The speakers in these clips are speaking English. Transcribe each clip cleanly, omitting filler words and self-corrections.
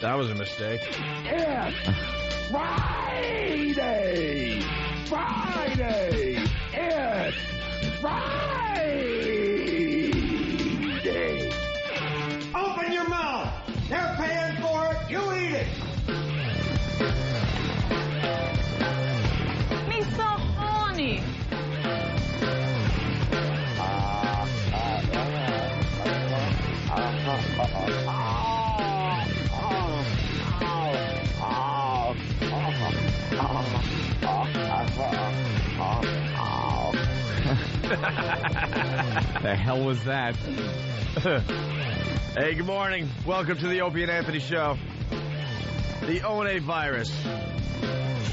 That was a mistake. It's Friday! Friday! It's Friday! Open your mouth! They're paying for it, you eat it! Me so horny! The hell was that? Hey, good morning. Welcome to the Opie and Anthony Show. The O&A virus,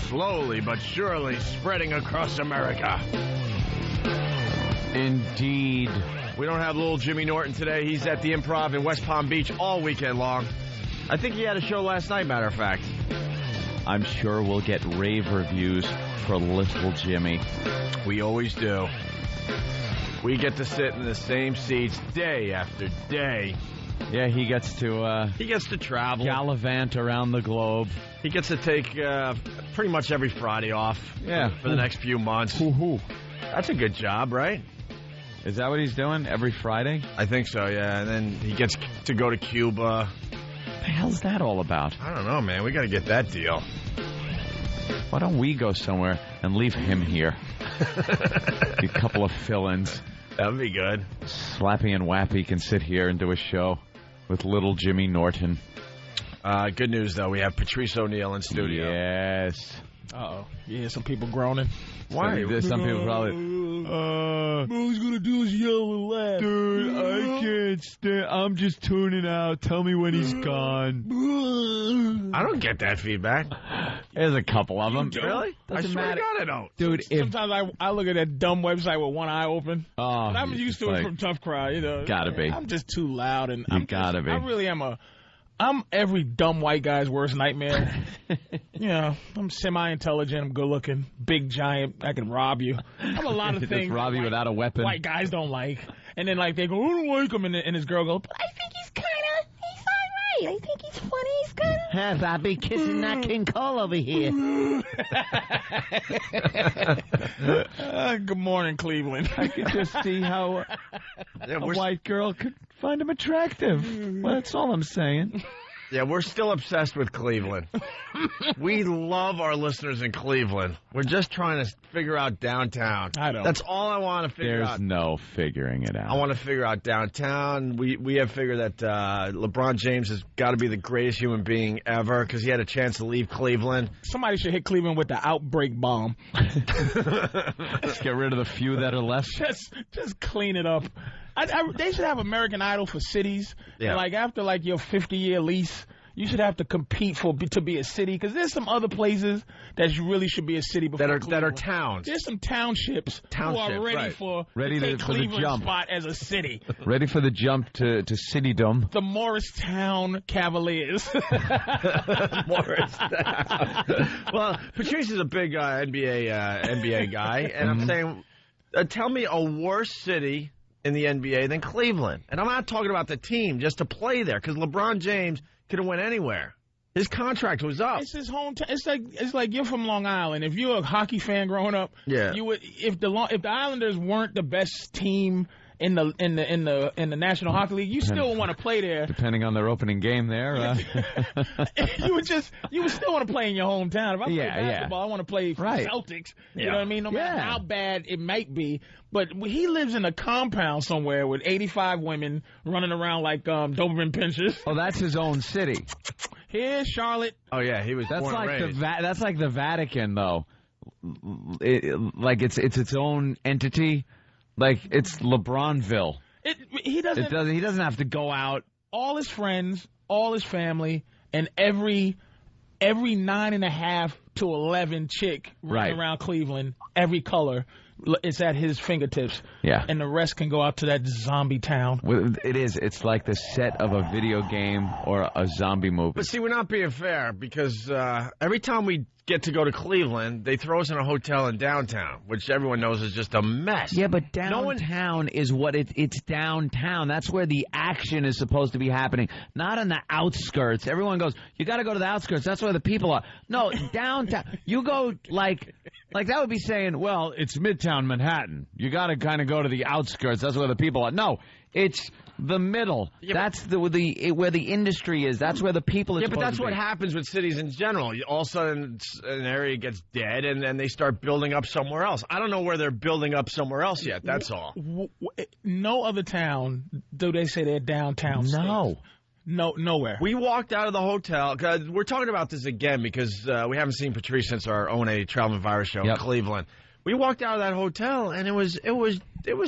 slowly but surely spreading across America. Indeed. We don't have little Jimmy Norton today. He's at the Improv in West Palm Beach all weekend long. I think he had a show last night, matter of fact. I'm sure we'll get rave reviews for little Jimmy. We always do. We get to sit in the same seats day after day. Yeah, he gets to travel. Gallivant around the globe. He gets to take pretty much every Friday off. Yeah. For the next few months. Hoo-hoo. That's a good job, right? Is that what he's doing every Friday? I think so, yeah. And then he gets to go to Cuba. What the hell's that all about? I don't know, man. We got to get that deal. Why don't we go somewhere and leave him here? A couple of fill-ins. That would be good. Slappy and Wappy can sit here and do a show with little Jimmy Norton. Good news, though. We have Patrice O'Neill in studio. Yes. Uh-oh. You hear some people groaning? Why? Some people probably... all he's going to do is yell and laugh. Dude, I can't stand... I'm just tuning out. Tell me when he's gone. I don't get that feedback. There's a couple of them. Really? I swear to God I don't. Dude, sometimes I look at that dumb website with one eye open. Oh, I'm used to it from Tough Crowd, you know. Gotta be. I'm just too loud. And gotta be. I really am I'm every dumb white guy's worst nightmare. You know, I'm semi-intelligent, I'm good-looking, big, giant, I can rob you. I'm a lot of things. Just rob you without a weapon. White guys don't like. And then, like, they go, I don't like him, and this girl goes, but I think he's all right. I think he's funny. He's kind of... Yes, I'll be kissing that King Cole over here. Good morning, Cleveland. I could just see how a white girl could find him attractive. Well, that's all I'm saying. Yeah, we're still obsessed with Cleveland. We love our listeners in Cleveland. We're just trying to figure out downtown. I don't. That's all I want to figure out. There's no figuring it out. I want to figure out downtown. We have figured that LeBron James has got to be the greatest human being ever because he had a chance to leave Cleveland. Somebody should hit Cleveland with the outbreak bomb. Let's get rid of the few that are left. Just clean it up. They should have American Idol for cities. Yeah. And like after like your 50-year lease, you should have to compete to be a city because there's some other places that you really should be a city before that are towns. There's some townships who are ready for the Cleveland jump. spot as a city. Ready for the jump to citydom. The Morristown Cavaliers. Morristown. Well, Patrice is a big NBA guy, and I'm saying, tell me a worse city in the NBA than Cleveland. And I'm not talking about the team, just to play there, because LeBron James could have went anywhere. His contract was up. It's his hometown. It's like you're from Long Island. If you're a hockey fan growing up, yeah, you would. If the Islanders weren't the best team in the National Hockey League, you still want to play there. Depending on their opening game there. you would still want to play in your hometown. If I play basketball, I want to play for the Celtics. You know what I mean? No matter how bad it might be. But he lives in a compound somewhere with 85 women running around like Doberman pinschers. Oh, that's his own city. Here's Charlotte. Oh, yeah, he was born and raised. That's like the Vatican, though. It's its own entity. Like it's LeBronville. He doesn't have to go out. All his friends, all his family, and every 9.5 to 11 chick running around Cleveland, every color, It's at his fingertips. Yeah. And the rest can go out to that zombie town. It is. It's like the set of a video game or a zombie movie. But see, we're not being fair because every time we get to go to Cleveland, they throw us in a hotel in downtown, which everyone knows is just a mess. Yeah, but downtown is what it's downtown. That's where the action is supposed to be happening, not on the outskirts. Everyone goes, you got to go to the outskirts. That's where the people are. No, downtown. You go like that would be saying, well, it's Midtown Manhattan. You got to kind of go to the outskirts. That's where the people are. No, it's the middle. Yeah, that's where the industry is. That's where the people are supposed to be. Yeah, but that's what happens with cities in general. All of a sudden, an area gets dead, and then they start building up somewhere else. I don't know where they're building up somewhere else yet. That's all. No other town do they say they're downtown. No. States. No, nowhere. We walked out of the hotel. We're talking about this again because we haven't seen Patrice since our O&A Traveling Virus show in Cleveland. We walked out of that hotel, and it was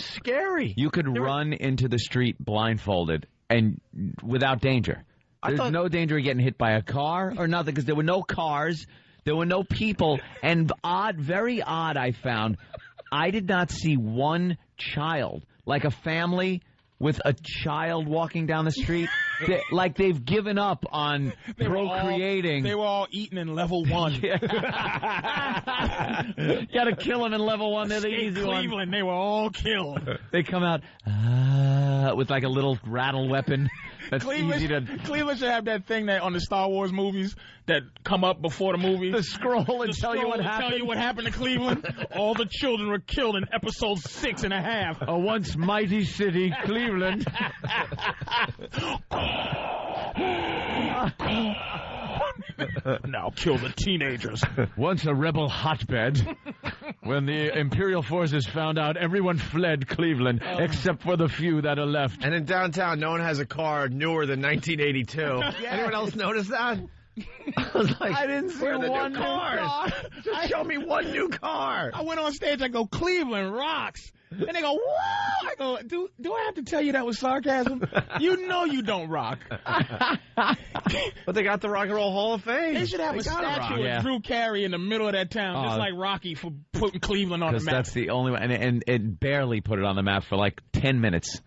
scary. You could run into the street blindfolded and without danger. There's no danger of getting hit by a car or nothing because there were no cars, there were no people, and very odd I found, I did not see one child, like a family with a child walking down the street. Like they've given up on procreating. They were all eating in level 1. Got to kill them in level 1. They're the easy ones. Cleveland, they were all killed. They come out with like a little rattle weapon. That's easy to... Cleveland should have that thing that on the Star Wars movies that come up before the movie. The scroll and tell you what happened. Tell you what happened to Cleveland. All the children were killed in episode 6.5. A once mighty city, Cleveland. Now kill the teenagers. Once a rebel hotbed. When the Imperial forces found out, everyone fled Cleveland except for the few that are left. And in downtown, no one has a car newer than 1982. Anyone else notice that? I was like, I didn't see one new car. Just show me one new car. I went on stage. I go, Cleveland rocks. And they go, whoa! I go, do I have to tell you that was sarcasm? You know you don't rock. But they got the Rock and Roll Hall of Fame. They should have a statue of Drew Carey in the middle of that town, just like Rocky for putting Cleveland on the map. Because that's the only one. And it barely put it on the map for like 10 minutes.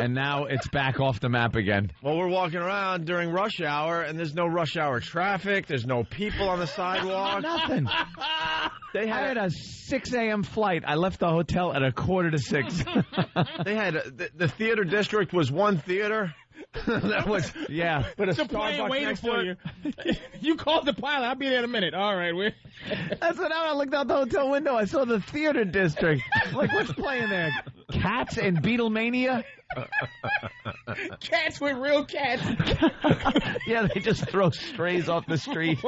And now it's back off the map again. Well, we're walking around during rush hour, and there's no rush hour traffic. There's no people on the sidewalk. Nothing. I had a 6 a.m. flight. I left the hotel at 5:45. They had the theater district was one theater. That was But a Starbucks waiting for you. You called the pilot. I'll be there in a minute. All right, that's what I looked out the hotel window. I saw the theater district. Like, what's playing there? Cats and Beatlemania? Cats with real cats. Yeah, they just throw strays off the street.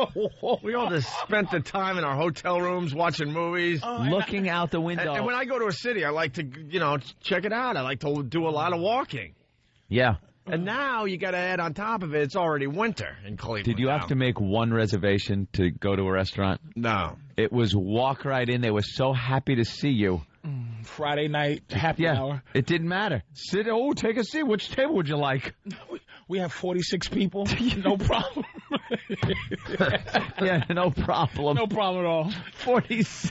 We all just spent the time in our hotel rooms watching movies, looking out the window. And when I go to a city, I like to, check it out. I like to do a lot of walking. Yeah. And now you got to add on top of it, it's already winter in Cleveland. Did you have to make one reservation to go to a restaurant? No. It was walk right in. They were so happy to see you. Friday night, happy hour. It didn't matter. Take a seat. Which table would you like? We have 46 people. No problem. Yeah, no problem. No problem at all. 46.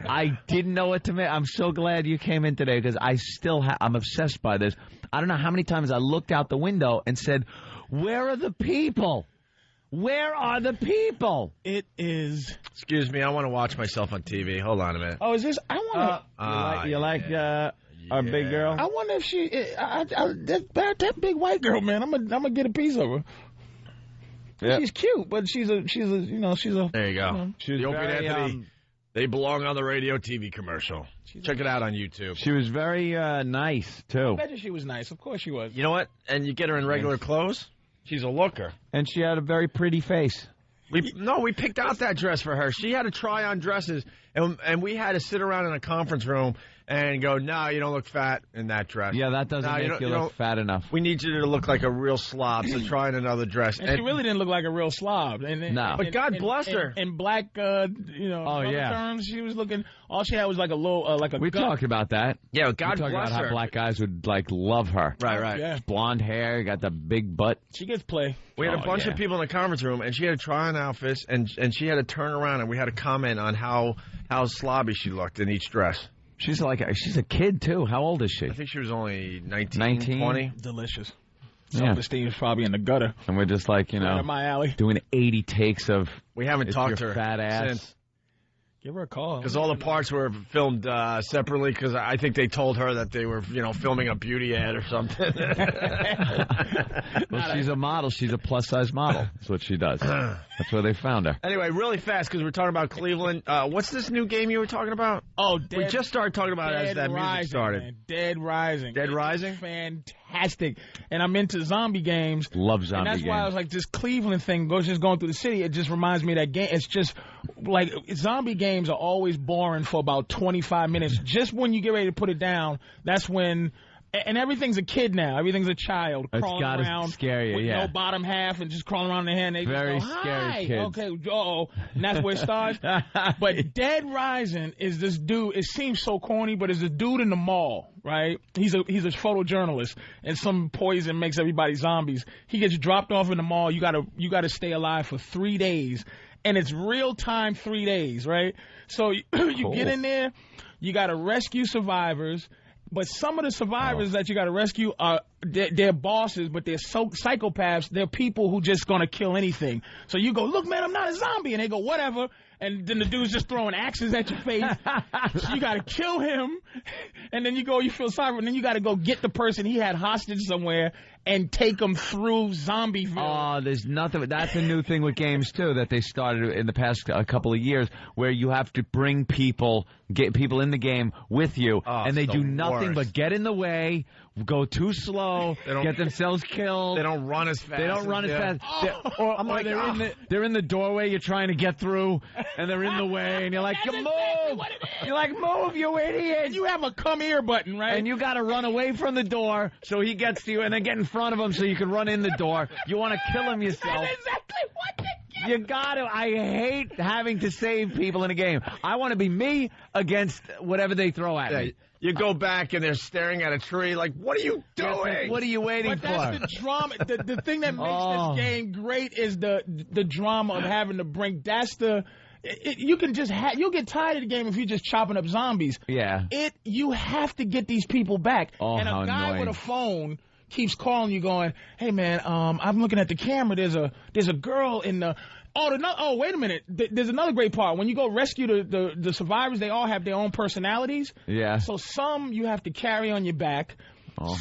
I didn't know what to make. I'm so glad you came in today because I still I'm obsessed by this. I don't know how many times I looked out the window and said, where are the people? Where are the people? It is. Excuse me, I want to watch myself on TV. Hold on a minute. Oh, is this? I want to. You like our big girl? I wonder if she. That big white girl, man. I'm gonna get a piece of her. Yeah. She's cute, but she's a. There you go. She's the Opie and Anthony. They belong on the radio TV commercial. Check it out on YouTube. She was very nice too. I bet you she was nice. Of course she was. You know what? And you get her in regular clothes. She's a looker. And she had a very pretty face. We picked out that dress for her. She had to try on dresses, and we had to sit around in a conference room and go, no, you don't look fat in that dress. Yeah, that doesn't make you look fat enough. We need you to look like a real slob, so try in another dress. And she really didn't look like a real slob. No. But God bless her. In black, terms, she was looking, all she had was like a little, We talked about that. Yeah, God bless her. We talked about how black guys would, love her. Right. Yeah. Blonde hair, got the big butt. She gets play. We had a bunch of people in the conference room, and she had to try on outfits, and she had to turn around, and we had to comment on how how slobby she looked in each dress. She's a kid, too. How old is she? I think she was only 19, 20. Delicious. Self-esteem is probably in the gutter. And we're just like, right up my alley. doing 80 takes of. We haven't talked to her fat ass. since. Give her a call. Because all the parts were filmed separately. Because I think they told her that they were, filming a beauty ad or something. Well, she's a model. She's a plus-size model. That's what she does. That's where they found her. Anyway, really fast, because we're talking about Cleveland. What's this new game you were talking about? Oh, we just started talking about it as that music started. Man. Dead Rising. Dead Rising? Fantastic. And I'm into zombie games. Love zombie games. And that's why I was like, this Cleveland thing just going through the city. It just reminds me of that game. It's just like zombie games are always boring for about 25 minutes. Just when you get ready to put it down, that's when. And everything's a kid now. Everything's a child crawling around scare you, with no bottom half and just crawling around their hand. They Very just go, scary hi. kids. Okay, and that's where it starts. But Dead Rising is this dude. It seems so corny, but it's a dude in the mall, right? He's a photojournalist, and some poison makes everybody zombies. He gets dropped off in the mall. You gotta stay alive for 3 days, and it's real time 3 days, right? So you get in there, you gotta rescue survivors. But some of the survivors that you got to rescue are they're bosses, but they're psychopaths. They're people who just gonna kill anything. So you go, look, man, I'm not a zombie, and they go, whatever. And then the dude's just throwing axes at your face. So you got to kill him, and then you feel sorry, and then you got to go get the person he had hostage somewhere and take them through Zombieville. Oh, there's nothing. That's a new thing with games too that they started in the past couple of years, where you have to bring get people in the game with you, and they do nothing but get in the way, go too slow, get themselves killed. They don't run as fast. They don't run as fast. They're in the doorway you're trying to get through, and they're in the way, and you're like, move! You're like, move, you idiot! You have a come here button, right? And you got to run away from the door so he gets to you, and then get in front of him so you can run in the door. You want to kill him yourself. That's exactly what they You got to. I hate having to save people in a game. I want to be me against whatever they throw at me. You go back and they're staring at a tree like, what are you doing? What are you waiting for? That's the drama. The thing that makes this game great is the drama of having to bring. That's the. You can just you'll get tired of the game if you're just chopping up zombies. Yeah. You have to get these people back. Oh, and a guy annoying. with a phone keeps calling you, going, "Hey man, I'm looking at the camera. There's a girl in the." Oh, wait a minute. There's another great part. When you go rescue the survivors, they all have their own personalities. Yeah. So some you have to carry on your back,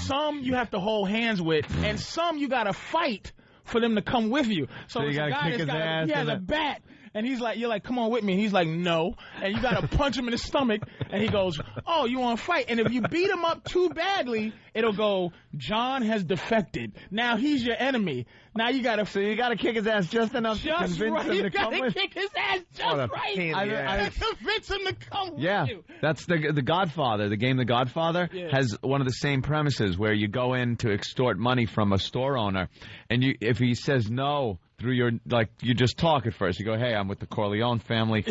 some you have to hold hands with, and some you got to fight for them to come with you. So you got to kick his ass. He has a bat. And you're like, come on with me. And he's like, no. And you got to punch him in the stomach. And he goes, oh, you want to fight? And if you beat him up too badly, it'll go, John has defected. Now he's your enemy. Now you got to. So you got to kick his ass just enough to convince him to come with you. You got to kick his ass just right. I convince him to come with you. That's the Godfather. The game The Godfather has one of the same premises where you go in to extort money from a store owner. And if he says no, you just talk at first. You go, hey, I'm with the Corleone family.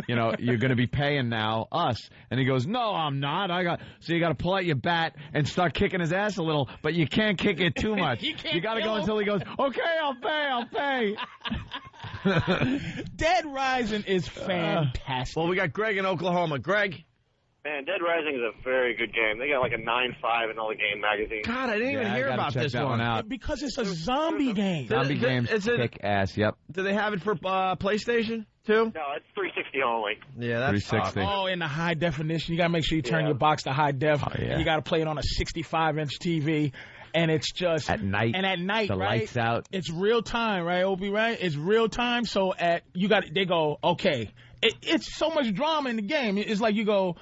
You're going to be paying now us. And he goes, no, I'm not. So you got to pull out your bat and start kicking his ass a little, but you can't kick it too much. You got to go until he goes, okay, I'll pay. Dead Rising is fantastic. Well, we got Greg in Oklahoma. Greg? Man, Dead Rising is a very good game. They got like a 9.5 in all the game magazines. God, I didn't even hear about this one. Out. Because it's a zombie game. Zombie games kick ass, yep. Do they have it for PlayStation, too? No, it's 360 only. Yeah, that's 360. Oh, in the high definition. You got to make sure you turn your box to high def. Oh, yeah. And you got to play it on a 65-inch TV. And it's just... At night. And at night, the right? lights out. It's real time, right, Opie, right? It's real time. So they go, okay. It's so much drama in the game. It's like you go...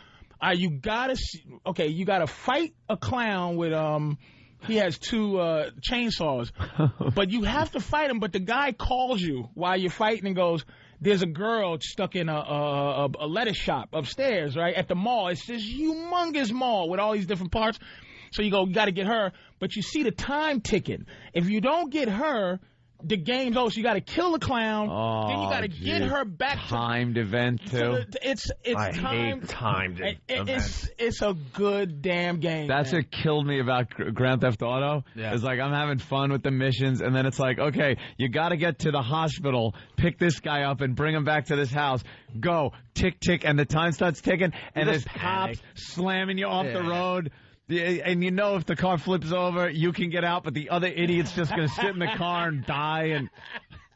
you gotta fight a clown with he has 2 chainsaws, but you have to fight him. But the guy calls you while you're fighting and goes, "There's a girl stuck in a lettuce shop upstairs, right at the mall. It's this humongous mall with all these different parts. So you got to get her, but you see the time ticking. If you don't get her, the game's over. So you got to kill the clown. Then you got to get her back to timed event too. It's I timed. hate timed events. It's a good damn game. That's man. what killed me about Grand Theft Auto. Yeah. It's like I'm having fun with the missions, and then it's like, okay, you got to get to the hospital, pick this guy up, and bring him back to this house. Go, tick, tick, and the time starts ticking, and there's cops slamming you off the road. And you know if the car flips over, you can get out, but the other idiot's just going to sit in the car and die. And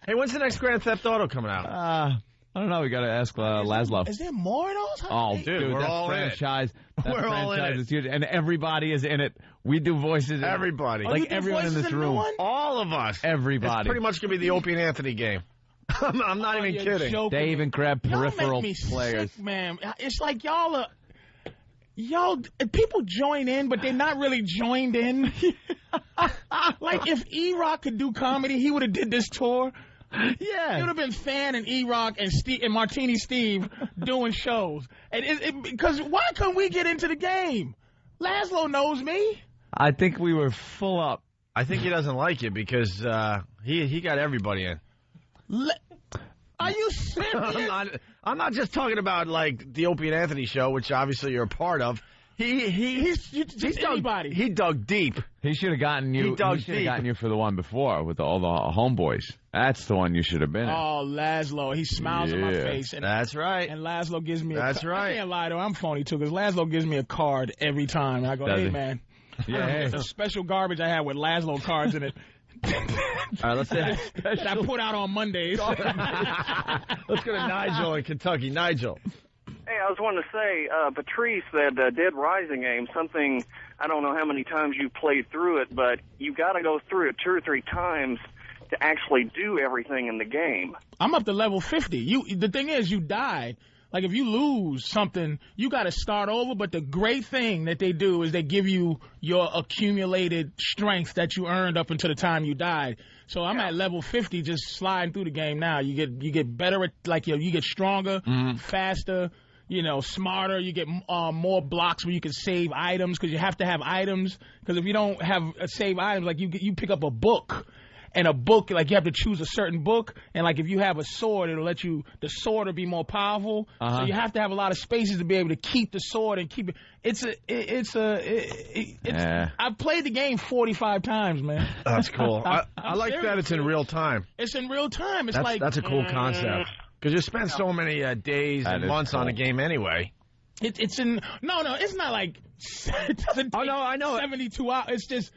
Hey, when's the next Grand Theft Auto coming out? I don't know. We got to ask Laszlo. Is there more of those? Oh, dude, we're that all franchise. in it. That We're all in franchise it. is huge, and everybody is in it. We do voices. Everybody. you Like do everyone in voices this in the room. one? All of us. Everybody. It's pretty much going to be the Opie and Anthony game. I'm not even You're kidding. joking. They even grab Y'all peripheral make me players. sick, man. It's like y'all people join in, but they're not really joined in. Like if E-Rock could do comedy, he would have did this tour. Yeah. It would have been Fan and E-Rock and Martini Steve doing shows. And because why couldn't we get into the game? Laszlo knows me. I think we were full up. I think he doesn't like you because he got everybody in. Are you serious? I'm not just talking about like the Opie and Anthony show, which obviously you're a part of. He's anybody. He dug deep. He should have gotten you. He dug should have deep. gotten you for the one before with all the homeboys. That's the one you should have been in. Oh, Laszlo. He smiles in my face. And That's right. And Laszlo gives me That's right. I can't lie, though. I'm phony, too, because Laszlo gives me a card every time. And I go, Does hey, he? man. Yeah. It's a special garbage I have with Laszlo cards in it. All right, let's that I put out on Mondays. go to Nigel in Kentucky. Nigel. Hey, I was wanting to say, Patrice, that Dead Rising game, something, I don't know how many times you played through it, but you got to go through it 2 or 3 times to actually do everything in the game. I'm up to level 50. The thing is, you die. Like, if you lose something, you got to start over. But the great thing that they do is they give you your accumulated strength that you earned up until the time you died. So I'm at level 50, just sliding through the game now. You get better at, like, you get stronger, faster, smarter. You get more blocks where you can save items because you have to have items. Because if you don't have save items, like you pick up a book. And a book, like you have to choose a certain book, and like if you have a sword, it'll let you the sword will be more powerful. So you have to have a lot of spaces to be able to keep the sword and keep it. I've played the game 45 times, man. That's cool. I like that it's in real time. It's in real time. That's a cool concept because you spend so many days and months on a game anyway. It's in no, it's not like it doesn't take I know 72 hours. It's just.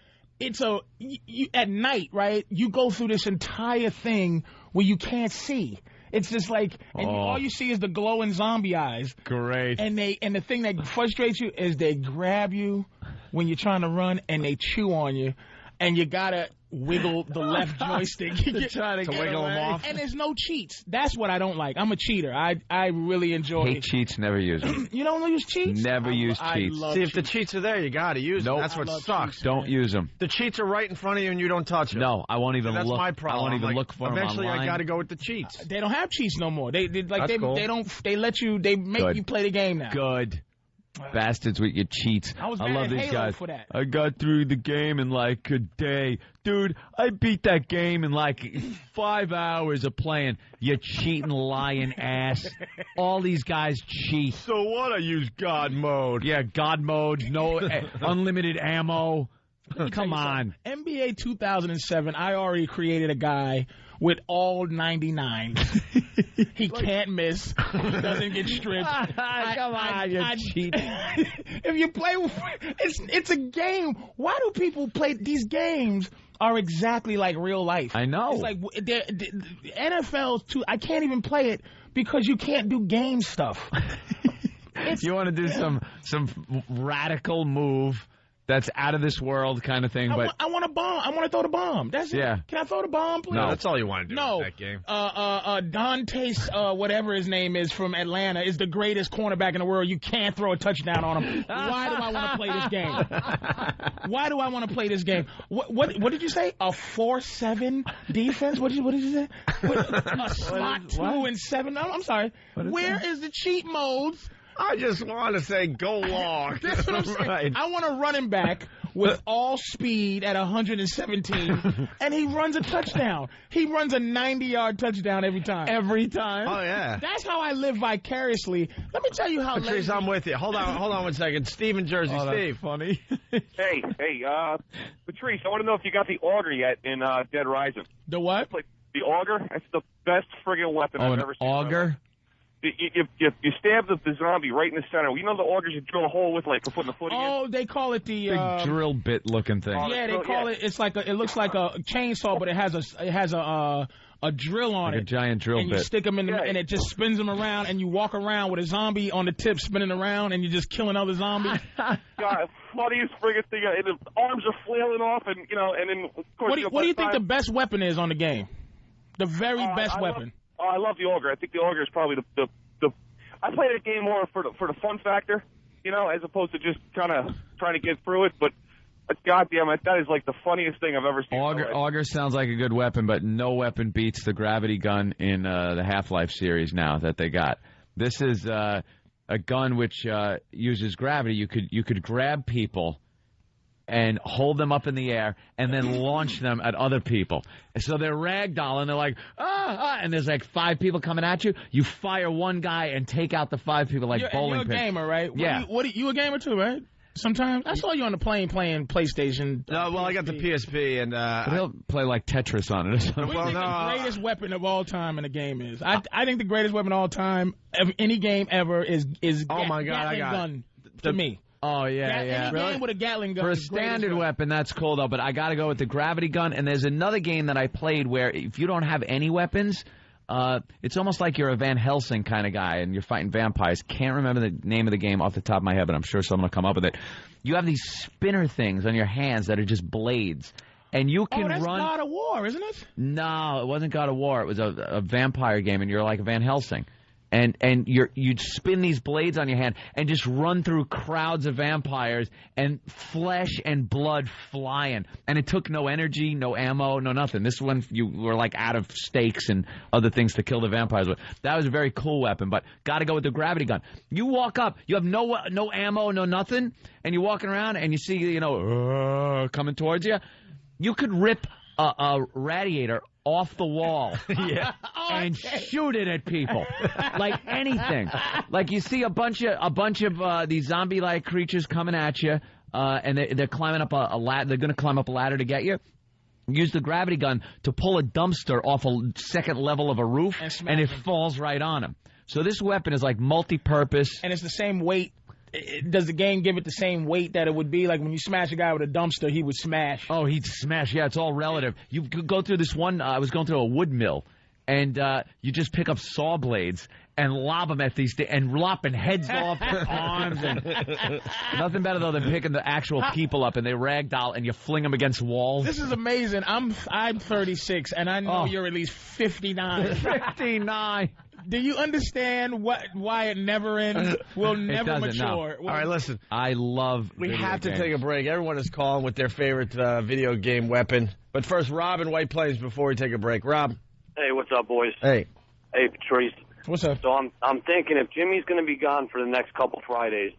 At night, right? You go through this entire thing where you can't see. It's just like, and all you see is the glowing zombie eyes. Great. And the thing that frustrates you is they grab you when you're trying to run and they chew on you, and you gotta wiggle the left joystick to try to wiggle them off. And there's no cheats. That's what I don't like. I'm a cheater. I really enjoy. Hate cheats. Never use them. You don't use cheats? Never use cheats. See, if the cheats are there, you got to use them. That's what sucks. Don't use them. The cheats are right in front of you and you don't touch them. No, I won't even That's look. my problem. I won't even Like, look for them eventually, online. I got to go with the cheats. They don't have cheats no more. They cool. they let you. They make you play the game now. Good. Bastards with your cheats. I was I mad love at these Halo guys. for that. I got through the game in like a day. Dude, I beat that game in like 5 hours of playing. You cheating, lying ass. All these guys cheat. So what? I use God mode. Yeah, God mode, no unlimited ammo. Come on. NBA 2007, I already created a guy with all 99. He can't miss. He doesn't get stripped. Come on, you're cheating. If you play, it's a game. Why do people play these games? Are exactly like real life. I know. It's like the NFL too. I can't even play it because you can't do game stuff. You want to do some radical move that's out of this world kind of thing, but I want a bomb. I want to throw the bomb. That's it. Yeah. Can I throw the bomb, please? No, that's all you want to do No. with that game. Dante's, whatever his name is from Atlanta, is the greatest cornerback in the world. You can't throw a touchdown on him. Why do I want to play this game? Why do I want to play this game? What did you say? A 4-7 defense? What did you say? A slot 2 and 7? No, I'm sorry. Where is the cheat modes? I just want to say go long. That's what I'm saying. Right. I want a running back with all speed at 117, and he runs a touchdown. He runs a 90-yard touchdown every time. Every time? Oh, yeah. That's how I live vicariously. Let me tell you how Patrice, I'm with you. Hold on 1 second. Steve in Jersey. Steve. Funny. Hey, Patrice, I want to know if you got the auger yet in Dead Rising. The what? Like the auger. That's the best friggin' weapon I've ever seen. Auger? You stab the zombie right in the center. You know the augers you drill a hole with, like, for putting the foot in? Oh, they call it the big drill bit looking thing. Yeah, they call it. It's like it looks like a chainsaw, but it has a drill on like it. A giant drill and bit. You stick them in, and it just spins them around, and you walk around with a zombie on the tip spinning around, and you're just killing other zombies. God, funniest friggin' thing. And the arms are flailing off, and and then of course. What do you think the best weapon is on the game? The very best weapon. I love the auger. I think the auger is probably the. I play that game more for the fun factor, as opposed to just kind of trying to get through it. But goddamn it, that is like the funniest thing I've ever seen. Auger sounds like a good weapon, but no weapon beats the gravity gun in the Half-Life series now that they got. This is a gun which uses gravity. You could grab people and hold them up in the air and then launch them at other people. So they're ragdolling. They're like, and there's like 5 people coming at you. You fire one guy and take out the 5 people like bowling pins. You're a gamer, right? Yeah. You a gamer too, right? Sometimes I saw you on the plane playing PlayStation. No, well, I got the PSP, and he'll play like Tetris on it or something. What do you think the greatest weapon of all time in a game is? I think the greatest weapon of all time of any game ever is oh my God, Gatling gun to me. Oh, yeah. Any game with a Gatling gun. For a standard weapon, that's cool, though, but I got to go with the gravity gun. And there's another game that I played where if you don't have any weapons, it's almost like you're a Van Helsing kind of guy and you're fighting vampires. Can't remember the name of the game off the top of my head, but I'm sure someone will come up with it. You have these spinner things on your hands that are just blades. And you can that's run. God of War, isn't it? No, it wasn't God of War. It was a vampire game, and you're like a Van Helsing. And you'd spin these blades on your hand and just run through crowds of vampires and flesh and blood flying. And it took no energy, no ammo, no nothing. This one, you were like out of stakes and other things to kill the vampires with. That was a very cool weapon, but got to go with the gravity gun. You walk up, you have no ammo, no nothing, and you're walking around and you see, coming towards you. You could rip a radiator off the wall and shoot it at people like anything. Like you see a bunch of these zombie-like creatures coming at you, and they're climbing up a ladder. They're going to climb up a ladder to get you. Use the gravity gun to pull a dumpster off a second level of a roof, and it falls right on them. So this weapon is like multi-purpose, and it's the same weight. Does the game give it the same weight that it would be? Like when you smash a guy with a dumpster, he would smash. Oh, he'd smash. Yeah, it's all relative. You could go through this one. I was going through a wood mill, and you just pick up saw blades and lob them at these and lopping heads off their arms. And nothing better, though, than picking the actual people up, and they ragdoll, and you fling them against walls. This is amazing. I'm 36, and I know you're at least 59. 59. Do you understand why it never ends? Will never mature. All right, listen. I love We have to take a break. Everyone is calling with their favorite video game weapon. But first, Rob in White Plains before we take a break. Rob. Hey, what's up, boys? Hey. Hey, Patrice. What's up? So I'm thinking if Jimmy's going to be gone for the next couple Fridays,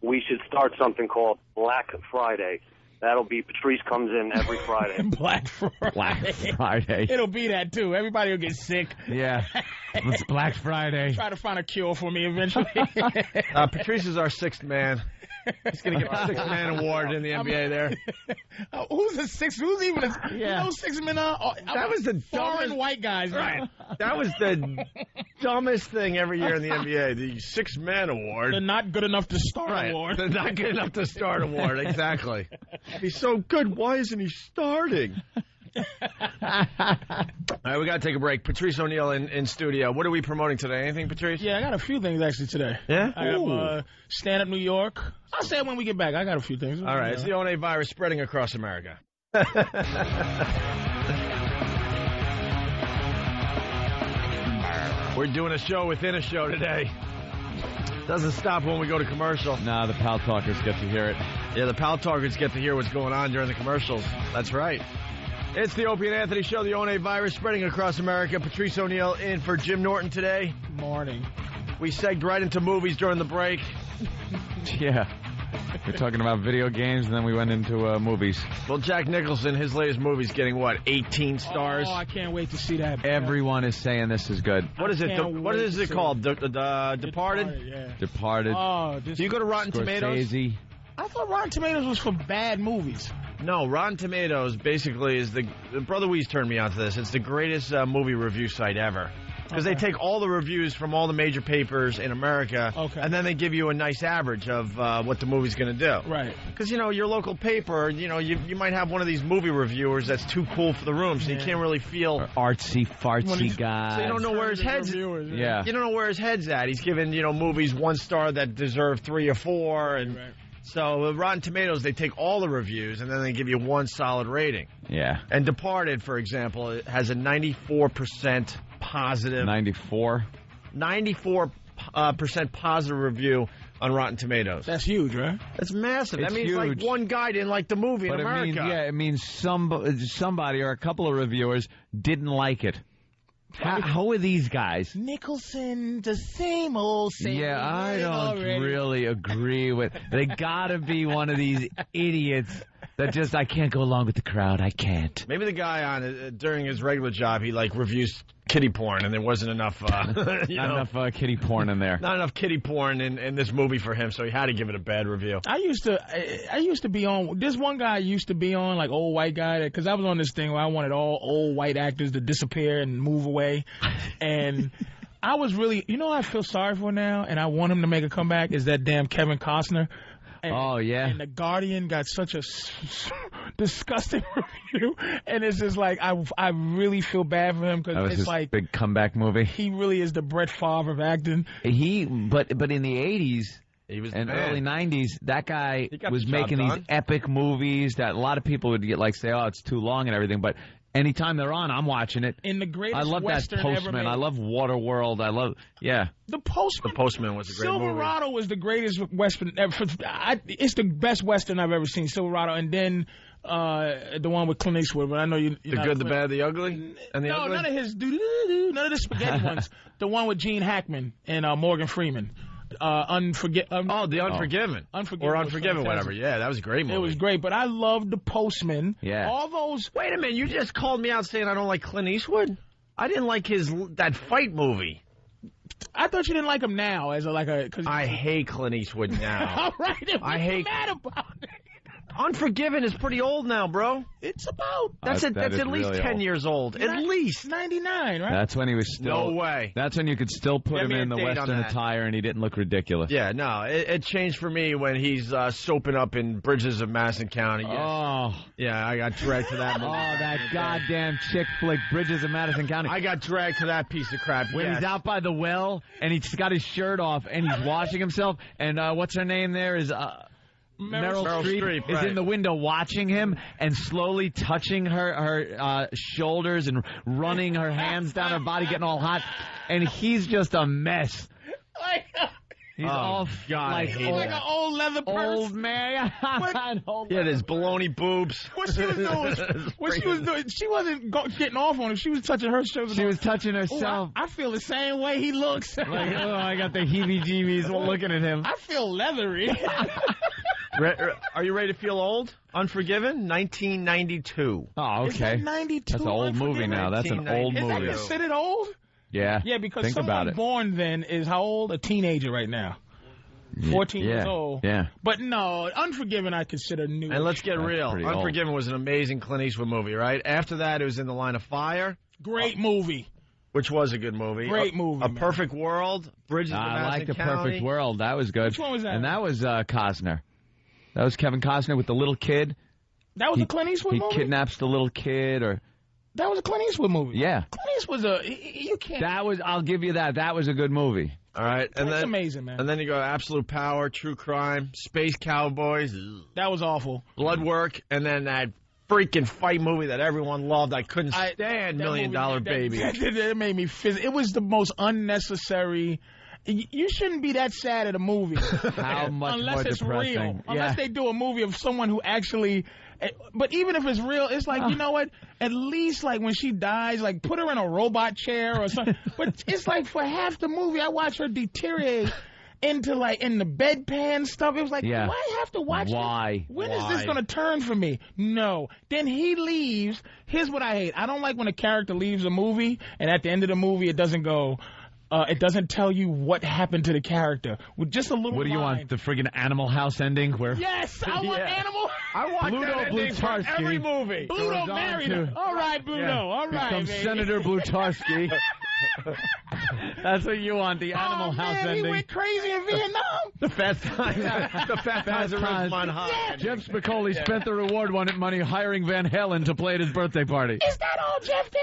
we should start something called Black Friday. That'll be Patrice comes in every Friday. Black Friday. It'll be that, too. Everybody will get sick. Yeah. It's Black Friday. Try to find a cure for me eventually. Patrice is our 6th man. He's going to get the 6th man award in the NBA there. Who's the 6th? Who's even a... You know 6 men are... That was the foreign white guys. Right. That was the dumbest thing every year in the NBA. The 6th man award. The not good enough to start award. The not good enough to start award. Exactly. He's so good. Why isn't he starting? All right, we got to take a break. Patrice O'Neill in studio. What are we promoting today? Anything, Patrice? Yeah, I got a few things actually today. Yeah? I have Stand Up New York. I'll say it when we get back. I got a few things. All right, it's the ONA virus spreading across America. We're doing a show within a show today. Doesn't stop when we go to commercial. Nah, the Pal Talkers get to hear it. Yeah, the Pal Talkers get to hear what's going on during the commercials. That's right. It's the Opie and Anthony Show, the ONA virus spreading across America. Patrice O'Neill in for Jim Norton today. Good morning. We segged right into movies during the break. Yeah. We're talking about video games, and then we went into movies. Well, Jack Nicholson, his latest movie's getting, what, 18 stars? Oh, I can't wait to see that. Everyone is saying this is good. What is it? What is it called? Departed? Yeah. Departed. Oh, Do you go to Rotten Tomatoes? I thought Rotten Tomatoes was for bad movies. No, Rotten Tomatoes basically is the Brother Weeze turned me onto this. It's the greatest movie review site ever. Because they take all the reviews from all the major papers in America, and then they give you a nice average of what the movie's going to do. Right. Because, your local paper, you might have one of these movie reviewers that's too cool for the room, so you can't really feel... Or artsy-fartsy guy. So you don't know where his head's... Yeah. You don't know where his head's at. He's giving, movies 1 star that deserve 3 or 4, and... Right. So with Rotten Tomatoes, they take all the reviews, and then they give you 1 solid rating. Yeah. And Departed, for example, it has a 94% positive... 94? 94% positive review on Rotten Tomatoes. That's huge, right? That's massive. It's that means huge. like one guy didn't like the movie in America. It means somebody or a couple of reviewers didn't like it. How are these guys? Nicholson, the same old same. Yeah, I don't really agree with... They gotta be one of these idiots that just, I can't go along with the crowd. I can't. Maybe the guy on during his regular job, he reviews kitty porn, and there wasn't enough... not enough kitty porn in there. Not enough kitty porn in this movie for him, so he had to give it a bad review. I used to be on... This one guy I used to be on, old white guy, because I was on this thing where I wanted all old white actors to disappear and move away. And I was really... You know what I feel sorry for now, and I want him to make a comeback, is that damn Kevin Costner. And, and The Guardian got such a disgusting review, and it's just I really feel bad for him because it's like big comeback movie. He really is the Brett Favre of acting. But in the 80s and early 90s, that guy was making these epic movies that a lot of people would say, oh, it's too long and everything, but. Anytime they're on, I'm watching it. In the greatest I love Western that Postman. Ever made. I love Waterworld. The Postman. The Postman was a great movie. Silverado was the greatest Western ever. It's the best Western I've ever seen. Silverado, and then the one with Clint Eastwood. But I know you. The Good, the Bad, the Ugly, and the Ugly. None of his none of the spaghetti ones. The one with Gene Hackman and Morgan Freeman. The Unforgiven. Or Unforgiven, whatever. Yeah, that was a great movie. It was great, but I loved The Postman. Yeah. All those... Wait a minute, you just called me out saying I don't like Clint Eastwood? I didn't like that fight movie. I thought you didn't like him now as I hate Clint Eastwood now. All right, I hate... mad about it? Unforgiven is pretty old now, bro. It's about... That's at least really 10 years old. At least. 99, right? That's when he was still... No way. That's when you could still put him in the Western attire and he didn't look ridiculous. Yeah, no. It changed for me when he's soaping up in Bridges of Madison County. Yeah. Oh. Yeah, I got dragged to that movie. Oh, that goddamn chick flick, Bridges of Madison County. I got dragged to that piece of crap. When he's out by the well and he's got his shirt off and he's washing himself and what's her name there is... Meryl Streep is in the window watching him and slowly touching her shoulders and running her hands down her body, getting all hot, and he's just a mess. He's all like an old leather purse. Old man. Yeah, there's baloney boobs. What she was doing, she wasn't getting off on him. She was touching her shoulders. She was touching herself. I feel the same way he looks. I got the heebie-jeebies looking at him. I feel leathery. Are you ready to feel old? Unforgiven, 1992. Oh, okay. Is that 92? That's an old movie now. That's an old movie. Is that considered old? Yeah. Yeah, because Think about someone it. born then is how old? A teenager right now. 14 years old. Yeah. But no, Unforgiven I consider new. And let's get real. Unforgiven was an amazing Clint Eastwood movie, right? After that, it was In the Line of Fire. Great movie. Which was a good movie. Great movie. A Perfect World. Bridges of Madison County. I like A Perfect World. That was good. Which one was that? And that was Costner. That was Kevin Costner with the little kid. That was a Clint Eastwood movie? He kidnaps the little kid, or... That was a Clint Eastwood movie. Yeah. Clint Eastwood's you can't... I'll give you that. That was a good movie. All right. And That's amazing, man. And then you go Absolute Power, True Crime, Space Cowboys. That was awful. Blood Work, and then that freaking fight movie that everyone loved. I couldn't stand $1 Million Baby. That made me fizz. It was the most unnecessary... You shouldn't be that sad at a movie. How much unless more it's depressing. real. Unless they do a movie of someone who actually... But even if it's real, it's like, you know what? At least, like, when she dies, like, put her in a robot chair or something. But it's like for half the movie, I watch her deteriorate. into like in the bedpan stuff. It was like, Yeah. do I have to watch Why? this? When is this going to turn for me? No. Then he leaves. Here's what I hate. I don't like when a character leaves a movie and at the end of the movie it doesn't go. It doesn't tell you what happened to the character. With just a little. What do you want? The friggin' Animal House ending where? Yes, I want Animal. I want Pluto that ending for Blutarski. every movie. Pluto married her. All right, Pluto. All right, Becomes baby. Senator Blutarski. That's what you want, the Animal House man, ending. He went crazy in Vietnam. The Fast Times. The Fast Times of Ridgemont High. Jeff Spicoli spent the reward money hiring Van Halen to play at his birthday party. Is that all Jeff did?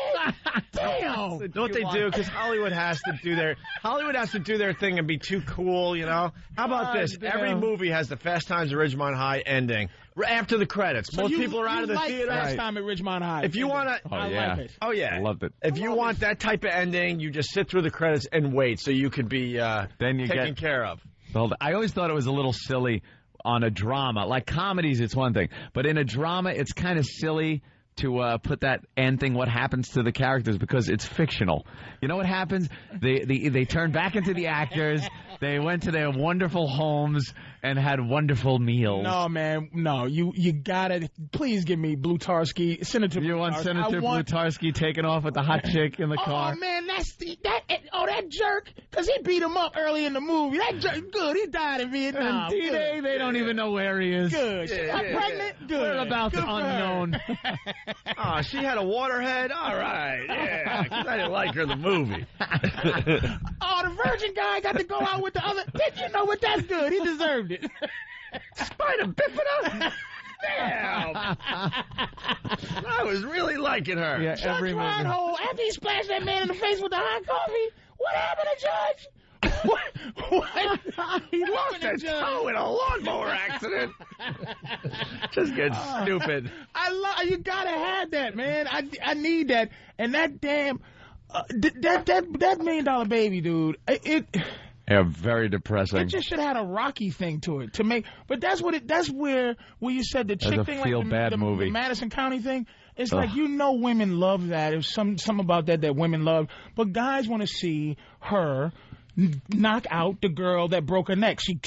Damn. You know what they do? Because Hollywood has to do their thing and be too cool, you know? How about this? Every movie has the Fast Times at Ridgemont High ending. After the credits. So Most people are out of the like theater. Fast Time at Ridgemont High. If you want to... Oh, yeah. like it. Oh, yeah. I loved it. If you want that type of ending, you just sit through the credits and wait so you could be taken care of. I always thought it was a little silly on a drama. Like comedies, it's one thing. But in a drama, it's kind of silly to put that end thing, what happens to the characters, because it's fictional. You know what happens? They turn back into the actors. They went to their wonderful homes and had wonderful meals. No, man. No, you gotta. Please give me Blutarski. Senator You want Blutarski. Senator Blutarski taking off with the hot chick in the car? Oh, man, that jerk, because he beat him up early in the movie. That jerk, good. He died in Vietnam. D-Day, they don't even know where he is. Good. She got pregnant? Good. Whereabouts Good for unknown. Oh, she had a waterhead? All right, yeah, because I didn't like her in the movie. Oh, the virgin guy got to go out with the other. Did you know what? That's good. He deserved it. Spider bifida? Damn. I was really liking her. Yeah, Judge Reinhold, after he splashed that man in the face with the hot coffee, what happened to Judge? What? He lost his toe in a lawnmower accident. Just gets stupid. You gotta have that, man. I need that. And that damn that $1 million baby, dude. Yeah, very depressing. It just should have had a Rocky thing to it to make. But that's where you said the chick thing, like the Madison County thing. It's like, you know, women love that. There's some about that women love, but guys want to see her knock out the girl that broke her neck. She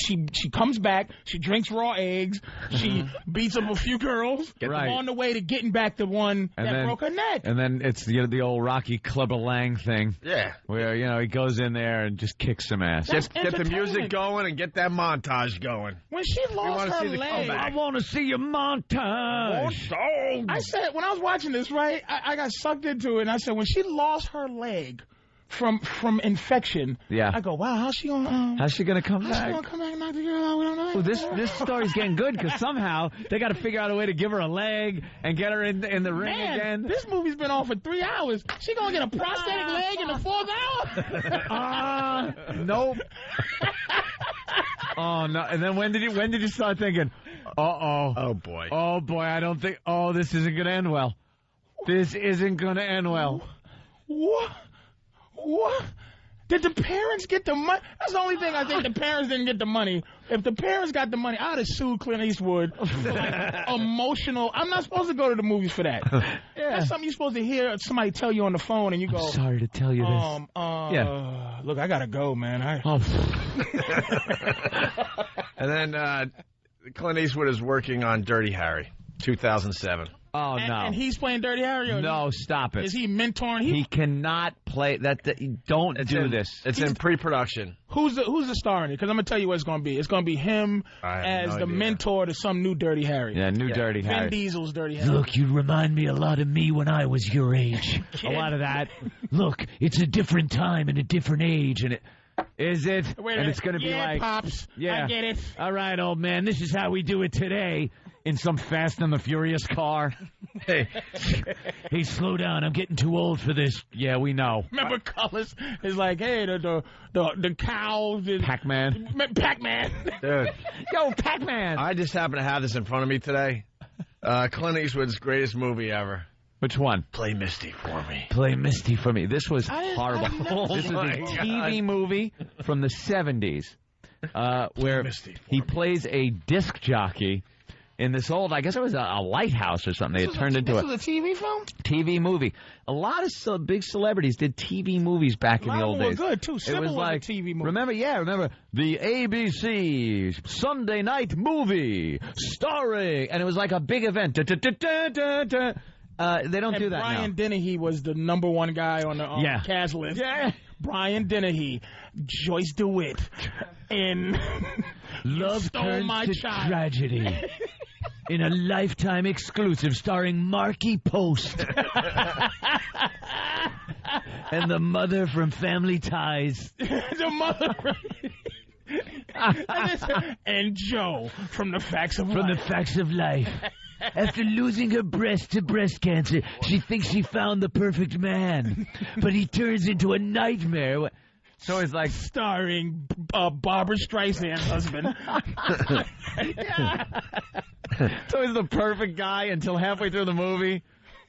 comes back. She drinks raw eggs. She beats up a few girls. Get them on the way to getting back the one that broke her neck. And then it's the old Rocky Clubber Lang thing. Yeah, where he goes in there and just kicks some ass. Get the music going and get that montage going. When she lost her leg, I want to see your montage. I said, when I was watching this, right, I got sucked into it, and I said, when she lost her leg from infection, I go, wow, how's she gonna come back? How's she gonna come back and knock the girl out? We don't know. Well, this story's getting good because somehow they got to figure out a way to give her a leg and get her in the ring again. This movie's been on for 3 hours. She gonna get a prosthetic leg in the 4th hour? Nope. Oh no! And then when did you start thinking, oh boy, I don't think, this isn't gonna end well. This isn't gonna end well. What? Did the parents get the money? That's the only thing I think the parents didn't get the money. If the parents got the money, I'd have sued Clint Eastwood for emotional. I'm not supposed to go to the movies for that. That's something you're supposed to hear somebody tell you on the phone, and you go, I'm sorry to tell you this. Look, I gotta go, man. And then Clint Eastwood is working on Dirty Harry, 2007. Oh, no. And he's playing Dirty Harry? No, stop it. Is he mentoring? He cannot play that. Don't do this. It's in pre-production. Who's the star in it? Because I'm going to tell you what it's going to be. It's going to be him as the mentor to some new Dirty Harry. Yeah, Dirty Harry. Vin Diesel's Dirty Harry. Look, you remind me a lot of me when I was your age. A lot of that. Look, it's a different time and a different age, and Is it? Wait and it's going to be like, Pops. I get it. All right, old man, this is how we do it today. In some Fast and the Furious car. Hey, slow down. I'm getting too old for this. Yeah, we know. Remember Cullis is like, hey, the cows. Pac-Man. Pac-Man. Dude. Yo, Pac-Man. I just happen to have this in front of me today. Clint Eastwood's greatest movie ever. Which one? Play Misty For Me. Play Misty For Me. This was horrible. This is a TV movie from the 70s where he plays a disc jockey in this old, I guess it was a lighthouse or something. It turned into this was a TV film? TV movie. A lot of big celebrities did TV movies back in the old days. Were good too. It was like a TV movie. Remember the ABC Sunday night movie starring, and it was like a big event. They don't do that now. Brian Dennehy was the #1 guy on the cast list. Yeah. Brian Dennehy, Joyce DeWitt, and Love turns to tragedy. In a Lifetime exclusive starring Marky Post. And the mother from Family Ties. The mother and Joe from The Facts of Life. From The Facts of Life. After losing her breast to breast cancer, she thinks she found the perfect man. But he turns into a nightmare. So it's like starring Barbara Streisand's husband. So he's the perfect guy until halfway through the movie,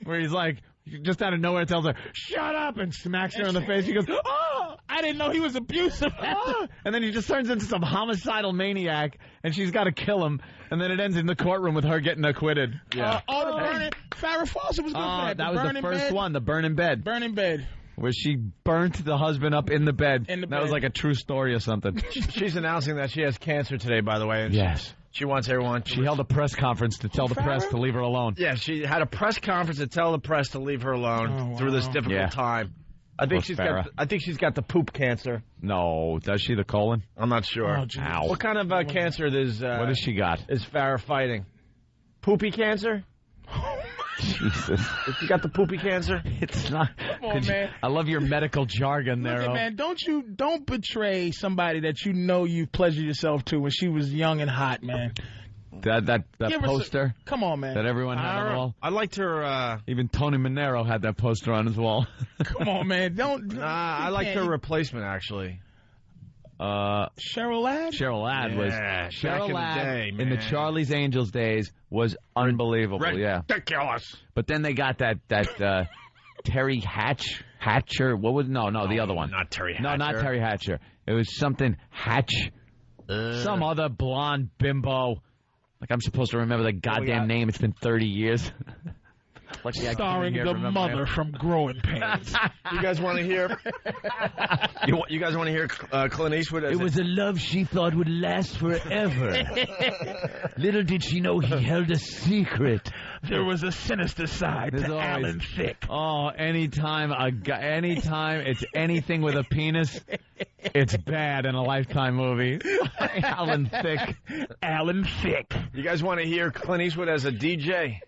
where he's like, just out of nowhere tells her, "Shut up," and smacks her in the face. She goes, "Oh, I didn't know he was abusive." Oh. And then he just turns into some homicidal maniac, and she's got to kill him. And then it ends in the courtroom with her getting acquitted. Yeah. The burning. Farrah Fawcett was good for that. That was the first one, the burn in bed. Burn in bed. Where she burnt the husband up in the bed. That was like a true story or something. She's announcing that she has cancer today, by the way. And yes. She wants everyone. She held a press conference to tell the press to leave her alone. Yeah, she had a press conference to tell the press to leave her alone through this difficult time. I think she's got the poop cancer. No, does she, the colon? I'm not sure. Ow. What kind of cancer what has she got? Is Farrah fighting? Poopy cancer? Jesus. If you got the poopy cancer? It's not. Come on, man. I love your medical jargon there. Look, man, don't betray somebody that you know you've pleasured yourself to when she was young and hot, man. That poster? Come on, man. That everyone had on the wall? I liked her... Even Tony Manero had that poster on his wall. Come on, man. I liked her replacement, actually. Cheryl Ladd? Cheryl Ladd was... Cheryl Ladd in the Charlie's Angels days was unbelievable, ridiculous. But then they got that Terry Hatcher. What was... No, the other one. Not Terry Hatcher. No, not Terry Hatcher. It was something Hatch. Some other blonde bimbo. Like I'm supposed to remember the goddamn name. It's been 30 years. Starring the mother from Growing Pains. You guys want to hear? You guys want to hear Clint Eastwood? It was a love she thought would last forever. Little did she know he held a secret. There was a sinister side to Alan Thicke. Oh, anytime it's anything with a penis, it's bad in a Lifetime movie. Alan Thicke. Alan Thicke. You guys want to hear Clint Eastwood as a DJ?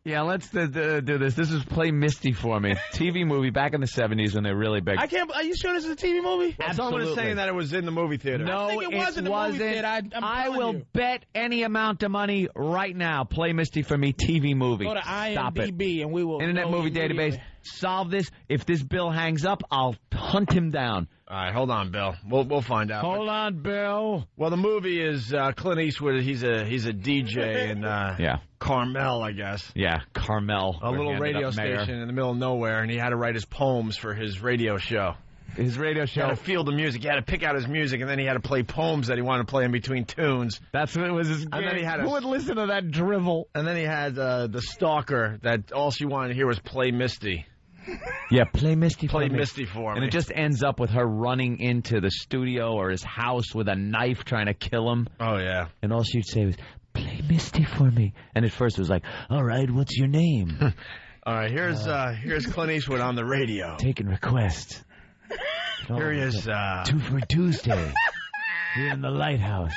Yeah, let's do this. This is Play Misty For Me. TV movie back in the 70s when they're really big. Are you sure this is a TV movie? Absolutely. Someone is saying that it was in the movie theater. No, I think it was in the movie theater. I will bet any amount of money right now. Play Misty For Me TV movie. Go to IMDb and we will. Internet Movie Database. Solve this. If this bill hangs up, I'll hunt him down. All right, hold on, Bill. We'll find out. Hold on, Bill. Well, the movie is Clint Eastwood. He's a DJ in Carmel, I guess. Yeah, Carmel. A little radio station in the middle of nowhere, and he had to write his poems for his radio show. His radio show. He had to feel the music. He had to pick out his music, and then he had to play poems that he wanted to play in between tunes. That's what it was. His and then he had who would listen to that drivel? And then he had the stalker that all she wanted to hear was Play Misty. Yeah, Play Misty For Me. Play Misty For Me. And it just ends up with her running into the studio or his house with a knife trying to kill him. Oh, yeah. And all she'd say was, "Play Misty For Me." And at first it was like, "All right, what's your name?" All right, here's Clint Eastwood on the radio. Taking requests. Here he is. 2 for Tuesday. Here in the lighthouse.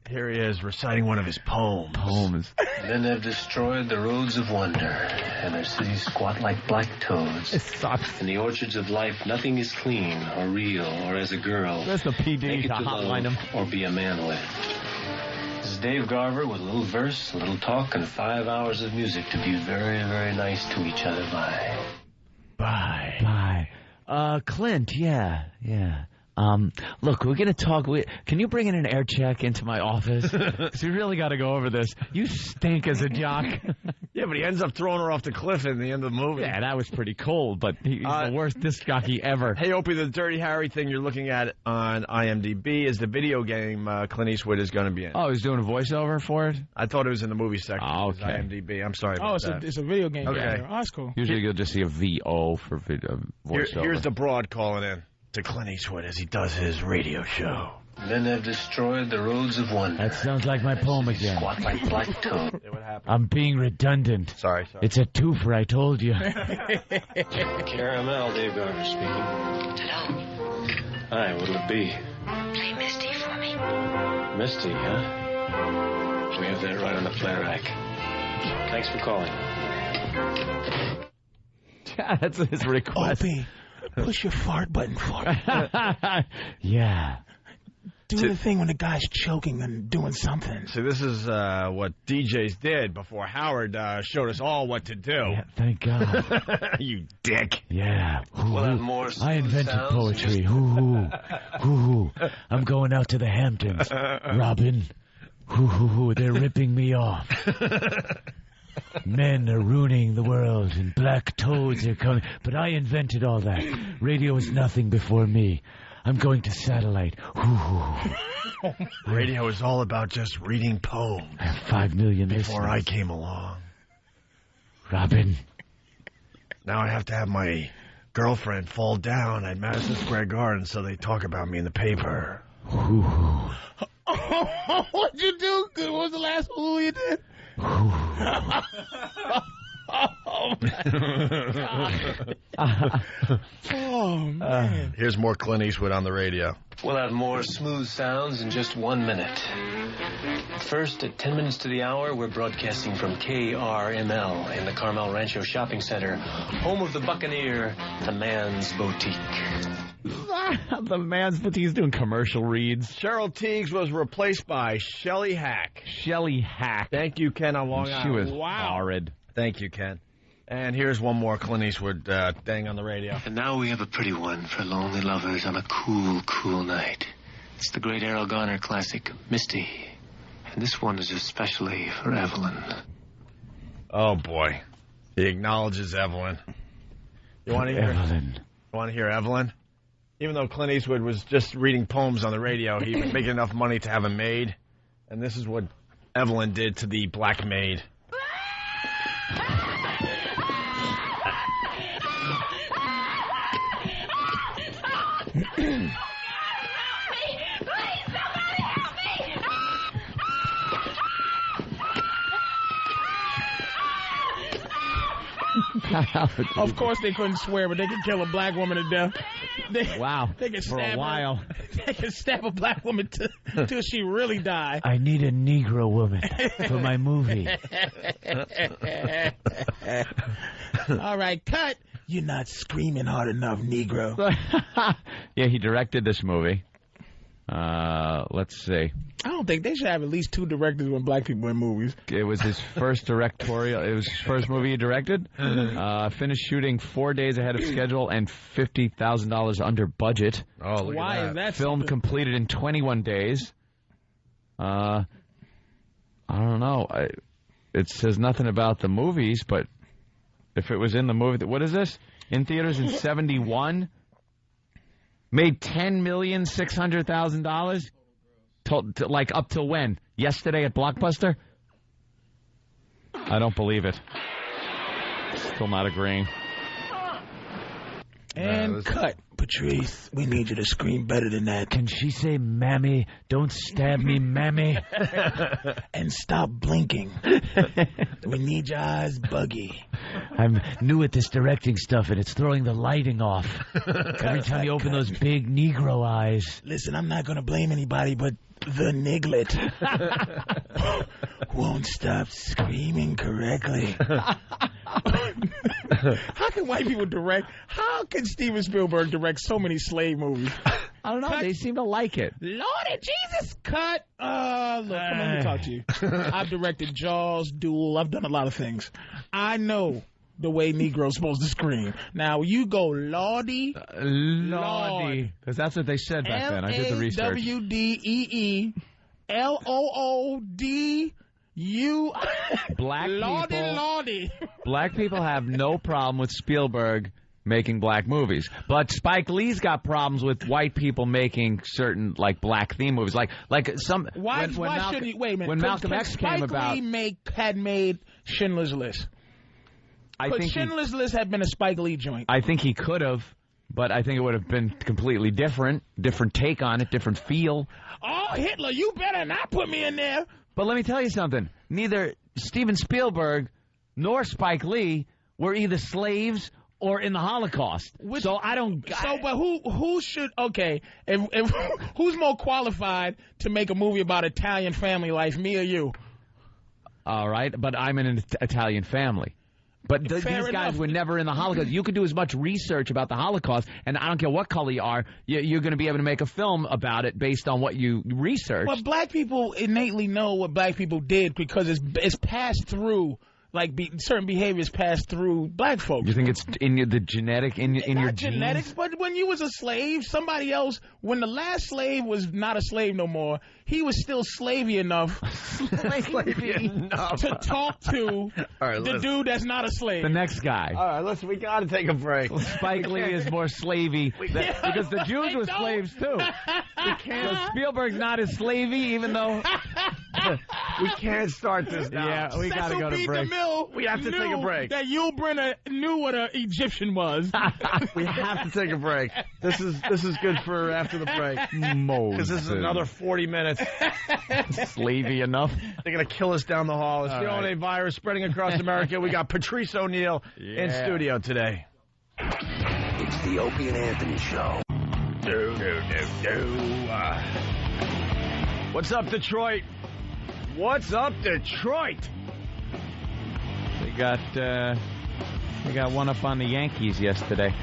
Here he is reciting one of his poems. Men have destroyed the roads of wonder, and their cities squat like black toads. It sucks. In the orchards of life, nothing is clean or real or as a girl. That's the PD to hotline him. Or be a man with. This is Dave Garver with a little verse, a little talk, and 5 hours of music to be very, very nice to each other by. Bye. Clint, yeah. Look, we're going to talk. Can you bring in an air check into my office? Because we really got to go over this. You stink as a jock. Yeah, but he ends up throwing her off the cliff in the end of the movie. Yeah, that was pretty cold, but he's the worst disc jockey ever. Hey, Opie, the Dirty Harry thing you're looking at on IMDb is the video game Clint Eastwood is going to be in. Oh, he's doing a voiceover for it? I thought it was in the movie section. Oh, okay. IMDb. I'm sorry about that. It's a video game. Okay. Game. Oh, that's cool. Usually you'll just see a VO for voiceover. Here's the broad calling in to Clint Eastwood as he does his radio show. Men have destroyed the roads of wonder. That sounds like my poem again. Squat like black toad. What happened? I'm being redundant. Sorry. It's a twofer, I told you. Caramel, Dave Garver speaking. Hello. Hi, what'll it be? Play Misty for me. Misty, huh? We have that right on the play rack. Thanks for calling. That's his request. Opie, push your fart button for me. Yeah. Do the thing when the guy's choking and doing something. So this is what DJs did before Howard showed us all what to do. Yeah, thank God. You dick. Yeah. We'll have more I invented sounds poetry. Hoo-hoo. Hoo-hoo. I'm going out to the Hamptons. Robin. Hoo-hoo-hoo. They're ripping me off. Men are ruining the world, and black toads are coming. But I invented all that. Radio is nothing before me. I'm going to satellite. Radio is all about just reading poems. I have 5 million Before I listeners. came along. Robin. Now I have to have my girlfriend fall down at Madison Square Garden so they talk about me in the paper. What'd you do? What was the last movie you did? Oh, man. Here's more Clint Eastwood on the radio. We'll have more smooth sounds in just 1 minute. First, at 10 minutes to the hour, we're broadcasting from KRML in the Carmel Rancho Shopping Center, home of the Buccaneer, the Man's Boutique. The Man's Boutique is doing commercial reads. Cheryl Teagues was replaced by Shelley Hack. Shelley Hack. Thank you, Ken, on Long She Island. was horrid. Thank you, Ken. And here's one more Clint Eastwood thing on the radio. And now we have a pretty one for lonely lovers on a cool, cool night. It's the great Errol Garner classic, Misty. And this one is especially for Evelyn. Oh, boy. He acknowledges Evelyn. You want to hear Evelyn? You want to hear Evelyn? Even though Clint Eastwood was just reading poems on the radio, he was making enough money to have a maid. And this is what Evelyn did to the black maid. Of course they couldn't swear, but they could kill a black woman to death. They could for stab a while. They could stab a black woman till she really died. I need a Negro woman for my movie. All right, cut. You're not screaming hard enough, Negro. Yeah, he directed this movie. Let's see. I don't think they should have at least 2 directors when black people in movies. It was his first directorial. It was his first movie he directed. Finished shooting 4 days ahead of schedule and $50,000 under budget. Oh, look Why at is that? Film completed in 21 days. I don't know. It says nothing about the movies, but if it was in the movie, what is this? In theaters in 71. Made $10,600,000. Like up till when? Yesterday at Blockbuster? I don't believe it. Still not agreeing. And cut. Patrice, we need you to scream better than that. Can she say, Mammy, don't stab me, Mammy? And stop blinking. We need your eyes buggy. I'm new at this directing stuff, and it's throwing the lighting off. Every time you open those big Negro eyes. Listen, I'm not going to blame anybody but the niglet. Won't stop screaming correctly. How can white people direct? How can Steven Spielberg direct so many slave movies? I don't know. Cut. They seem to like it. Lordy Jesus, cut. Look, come on, let me talk to you. I've directed Jaws, Duel. I've done a lot of things. I know the way Negroes supposed to scream. Now, you go Lordy. Lordy. Because that's what they said back then. I did the research. LWDEELOODU. Black Lordy, people. Lordy. Black people have no problem with Spielberg making black movies. But Spike Lee's got problems with white people making certain, like, black theme movies. Like some... Why shouldn't you... Wait a minute. When Malcolm X came about... Spike Lee had made Schindler's List. Could Schindler's List have been a Spike Lee joint? I think he could have, but I think it would have been completely different. Different take on it, different feel. Oh, Hitler, you better not put me in there. But let me tell you something. Neither Steven Spielberg nor Spike Lee were either slaves or in the Holocaust. So I don't... But who should... Okay, if who's more qualified to make a movie about Italian family life, me or you? All right, but I'm in an Italian family. But these guys were never in the Holocaust. You could do as much research about the Holocaust, and I don't care what color you are, you're going to be able to make a film about it based on what you research. But black people innately know what black people did because it's passed through. Like certain behaviors pass through black folks. You think it's in the genetic, in your Not genetics, genes? but when you was a slave, somebody else, when the last slave was not a slave no more, he was still slavey enough to talk to the dude that's not a slave. The next guy. All right, listen, we got to take a break. Spike Lee is more slavey because the Jews were slaves too. So Spielberg's not as slavey, even though we can't start this now. Yeah, we got to go to break. We have to take a break. That Yul Brynner knew what an Egyptian was. We have to take a break. This is good for after the break. Because this is another 40 minutes. Slavey enough. They're going to kill us down the hall. It's the only virus spreading across America. We got Patrice O'Neill in studio today. It's the Opie and Anthony Show. What's up, Detroit? What's up, Detroit? They got one up on the Yankees yesterday.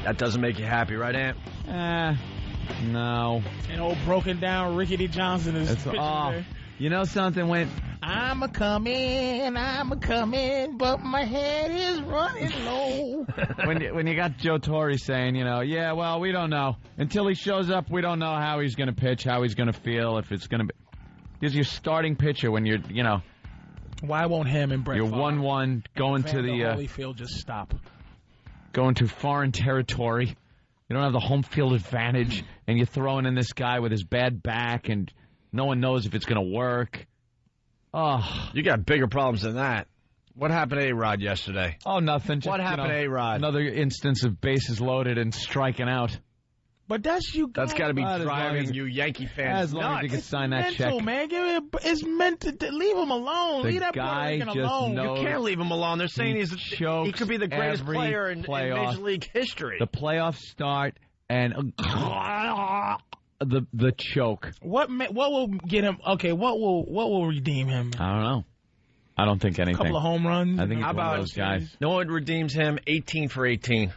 That doesn't make you happy, right, Ant? No. And old broken down Rickety Johnson is pitching there. You know something went... I'm a-coming, but my head is running low. when you got Joe Torre saying, yeah, well, we don't know. Until he shows up, we don't know how he's going to pitch, how he's going to feel, if it's going to be... Because your starting pitcher when you're, Why won't him and Brett you're 1-1 going to the... Holyfield, just stop. Going to foreign territory. You don't have the home field advantage, and you're throwing in this guy with his bad back, and no one knows if it's going to work. Oh, you got bigger problems than that. What happened to A-Rod yesterday? Oh, nothing. Just, what happened to A-Rod? Another instance of bases loaded and striking out. But that's got to be driving you Yankee fans as long as you can sign that mental, check. Man. It's meant to leave him alone. Leave that guy Puerto Rican alone. You can't leave him alone. They're saying he could be the greatest player in Major League history. The playoffs start and the choke. What will get him? Okay, what will redeem him? I don't know. I don't think anything. A couple of home runs. I think he's one of those guys. No one redeems him. 18 for 18.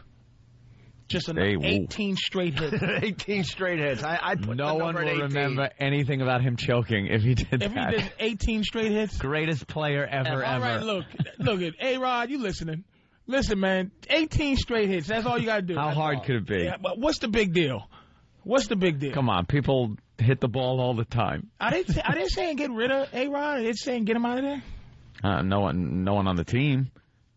Just 18 straight hits. 18 straight hits. I put no one will remember anything about him choking if he did that. If he did 18 straight hits. Greatest player ever. All right, look at A-Rod, you listening. Listen, man, 18 straight hits. That's all you got to do. How hard could it be? Yeah, but what's the big deal? What's the big deal? Come on, people hit the ball all the time. Are they saying get rid of A-Rod? Are they saying get him out of there? No one on the team.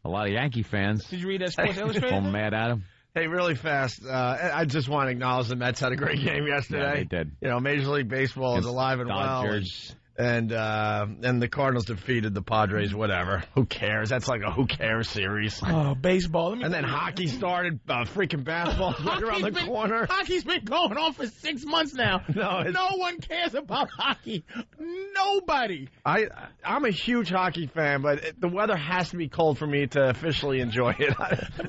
A lot of Yankee fans. Did you read that Sports Illustrated? I'm mad at him. Hey, really fast, I just want to acknowledge the Mets had a great game yesterday. Yeah, they did. Major League Baseball is alive and Dodgers. well. And the Cardinals defeated the Padres, whatever. Who cares? That's like a who cares series. Oh, baseball. And then hockey started. Freaking basketball right around the corner. Hockey's been going on for 6 months now. No one cares about hockey. Nobody. I'm a huge hockey fan, but the weather has to be cold for me to officially enjoy it.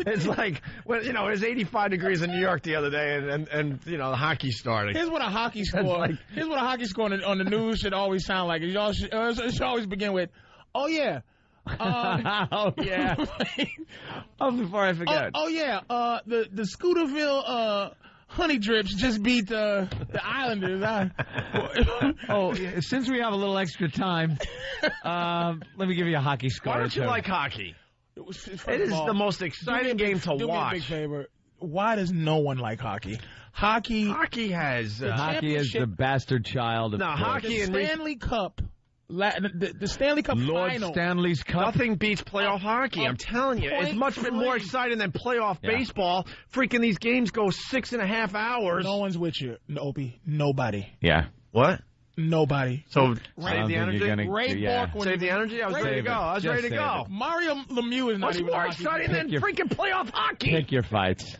It's like, it was 85 degrees in New York the other day, and the hockey's starting. Here's what a hockey score. Here's what a hockey score on the news should always sound like. It should always begin with, "Oh yeah." Oh yeah. Before I forget. Oh yeah. The Scooterville Honey Drips just beat the Islanders. Since we have a little extra time, let me give you a hockey score. Why don't you like hockey? It is the most exciting game to do watch. Me a big favor. Why does no one like hockey? Hockey has hockey is the bastard child of hockey and Stanley Cup. The Stanley Cup Lord final. Stanley's Cup. Nothing beats playoff hockey. I'm telling you, it's much more exciting than playoff baseball. Freaking these games go 6.5 hours. No one's with you, Opie. Nobody. Yeah. What? Nobody. So save the energy. Save the energy. I was ready to go. I was ready to go. Mario Lemieux is not What's even more exciting than freaking playoff hockey? Pick your fights.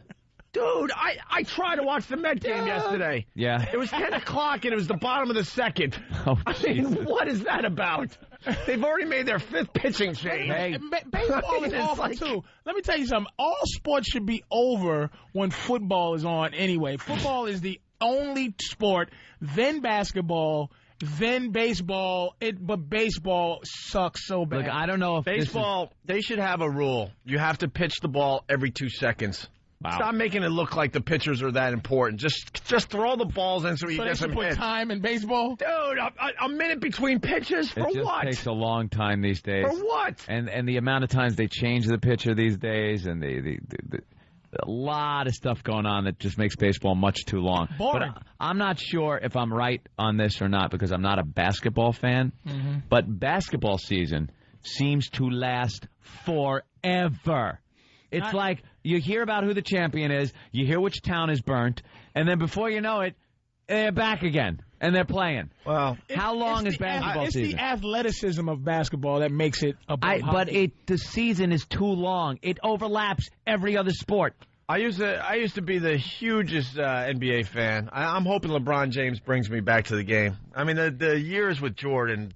Dude, I tried to watch the Met game yesterday. Yeah. It was 10 o'clock and it was the bottom of the second. Oh, I mean, what is that about? They've already made their 5th pitching change. Hey. Baseball is awful, too. Let me tell you something. All sports should be over when football is on anyway. Football is the only sport, then basketball, then baseball. But baseball sucks so bad. Look, I don't know if baseball, they should have a rule. You have to pitch the ball every 2 seconds. Wow. Stop making it look like the pitchers are that important. Just throw the balls in so you get some put hits. Time in baseball? Dude, a minute between pitches? For what? It just takes a long time these days. For what? And the amount of times they change the pitcher these days, and a lot of stuff going on that just makes baseball much too long. Boring. But I'm not sure if I'm right on this or not because I'm not a basketball fan. Mm-hmm. But basketball season seems to last forever. It's like you hear about who the champion is, you hear which town is burnt, and then before you know it, they're back again, and they're playing. Well, how long is basketball season? It's the athleticism of basketball that makes it above hockey. But the season is too long. It overlaps every other sport. I used to be the hugest NBA fan. I'm hoping LeBron James brings me back to the game. I mean, the years with Jordan,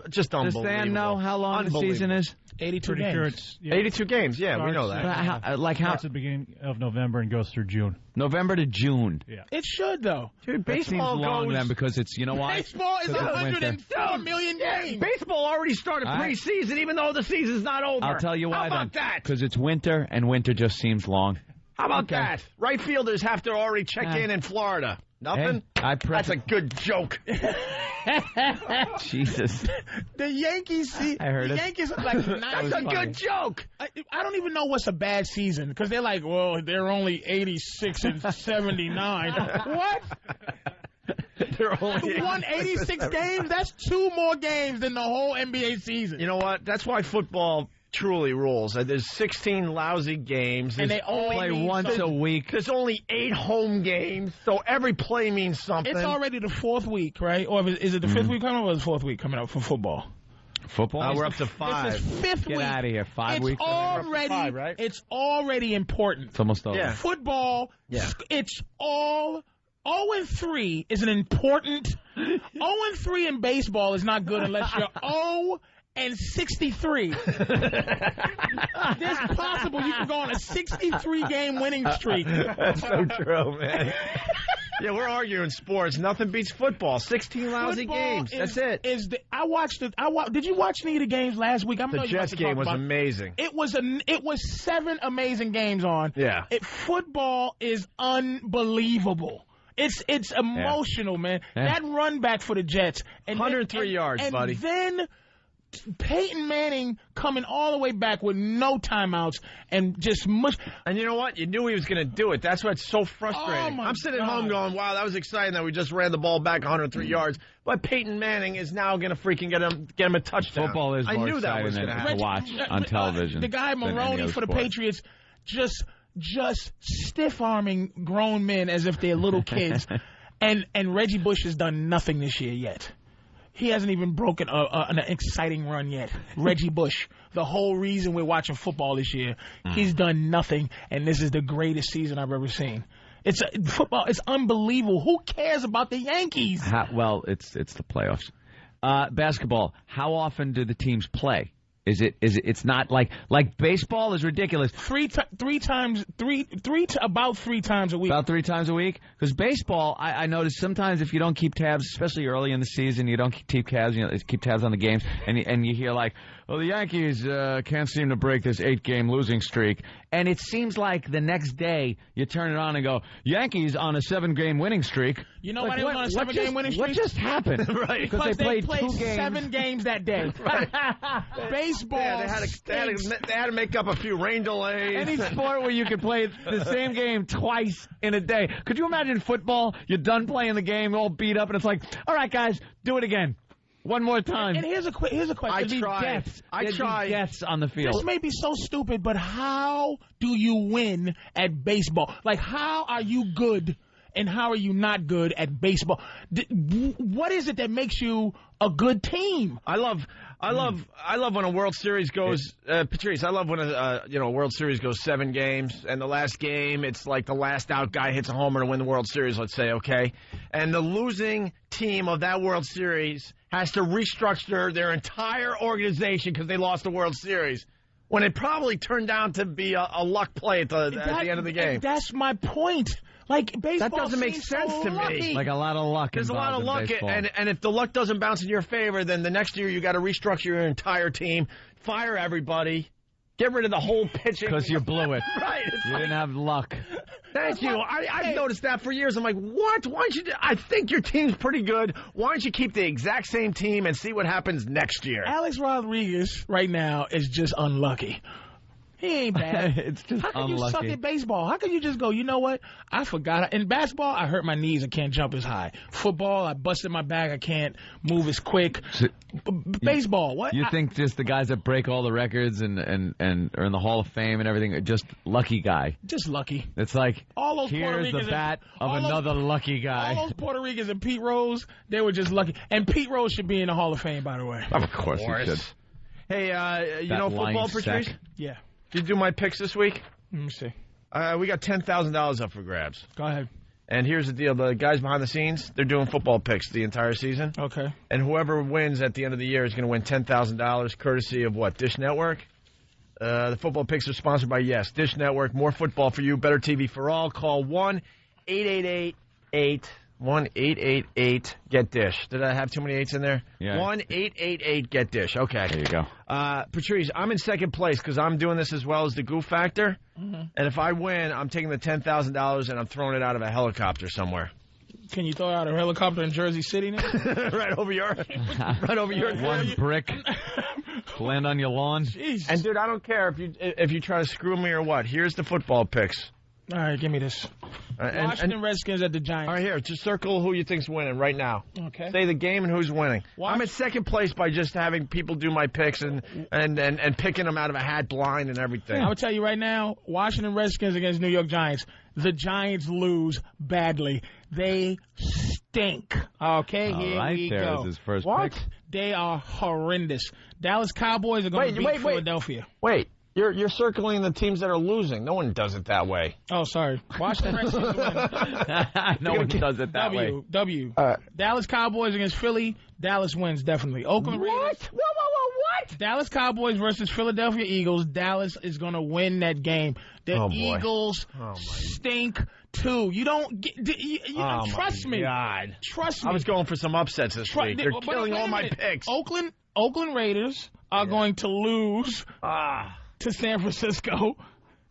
just unbelievable. Does Stan know how long the season is? 82 games. Sure 82 games, yeah, we know that. Starts at the beginning of November and goes through June. November to June. Yeah. It should, though. Dude, that baseball seems long goes... then because it's, you know why? Baseball is 104 million games. Baseball already started preseason, even though the season's not over. I'll tell you why How about then. that? Because it's winter, and winter just seems long. How about that? Right fielders have to already check in Florida. Nothing? Hey, that's a good joke. Jesus. The Yankees, I heard the it. Yankees are like That's a good joke. I don't even know what's a bad season because they're like, well, they're only 86 and 79. What? They're only won 86 games? That's 2 more games than the whole NBA season. You know what? That's why football truly rules. There's 16 lousy games. And they only play once a week. There's only 8 home games, so every play means something. It's already the 4th week, right? Or is it the 5th week coming up or the 4th week coming up for football? Football? We're up to 5. This is 5th week. Get out of here. 5 weeks? Already, 5, right? It's already important. It's almost over. Yeah. Football, it's all... 0-3 is an important... 0-3 in baseball is not good unless you're 0-63. There's possible you can go on a 63-game winning streak. That's so true, man. Yeah, we're arguing sports. Nothing beats football. 16 lousy games. That's it. Did you watch any of the games last week? The Jets game was amazing. It was 7 amazing games on. Yeah. Football is unbelievable. It's emotional, man. Yeah. That run back for the Jets. 103 yards, buddy. And then Peyton Manning coming all the way back with no timeouts and just mush. And you know what? You knew he was going to do it. That's what's so frustrating. I'm sitting at home going, wow, that was exciting that we just ran the ball back 103 yards. But Peyton Manning is now going to freaking get him a touchdown. Football is more exciting to watch on television. The guy Maroney for the Patriots just stiff-arming grown men as if they're little kids. and Reggie Bush has done nothing this year yet. He hasn't even broken an exciting run yet. Reggie Bush, the whole reason we're watching football this year, he's done nothing, and this is the greatest season I've ever seen. Football is unbelievable. Who cares about the Yankees? It's the playoffs. Basketball, how often do the teams play? It's not like baseball is ridiculous. About 3 times a week. About 3 times a week? Because baseball, I notice sometimes if you don't keep tabs, especially early in the season, you don't keep tabs, keep tabs on the games, and you hear like, well, the Yankees can't seem to break this 8-game losing streak. And it seems like the next day you turn it on and go, Yankees on a 7-game winning streak. You know why they were on a 7-game winning streak? What just happened? Right. Because they played 2 games. 7 games that day. baseball. Yeah, they had to make up a few rain delays. Any sport where you could play the same game twice in a day. Could you imagine football? You're done playing the game, all beat up, and it's like, all right, guys, do it again. One more time. And here's a question. I tried. Deaths on the field. This may be so stupid, but how do you win at baseball? Like, how are you good and how are you not good at baseball? What is it that makes you a good team? I love when a World Series goes, Patrice. I love when a World Series goes 7 games, and the last game it's like the last out guy hits a homer to win the World Series. Let's say, okay, and the losing team of that World Series has to restructure their entire organization because they lost the World Series, when it probably turned out to be a luck play at the end of the game. That's my point. Like, baseball, that doesn't make sense to me. Like a lot of luck. There's a lot of luck, and if the luck doesn't bounce in your favor, then the next year you got to restructure your entire team, fire everybody, get rid of the whole pitching because you blew it. Right? You didn't have luck. Thank you. I've noticed that for years. I'm like, what? Why don't you? I think your team's pretty good. Why don't you keep the exact same team and see what happens next year? Alex Rodriguez right now is just unlucky. He ain't bad. It's just How can unlucky. you suck at baseball? How can you just go, you know what? I forgot. In basketball, I hurt my knees. I can't jump as high. Football, I busted my back. I can't move as quick. Baseball, what? You think just the guys that break all the records and are in the Hall of Fame and everything are just lucky guy? Just lucky. It's like, all those here's the bat of another lucky guy. All those Puerto Ricans and Pete Rose, they were just lucky. And Pete Rose should be in the Hall of Fame, by the way. Of course he should. Hey, you know football, Patrice? Yeah. Did you do my picks this week? Let me see. We got $10,000 up for grabs. Go ahead. And here's the deal. The guys behind the scenes, they're doing football picks the entire season. Okay. And whoever wins at the end of the year is going to win $10,000 courtesy of what? Dish Network? The football picks are sponsored by Yes. Dish Network, more football for you, better TV for all. Call 1-888-8-1-888-GET-DISH. Did I have too many 8s in there? Yeah. 1-888-GET-DISH. Okay. There you go. Patrice, I'm in second place because I'm doing this as well as the Goof Factor. Mm-hmm. And if I win, I'm taking the $10,000 and I'm throwing it out of a helicopter somewhere. Can you throw out a helicopter in Jersey City now? right over your one brick. Land on your lawn. Jesus. And, dude, I don't care if you try to screw me or what. Here's the football picks. All right, give me this. Washington Redskins at the Giants. All right, here. Just circle who you think's winning right now. Okay. Say the game and who's winning. I'm in second place by just having people do my picks and picking them out of a hat blind and everything. I'm going to tell you right now, Washington Redskins against New York Giants. The Giants lose badly. They stink. Okay, here we go. There's his first pick. pick. They are horrendous. Dallas Cowboys are going to beat Philadelphia. Wait. You're circling the teams that are losing. No one does it that way. Oh, sorry. Washington Redskins win. No one does it that way. Dallas Cowboys against Philly. Dallas wins, definitely. Oakland Raiders. What? What? Dallas Cowboys versus Philadelphia Eagles. Dallas is going to win that game. The Eagles stink, too. You don't trust me. God. Trust me. I was going for some upsets this week. You're killing all my picks. Oakland Raiders are going to lose to San Francisco.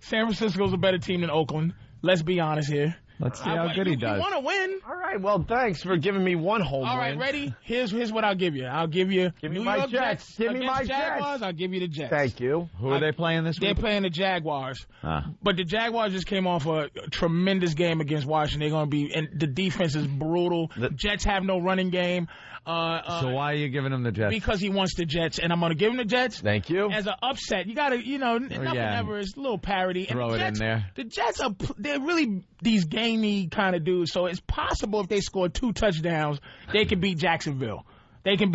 San Francisco's a better team than Oakland. Let's be honest here. Let's see how good he does. You want to win. All right, well, thanks for giving me one whole win. All right, ready? Here's what I'll give you. I'll give you New York York Jets. Give me my Jaguars. Jets. I'll give you the Jets. Thank you. Who are they playing this week? They're playing the Jaguars. But the Jaguars just came off a tremendous game against Washington. They're going to be, and the defense is brutal. The Jets have no running game. So why are you giving him the Jets? Because he wants the Jets, and I'm going to give him the Jets. Thank you. As an upset, you got to, nothing ever is a little parody. Throw it in there. The Jets they're really these gamey kind of dudes. So it's possible if they score 2 touchdowns, they can beat Jacksonville. Right. So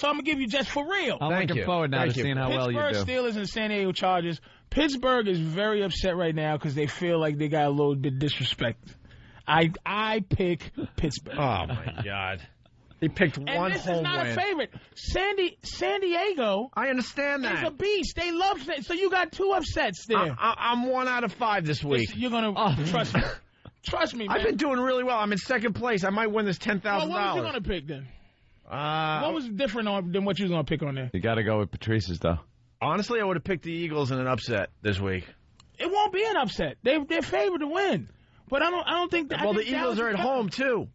I'm going to give you Jets for real. I'm looking forward now to seeing how well you do. Pittsburgh Steelers and San Diego Chargers. Pittsburgh is very upset right now because they feel like they got a little bit disrespect. I pick Pittsburgh. Oh, my God. He picked one home win. And this is not a favorite. San Diego. I understand that. Is a beast. They love so you got 2 upsets there. I'm 1 out of 5 this week. You're going to trust me. Trust me, man. I've been doing really well. I'm in second place. I might win this $10,000. Well, what was you going to pick then? What was different than what you was going to pick on there? You got to go with Patrice's, though. Honestly, I would have picked the Eagles in an upset this week. It won't be an upset. They're favored to win. But I don't think that. Well, the Eagles are at home, too.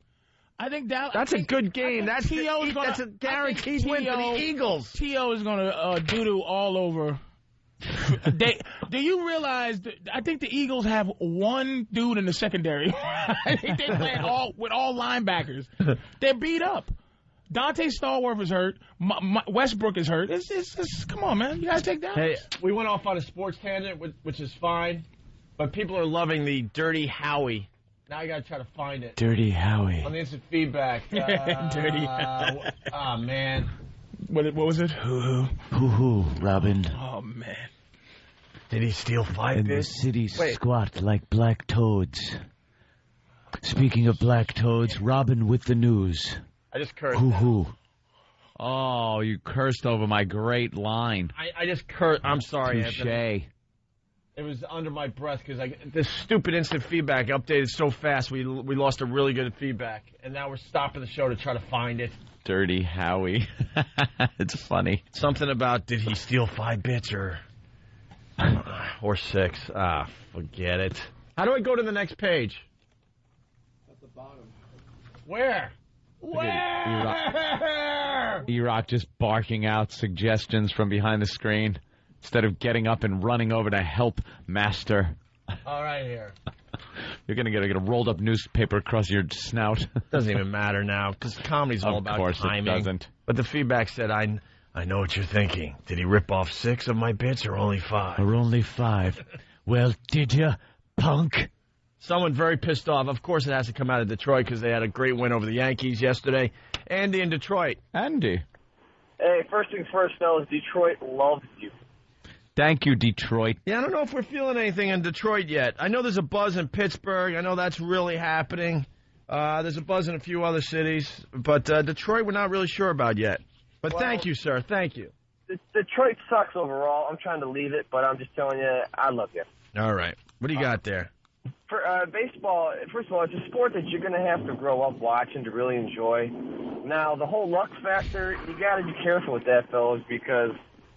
I think Dallas. That's a good game. That's a guaranteed win for the Eagles. T.O. is going to doo-doo all over. Do you realize? I think the Eagles have one dude in the secondary. I think they play with all linebackers. They're beat up. Dante Stallworth is hurt. Westbrook is hurt. It's come on, man. You got to take that. Hey, we went off on a sports tangent, which is fine, but people are loving the Dirty Howie. Now you got to try to find it. Dirty Howie. On the instant feedback. Dirty. Oh, man. What was it? Hoo-hoo, Robin. Oh, man. Did he steal 5 And bits? the city squat like black toads. Speaking of black toads, Robin with the news. I just cursed. Hoo-hoo. Oh, you cursed over my great line. I just cursed. I'm sorry, Touche. Anthony. It was under my breath because this stupid instant feedback updated so fast. We lost a really good feedback, and now we're stopping the show to try to find it. Dirty Howie. It's funny. Something about did he steal 5 bits or 6? Forget it. How do I go to the next page? At the bottom. Where? E-Rock just barking out suggestions from behind the screen instead of getting up and running over to help Master. All right, here. You're going to get a rolled up newspaper across your snout. Doesn't even matter now because comedy's all about timing. Of course it doesn't. But the feedback said, I know what you're thinking. Did he rip off 6 of my bits or only 5? Or only 5. Well, did you, punk? Someone very pissed off. Of course, it has to come out of Detroit because they had a great win over the Yankees yesterday. Andy in Detroit. Andy. Hey, first things first, fellas, Detroit loves you. Thank you, Detroit. Yeah, I don't know if we're feeling anything in Detroit yet. I know there's a buzz in Pittsburgh. I know that's really happening. There's a buzz in a few other cities. But Detroit, we're not really sure about yet. But thank you, sir. Thank you. Detroit sucks overall. I'm trying to leave it, but I'm just telling you, I love you. All right. What do you got there? For baseball, first of all, it's a sport that you're going to have to grow up watching to really enjoy. Now, the whole luck factor, you got to be careful with that, fellas, because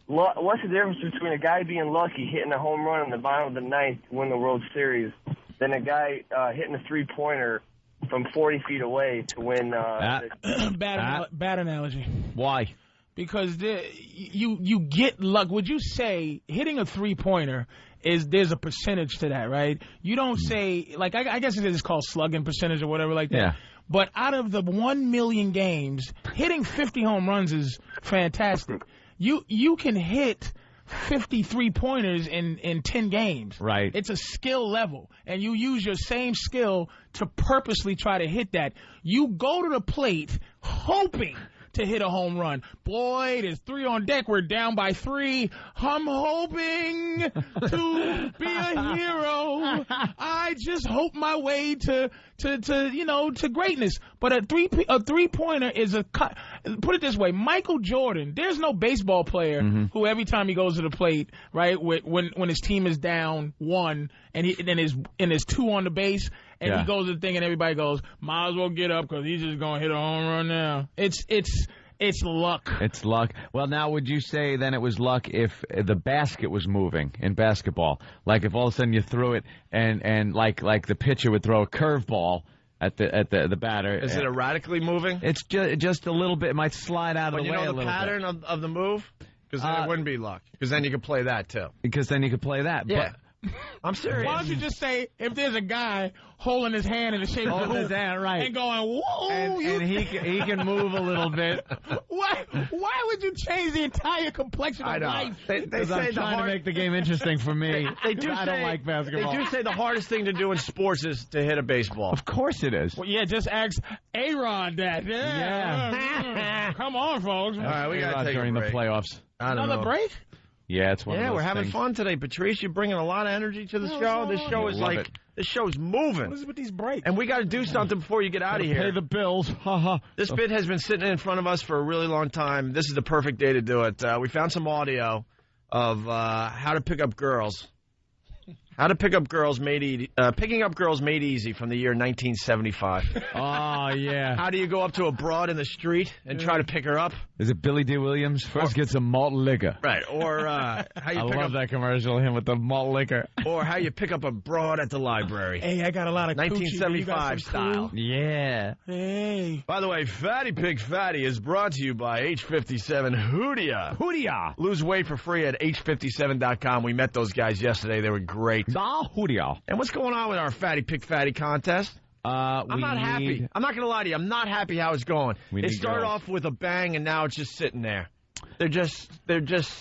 what's the difference between a guy being lucky, hitting a home run in the bottom of the ninth to win the World Series, than a guy hitting a three-pointer from 40 feet away to win? Bad analogy. Why? Because you get luck. Would you say hitting a three-pointer there's a percentage to that, right? You don't say, like, I guess it's called slugging percentage or whatever like that. Yeah. But out of the 1 million games, hitting 50 home runs is fantastic. You can hit 50 three-pointers in 10 games. Right. It's a skill level, and you use your same skill to purposely try to hit that. You go to the plate hoping to hit a home run. Boy, there's 3 on deck. We're down by 3. I'm hoping to be a hero. I just hope my way to greatness. But a three-pointer is put it this way, Michael Jordan, there's no baseball player who every time he goes to the plate, right, when his team is down 1 and there's 2 on the base, and he goes to the thing and everybody goes, might as well get up because he's just going to hit a home run now. It's luck. It's luck. Well, now would you say then it was luck if the basket was moving in basketball? Like if all of a sudden you threw it and like the pitcher would throw a curveball at the batter. Is it erratically moving? It's just a little bit. It might slide out of the way a little bit. You know the pattern of the move? Because then it wouldn't be luck. Because then you could play that too. Because then you could play that. Yeah. I'm serious. Why don't you just say if there's a guy holding his hand in the shape of his hand, right, and going, whoa, and he can move a little bit. Why would you change the entire complexion of life? They say I'm trying to make the game interesting for me. I don't like basketball. They do say the hardest thing to do in sports is to hit a baseball. Of course it is. Well, yeah, just ask A-Rod that. Yeah. Come on, folks. All right, we got to take during a the break. playoffs. Another break? Yeah, it's one of those we're having things. fun today, Patrice. You're bringing a lot of energy to the show. This show is this show's moving. What is it with these breaks? And we got to do something before you get out of here. Pay the bills. This bit has been sitting in front of us for a really long time. This is the perfect day to do it. We found some audio of how to pick up girls. How to pick up girls picking up girls made easy from the year 1975. Oh, yeah. How do you go up to a broad in the street and try to pick her up? Is it Billy D. Williams? First get some malt liquor. Right. Or how you pick up that commercial, him with the malt liquor. Or how you pick up a broad at the library. Hey, I got a lot of 1975 style. Yeah. Hey. By the way, Fatty Pig Fatty is brought to you by H57 Hoodia. Hoodia. Lose weight for free at H57.com. We met those guys yesterday. They were great. Hoodia. And what's going on with our Fatty Pig Fatty contest? I'm not happy. I'm not going to lie to you. I'm not happy how it's going. It started off with a bang, and now it's just sitting there. They're just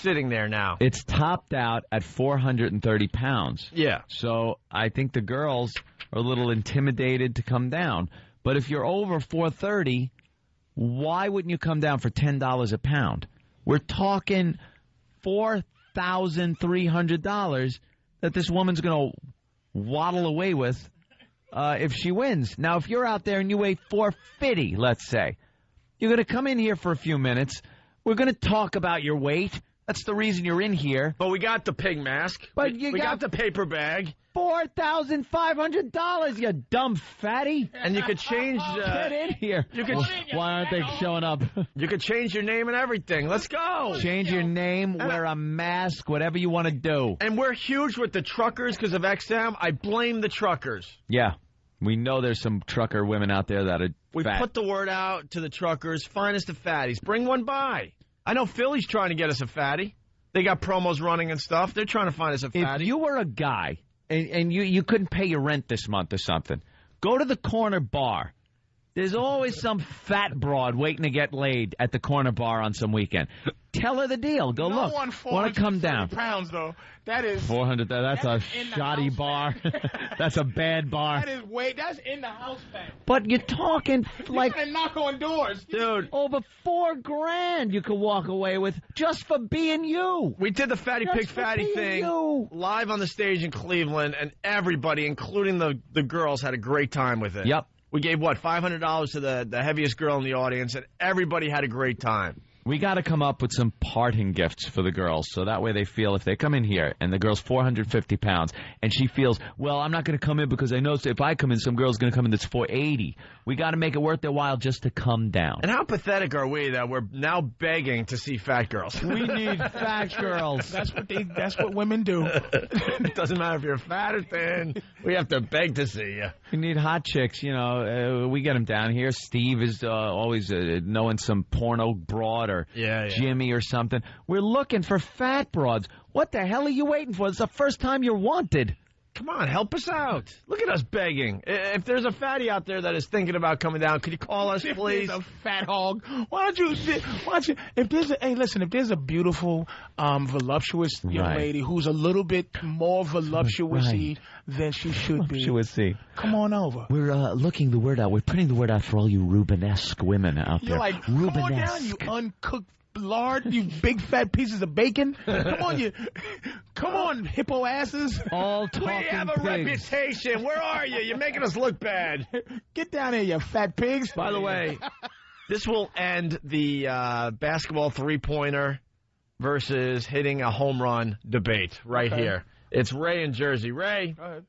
sitting there now. It's topped out at 430 pounds. Yeah. So I think the girls are a little intimidated to come down. But if you're over 430, why wouldn't you come down for $10 a pound? We're talking $4,300 that this woman's going to waddle away with if she wins. Now, if you're out there and you weigh 450, let's say, you're going to come in here for a few minutes. We're going to talk about your weight. That's the reason you're in here. But we got the pig mask. But we got the paper bag. $4,500, you dumb fatty. And you could change... Get in here. Why aren't they showing up? You could change your name and everything. Let's go. Change your name, wear a mask, whatever you want to do. And we're huge with the truckers because of XM. I blame the truckers. Yeah. We know there's some trucker women out there that are fat. Put the word out to the truckers. Find us the fatties. Bring one by. I know Philly's trying to get us a fatty. They got promos running and stuff. They're trying to find us a fatty. If you were a guy and you couldn't pay your rent this month or something, go to the corner bar. There's always some fat broad waiting to get laid at the corner bar on some weekend. Tell her the deal. Go look. Want to come down? Pounds though. That is 400. That's a shoddy bar. That's a bad bar. That is That's in the house bank. But you're talking like you gotta knock on doors, dude. Over $4,000 you could walk away with just for being you. We did the Fatty Pig Fatty thing live on the stage in Cleveland, and everybody, including the girls, had a great time with it. Yep. We gave, $500 to the heaviest girl in the audience, and everybody had a great time. We got to come up with some parting gifts for the girls, so that way they feel if they come in here and the girl's 450 pounds, and she feels, well, I'm not going to come in because I know if I come in, some girl's going to come in that's 480. We got to make it worth their while just to come down. And how pathetic are we that we're now begging to see fat girls? We need fat girls. That's what women do. It doesn't matter if you're fat or thin. We have to beg to see you. We need hot chicks. You know, we get them down here. Steve is always knowing some porno broad or Jimmy or something. We're looking for fat broads. What the hell are you waiting for? It's the first time you're wanted. Come on, help us out. Look at us begging. If there's a fatty out there that is thinking about coming down, could you call us, please? If there's a fat hog, why don't you, if there's a beautiful, voluptuous young lady who's a little bit more voluptuous-y than she should be. Come on over. We're looking the word out. We're putting the word out for all you Rubenesque women out there. You're like, come on down, you uncooked lard, you big fat pieces of bacon. Come on, hippo asses. All talking We have a pigs. reputation. Where are you? You're making us look bad. Get down here, you fat pigs. By the way, this will end the basketball three-pointer versus hitting a home run debate here. It's Ray in Jersey. Ray. Go ahead.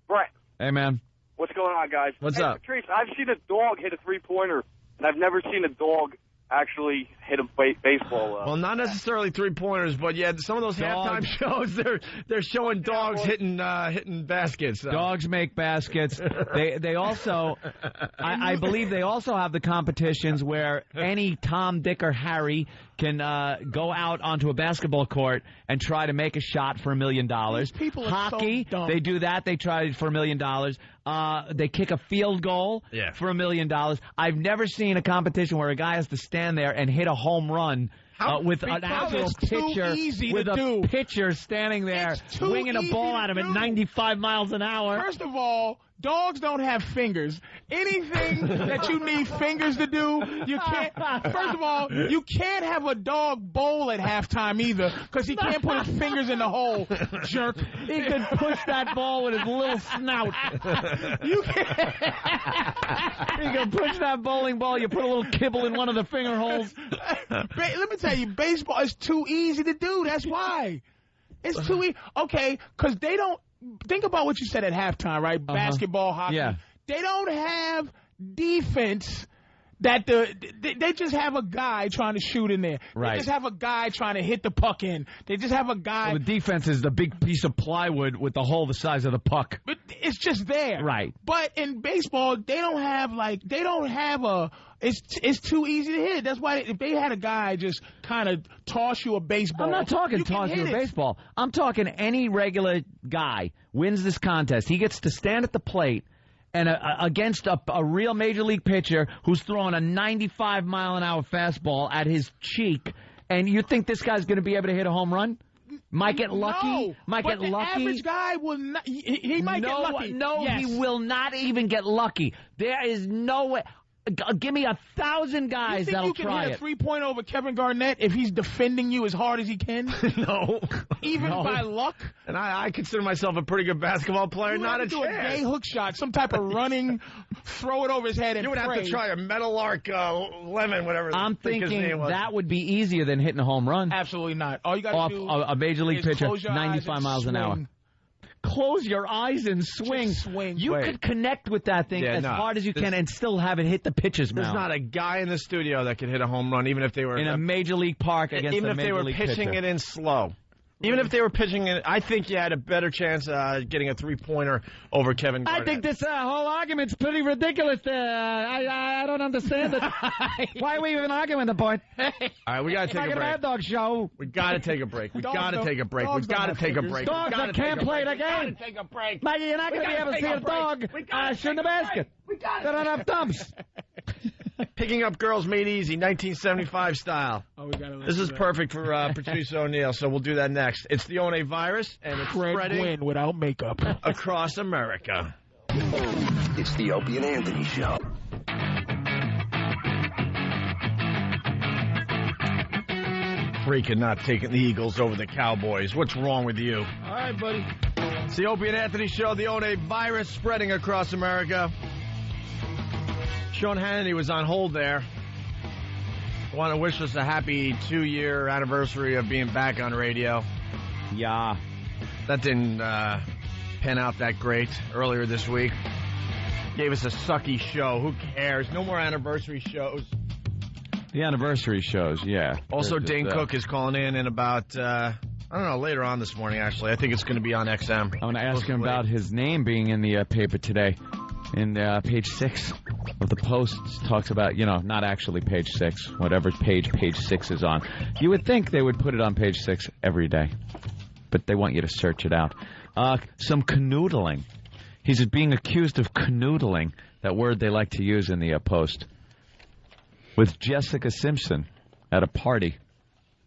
Right. Hey, man. What's going on, guys? What's up? Patrice, I've seen a dog hit a three-pointer, and I've never seen a dog actually hit a baseball. Well, not necessarily three-pointers, but yeah, some of those halftime shows, they're showing dogs hitting baskets. So. Dogs make baskets. They also, I believe they also have the competitions where any Tom, Dick, or Harry can go out onto a basketball court and try to make a shot for $1 million. People are Hockey, so dumb. they do that. They try it for $1 million. They kick a field goal for $1 million. I've never seen a competition where a guy has to stand there and hit a home run with an actual pitcher, pitcher standing there winging a ball at him at 95 miles an hour. First of all, dogs don't have fingers. Anything that you need fingers to do, you can't. First of all, you can't have a dog bowl at halftime either because he can't put his fingers in the hole, jerk. He could push that ball with his little snout. You can't. You can push that bowling ball, you put a little kibble in one of the finger holes. Let me tell you, baseball is too easy to do. That's why. It's too easy. Okay, because they don't. think about what you said at halftime, right? Basketball, hockey. Yeah. They don't have defense. They just have a guy trying to shoot in there. Right. They just have a guy trying to hit the puck in. They just have a guy. Well, the defense is the big piece of plywood with the hole the size of the puck. But it's just there. Right. But in baseball, they don't have a. It's too easy to hit. That's why if they had a guy just kind of toss you a baseball. I'm not talking toss you a baseball. I'm talking any regular guy wins this contest. He gets to stand at the plate. And against a real major league pitcher who's throwing a 95-mile-an-hour fastball at his cheek, and you think this guy's going to be able to hit a home run? Might get lucky. No, might but get lucky. The average guy will not. He might get lucky. No, yes. He will not even get lucky. There is no way. Give me 1,000 guys that'll try it. You think you can hit a three-point over Kevin Garnett if he's defending you as hard as he can? No. Even by luck? And I consider myself a pretty good basketball player. Not a chance. You would have to do a gay hook shot, some type of running, throw it over his head and You would pray. have to try a Metal Arc Lemon, whatever. I'm thinking his name was. that would be easier than hitting a home run. Absolutely not. All you got to do a major league is pitcher, close your 95 eyes miles and an hour. swing. Close your eyes and swing. Just swing. You Wait. could connect with that thing as hard as you can and still have it hit the pitcher's mouth. There's not a guy in the studio that could hit a home run, even if they were in a major league park against even a if major they were league pitching pitcher. it in slow. Even if they were pitching it, I think you had a better chance getting a three-pointer over Kevin Garnett. I think this whole argument's pretty ridiculous. I don't understand it. Why are we even arguing the point? All right, we got to take a break. Mad Dog show. We got to take a break. We got to take a break. We got to take a break. Dogs that can't play the game. We got to take a break. Maggie, you're not going to be able to see a dog shoot in the basket. They don't have thumbs. Picking up girls made easy, 1975 style. This is perfect for Patrice O'Neal, so we'll do that next. It's the One virus, and it's spreading Gwynn without makeup across America. It's the Opie and Anthony Show. Freaking not taking the Eagles over the Cowboys. What's wrong with you? All right, buddy. It's the Opie and Anthony Show, the One virus spreading across America. Sean Hannity was on hold there. I want to wish us a happy 2-year anniversary of being back on radio. Yeah. That didn't pan out that great earlier this week. Gave us a sucky show. Who cares? No more anniversary shows. The anniversary shows, yeah. Also, Dane Cook is calling in about, I don't know, later on this morning, actually. I think it's going to be on XM. I want to ask him about his name being in the paper today. In page 6 of the Post talks about, not actually page 6, whatever page 6 is on. You would think they would put it on page 6 every day, but they want you to search it out. Some canoodling. He's being accused of canoodling, that word they like to use in the Post, with Jessica Simpson at a party.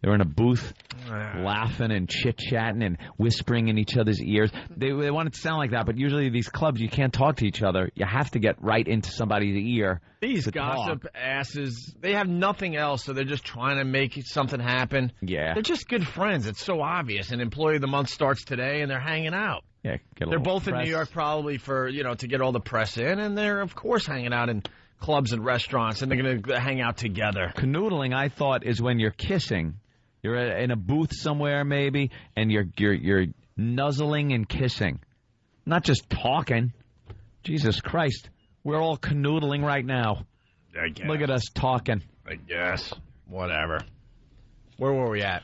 They were in a booth laughing and chit-chatting and whispering in each other's ears. They want it to sound like that, but usually these clubs, you can't talk to each other. You have to get right into somebody's ear. These gossip asses, they have nothing else, so they're just trying to make something happen. Yeah. They're just good friends. It's so obvious. An employee of the month starts today, and they're hanging out. Yeah, they're both in New York probably for, to get all the press in, and they're, of course, hanging out in clubs and restaurants, and they're going to hang out together. Canoodling, I thought, is when you're kissing. You're in a booth somewhere, maybe, and you're nuzzling and kissing, not just talking. Jesus Christ, we're all canoodling right now. I guess. Look at us talking. I guess. Whatever. Where were we at?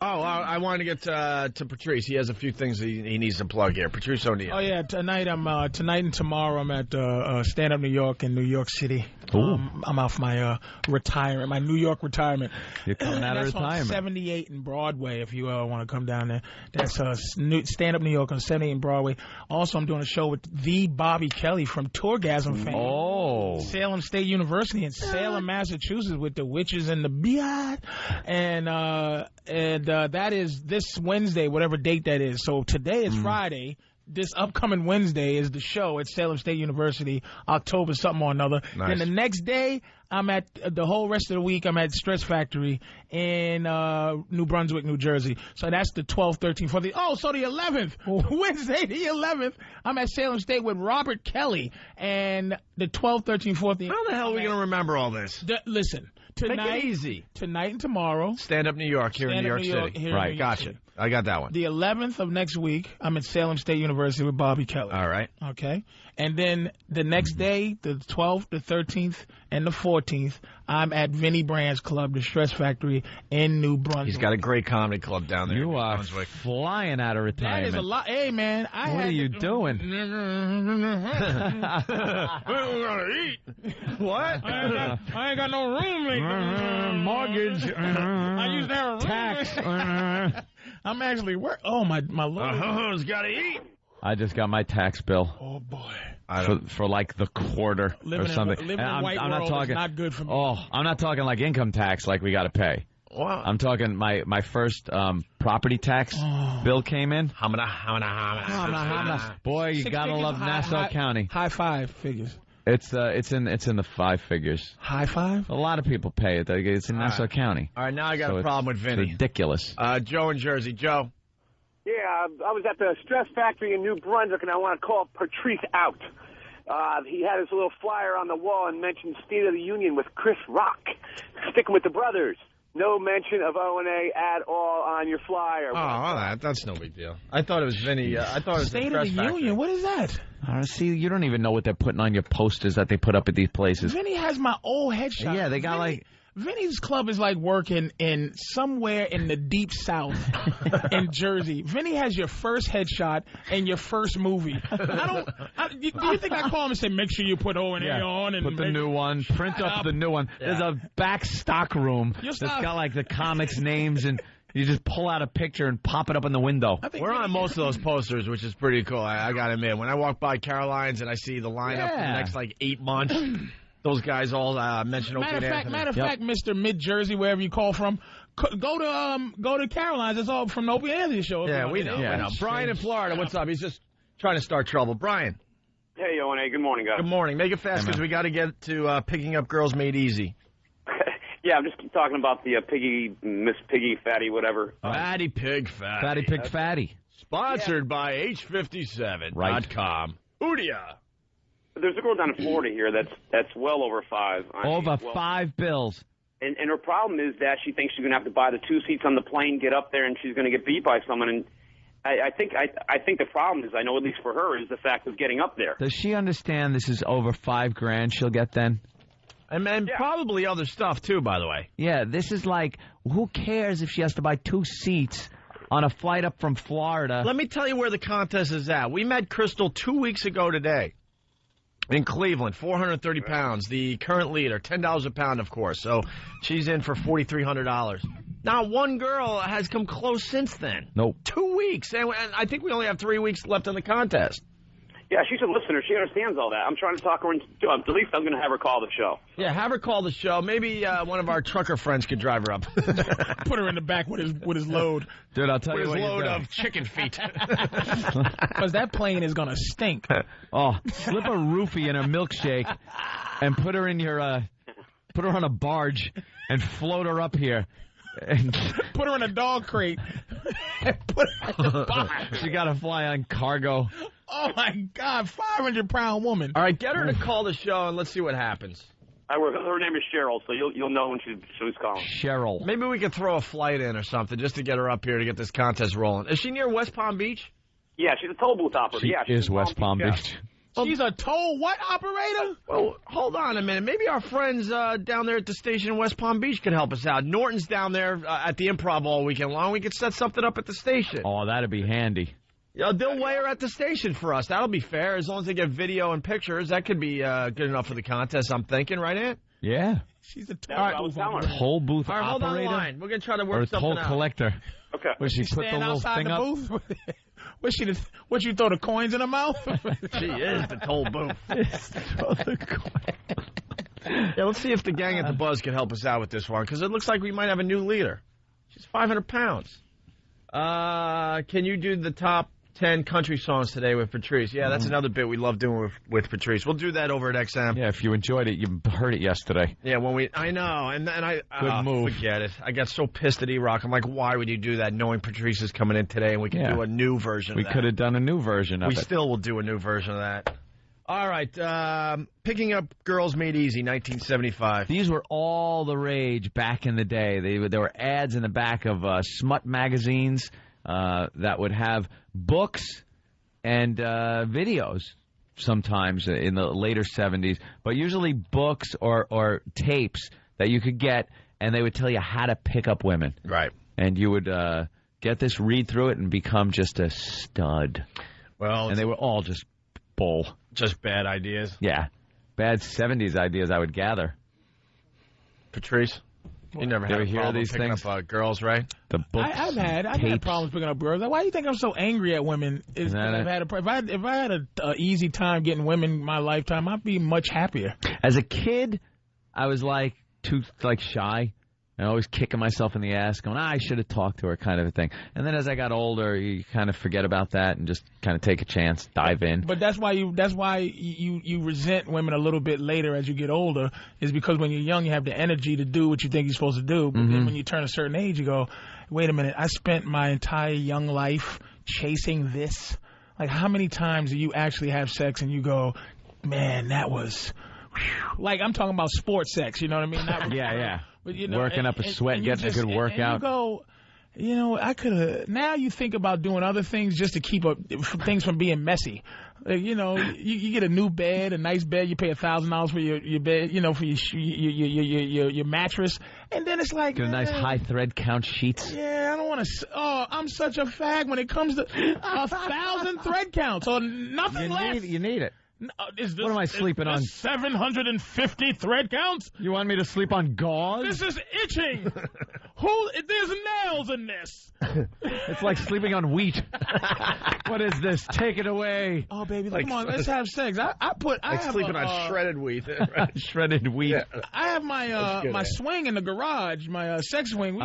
I wanted to get to Patrice. He has a few things he needs to plug here. Patrice O'Neal. Oh yeah, tonight and tomorrow I'm at Stand Up New York in New York City. I'm off my retirement, my New York retirement. You're coming out of retirement. On 78 and Broadway. If you want to come down there, that's Stand Up New York on 78 and Broadway. Also, I'm doing a show with the Bobby Kelly from Tourgasm fame. Oh, Salem State University in Salem, Massachusetts, with the Witches and the Beard, and that is this Wednesday, whatever date that is. So today is Friday. This upcoming Wednesday is the show at Salem State University, October something or another. Nice. Then the next day, I'm at the whole rest of the week, I'm at Stress Factory in New Brunswick, New Jersey. So that's the 12th, 13th, 14th. Oh, so the 11th, Wednesday the 11th, I'm at Salem State with Robert Kelly. And the 12th, 13th, 14th. How the hell are we going to remember all this? Listen. Tonight, Make it easy. Tonight and tomorrow. Stand Up New York here in New York City. Right, gotcha. I got that one. The 11th of next week, I'm at Salem State University with Bobby Kelly. All right. Okay. And then the next day, the 12th, the 13th, and the 14th, I'm at Vinnie Brand's club, the Stress Factory in New Brunswick. He's got a great comedy club down there. You are flying out of retirement. That is a lot. Hey, man. What are you doing? We're going to eat. What? I ain't got no room. Mortgage. I used to have a room. Tax. I'm actually work. Oh, my Lord. He's got to eat. I just got my tax bill. Oh, boy. For like the quarter or something. Living in white I'm world not talking, is not good for me. Oh, I'm not talking like income tax like we got to pay. Wow. I'm talking my first property tax bill came in. Boy, you gotta love Nassau County. High five figures. It's in the 5 figures. High five? A lot of people pay it. It's in Nassau County. All right, now I got a problem with Vinny. It's ridiculous. Joe in Jersey. Joe. Yeah, I was at the Stress Factory in New Brunswick, and I want to call Patrice out. He had his little flyer on the wall and mentioned State of the Union with Chris Rock. Sticking with the brothers. No mention of O&A at all on your flyer. Oh, that's no big deal. I thought it was Vinny. I thought it was State the of the Stress Union? What is that? See, you don't even know what they're putting on your posters that they put up at these places. Vinny has my old headshot. Yeah, they got Vinny's club is like working in somewhere in the deep south in Jersey. Vinny has your first headshot and your first movie. Do you think I call him and say, make sure you put O&A on? And put the new one. Print up the new one. Yeah. There's a back stock room that's got like the comics names, and you just pull out a picture and pop it up in the window. We're on most of those posters, which is pretty cool. I got to admit. When I walk by Caroline's and I see the lineup for the next 8 months, those guys all mention Opie and Anthony. Matter of fact, Mr. Mid-Jersey, wherever you call from, go to Caroline's. It's all from the Opie and Anthony show. Yeah, we know. Yeah. Brian in Florida, what's up? He's just trying to start trouble. Brian. Hey, O&A. Good morning, guys. Good morning. Make it fast because we got to get to picking up Girls Made Easy. Yeah, I'm just talking about the Piggy, Miss Piggy, Fatty, whatever. Fatty Pig Fatty. Fatty Pig Fatty. Sponsored by H57.com. Oodia. There's a girl down in Florida here that's well over 5. Over 5 bills. And her problem is that she thinks she's going to have to buy the 2 seats on the plane, get up there, and she's going to get beat by someone. And I think the problem is, I know at least for her, is the fact of getting up there. Does she understand this is over $5,000 she'll get then? And probably other stuff, too, by the way. Yeah, this is like, who cares if she has to buy 2 seats on a flight up from Florida? Let me tell you where the contest is at. We met Crystal 2 weeks ago today. In Cleveland, 430 pounds, the current leader, $10 a pound, of course. So she's in for $4,300. Now, one girl has come close since then. Nope. 2 weeks. And I think we only have 3 weeks left in the contest. Yeah, she's a listener. She understands all that. I'm trying to talk her into at least I'm going to have her call the show. Yeah, have her call the show. Maybe one of our trucker friends could drive her up. Put her in the back with his load. Dude, I'll tell you what. With his load of chicken feet. Because that plane is going to stink. Oh, slip a roofie in her milkshake and put her in your put her on a barge and float her up here. And put her in a dog crate. Put her in the box. She got to fly on cargo. Oh, my God, 500-pound woman. All right, get her to call the show, and let's see what happens. Her name is Cheryl, so you'll know when she's calling. Cheryl. Maybe we could throw a flight in or something just to get her up here to get this contest rolling. Is she near West Palm Beach? Yeah, she's a toll booth operator. She is West Palm Beach. She's a toll what operator? Well, hold on a minute. Maybe our friends down there at the station in West Palm Beach could help us out. Norton's down there at the Improv all weekend long. We could set something up at the station. Oh, that'd be handy. Yeah, they'll weigh her at the station for us. That'll be fair. As long as they get video and pictures, that could be good enough for the contest, I'm thinking. Right, Ant? Yeah. She's a toll booth all right, hold operator? on the line. We're going to try to work or something out. Or toll collector. Okay. Where she put the little thing up? Booth? What, you throw the coins in her mouth? She is the toll booth. Yeah, let's see if the gang at the Buzz can help us out with this one, because it looks like we might have a new leader. She's 500 pounds. Can you do the top 10 country songs today with Patrice? Yeah, that's another bit we love doing with Patrice. We'll do that over at XM. Yeah, if you enjoyed it, you heard it yesterday. Yeah, I know, and I good move. Forget it. I got so pissed at E-Rock. I'm like, why would you do that, knowing Patrice is coming in today and we can do a new version of that? We could have done a new version of it. We still will do a new version of that. All right. Picking up girls made easy, 1975. These were all the rage back in the day. There were ads in the back of smut magazines that would have books and videos sometimes in the later 70s, but usually books or tapes that you could get, and they would tell you how to pick up women. Right. And you would get this, read through it, and become just a stud. Well, and they were all just bull. Just bad ideas. Yeah. Bad 70s ideas, I would gather. Patrice? You never had a problem these picking things? up girls, right? The books, I've had problems picking up girls. Like, why do you think I'm so angry at women? If I had an easy time getting women in my lifetime, I'd be much happier. As a kid, I was too shy. And always kicking myself in the ass, going, I should have talked to her, kind of a thing. And then as I got older, you kind of forget about that and just kind of take a chance, dive in. But that's why you resent women a little bit later as you get older, is because when you're young, you have the energy to do what you think you're supposed to do. But then when you turn a certain age, you go, wait a minute, I spent my entire young life chasing this. Like, how many times do you actually have sex and you go, man, that was... Like, I'm talking about sports sex, you know what I mean? Yeah. But, you know, working up a sweat, getting a good workout. And you go, you know, I could have. Now you think about doing other things just to keep things from being messy. Like, you know, you get a new bed, a nice bed. You pay $1,000 for your bed, you know, for your mattress, and then it's like get a nice high thread count sheets. Yeah, I don't want to. Oh, I'm such a fag when it comes to 1,000 thread counts or nothing less. You need it. What am I sleeping on? 750 thread counts? You want me to sleep on gauze? This is itching. There's nails in this. It's like sleeping on wheat. What is this? Take it away. Oh, baby, come on, let's have sex. I have sleeping on shredded wheat. Shredded wheat. Yeah. I have my swing in the garage, my sex swing.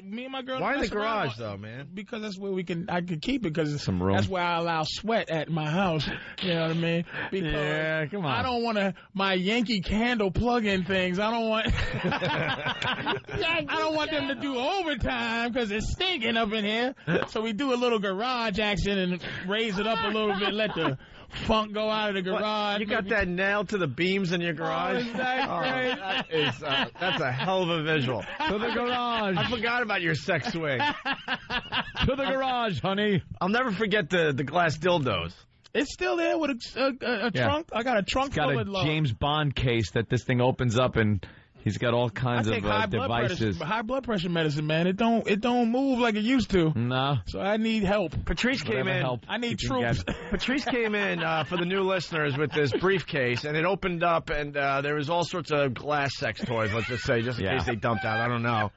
Me and my girl. Why in the garage, though, man? Because that's where I can keep it, because some room. That's where I allow sweat at my house. You know what I mean? Because yeah, come on. I don't want my Yankee Candle plug-in things. I don't want. I don't want them to do overtime because it's stinking up in here. So we do a little garage action and raise it up a little bit. Let the funk go out of the garage. You got that nailed to the beams in your garage? That's a hell of a visual. To the garage. I forgot about your sex swing. To the garage, honey. I'll never forget the glass dildos. It's still there with a trunk. I got a trunk full of love. James Bond case that this thing opens up, and he's got all kinds of devices. High blood pressure medicine, man. It don't move like it used to. No. So I need help. Patrice came in. I need troops. Patrice came in for the new listeners with this briefcase, and it opened up, and there was all sorts of glass sex toys. Let's just say, just in case they dumped out. I don't know.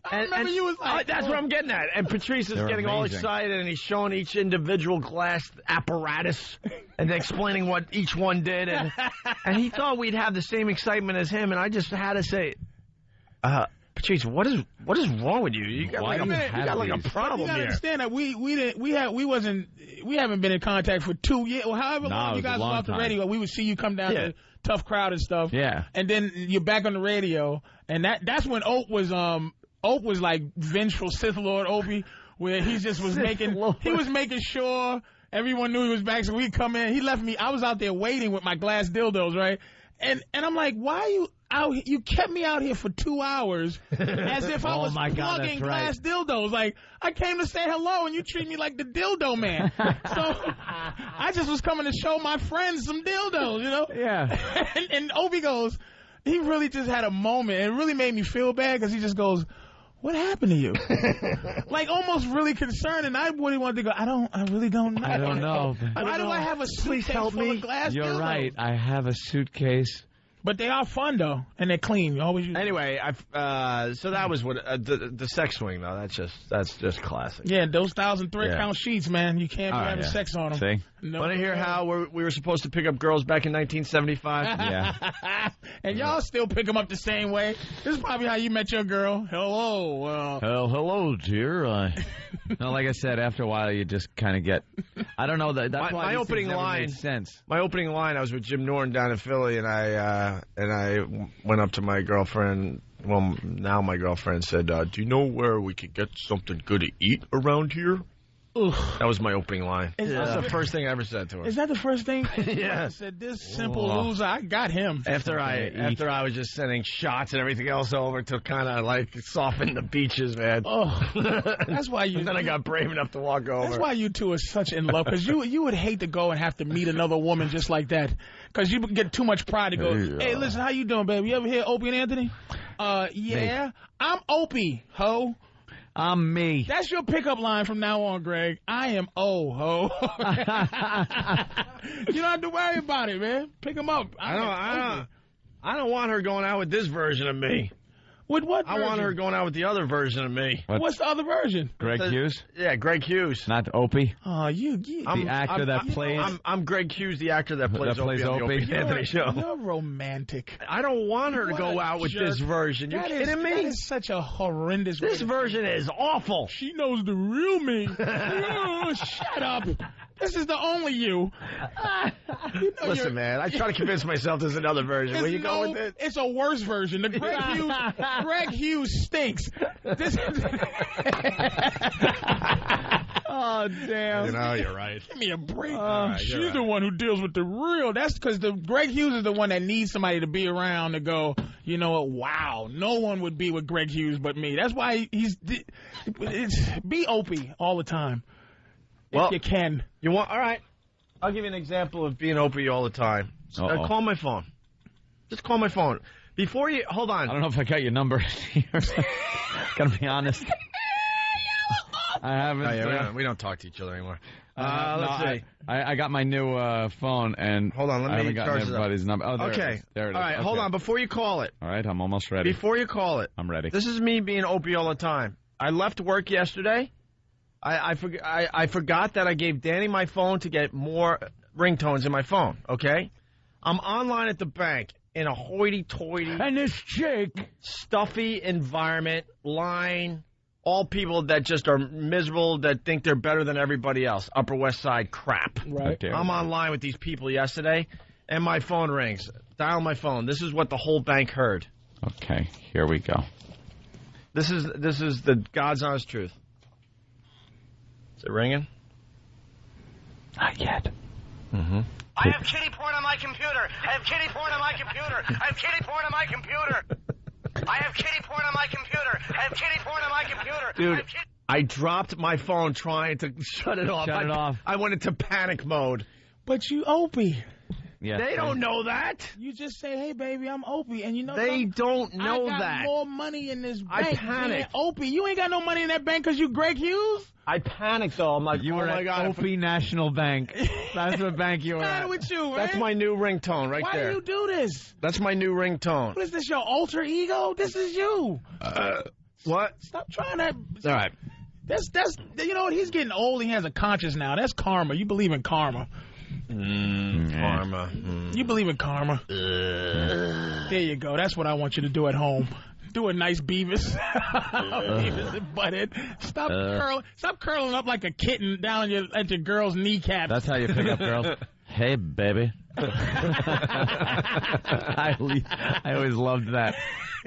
I remember you was like, that's what I'm getting at. And Patrice is getting all excited, and he's showing each individual glass apparatus and explaining what each one did. And he thought we'd have the same excitement as him, and I just had to say, Patrice, what is wrong with you? You got like a problem you gotta here. Understand that we haven't been in contact for 2 years. Well, however long you guys were off the radio, we would see you come down to Tough Crowd and stuff. Yeah. And then you're back on the radio, and that's when Ope was like vengeful Sith Lord Opie, where he just was making sure everyone knew he was back. So we'd come in. He left me. I was out there waiting with my glass dildos, right? And I'm like, why are you out? You kept me out here for 2 hours as if I was plugging glass dildos. Like, I came to say hello, and you treat me like the dildo man. So I just was coming to show my friends some dildos, you know? Yeah. And Opie goes, he really just had a moment. It really made me feel bad because he just goes, what happened to you? Like, almost really concerned, and I really wanted to go, I really don't know. I don't know. Why do I have a suitcase full of glass dildos? You're right. I have a suitcase. But they are fun, though, and they're clean. You always use Anyway, so that was what the sex swing, though. That's just classic. Yeah, those 1,000 thread count sheets, man. You can't be having sex on them. See? No, Want to hear how we were supposed to pick up girls back in 1975? Yeah. And y'all still pick them up the same way. This is probably how you met your girl. Hello. Hello, dear. No, like I said, after a while, you just kind of get. I don't know. That's why my opening line made sense. My opening line. I was with Jim Norton down in Philly, and I went up to my girlfriend. Well, now my girlfriend said, "Do you know where we could get something good to eat around here?" That was my opening line. That's the first thing I ever said to her. Is that the first thing? Yeah. I said, this simple loser, I got him. After I was just sending shots and everything else over to kind of like soften the beaches, man. Oh, that's why you. And then I got brave enough to walk over. That's why you two are such in love, because you would hate to go and have to meet another woman just like that, because you get too much pride to go. Hey, listen, how you doing, baby? You ever hear Opie and Anthony? Yeah, I'm Opie, ho. I'm me. That's your pickup line from now on, Greg. I am ho. You don't have to worry about it, man. Pick him up. I don't want her going out with this version of me. With what version? I want her going out with the other version of me. What's the other version? Greg Hughes? Yeah, Greg Hughes. Not Opie? Oh, the actor that plays... I'm Greg Hughes, the actor that plays Opie on the Opie and Anthony show. You're romantic. I don't want her to go out with this version. You kidding me? That is such a horrendous... This version is awful. She knows the real me. Oh, shut up. This is the only you. Listen, man, I try to convince myself there's another version. Will you go with it? It's a worse version. The Greg Hughes stinks. This Oh, damn. You know, you're right. Give me a break. She's the one who deals with the real. That's because the Greg Hughes is the one that needs somebody to be around to go, you know what, wow, no one would be with Greg Hughes but me. That's why be Opie all the time. If you can. You want? All right. I'll give you an example of being Opie all the time. Call my phone. Just call my phone. Before you... Hold on. I don't know if I got your number here. Gotta be honest. I haven't... we don't talk to each other anymore. Let's see. I got my new phone, and hold on, I haven't gotten everybody's number. Oh, there okay. it is. There it is. All right, hold on. Before you call it. All right, I'm almost ready. Before you call it. I'm ready. This is me being Opie all the time. I left work yesterday. I forgot that I gave Danny my phone to get more ringtones in my phone, okay? I'm online at the bank in a hoity-toity... And this chick... stuffy environment, line, all people that just are miserable, that think they're better than everybody else. Upper West Side crap. Right. I'm online with these people yesterday, and my phone rings. Dial my phone. This is what the whole bank heard. Okay, here we go. This is the God's honest truth. Is it ringing? Not yet. Mm-hmm. I have kitty porn on my computer. I have kitty porn on my computer. I have kitty porn on my computer. I have kitty porn on my computer. I have kitty porn on my computer. Dude, I dropped my phone trying to shut it off. I went into panic mode. But you Opie. Yeah, they don't know that. You just say, hey, baby, I'm Opie. And you know they don't know I got that. More money in this bank. I panicked. Opie, you ain't got no money in that bank because you Greg Hughes? I panicked, though. I'm like, you were at Opie National Bank. That's what bank you were at. With you, man? That's my new ringtone right there. Why do you do this? That's my new ringtone. What is this, your alter ego? This is you. What? Stop trying to... All right. That's you know what? He's getting old. He has a conscience now. That's karma. You believe in karma. Karma. You believe in karma. There you go. That's what I want you to do at home. Do a nice Beavis. Beavis and Butthead. Stop curling up like a kitten down at your girl's kneecap. That's how you pick up girls. Hey, baby. I always loved that.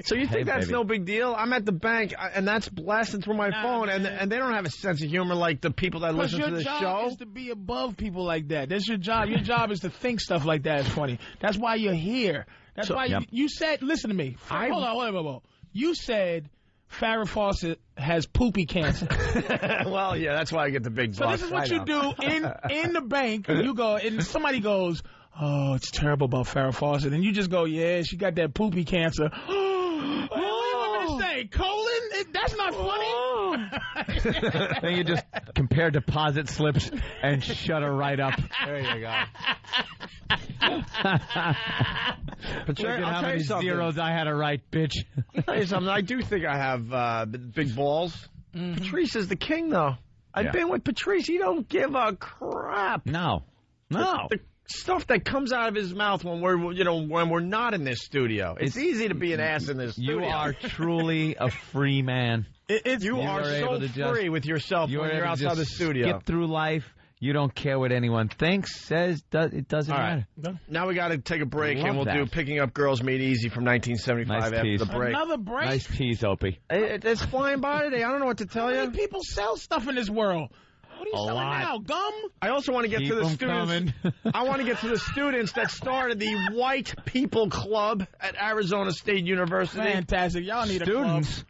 So you think that's no big deal? I'm at the bank, and that's blasting through my phone, and they don't have a sense of humor like the people that listen to the show. Your job is to be above people like that. That's your job. Your job is to think stuff like that is funny. That's why you're here. That's why you said, listen to me. Hold on. You said Farrah Fawcett has poopy cancer. Well, yeah, that's why I get the big bucks. So this is what you do in the bank. You go, and somebody goes, oh, it's terrible about Farrah Fawcett. And you just go, yeah, she got that poopy cancer. What do you want me to say? Colon? That's not funny. Then you just compare deposit slips and shut her right up. There you go. But I'll how many zeros I had to write, bitch. I'll tell you something. I do think I have big balls. Mm-hmm. Patrice is the king, though. I've been with Patrice. He don't give a crap. No. The stuff that comes out of his mouth when we're not in this studio. It's easy to be an ass in this studio. You are truly a free man. You are so free with yourself when you're outside the studio. Skip through life. You don't care what anyone thinks, says, it doesn't matter. Now we got to take a break, and we'll do Picking Up Girls Made Easy from 1975 after the break. Another break? Nice tease, Opie. It's flying by today. I don't know what to tell you. People sell stuff in this world. What are you selling now? Gum? I also want to get Keep to the 'em students. I want to get to the students that started the White People Club at Arizona State University. Fantastic. Y'all need Students? a club.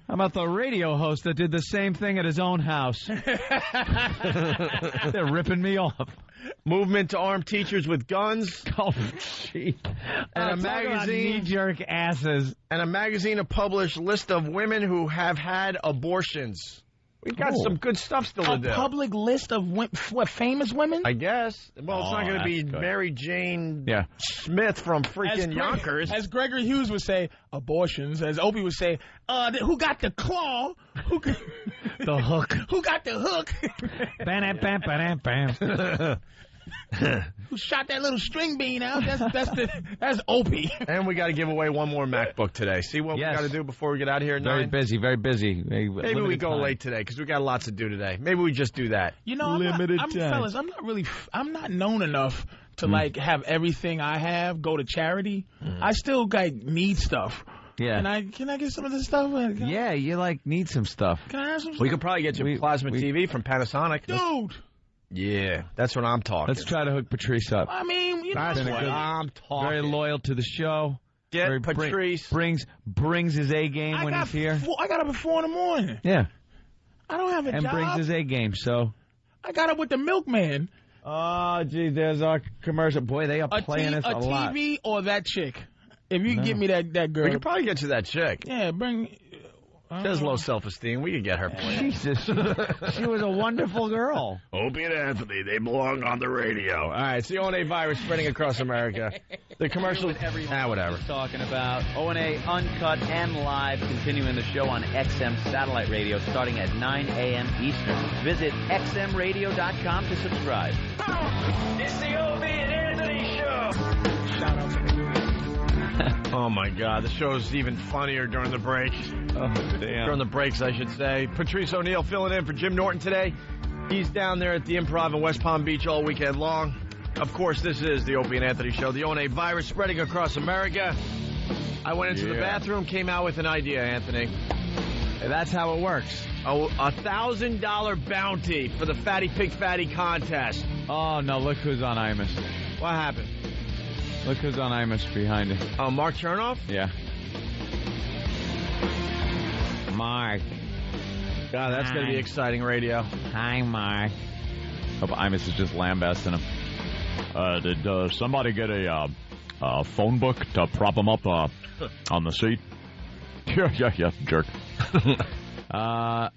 How about the radio host that did the same thing at his own house? They're ripping me off. Movement to arm teachers with guns. Oh, gee. And a magazine. Knee-jerk asses. And a magazine to publish list of women who have had abortions. We got some good stuff still to do. A public list of famous women? I guess. Well, it's not going to be Mary Jane Smith from freaking Yonkers. As Gregory Hughes would say, abortions. As Opie would say, who got the claw? The hook. Who got the hook? Bam, bam, bam, bam. Who shot that little string bean out? That's Opie. And we got to give away one more MacBook today. See what we got to do before we get out of here at 9? Very busy. Maybe we go late today because we got lots to do today. Maybe we just do that. You know, fellas, I'm not known enough to like have everything I have go to charity. I still need stuff. Yeah. Can I get some of this stuff? Yeah, you need some stuff. Can I have some stuff? We could probably get you a plasma TV from Panasonic. Dude. Yeah, that's what I'm talking. Let's try to hook Patrice up. I mean, that's what I'm talking. Very loyal to the show. Get Patrice. Brings his A game when he's here. I got up at 4 in the morning. Yeah. I don't have a job. And brings his A game, so. I got up with the milkman. Oh, gee, there's our commercial. Boy, they are playing us a lot. A TV or that chick. If you can get me that girl. We can probably get you that chick. Yeah, bring... She has low self-esteem. We could get her playing. Jesus. She was a wonderful girl. Opie and Anthony, they belong on the radio. All right, it's the O&A virus spreading across America. The commercials, whatever. Talking about O&A Uncut and Live, continuing the show on XM Satellite Radio starting at 9 a.m. Eastern. Visit xmradio.com to subscribe. It's the Opie and Anthony Show. Shout out to the Oh, my God. The show's even funnier during the breaks. Oh, damn. During the breaks, I should say. Patrice O'Neill filling in for Jim Norton today. He's down there at the Improv in West Palm Beach all weekend long. Of course, this is the Opie and Anthony Show. The O&A virus spreading across America. I went into the bathroom, came out with an idea, Anthony. Hey, that's how it works. Oh, $1,000 bounty for the Fatty Pig Fatty contest. Oh, no, look who's on Imus. What happened? Look who's on Imus behind it. Oh, Mark Chernoff? Yeah. Mark. God, that's going to be exciting radio. Hi, Mark. Hope Imus is just lambasting him. Did somebody get a phone book to prop him up on the seat? Yeah, jerk.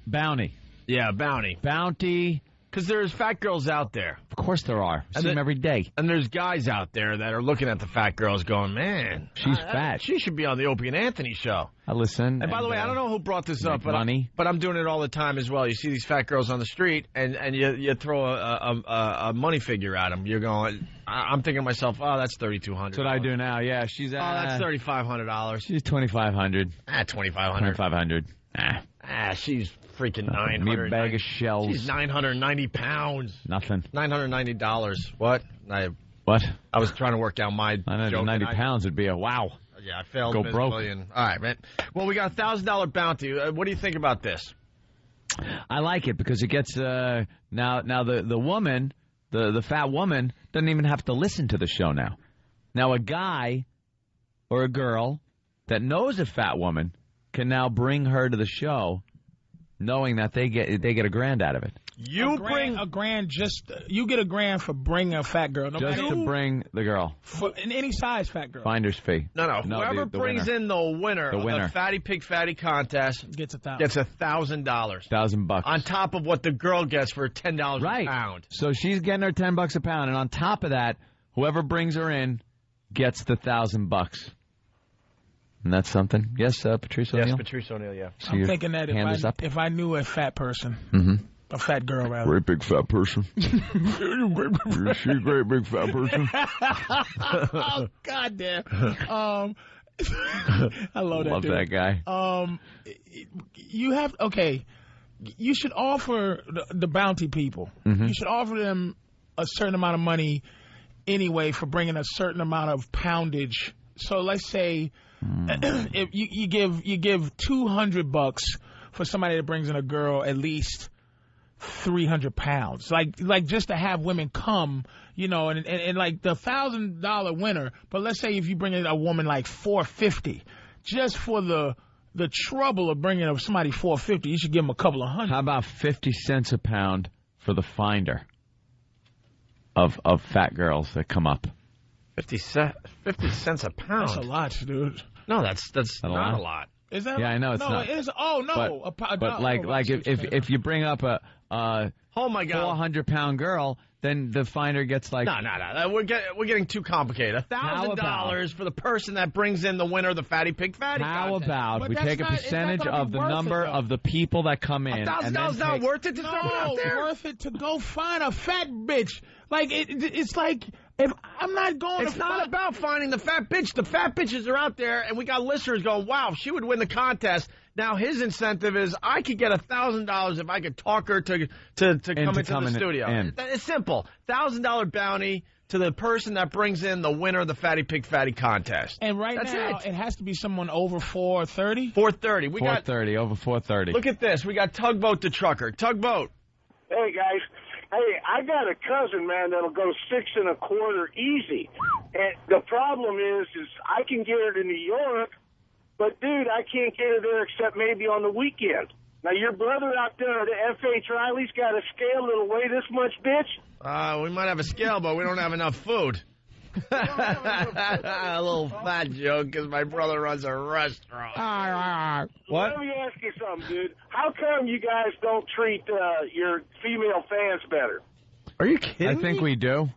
Bounty. Yeah, bounty. Bounty. Because there's fat girls out there. Of course there are. I see them every day. And there's guys out there that are looking at the fat girls going, man, she's fat. She should be on the Opie and Anthony Show. I listen. And by the way, I don't know who brought this up, but I'm doing it all the time as well. You see these fat girls on the street, and you throw a money figure at them. You're going, I'm thinking to myself, oh, that's $3,200. That's what I do now. Yeah, she's oh, that's $3,500. She's $2,500. $2,500. She's freaking $900. Me a bag of shells. She's 990 pounds. Nothing. $990. What? What? I was trying to work out my 990 pounds would be a wow. Yeah, I failed. Go broke. All right, man. Well, we got a $1,000 bounty. What do you think about this? I like it because it gets now the woman, the fat woman, doesn't even have to listen to the show now. Now a guy or a girl that knows a fat woman can now bring her to the show, knowing that they get $1,000 out of it. You get $1,000 for bringing a fat girl. No just to bring the girl. For any size fat girl. Finder's fee. No. Whoever brings winner. in the winner of the Fatty Pig Fatty contest gets $1,000. $1,000 on top of what the girl gets for $10 a pound. So she's getting her $10 a pound, and on top of that, whoever brings her in gets the $1,000. And that's something. Yes, Patrice O'Neill? Yes, Patrice O'Neill, yeah. So I'm thinking that if I knew a fat person, a fat girl, rather. Great big fat person. Is she a great big fat person? Oh, goddamn. I love that dude. That guy. You should offer the bounty people. You should offer them a certain amount of money anyway for bringing a certain amount of poundage. So let's say if you give $200 for somebody that brings in a girl at least 300 pounds. Like just to have women come, you know, and like the $1,000 winner. But let's say if you bring in a woman like 450, just for the trouble of bringing up somebody 450, you should give them a couple of hundred. How about 50 cents a pound for the finder of fat girls that come up? 50 cents a pound. That's a lot, dude. No, that's not a lot. Is that? Yeah, I know it's no, not. It is. Oh no, but like if you bring up a oh my God 400-pound girl, then the finder gets like no. We're getting too complicated. $1,000 for the person that brings in the winner of the Fatty Pig Fatty. How contest. about But we that's take a not- it's not percentage gonna be of the worth number it, though. of the people that come in? $1,000 not worth it to throw it out there. Worth it to go find a fat bitch. Like it's like if I'm not going. It's not about finding the fat bitch. The fat bitches are out there, and we got listeners going, "Wow, she would win the contest." Now his incentive is, I could get $1,000 if I could talk her to come into the studio. It's simple. $1,000 bounty to the person that brings in the winner of the Fatty Pig Fatty contest. And That's now it has to be someone over 430. 430. We 430 over 430. Look at this. We got Tugboat the Trucker. Tugboat. Hey, guys. Hey, I got a cousin, man, that'll go 6 1/4 easy. And the problem is I can get her to New York, but, dude, I can't get her there except maybe on the weekend. Now, your brother out there at F.H. Riley's got a scale that'll weigh this much, bitch? We might have a scale, but we don't have enough food. A little fat joke because my brother runs a restaurant. What? Let me ask you something, dude. How come you guys don't treat your female fans better? Are you kidding I think we do.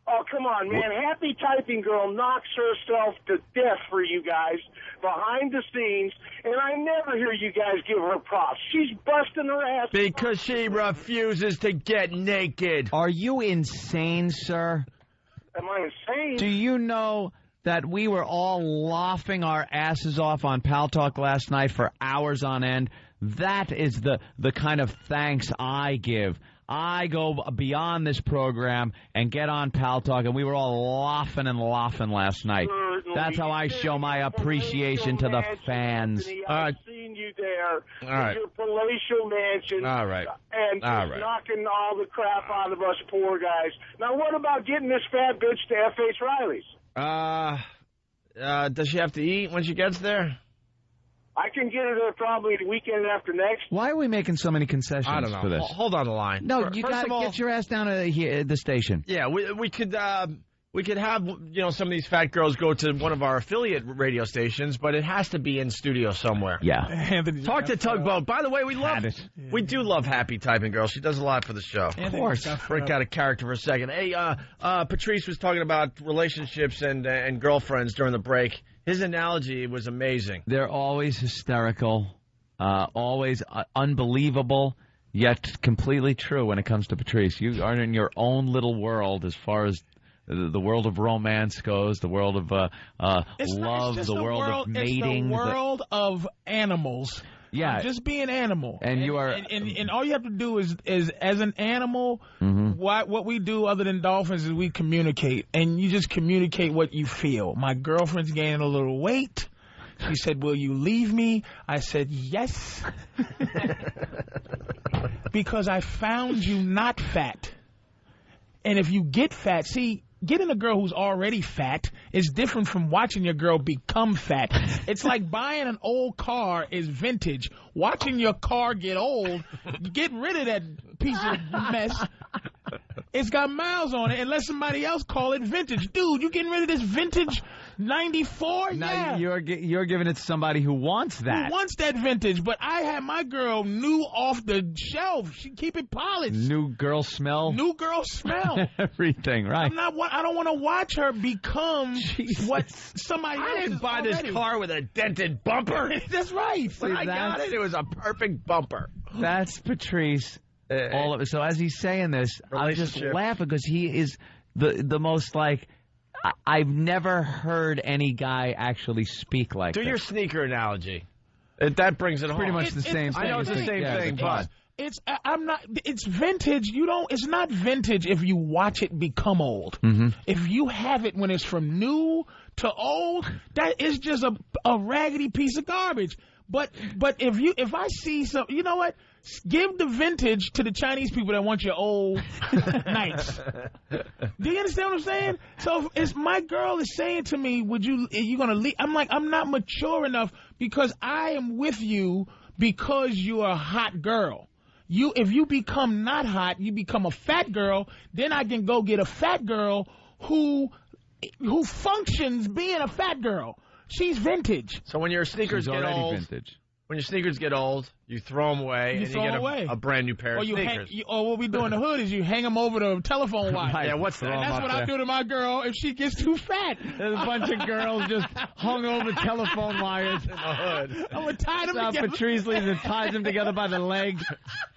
Oh, come on, man. Happy Typing Girl knocks herself to death for you guys behind the scenes, and I never hear you guys give her props. She's busting her ass. Because she refuses to get naked. Are you insane, sir? Am I insane? Do you know that we were all laughing our asses off on Pal Talk last night for hours on end? That is the kind of thanks I give. I go beyond this program and get on Pal Talk, and we were all laughing last night. That's how I show my appreciation to the fans. I've seen you there All right. in your palatial mansion. All right. And All just right. knocking all the crap out of us poor guys. Now, what about getting this fat bitch to F.H. Riley's? Does she have to eat when she gets there? I can get her there probably the weekend after next. Why are we making so many concessions I don't know. for this? Hold on the line. No, you First got of to all- get your ass down to the station. Yeah, we could have some of these fat girls go to one of our affiliate radio stations, but it has to be in studio somewhere. Yeah. Talk to Tugboat. By the way, we do love Happy Typing Girl. She does a lot for the show. Of course. Break out of character for a second. Hey, Patrice was talking about relationships and girlfriends during the break. His analogy was amazing. They're always hysterical, always unbelievable, yet completely true when it comes to Patrice. You are in your own little world as far as the world of romance goes, the world of love, the world of mating. It's the world of animals. Yeah. I'm just being animal. And you are... And all you have to do is as an animal, what we do other than dolphins is we communicate. And you just communicate what you feel. My girlfriend's gaining a little weight. She said, "Will you leave me?" I said, "Yes." Because I found you not fat. And if you get fat, see... Getting a girl who's already fat is different from watching your girl become fat. It's like buying an old car is vintage. Watching your car get old, get rid of that piece of mess. It's got miles on it and let somebody else call it vintage. Dude, you getting rid of this vintage 94? Now Yeah. you're giving it to somebody who wants that. Who wants that vintage? But I had my girl new off the shelf. She keep it polished. New girl smell. New girl smell. Everything, right. I don't want to watch her become what somebody else I didn't is buy already. this car with a dented bumper. That's right. When I got it, it was a perfect bumper. That's Patrice. All of it. So as he's saying this, I'm just laughing because he is the most like I've never heard any guy actually speak like Do this. your sneaker analogy. That brings it home. Pretty much the same thing. I know it's the same thing, but It's vintage. It's not vintage if you watch it become old. If you have it when it's from new to old, that is just a raggedy piece of garbage. But if I see some, you know what? Give the vintage to the Chinese people that want your old nights. Do you understand what I'm saying? So if my girl is saying to me, are you going to leave? I'm like, I'm not mature enough because I am with you because you're a hot girl. If you become not hot, you become a fat girl, then I can go get a fat girl who functions being a fat girl. She's vintage. So when your sneakers get old, when your sneakers get old, you throw them away, and you get a brand new pair of sneakers. Or what we do in the hood is you hang them over the telephone wire. Right. Yeah, what's that? And that's what I do to my girl if she gets too fat. There's a bunch of girls just hung over telephone wires in the hood. I'm going to tie them together. Patrice leaves and ties them together by the leg,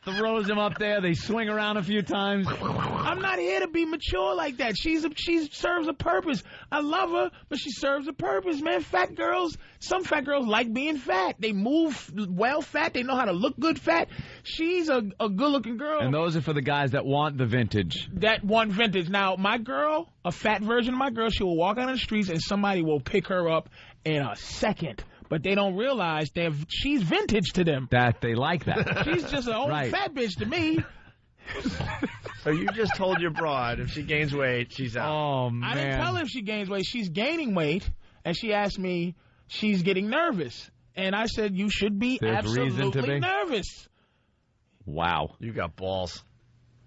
throws them up there. They swing around a few times. I'm not here to be mature like that. She serves a purpose. I love her, but she serves a purpose, man. Fat girls, some fat girls like being fat. They move well fat. They know how to look good fat. She's a good-looking girl. And those are for the guys that want the vintage. That want vintage. Now, my girl, a fat version of my girl, she will walk out on the streets and somebody will pick her up in a second. But they don't realize she's vintage to them. That they like that. She's just an old fat bitch to me. So you just told your broad if she gains weight, she's out. Oh, man. I didn't tell her if she gains weight. She's gaining weight, and she asked me, she's getting nervous. And I said, you should be absolutely nervous. Wow. You got balls.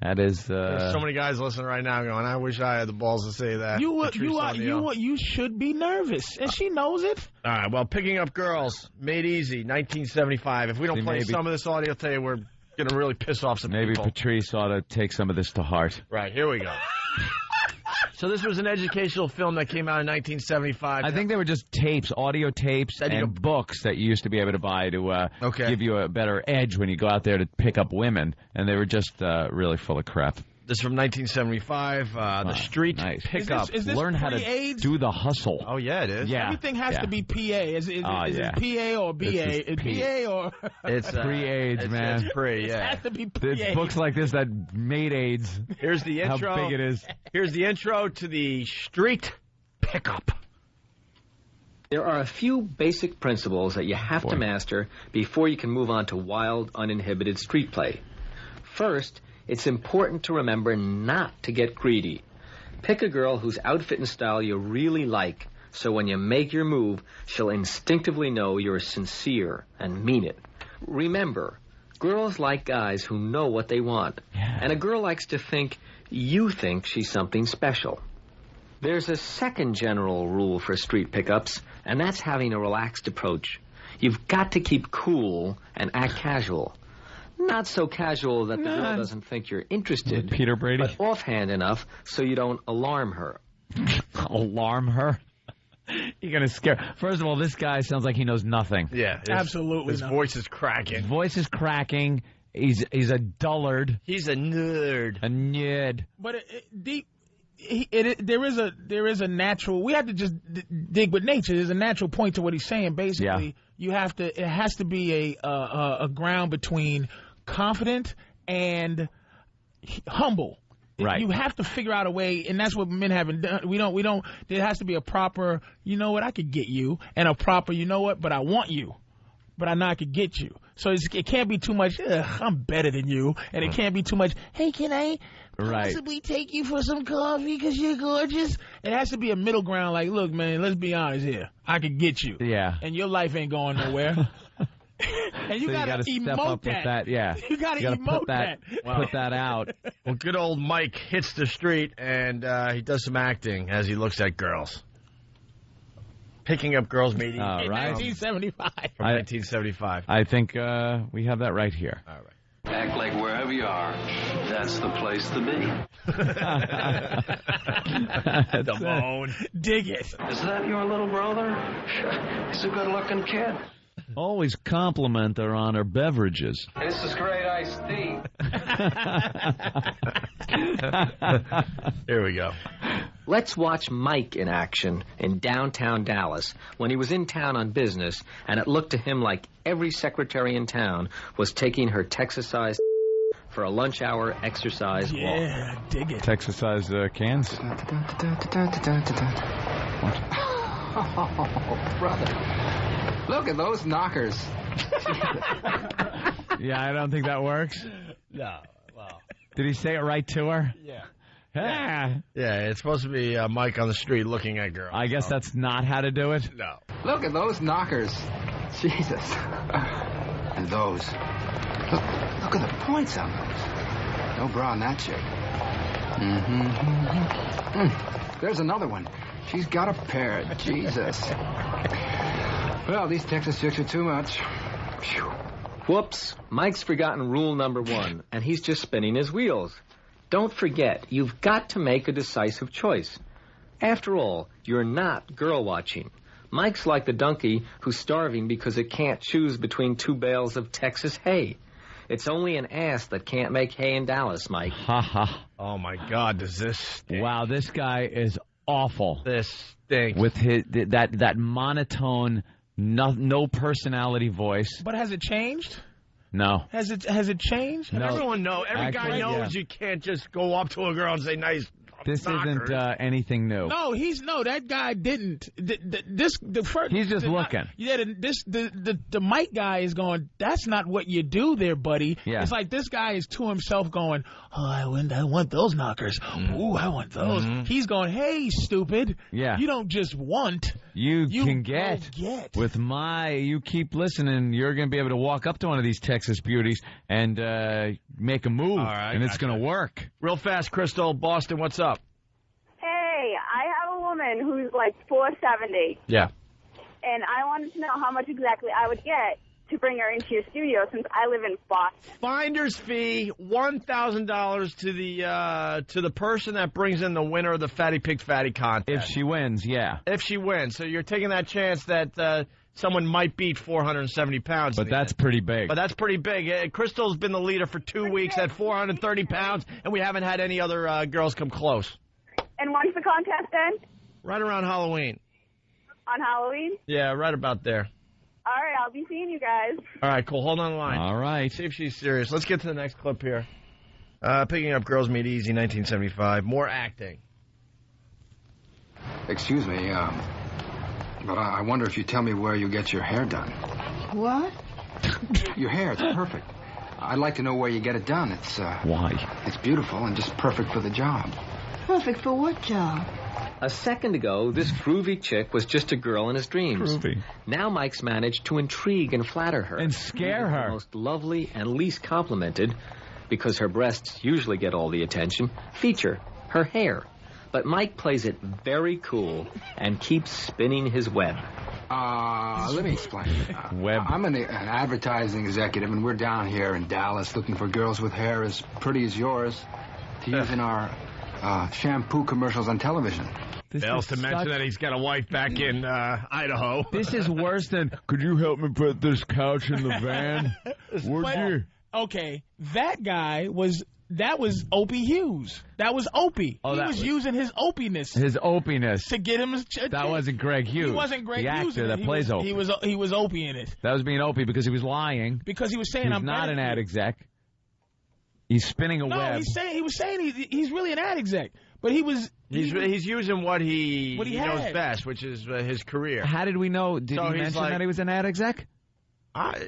That is... There's so many guys listening right now going, I wish I had the balls to say that. You should be nervous, and she knows it. All right, well, picking up girls, made easy, 1975. If we don't play some of this audio today, we're going to really piss off some people. Maybe Patrice ought to take some of this to heart. Right, here we go. So this was an educational film that came out in 1975. I think they were just tapes, audio tapes, and books that you used to be able to buy to give you a better edge when you go out there to pick up women, and they were just really full of crap. This is from 1975, the street pickup. Is this Learn how to do the hustle. Oh, yeah, it is. Yeah. Everything has to be PA. Is it PA or BA? Is PA or... It's pre-AIDS, man. It's pre, yeah. It has to be PA. It's books like this that made AIDS. Here's the intro. How big it is. Here's the intro to the street pickup. There are a few basic principles that you have to master before you can move on to wild, uninhibited street play. First, it's important to remember not to get greedy. Pick a girl whose outfit and style you really like, so when you make your move, she'll instinctively know you're sincere and mean it. Remember, girls like guys who know what they want, and a girl likes to think you think she's something special. There's a second general rule for street pickups, and that's having a relaxed approach. You've got to keep cool and act casual. Not so casual that the girl doesn't think you're interested, Peter Brady, but offhand enough so you don't alarm her. Alarm her? You're going to scare... First of all, this guy sounds like he knows nothing. Yeah. Absolutely His voice is cracking. His voice is cracking. He's a dullard. He's a nerd. A nerd. But there is a natural... We have to just dig with nature. There's a natural point to what he's saying. Basically, it has to be a ground between confident and humble. Right. You have to figure out a way, and that's what men haven't done. We don't. There has to be a proper, you know what, I could get you, and a proper, you know what, but I want you, but I know I could get you. So it can't be too much, I'm better than you, and it can't be too much, hey, can I possibly take you for some coffee because you're gorgeous? It has to be a middle ground, like, look, man, let's be honest here. I could get you. Yeah. And your life ain't going nowhere. And you gotta step up with that. Yeah. You gotta emote that. Put that out. Well, good old Mike hits the street, and he does some acting as he looks at girls. Picking up girls meeting. In 1975. From 1975. I think we have that right here. All right. Act like wherever you are, that's the place to be. The bone. Dig it. Is that your little brother? He's a good-looking kid. Always compliment her on her beverages. This is great iced tea. Here we go. Let's watch Mike in action in downtown Dallas when he was in town on business, and it looked to him like every secretary in town was taking her Texas-sized for a lunch hour exercise walk. Yeah, dig it. Texas-sized cans? Oh, brother. Look at those knockers. Yeah, I don't think that works. No. Well. Did he say it right to her? Yeah. Yeah. Yeah, it's supposed to be Mike on the street looking at girls. I guess that's not how to do it. No. Look at those knockers. Jesus. And those. Look at the points on those. No bra on that chick. There's another one. She's got a pair. Jesus. Well, these Texas chicks are too much. Phew. Whoops. Mike's forgotten rule number 1, and he's just spinning his wheels. Don't forget, you've got to make a decisive choice. After all, you're not girl-watching. Mike's like the donkey who's starving because it can't choose between 2 bales of Texas hay. It's only an ass that can't make hay in Dallas, Mike. Ha ha. Oh, my God, does this stink. Wow, this guy is awful. This stinks. With his that monotone, no personality voice. But has it changed? No. Has it changed? No. Everyone knows. Every guy knows you can't just go up to a girl and say, nice. This isn't anything new. No, that guy didn't. The first. He's just looking. The Mike guy is going, that's not what you do there, buddy. Yeah. It's like this guy is to himself going, oh, I want those knockers. Ooh, I want those. He's going, hey, stupid. Yeah. You don't just want. You can get. With you keep listening, you're going to be able to walk up to one of these Texas beauties and make a move. All right, and it's going to work. Real fast, Crystal, Boston, what's up? Hey, I have a woman who's like 470. Yeah. And I wanted to know how much exactly I would get to bring her into your studio since I live in Boston. Finder's fee, $1,000 to the person that brings in the winner of the Fatty Pig Fatty contest. If she wins, yeah. If she wins. So you're taking that chance that someone might beat 470 pounds. But that's pretty big. But that's pretty big. Crystal's been the leader for 2 weeks at 430 pounds, and we haven't had any other girls come close. And when's the contest end? Right around Halloween. On Halloween? Yeah, right about there. All right, I'll be seeing you guys. All right, cool. Hold on the line. All right. See if she's serious. Let's get to the next clip here. Picking up Girls Meet Easy, 1975. More acting. Excuse me, but I wonder if you tell me where you get your hair done. What? Your hair, it's perfect. I'd like to know where you get it done. It's, Why? It's beautiful and just perfect for the job. Perfect for what job? A second ago, this groovy chick was just a girl in his dreams. Groovy. Now Mike's managed to intrigue and flatter her. And scare her. The most lovely and least complimented, because her breasts usually get all the attention, feature her hair. But Mike plays it very cool and keeps spinning his web. Let me explain. Web. I'm an advertising executive, and we're down here in Dallas looking for girls with hair as pretty as yours to use in our shampoo commercials on television. Fails to mention that he's got a wife back in Idaho. This is worse than, could you help me put this couch in the van? Would you? Okay, that was Opie Hughes. That was Opie. Oh, he was using his Opie-ness. His Opie-ness. To get him... That wasn't Greg Hughes. He wasn't Greg Hughes. The actor that plays Opie. He was Opie in it. That was being Opie because he was lying. Because he was saying, I'm not an ad exec. He's spinning a web. He was saying he's really an ad exec. But he's using what he knows had. best, which is his career. How did we know? Did he mention that he was an ad exec?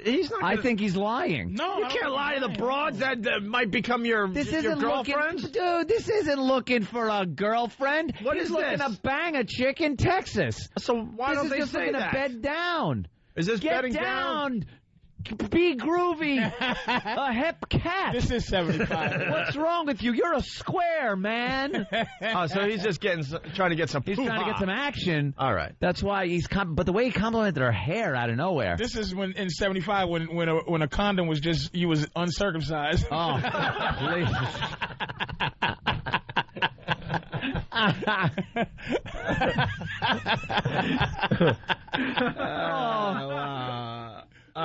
He's not. I think he's lying. No, you can't lie to the broads that might become your girlfriends. Dude, this isn't looking for a girlfriend. He's looking to bang a chick in Texas. So why don't they say that? This is just looking to bed down. Is this Get bedding down? Be groovy. A hip cat. This is 75. What's wrong with you? You're a square, man. So he's just trying to get some. He's trying to get some action. All right. That's why but the way he complimented her hair out of nowhere. This is when in 75 when a condom was just you was uncircumcised. Oh, please.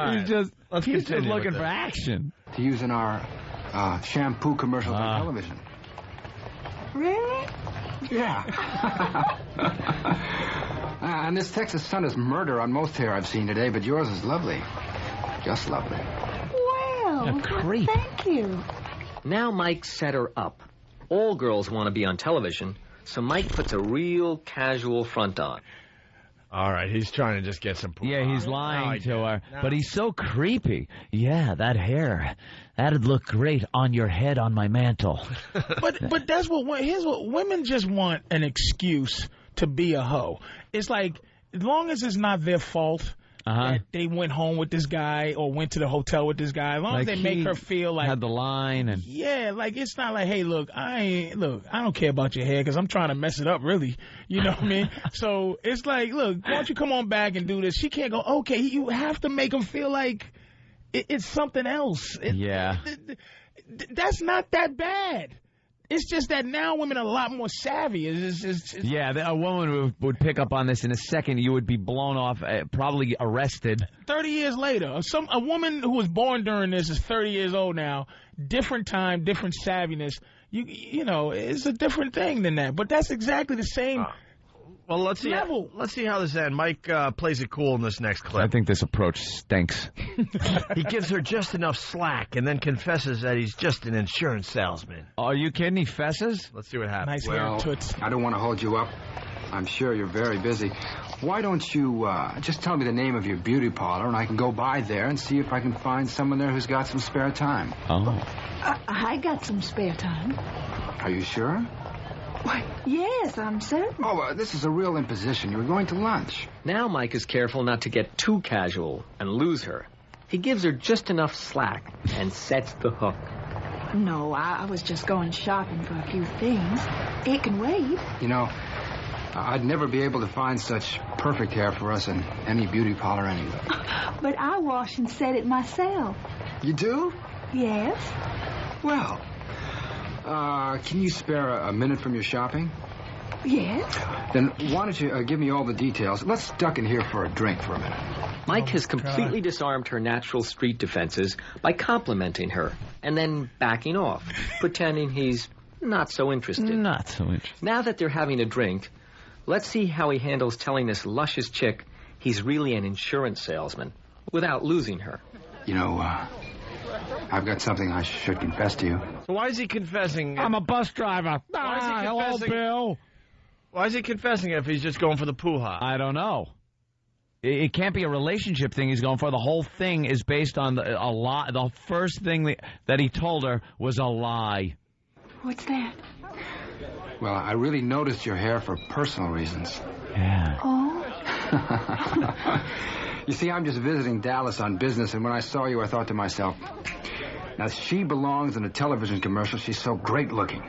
He's just looking for action. To use in our shampoo commercials on television. Really? Yeah. And this Texas sun is murder on most hair I've seen today, but yours is lovely. Just lovely. Well, creep. Thank you. Now Mike set her up. All girls want to be on television, so Mike puts a real casual front on. All right, he's trying to just get some poop. Yeah, he's lying to her, but he's so creepy. Yeah, that hair, that'd look great on your head on my mantle. But that's here's what women just want: an excuse to be a hoe. It's like, as long as it's not their fault that they went home with this guy or went to the hotel with this guy, as long as they make her feel like had the line and like it's not like, hey, look, I don't care about your hair because I'm trying to mess it up, really. You know what I mean? So it's like, look, why don't you come on back and do this? She can't go. Okay, you have to make them feel like it's something else. That's not that bad. It's just that now women are a lot more savvy. Yeah, a woman would pick up on this in a second. You would be blown off, probably arrested. 30 years later, a woman who was born during this is 30 years old now. Different time, different savviness. You know, it's a different thing than that. But that's exactly the same. Well, let's see. Level. Let's see how this ends. Mike plays it cool in this next clip. I think this approach stinks. He gives her just enough slack and then confesses that he's just an insurance salesman. Oh, are you kidding? He fesses? Let's see what happens. Well, I don't want to hold you up. I'm sure you're very busy. Why don't you just tell me the name of your beauty parlor, and I can go by there and see if I can find someone there who's got some spare time. Oh. I got some spare time. Are you sure? Why, yes, I'm certain. Oh, this is a real imposition. You were going to lunch. Now Mike is careful not to get too casual and lose her. He gives her just enough slack and sets the hook. No, I was just going shopping for a few things. It can wait. You know, I'd never be able to find such perfect hair for us in any beauty parlor anyway. But I wash and set it myself. You do? Yes. Well, can you spare a minute from your shopping? Yes. Then why don't you give me all the details? Let's duck in here for a drink for a minute. Mike has completely disarmed her natural street defenses by complimenting her and then backing off, pretending he's not so interested. Not so interested. Now that they're having a drink, let's see how he handles telling this luscious chick he's really an insurance salesman without losing her. You know, I've got something I should confess to you. So why is he confessing? I'm a bus driver. Why is he confessing? Hello, Bill. Why is he confessing if he's just going for the poo-ha? I don't know. It can't be a relationship thing he's going for. The whole thing is based on a lie. The first thing that he told her was a lie. What's that? Well, I really noticed your hair for personal reasons. Yeah. Oh? You see, I'm just visiting Dallas on business, and when I saw you, I thought to myself, now she belongs in a television commercial. She's so great looking.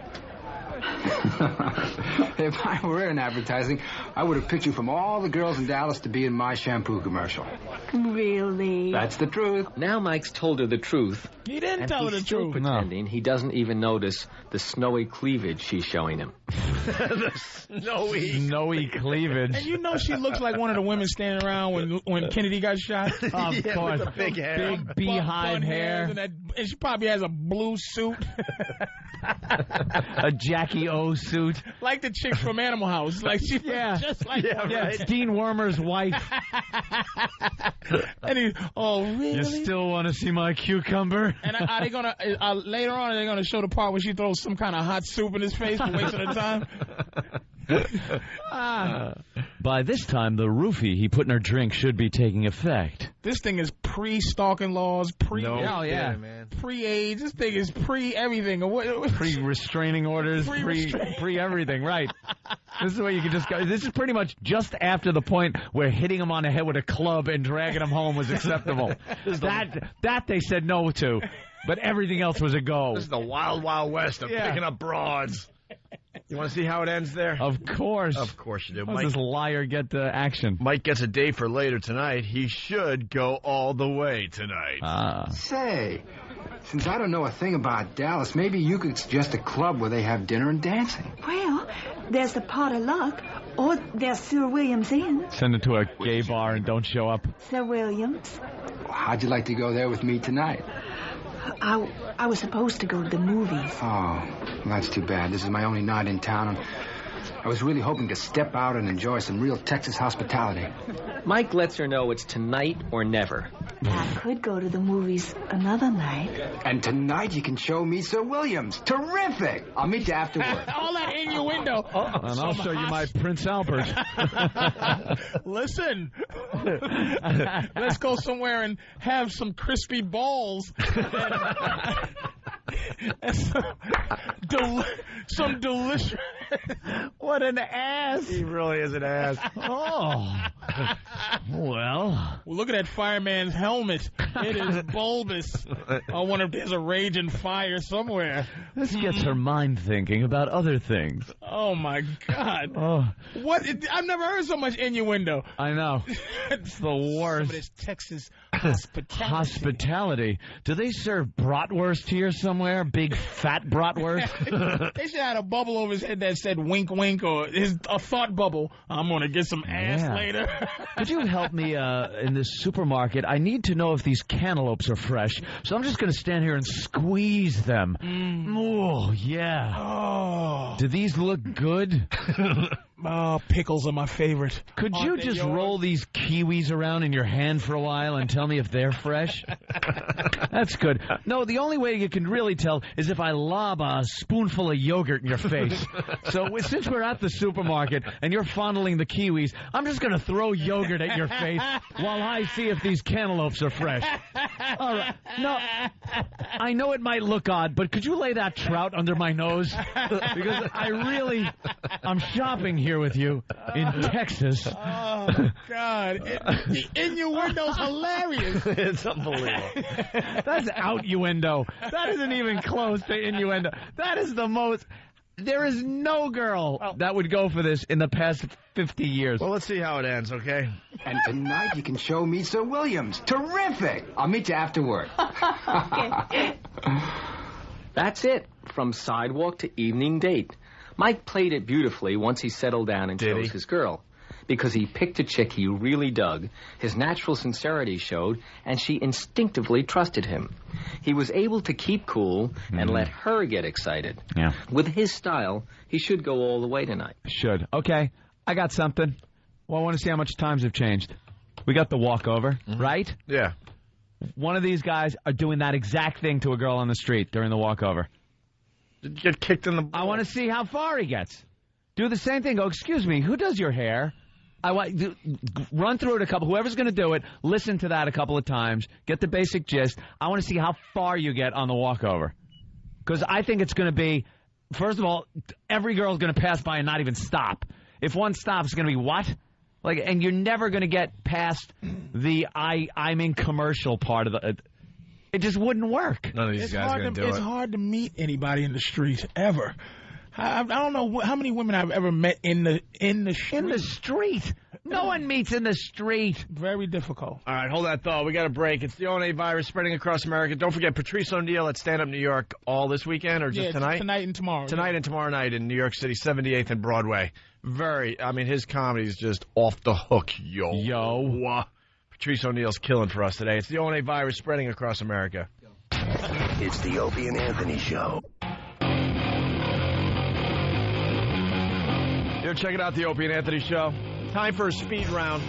If I were in advertising, I would have picked you from all the girls in Dallas to be in my shampoo commercial. Really? That's the truth. Now Mike's told her the truth. He didn't tell her the still truth. Pretending he doesn't even notice the snowy cleavage she's showing him. The snowy cleavage. And you know she looks like one of the women standing around when Kennedy got shot. Of course. With the big hair. Big beehive hair. And she probably has a blue suit. A Jackie O suit. Like the chick from Animal House. Like she just like right? It's Dean Wormer's wife. And he, oh, really? You still want to see my cucumber? And are they gonna later on? Are they gonna show the part where she throws some kind of hot soup in his face for wasting her time? By this time, the roofie he put in her drink should be taking effect. This thing is pre-stalking laws, man. pre-AIDS. This thing is pre-everything. Pre-restraining orders, pre-everything, right. This is where you can just go. This is pretty much just after the point where hitting him on the head with a club and dragging him home was acceptable. That they said no to, but everything else was a go. This is the wild, wild west of picking up broads. You want to see how it ends there? Of course. Of course you do. How does this liar get the action? Mike gets a date for later tonight. He should go all the way tonight. Say, since I don't know a thing about Dallas, maybe you could suggest a club where they have dinner and dancing. Well, there's the Pot of Luck, or there's Sir William's Inn. Send it to a gay bar and don't show up. Sir William's. How'd you like to go there with me tonight? I was supposed to go to the movies. Oh, well, that's too bad. This is my only night in town, and I was really hoping to step out and enjoy some real Texas hospitality. Mike lets her know it's tonight or never. I could go to the movies another night. And tonight you can show me Sir Williams. Terrific! I'll meet you afterward. All that innuendo. And I'll show you my Prince Albert. Listen, let's go somewhere and have some crispy balls. And some delicious. What an ass! He really is an ass. Oh. Well, look at that fireman's helmet. It is bulbous. I wonder if there's a raging fire somewhere. This gets her mind thinking about other things. Oh, my God. Oh. What? I've never heard so much innuendo. I know. It's the worst. Some of this Texas hospitality. Do they serve bratwurst here somewhere? Big fat bratwurst? They should have a bubble over his head that said wink wink, or a thought bubble. I'm going to get some ass later. Could you help me in this supermarket? I need to know if these cantaloupes are fresh. So I'm just going to stand here and squeeze them. Oh, yeah. Oh. Do these look good? Oh, pickles are my favorite. Could you just roll these kiwis around in your hand for a while and tell me if they're fresh? That's good. No, the only way you can really tell is if I lob a spoonful of yogurt in your face. So since we're at the supermarket and you're fondling the kiwis, I'm just going to throw yogurt at your face while I see if these cantaloupes are fresh. All right. No, I know it might look odd, but could you lay that trout under my nose? Because I'm shopping here with you in Texas. Oh, God. The innuendo's hilarious. It's unbelievable. That's out-uendo. That isn't even close to innuendo. That is the most... There is no girl that would go for this in the past 50 years. Well, let's see how it ends, okay? And tonight you can show me Sir Williams. Terrific! I'll meet you afterward. That's it. From sidewalk to evening date. Mike played it beautifully once he settled down and chose his girl. Because he picked a chick he really dug, his natural sincerity showed, and she instinctively trusted him. He was able to keep cool and let her get excited. Yeah. With his style, he should go all the way tonight. Should. Okay, I got something. Well, I want to see how much times have changed. We got the walkover, right? Yeah. One of these guys are doing that exact thing to a girl on the street during the walkover. Get kicked in the balls. I want to see how far he gets. Do the same thing. Go, excuse me, who does your hair? I want run through it a couple. Whoever's going to do it, listen to that a couple of times. Get the basic gist. I want to see how far you get on the walkover. Because I think it's going to be, first of all, every girl's going to pass by and not even stop. If one stops, it's going to be what? Like, and you're never going to get past the I'm in commercial part of the... It just wouldn't work. None of these guys are going to do it. It's hard to meet anybody in the street, ever. I don't know how many women I've ever met in the street. In the street? No one meets in the street. Very difficult. All right, hold that thought. We got a break. It's the ONA virus spreading across America. Don't forget Patrice O'Neal at Stand Up New York all this weekend or just tonight? Tonight and tomorrow. Tonight and tomorrow night in New York City, 78th and Broadway. His comedy is just off the hook, yo. Patrice O'Neal's killing for us today. It's the ONA virus spreading across America. It's the Opie and Anthony Show. You're checking out the Opie and Anthony Show. Time for a speed round.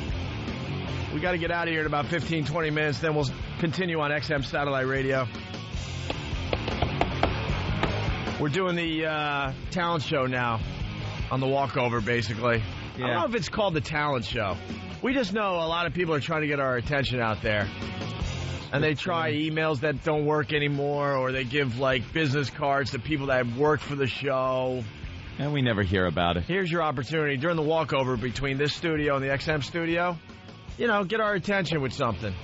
We got to get out of here in about 15, 20 minutes. Then we'll continue on XM Satellite Radio. We're doing the talent show now on the walkover, basically. Yeah. I don't know if it's called the talent show. We just know a lot of people are trying to get our attention out there. And they try emails that don't work anymore, or they give, like, business cards to people that have worked for the show. And we never hear about it. Here's your opportunity during the walkover between this studio and the XM studio. You know, get our attention with something.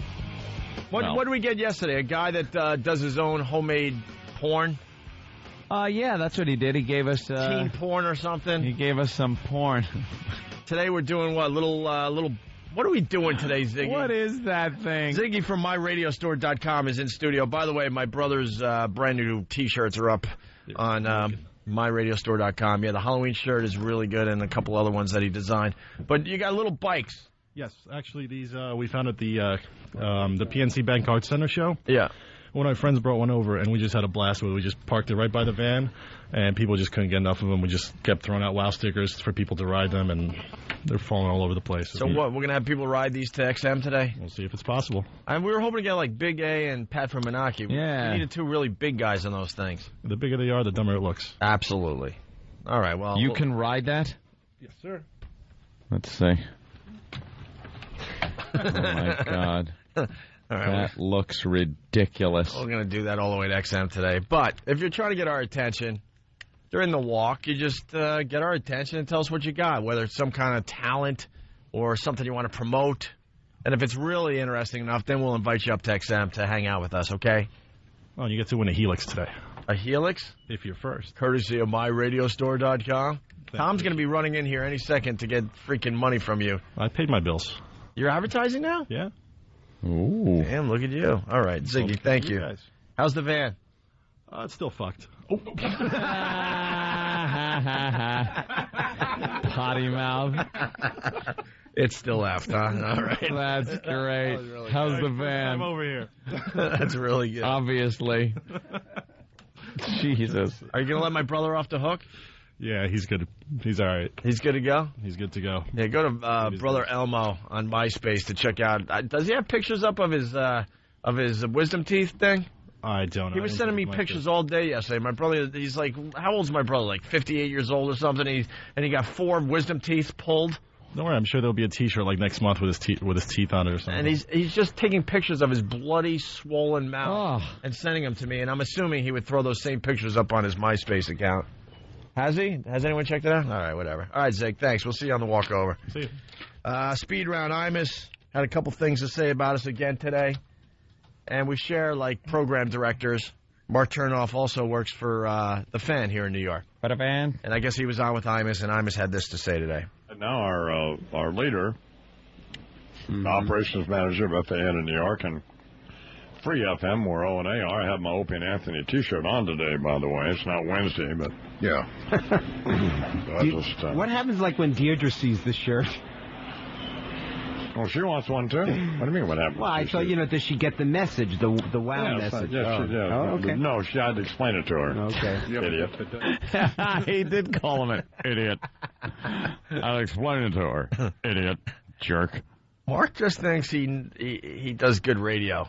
What did we get yesterday? A guy that does his own homemade porn? Yeah, that's what he did. He gave us... teen porn or something? He gave us some porn. Today we're doing what? Little... What are we doing today, Ziggy? What is that thing? Ziggy from MyRadiostore.com is in studio. By the way, my brother's brand new T-shirts are up on... MyRadiostore.com. Yeah, the Halloween shirt is really good, and a couple other ones that he designed. But you got little bikes. Yes, actually, these we found at the PNC Bank Arts Center show. Yeah. one of my friends brought one over, and we just had a blast with it. We just parked it right by the van, and people just couldn't get enough of them. We just kept throwing out wow stickers for people to ride them, and they're falling all over the place. So what, we're going to have people ride these to XM today? We'll see if it's possible. And we were hoping to get like Big A and Pat from Menaki. Yeah. We needed two really big guys on those things. The bigger they are, the dumber it looks. Absolutely. All right, well. You can ride that? Yes, sir. Let's see. Oh, my God. All right, that looks ridiculous. We're going to do that all the way to XM today. But if you're trying to get our attention during the walk, you just get our attention and tell us what you got, whether it's some kind of talent or something you want to promote. And if it's really interesting enough, then we'll invite you up to XM to hang out with us, okay? Oh, you get to win a Helix today. A Helix? If you're first. Courtesy of myradiostore.com. Tom's going to be running in here any second to get freaking money from you. I paid my bills. You're advertising now? Yeah. Ooh. Damn, look at you. All right, Ziggy, thank you. Guys. How's the van? It's still fucked. Oh. Potty mouth. It's still left, huh? All right. That's great. Really How's the van? I'm over here. That's really good. Obviously. Jesus. Are you going to let my brother off the hook? Yeah, he's good. He's all right. He's good to go? He's good to go. Yeah, go to Brother Elmo on MySpace to check out. Does he have pictures up of his wisdom teeth thing? I don't know. He was sending me pictures all day yesterday. My brother, he's like, how old's my brother? Like 58 years old or something. And he got 4 wisdom teeth pulled. Don't worry, I'm sure there'll be a T-shirt like next month with his teeth on it or something. And he's just taking pictures of his bloody, swollen mouth and sending them to me. And I'm assuming he would throw those same pictures up on his MySpace account. Has he? Has anyone checked it out? All right, whatever. All right, Zig, thanks. We'll see you on the walk over. See you. Speed Round Imus had a couple things to say about us again today. And we share, like, program directors. Mark Chernoff also works for The Fan here in New York. For The Fan? And I guess he was on with Imus, and Imus had this to say today. And now our leader, operations manager of FAN in New York, and Free FM, where O and A are. I have my Opie and Anthony T-shirt on today, by the way. It's not Wednesday, but yeah. What happens like when Deirdre sees this shirt? Oh, she wants one too. What do you mean? What happens? Well, I thought does she get the message, the wow message? Yes, she did. Oh, okay. No, she had to explain it to her. Okay, idiot. He did call him an idiot. I'll explain it to her. Idiot, jerk. Mark just thinks he does good radio.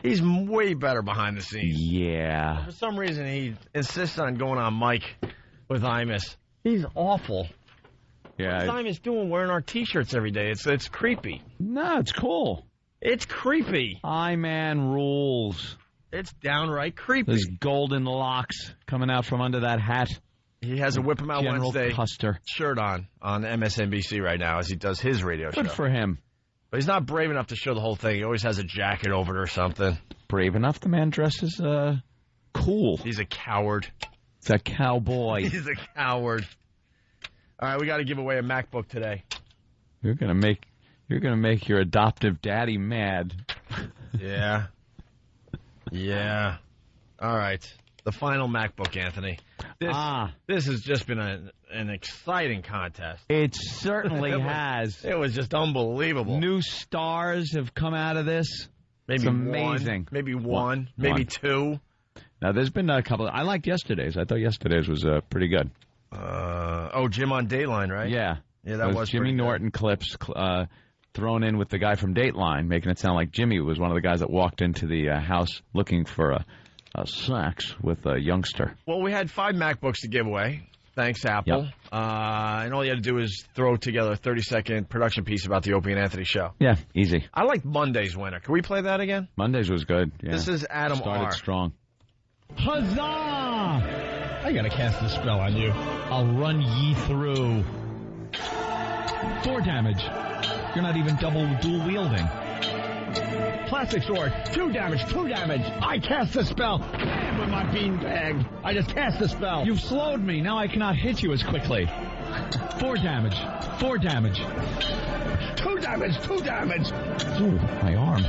He's way better behind the scenes. Yeah. For some reason, he insists on going on mic with Imus. He's awful. Yeah. What's Imus doing wearing our T-shirts every day? It's creepy. No, it's cool. It's creepy. I-Man rules. It's downright creepy. There's golden locks coming out from under that hat. He has a Whip 'em Out General Wednesday Custer shirt on MSNBC right now as he does his radio show. Good for him. But he's not brave enough to show the whole thing. He always has a jacket over it or something. Brave enough? The man dresses cool. He's a coward. He's a cowboy. He's a coward. All right, we got to give away a MacBook today. You're gonna make your adoptive daddy mad. Yeah. Yeah. All right. The final MacBook, Anthony. This has just been an exciting contest. It certainly has. It was just unbelievable. New stars have come out of this. Maybe it's amazing. One, maybe one, maybe two. Now, there's been a couple. I liked yesterday's. I thought yesterday's was pretty good. Jim on Dateline, right? Yeah. Yeah, that was Jimmy Norton clips thrown in with the guy from Dateline, making it sound like Jimmy was one of the guys that walked into the house looking for sex with a youngster. Well, we had 5 MacBooks to give away. Thanks, Apple. Yep. And all you had to do is throw together a 30-second production piece about the Opie and Anthony show. Yeah, easy. I like Monday's winner. Can we play that again? Monday's was good. Yeah. This is Adam Started R. strong. Huzzah! I gotta cast a spell on you. I'll run ye through. 4 damage. You're not even dual wielding. Plastic sword. 2 damage. 2 damage. I cast a spell. Bam with my beanbag. I just cast a spell. You've slowed me. Now I cannot hit you as quickly. 4 damage. 4 damage. 2 damage. 2 damage. Ooh, my arm.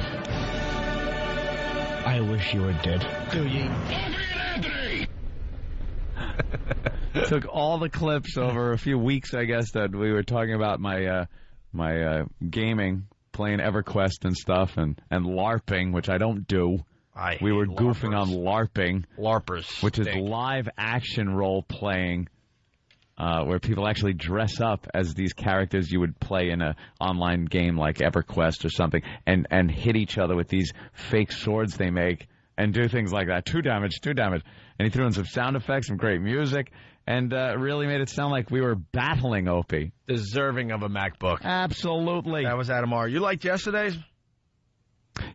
I wish you were dead. Do ye? Took all the clips over a few weeks, I guess, that we were talking about my gaming, playing EverQuest and stuff, and LARPing, which I don't do. We were goofing on LARPing. LARPers. Which is live action role playing, where people actually dress up as these characters you would play in an online game like EverQuest or something and hit each other with these fake swords they make and do things like that. 2 damage, 2 damage. And he threw in some sound effects, some great music, and really made it sound like we were battling Opie. Deserving of a MacBook. Absolutely. That was Adam R. You liked yesterday's?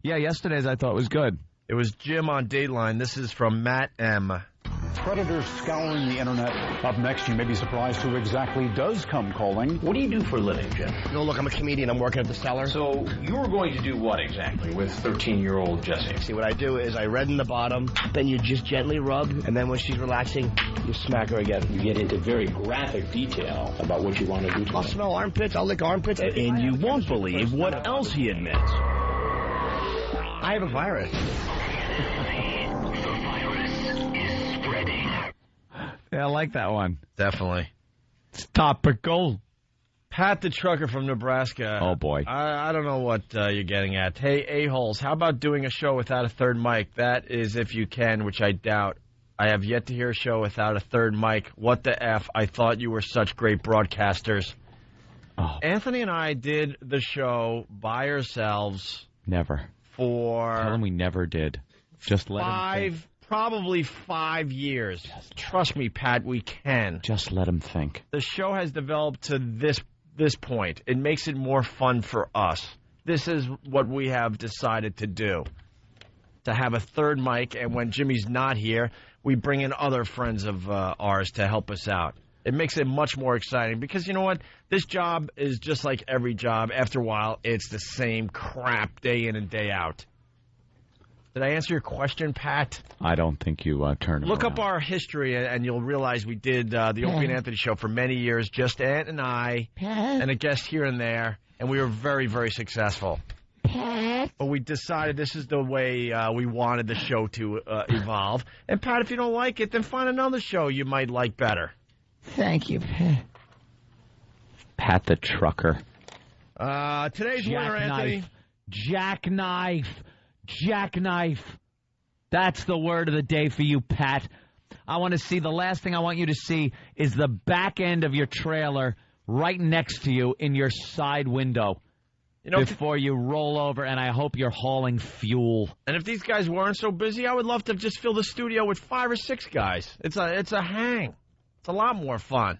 Yeah, yesterday's I thought was good. It was Jim on Dateline. This is from Matt M. Predators scouring the internet. Up next, you may be surprised who exactly does come calling. What do you do for a living, Jim? No, look, I'm a comedian. I'm working at the cellar. So you were going to do what exactly with 13-year-old Jessie? See, what I do is I redden the bottom, then you just gently rub, and then when she's relaxing, you smack her again. You get into very graphic detail about what you want to do to I'll smell armpits. I'll lick armpits. And you won't believe what else he admits. I have a virus. Yeah, I like that one. Definitely. It's topical. Pat the trucker from Nebraska. Oh, boy. I don't know what you're getting at. Hey, a-holes, how about doing a show without a third mic? That is if you can, which I doubt. I have yet to hear a show without a third mic. What the F? I thought you were such great broadcasters. Oh. Anthony and I did the show by ourselves. Never. Tell him we never did. Just let him think. Probably 5 years. Trust me, Pat, we can. Just let him think. The show has developed to this point. It makes it more fun for us. This is what we have decided to do. To have a third mic, and when Jimmy's not here, we bring in other friends of ours to help us out. It makes it much more exciting because, you know what? This job is just like every job. After a while, it's the same crap day in and day out. Did I answer your question, Pat? I don't think you turned it Look around. up our history, and you'll realize we did the Opie and Anthony show for many years, just Ant and I, and a guest here and there, and we were very, very successful. But we decided this is the way we wanted the show to evolve. And, Pat, if you don't like it, then find another show you might like better. Thank you, Pat. Pat the trucker. Today's winner, Anthony. Jackknife. Jackknife. That's the word of the day for you, Pat. I want to see, the last thing I want you to see is the back end of your trailer right next to you in your side window before you roll over, and I hope you're hauling fuel. And if these guys weren't so busy, I would love to just fill the studio with 5 or 6 guys. It's a hang. It's a lot more fun.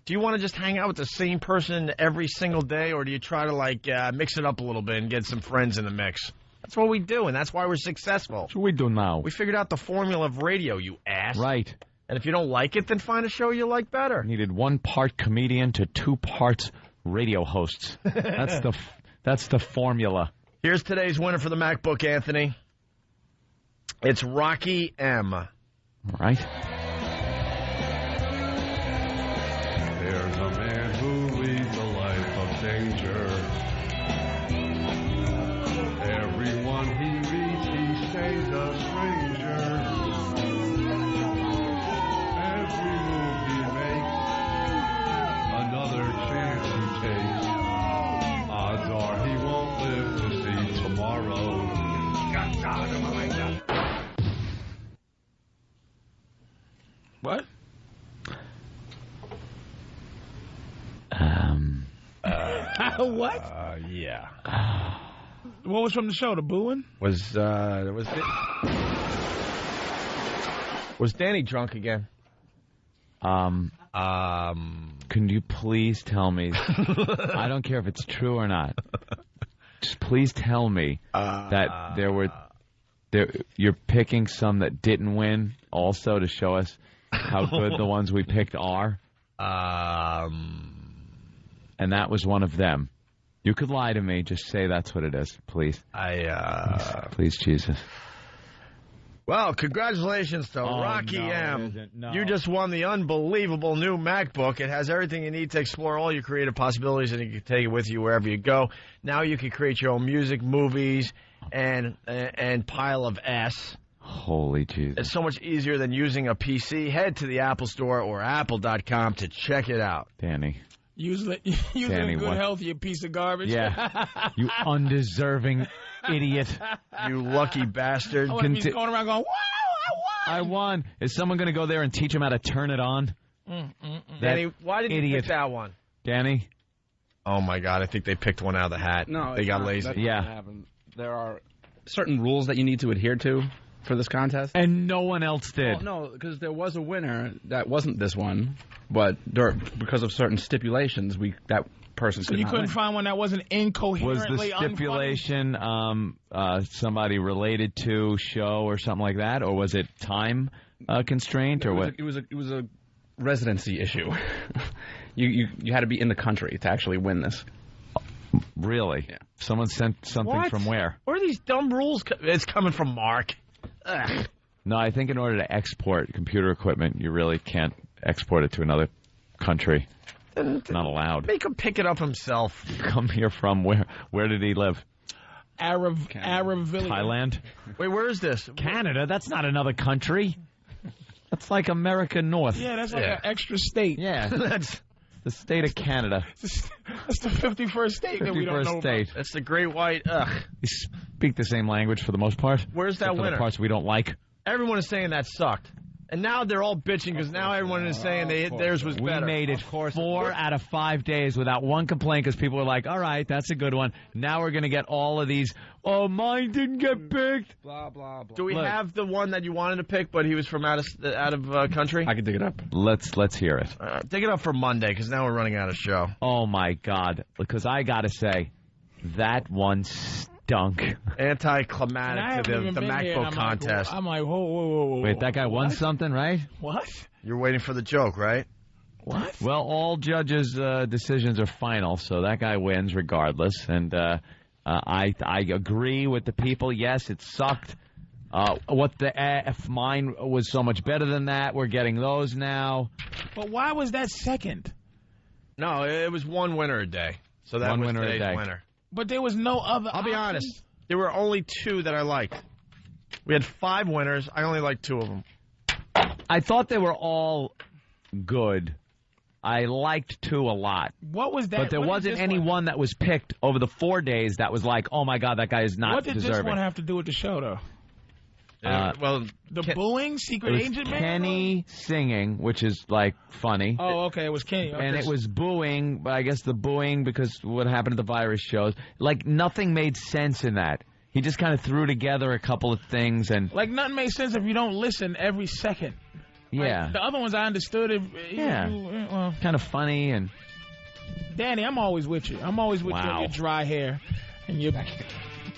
Do you want to just hang out with the same person every single day, or do you try to, mix it up a little bit and get some friends in the mix? That's what we do, and that's why we're successful. That's what we do now. We figured out the formula of radio, you ass. Right. And if you don't like it, then find a show you like better. Needed 1 part comedian to 2 parts radio hosts. That's the formula. Here's today's winner for the MacBook, Anthony. It's Rocky M. All right. There's a man who leads a life of danger. Everyone he meets, he stays a stranger. Every move he makes, another chance he takes. Odds are he won't live to see tomorrow. What? What? Yeah. What was from the show? The booing? Was Danny drunk again? Can you please tell me? I don't care if it's true or not. Just please tell me that you're picking some that didn't win also to show us how good the ones we picked are. And that was one of them. You could lie to me. Just say that's what it is, please. Please, Jesus. Well, congratulations to Rocky M. No. You just won the unbelievable new MacBook. It has everything you need to explore all your creative possibilities, and you can take it with you wherever you go. Now you can create your own music, movies, and pile of S. Holy Jesus. It's so much easier than using a PC. Head to the Apple Store or apple.com to check it out. Danny. Use it in good health, you piece of garbage. Yeah. You undeserving Idiot. You lucky bastard. I want to be going around going, wow, I won. Is someone going to go there and teach him how to turn it on? Danny, why did you pick that one? Danny? Oh, my God. I think they picked one out of the hat. No, they got lazy. That's not what happened. There are certain rules that you need to adhere to for this contest. And no one else did. Well, no, because there was a winner that wasn't this one, but because of certain stipulations, that person So you couldn't find one that wasn't incoherently Was the stipulation somebody related to show or something like that, or was it time constraint, or what? It was a residency issue. you had to be in the country to actually win this. Really? Yeah. Someone sent something What? from where? Where are these dumb rules? It's coming from Mark. Ugh. No, I think in order to export computer equipment, you really can't export it to another country. Not allowed. Make him pick it up himself. Come here from where? Where did he live? Arab village. Thailand? Wait, where is this? Canada? That's not another country. That's like America North. Yeah, that's like an extra state. Yeah, that's the state of Canada. That's the 51st state that we don't know state. about. That's the Great White. Ugh. They speak the same language for the most part. Where's that except for winner? the parts we don't like. Everyone is saying that sucked. And now they're all bitching because now everyone is saying theirs was better. We made it 4 out of 5 days without one complaint because people were like, all right, that's a good one. Now we're going to get all of these, oh, mine didn't get picked. Blah, blah, blah. Do we have the one that you wanted to pick, but he was from out of country? I can dig it up. Let's hear it. Dig it up for Monday because now we're running out of show. Oh, my God. Because I got to say, that one stunk. Anticlimactic to the MacBook contest. I'm like, whoa. Wait, that guy won something, right? What? You're waiting for the joke, right? What? Well, all judges' decisions are final, so that guy wins regardless. And I agree with the people. Yes, it sucked. What the F? Mine was so much better than that. We're getting those now. But why was that second? No, it was one winner a day. So that One was winner a today's day. winner. But there was no other I'll be option? honest. There were only 2 that I liked. We had 5 winners. I only liked 2 of them. I thought they were all good. I liked 2 a lot. What was that? But there wasn't any one that was picked over the 4 days that was like, oh, my God, that guy is not What did deserving. this one have to do with the show, though? Well, The booing, Secret It was Agent Man? Kenny singing, which is, like, funny. Oh, okay, it was Kenny. Okay. And it was booing, but I guess the booing because what happened at the virus shows. Like, nothing made sense in that. He just kind of threw together a couple of things and... Like, nothing makes sense if you don't listen every second. Yeah. Like, the other ones I understood. Well, kind of funny and... Danny, I'm always with you. I'm always with you and your dry hair and your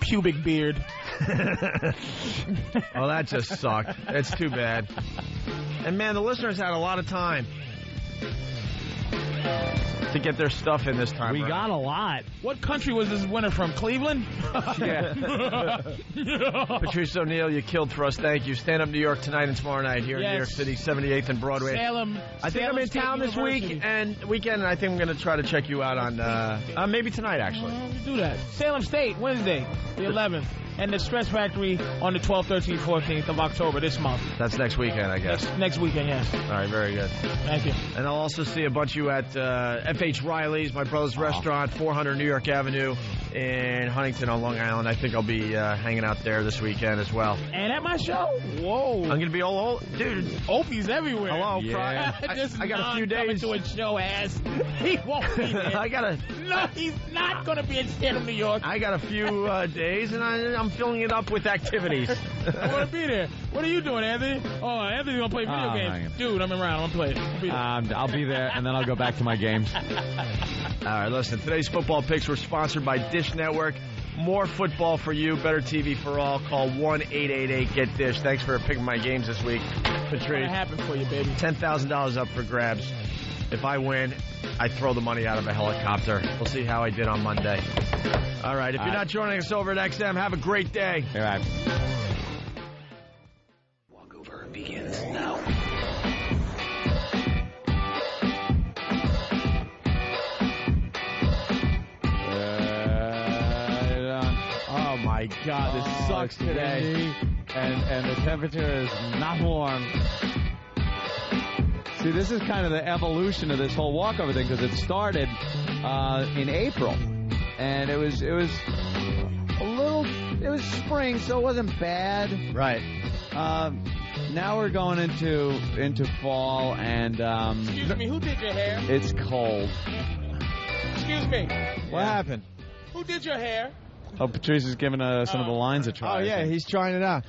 pubic beard. Oh, that just sucked. It's too bad. And, man, the listeners had a lot of time to get their stuff in this time. We got a lot. What country was this winner from? Cleveland? Yeah. Patrice O'Neill, you killed for us. Thank you. Stand Up New York tonight and tomorrow night here in New York City, 78th and Broadway. I think I'm in town this weekend, and I think I'm going to try to check you out on maybe tonight, actually. Do that. Salem State, Wednesday, the 11th. And the Stress Factory on the 12th, 13th, 14th of October this month. That's next weekend, I guess. Next weekend, yes. All right, very good. Thank you. And I'll also see a bunch of you at F.H. Riley's, my brother's restaurant, 400 New York Avenue in Huntington on Long Island. I think I'll be hanging out there this weekend as well. And at my show? Whoa. I'm going to be all dude. Opie's everywhere. Hello, yeah. I got a few days. To a show, ass. He won't be there. No, he's not going to be in Stand Up New York. I got a few days, and I'm filling it up with activities. I want to be there. What are you doing, Anthony? Oh, Anthony's going to play video games. Dude, I'm around. I'm going to play. I'll be there, and then I'll go back to my games. All right, listen. Today's football picks were sponsored by Dish Network. More football for you, better TV for all. Call 1-888-GET-DISH. Thanks for picking my games this week, Patrice. What's happen for you, baby? $10,000 up for grabs. If I win, I throw the money out of a helicopter. We'll see how I did on Monday. All right, if you're not joining us over at XM, have a great day. All right. Walkover begins now. Oh my God, this sucks today. And the temperature is not warm. See, this is kind of the evolution of this whole walkover thing because it started in April, and it was a little It was spring, so it wasn't bad. Right. Now we're going into fall, and Excuse me, who did your hair? it's cold. Excuse me. What happened? Who did your hair? Oh, Patrice is giving some of the lines a try. Oh, yeah, he's trying it out.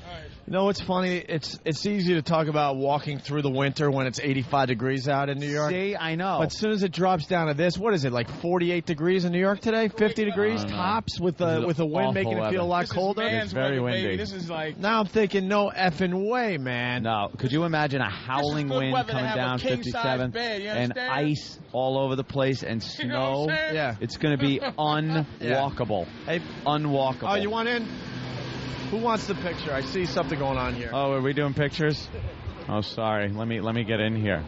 You know what's funny? It's easy to talk about walking through the winter when it's 85 degrees out in New York. See, I know. But as soon as it drops down to this, what is it, like 48 degrees in New York today? 50 degrees tops with the wind making it feel a lot colder? It's very windy. Baby. This is like... Now I'm thinking, no effing way, man. No. Could you imagine a howling wind coming down 57th and ice all over the place and snow? Yeah. It's going to be unwalkable. Hey, unwalkable. Oh, you want in? Who wants the picture? I see something going on here. Oh, are we doing pictures? Oh, sorry. Let me get in here.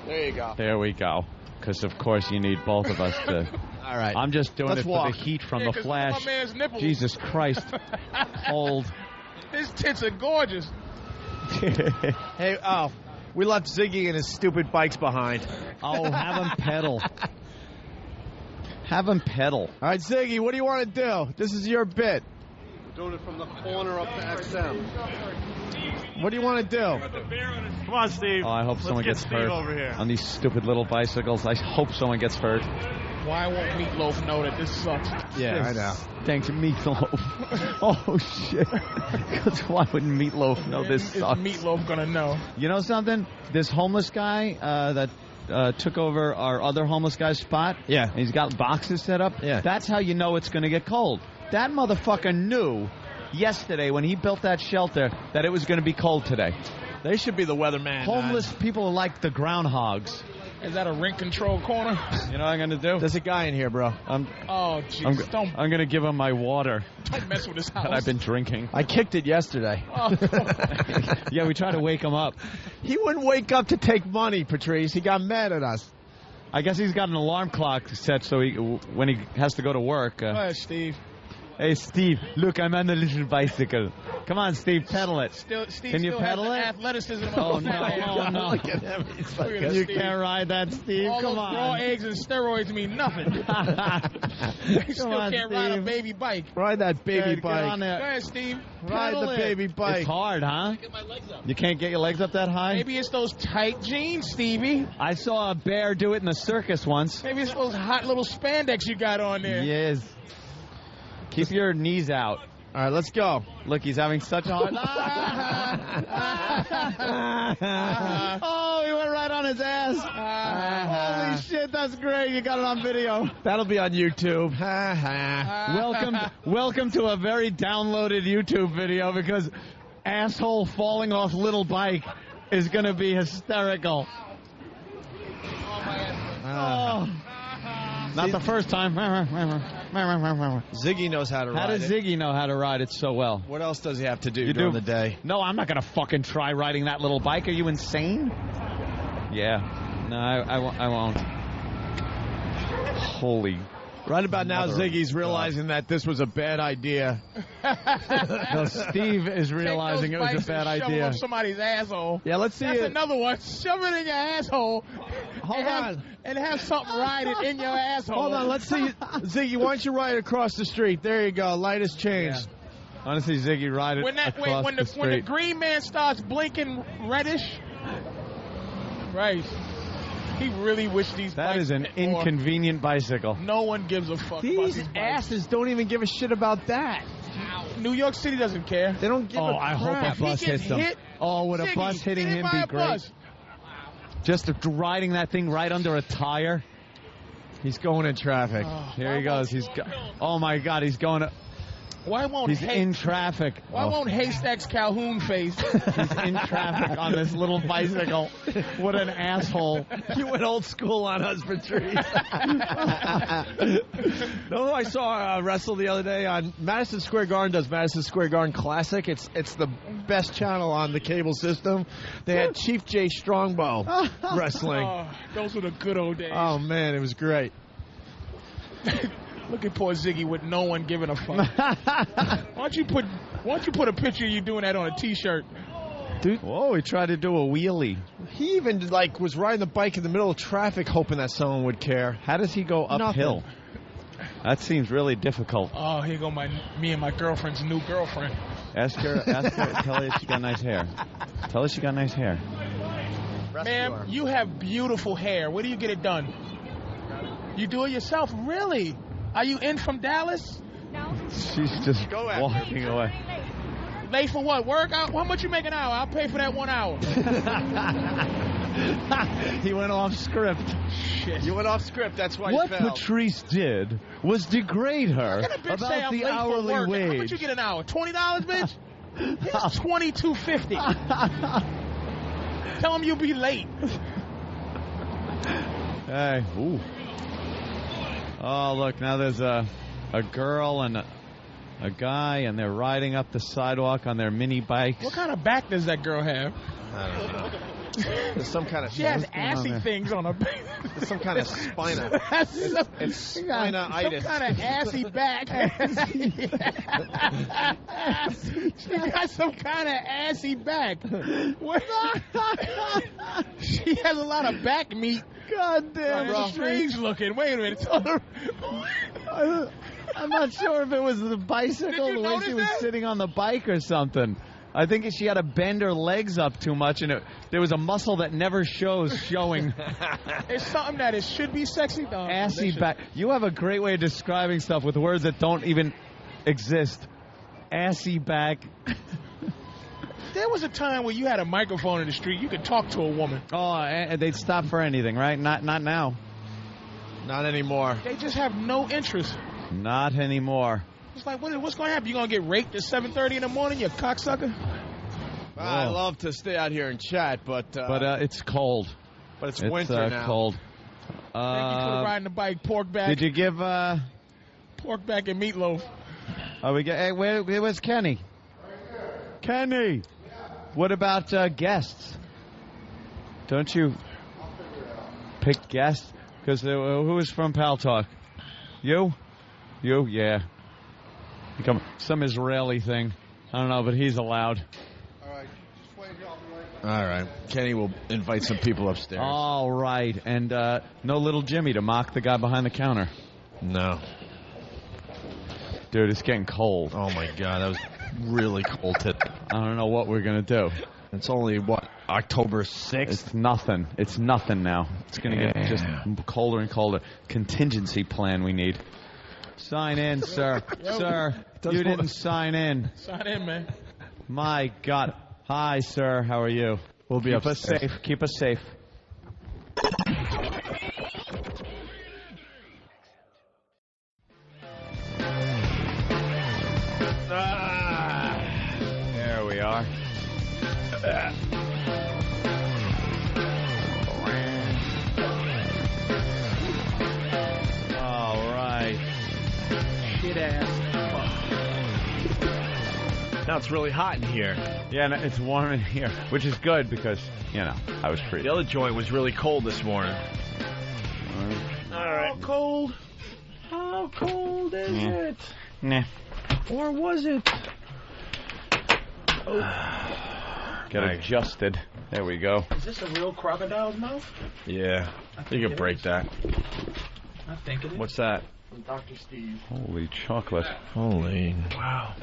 There you go. There we go. Because, of course, you need both of us to... All right. I'm just doing Let's it walk. for the heat from the 'cause flash. my man's nipples. Jesus Christ. Cold. His tits are gorgeous. Hey, we left Ziggy and his stupid bikes behind. Oh, have him pedal. Have him pedal. All right, Ziggy, what do you want to do? This is your bit. Doing it from the corner up to XM. What do you want to do? Come on, Steve. Oh, I hope someone gets Steve hurt over here. on these stupid little bicycles. I hope someone gets hurt. Why won't Meatloaf know that this sucks? Yeah, I know. Thanks, Meatloaf. Oh, shit. Because why wouldn't Meatloaf know this sucks? Is Meatloaf gonna know? You know something? This homeless guy that took over our other homeless guy's spot. Yeah. And he's got boxes set up. Yeah. That's how you know it's going to get cold. That motherfucker knew yesterday when he built that shelter that it was going to be cold today. They should be the weatherman. Homeless people are like the groundhogs. Is that a rent control corner? You know what I'm going to do? There's a guy in here, bro. Oh, jeez. I'm going to give him my water Don't mess with his house. that I've been drinking. I kicked it yesterday. Oh. Yeah, we tried to wake him up. He wouldn't wake up to take money, Patrice. He got mad at us. I guess he's got an alarm clock set so when he has to go to work. Go ahead, Steve. Hey, Steve, look, I'm on the little bicycle. Come on, Steve, pedal it. Steve Can you still pedal has it? the athleticism of Oh, a no, fat man. no. Look at him. He's Look at You Steve. can't ride that, Steve. All Come those on. raw eggs and steroids mean nothing. You still on, can't ride a Steve. baby bike. Ride that baby Get bike. on there. Go ahead, Steve. Ride Pedal the it. baby bike. It's hard, huh? Get my legs up. You can't get your legs up that high? Maybe it's those tight jeans, Stevie. I saw a bear do it in the circus once. Maybe it's those hot little spandex you got on there. Yes. Keep your knees out. All right, let's go. Look, he's having such a hard... Oh, he went right on his ass. Holy shit, that's great. You got it on video. That'll be on YouTube. Welcome to a very downloaded YouTube video because asshole falling off little bike is going to be hysterical. Not the first time. Ziggy knows how to ride. How does Ziggy know how to ride it so well? What else does he have to do during the day? No, I'm not going to fucking try riding that little bike. Are you insane? Yeah. No, I won't. Holy. Right about now, Mother Ziggy's realizing that this was a bad idea. No, Steve is realizing it was a bad Shove idea. it up somebody's asshole. Yeah, let's see That's it. another one. Shove it in your asshole. Hold on. And have something ride it in your asshole. Hold on, let's see. Ziggy, why don't you ride across the street? There you go. Light has changed. Honestly, Ziggy, ride it When across when the the street. green man starts blinking reddish, right? He really wished these. That bikes is an meant more. inconvenient bicycle. No one gives a fuck. about These these bikes. asses don't even give a shit about that. New York City doesn't care. They don't give a I hope crap. a bus He gets hits him. hit. Oh, would a Ziggy, bus hitting get hit him by be a great? bus. Just riding that thing right under a tire. He's going in traffic. Here he goes. Oh my God, he's going. Why won't He's in traffic. Why won't Haystacks Calhoun face? He's in traffic on this little bicycle. What an asshole. You went old school on us, Patrice. No, I saw wrestle the other day on Madison Square Garden. Does Madison Square Garden Classic? It's the best channel on the cable system. They had Chief J Strongbow wrestling. Oh, those were the good old days. Oh man, it was great. Look at poor Ziggy with no one giving a fuck. Why don't you put a picture of you doing that on a T-shirt? Dude, whoa, he tried to do a wheelie. He even was riding the bike in the middle of traffic hoping that someone would care. How does he go uphill? That seems really difficult. Oh, here go me and my girlfriend's new girlfriend. Ask her, tell her she got nice hair. Tell her she got nice hair. Ma'am, you have beautiful hair. Where do you get it done? You do it yourself? Really? Are you in from Dallas? No. She's just walking away. Late for what? Work? How much you make an hour? I'll pay for that 1 hour. He went off script. Shit. You went off script. That's why What you fell. Patrice did was degrade her about the hourly wage. How much you get an hour? $20, bitch? It's $22.50. Tell him you'll be late. Hey, ooh. Oh, look, now there's a girl and a guy, and they're riding up the sidewalk on their mini bikes. What kind of back does that girl have? I don't know. There's some kind of... She has assy things on her back. There's some kind of spina. It's spina-itis. Some kind of assy back. She got some kind of assy back. She has a lot of back meat. God damn, bro. Strange looking. Wait a minute. I'm not sure if it was the bicycle, the way she was sitting on the bike or something. I think she had to bend her legs up too much, and there was a muscle that never shows showing. It's something that it should be sexy, though. Assy back. You have a great way of describing stuff with words that don't even exist. Assy back. There was a time where you had a microphone in the street. You could talk to a woman. Oh, and they'd stop for anything, right? Not now. Not anymore. They just have no interest. Not anymore. It's like, what's going to happen? You going to get raped at 7:30 in the morning, you cocksucker? I love to stay out here and chat, but it's cold. But it's winter now. It's cold. Thank you for riding the bike, pork back. Did you give pork back and meatloaf? Hey, where's Kenny? Kenny, what about guests? Don't you pick guests? Because who is from Pal Talk? You? Yeah. Some Israeli thing. I don't know, but he's allowed. All right. Kenny will invite some people upstairs. All right. And no little Jimmy to mock the guy behind the counter. No. Dude, it's getting cold. Oh, my God. That was really cold today. I don't know what we're going to do. It's only, October 6th? It's nothing. It's nothing now. It's going to get just colder and colder. Contingency plan we need. Sign in, sir. Sir, you didn't sign in. Sign in, man. My God. Hi, sir. How are you? We'll be Keep us safe. Keep us safe. There we are. All right. Shit ass. Now it's really hot in here. Yeah, no, it's warm in here, which is good because, I was freezing. The other joint was really cold this morning. All right. Cold. How cold is it? Nah. Or was it? Get adjusted. There we go. Is this a real crocodile's mouth? Yeah. You can break that. I think it is. What's that? From Dr. Steve. Holy chocolate. Holy. Wow.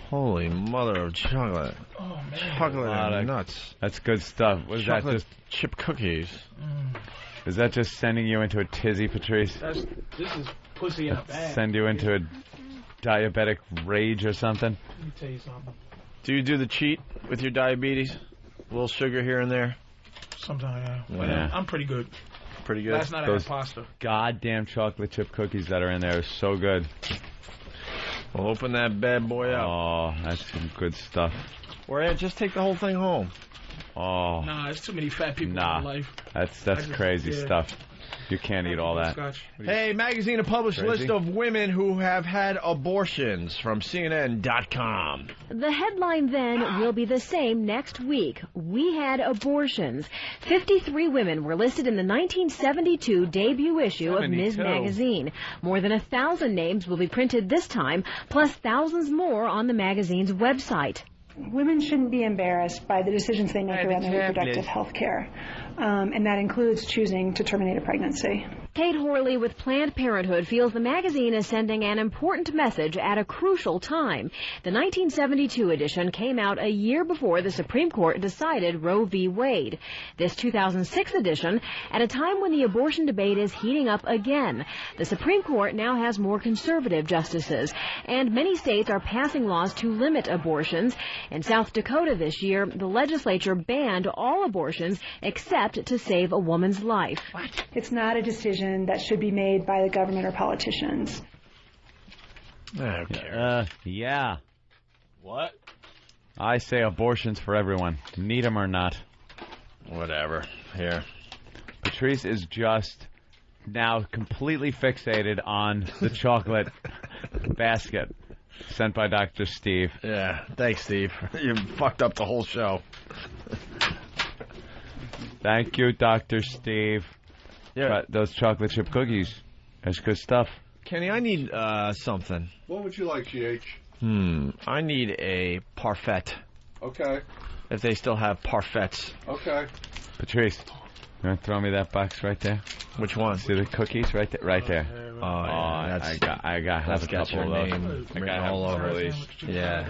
Holy mother of chocolate. Oh, man. Chocolate and nuts. That's good stuff. What is that? Just chip cookies. Is that just sending you into a tizzy, Patrice? This is pussy in a bag. Send you into a diabetic rage or something? Let me tell you something. Do you do the cheat with your diabetes? A little sugar here and there? Sometimes, yeah. But Yeah. I'm pretty good. Pretty good. Last night I had pasta. Goddamn chocolate chip cookies that are in there are so good. We'll open that bad boy up. Oh, that's some good stuff. Or just take the whole thing home. Oh. Nah, there's too many fat people in my life. That's crazy stuff. You can't eat all that. Hey, magazine to publish list of women who have had abortions from CNN.com. The headline then will be the same next week. We had abortions. 53 women were listed in the 1972 debut issue of Ms. Magazine. More than 1,000 names will be printed this time, plus thousands more on the magazine's website. Women shouldn't be embarrassed by the decisions they make around their reproductive health care, and that includes choosing to terminate a pregnancy. Kate Horley with Planned Parenthood feels the magazine is sending an important message at a crucial time. The 1972 edition came out a year before the Supreme Court decided Roe v. Wade. This 2006 edition, at a time when the abortion debate is heating up again. The Supreme Court now has more conservative justices, and many states are passing laws to limit abortions. In South Dakota this year, the legislature banned all abortions except to save a woman's life. It's not a decision that should be made by the government or politicians. Okay. Yeah. What? I say abortions for everyone. Need them or not. Whatever. Here. Patrice is just now completely fixated on the chocolate basket sent by Dr. Steve. Yeah. Thanks, Steve. You fucked up the whole show. Thank you, Dr. Steve. Yeah. Those chocolate chip cookies. That's good stuff. Kenny, I need something. What would you like, GH? I need a parfait. Okay. If they still have parfaits. Okay. Patrice, you want to throw me that box right there? Which one? See the cookies right there? Right there. Yeah, I got that's a got couple your of name those. I written got all over at it. least. Yeah.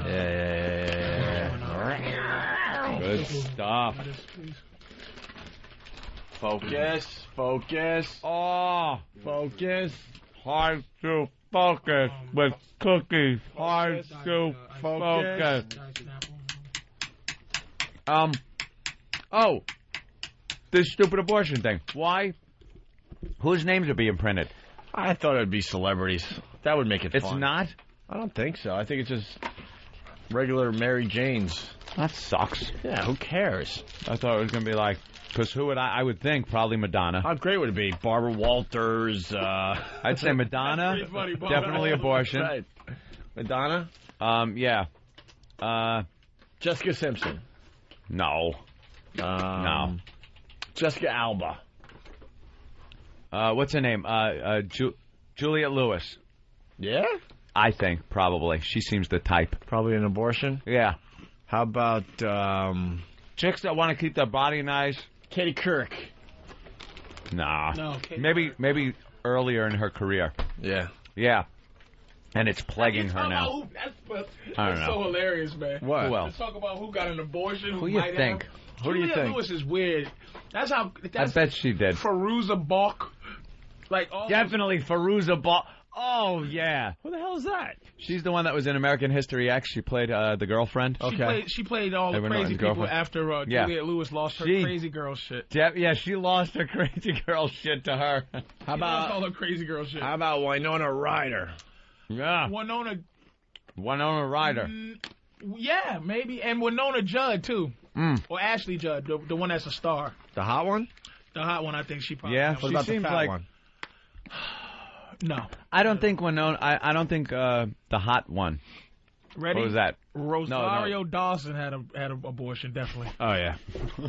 Good stuff. Focus. Oh, focus. Hard to focus with cookies. Hard to focus. Oh, this stupid abortion thing. Why? Whose names are being printed? I thought it would be celebrities. That would make it fun. It's not? I don't think so. I think it's just regular Mary Janes. That sucks. Yeah, who cares? I thought it was going to be like, because who would I would think probably Madonna. How great would it be? Barbara Walters. I'd say Madonna. Definitely abortion. Right. Madonna? Yeah. Jessica Simpson. No. No. Jessica Alba. What's her name? Juliette Lewis. Yeah? I think, probably. She seems the type. Probably an abortion? Yeah. How about, chicks that want to keep their body nice? Katie Couric. Nah. No, maybe earlier in her career. Yeah. Yeah. And it's plaguing her now. That's so hilarious, man. What? Who else? Let's talk about who got an abortion. Who you might think? Have. Who do you think? Lewis is weird. That's I bet she did. Firuza Balk. Like all Definitely Firuza Balk. Oh, yeah. Who the hell is that? She's the one that was in American History X. She played the girlfriend. She played all the Edward crazy Norton's people girlfriend. after Juliette Lewis lost her crazy girl shit. Yeah, she lost her crazy girl shit to her. How Lost about all her crazy girl shit? How about Winona Ryder? Yeah. Winona Ryder. Yeah, maybe. And Winona Judd, too. Or Ashley Judd, the one that's a star. The hot one? The hot one, I think she probably. Yeah, What about the fat one? No. I don't think Winona. I don't think the hot one. Ready? What was that? Rosario Dawson had an abortion, definitely. Oh, yeah.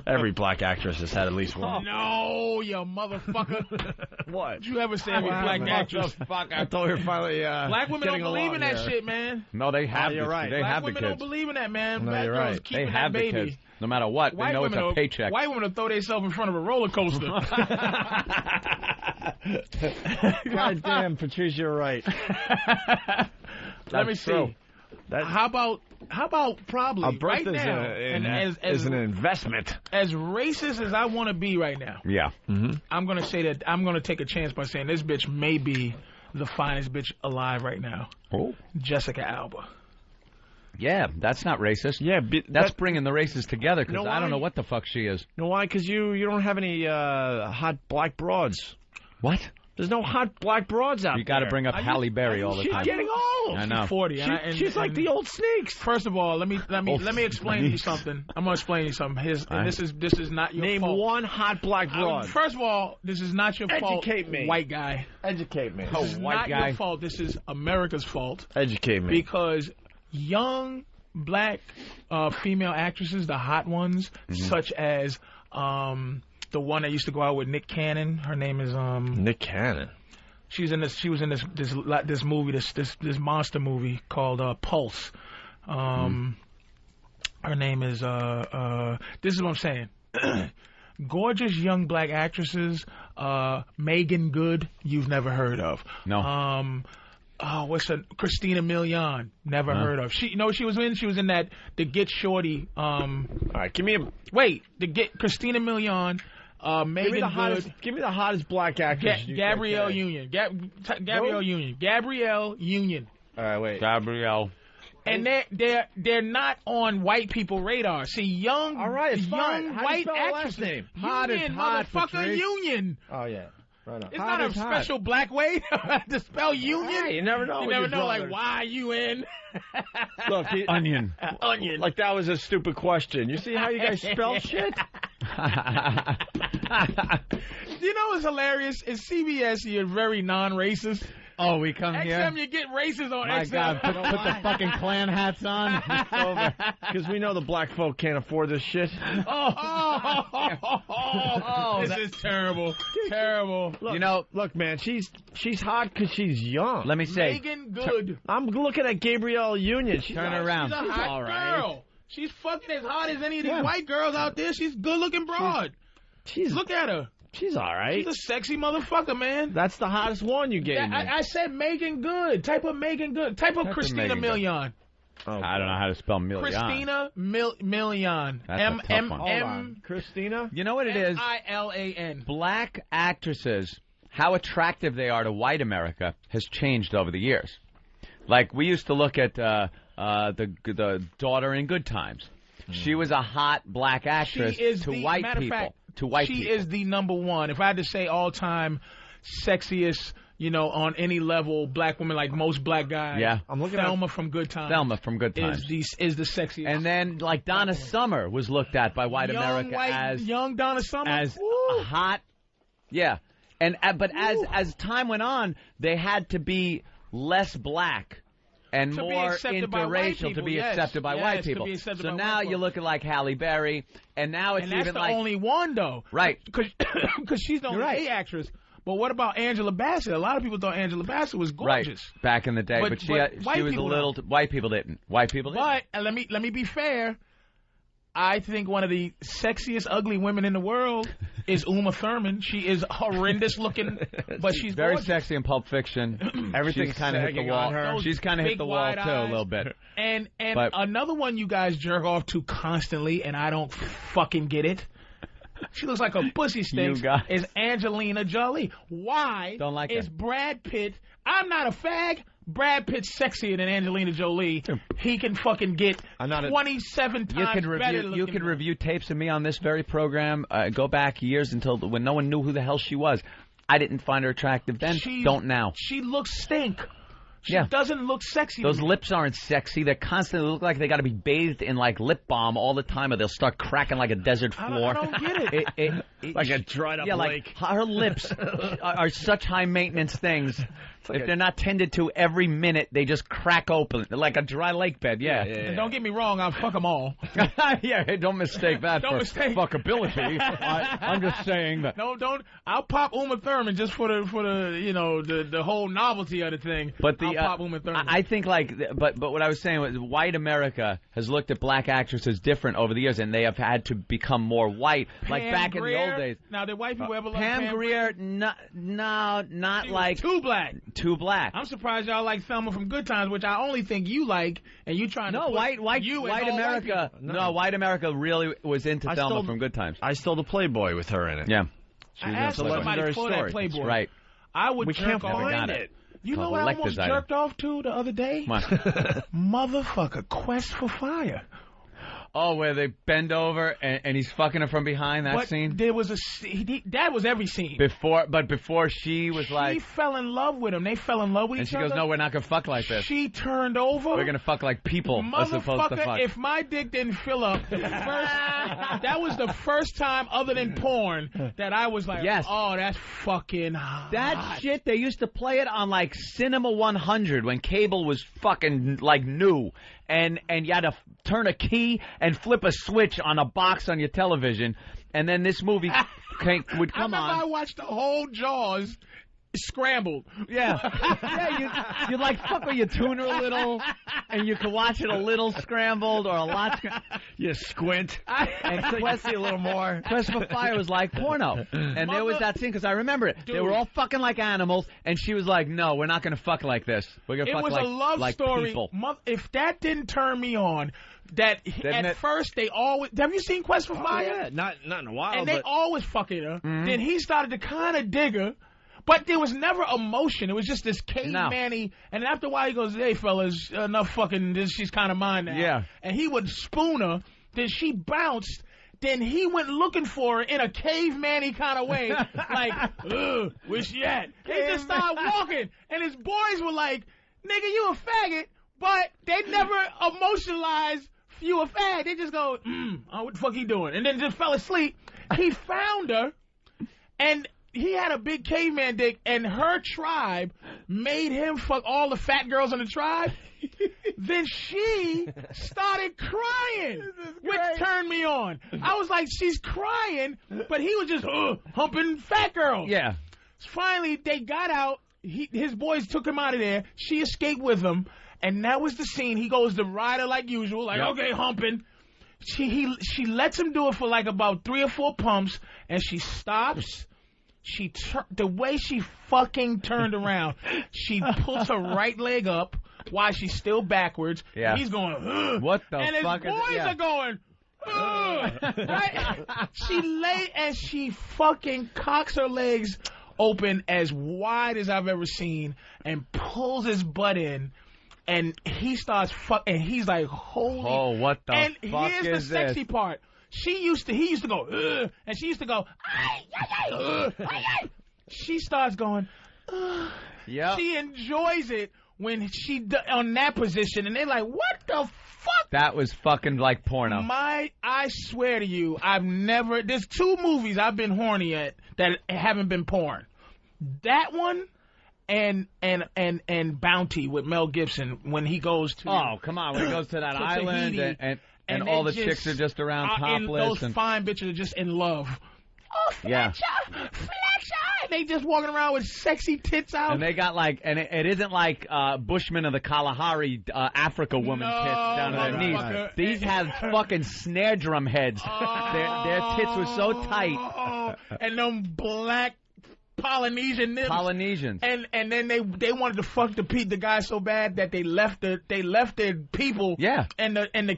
Every black actress has had at least one. No, you motherfucker. What? Did you ever say every black actress? I thought we were finally black women don't believe in that shit, man. No, they have. You're right. They Black have the women kids. don't believe in that, man. No, Black you're girls right. keeping They have that the baby. kids. No matter what, they know it's a paycheck. White women will throw themselves in front of a roller coaster. God damn, Patrice, you're right. Let me see. How about probably A birth right now? is an investment. As racist as I want to be right now, Yeah. I'm going to say that I'm going to take a chance by saying this bitch may be the finest bitch alive right now. Oh. Jessica Alba. Yeah, that's not racist. Yeah, that's bringing the races together because You know I don't know why? what the fuck she is. You know why? Because you don't have any hot black broads. What? There's no hot black broads out there. You got to bring up Halle Berry all the She's time. getting old. I know. She's 40. She's like the old snakes. First of all, let me explain to you something. I'm going to explain to you something. This is not your Name fault. one hot black broad. First of all, this is not your fault. Educate me. White guy. Educate me. This is not your fault. This is America's fault. Educate me. Because young black female actresses, the hot ones, such as the one that used to go out with Nick Cannon. Her name is Nick Cannon. She was in this movie, this monster movie called Pulse. Her name is this is what I'm saying. gorgeous young black actresses. Megan Good, you've never heard of. No. What's her? Christina Milian, never heard of. She, you know what she was in? She was in that The Get Shorty. All right, give me Christina Milian. Megan Good. Give me the hottest black actress. Gabrielle Union. Gabrielle Union. Gabrielle Union. All right, wait. Gabrielle. And they're not on white people radar. See, young white actress name. Union, motherfucker, Patrice. Union. Oh yeah. Right on. It's not a special black way to spell union. Hey, you never know. You never know, like Y-U-N. Look, onion. Onion. Like that was a stupid question. You see how you guys spell shit? You know what's hilarious? Is CBS, you're very non-racist. Oh, we come here. XM, you get racist on My XM. God, put the fucking Klan hats on. It's over. Because we know the black folk can't afford this shit. This is terrible. Terrible. Look, man, she's hot because she's young. Let me say. Megan Good. I'm looking at Gabrielle Union. Turn her around. She's a hot all right. girl. She's fucking as hot as any of these white girls out there. She's good-looking broad. Look at her. She's all right. She's a sexy motherfucker, man. That's the hottest one you gave me. I said Megan Good. Type of Megan Good. Type of Christina Milian. Oh, I don't know how to spell Milian. Christina Milian. That's a tough one. Hold on. Christina? You know what it is? Milan. Black actresses, how attractive they are to white America has changed over the years. Like, we used to look at the daughter in Good Times. She was a hot black actress to white people. She is the number one. If I had to say all-time sexiest, on any level, black woman, like most black guys. Yeah, I'm looking at Thelma from Good Times. Thelma from Good Times is the sexiest. And then, like, Donna Summer was looked at by white America as young Donna Summer as hot. Yeah, but as time went on, they had to be less black and more interracial to be accepted by white people. So now you look at like Halle Berry, and now it's and that's even the like only one though, right? Because she's the only gay actress. But what about Angela Bassett? A lot of people thought Angela Bassett was gorgeous right. back in the day, but she was a little. White people didn't. White people didn't. But let me be fair. I think one of the sexiest ugly women in the world is Uma Thurman. She is horrendous looking, but she's very gorgeous. sexy in Pulp Fiction. Everything's kind of hit the wall. She's kind of hit the wall too a little bit. And another one you guys jerk off to constantly, and I don't fucking get it. She looks like a pussy stinks. Is Angelina Jolie? Why don't like is her. Brad Pitt? I'm not a fag. Brad Pitt's sexier than Angelina Jolie. He can fucking get 27 times better looking. You can review tapes of me on this very program. Go back years until when no one knew who the hell she was. I didn't find her attractive then. Don't now. She looks stink. She doesn't look sexy. Those lips aren't sexy. They constantly look like they got to be bathed in like lip balm all the time, or they'll start cracking like a desert floor. I don't get it. Like a dried up lake. Like her lips are such high maintenance things. If they're not tended to every minute, they just crack open like a dry lake bed. Yeah. And don't get me wrong, I'll fuck them all. Yeah, don't mistake that for fuckability. I'm just saying that. No, don't. I'll pop Uma Thurman just for the whole novelty of the thing. But I'll pop Uma Thurman. I think but what I was saying was white America has looked at black actresses different over the years, and they have had to become more white. Like back in the old days. Now, did white people ever love Pam Grier? No, not she like was too black. Too black. I'm surprised y'all like Thelma from Good Times, which I only think you like, and you trying to put white America. White America really was into Thelma from Good Times. I stole the Playboy with her in it. Yeah, I asked somebody for that Playboy. That's right. I would we jerk can't off. find it. You know what I almost jerked off to the other day? Motherfucker, Quest for Fire. Oh, where they bend over and he's fucking her from behind, that scene? There was that was every scene. Before she was she fell in love with him. They fell in love with each other. And she goes, no, we're not going to fuck like this. She turned over. We're going to fuck like people are supposed to fuck. If my dick didn't fill up, that was the first time other than porn that I was like, oh, that's fucking hot. That shit, they used to play it on like Cinema 100 when cable was fucking like new. And you had to turn a key and flip a switch on a box on your television, and then this movie would come on. I watched the whole Jaws scrambled. Yeah. You like fuck with your tuner a little, and you can watch it a little scrambled or a lot You squint. And Quest a little more. Quest for Fire was like porno. And there was that scene, because I remember it. They were all fucking like animals, and she was like, no, we're not going to fuck like this. We're going to fuck like people. It was a love story. If that didn't turn me on, first they always... Have you seen Quest for Fire? Yeah, not in a while. And they always fucking her. Mm-hmm. Then he started to kind of dig her. But there was never emotion. It was just this caveman-y. And after a while, he goes, hey, fellas, enough fucking this. She's kind of mine now. Yeah. And he would spoon her. Then she bounced. Then he went looking for her in a caveman-y kind of way. Like, ugh, where she at? He just started walking. And his boys were like, nigga, you a faggot. But they never emotionalized you a fag. They just go, what the fuck he doing? And then just fell asleep. He found her. And... he had a big caveman dick, and her tribe made him fuck all the fat girls in the tribe. Then she started crying, which turned me on. I was like, she's crying, but he was just humping fat girls. Yeah. Finally, they got out. His boys took him out of there. She escaped with him, and that was the scene. He goes to ride her like usual, like, okay, humping. She lets him do it for like about 3 or 4 pumps, and she stops. The way she fucking turned around, she pulls her right leg up while she's still backwards. Yeah. And he's going, ugh. What the and fuck his boys are going, ugh. Right? She fucking cocks her legs open as wide as I've ever seen and pulls his butt in. And he starts and he's like, holy. Oh, what the and fuck here's is the sexy this? part. He used to go, ugh, and she used to go, she starts going, ugh. Yep. She enjoys it when on that position, and they're like, what the fuck? That was fucking like porno. I swear to you, there's 2 movies I've been horny at that haven't been porn. That one and Bounty with Mel Gibson when he goes to... Oh, come on, when he goes to that island and all the chicks are just around topless. Those fine bitches are just in love. Oh, Fletcher! They just walking around with sexy tits out. And they got like, and it isn't like Bushman of the Kalahari Africa woman tits down to their knees. These have fucking snare drum heads. Their tits were so tight. And them black Polynesian nips. Polynesians. And then they wanted to fuck the guy so bad that they left their people. Yeah. And the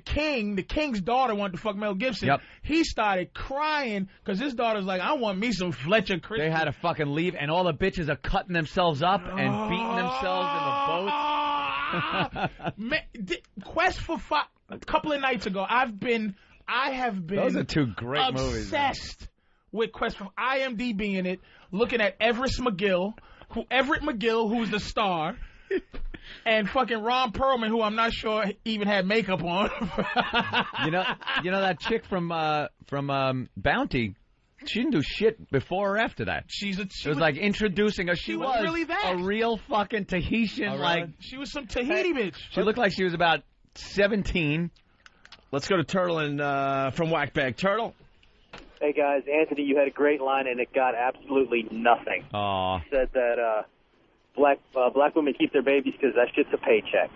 king's daughter wanted to fuck Mel Gibson. Yep. He started crying because his daughter's like, I want me some Fletcher Christie. They had to fucking leave, and all the bitches are cutting themselves up and beating themselves in the boats. Quest for Fire. A couple of nights ago, I have been. Those are 2 great movies. Obsessed with Quest for IMDb in it. Looking at Everett McGill, who's the star, and fucking Ron Perlman, who I'm not sure even had makeup on. you know that chick from Bounty, she didn't do shit before or after that. It was like introducing her. She was really that. A real fucking Tahitian. Like she was some Tahiti bitch. She looked like she was about 17. Let's go to Turtle from Whackbag. Turtle. Hey, guys, Anthony, you had a great line, and it got absolutely nothing. Aw. Said that black women keep their babies because that shit's a paycheck.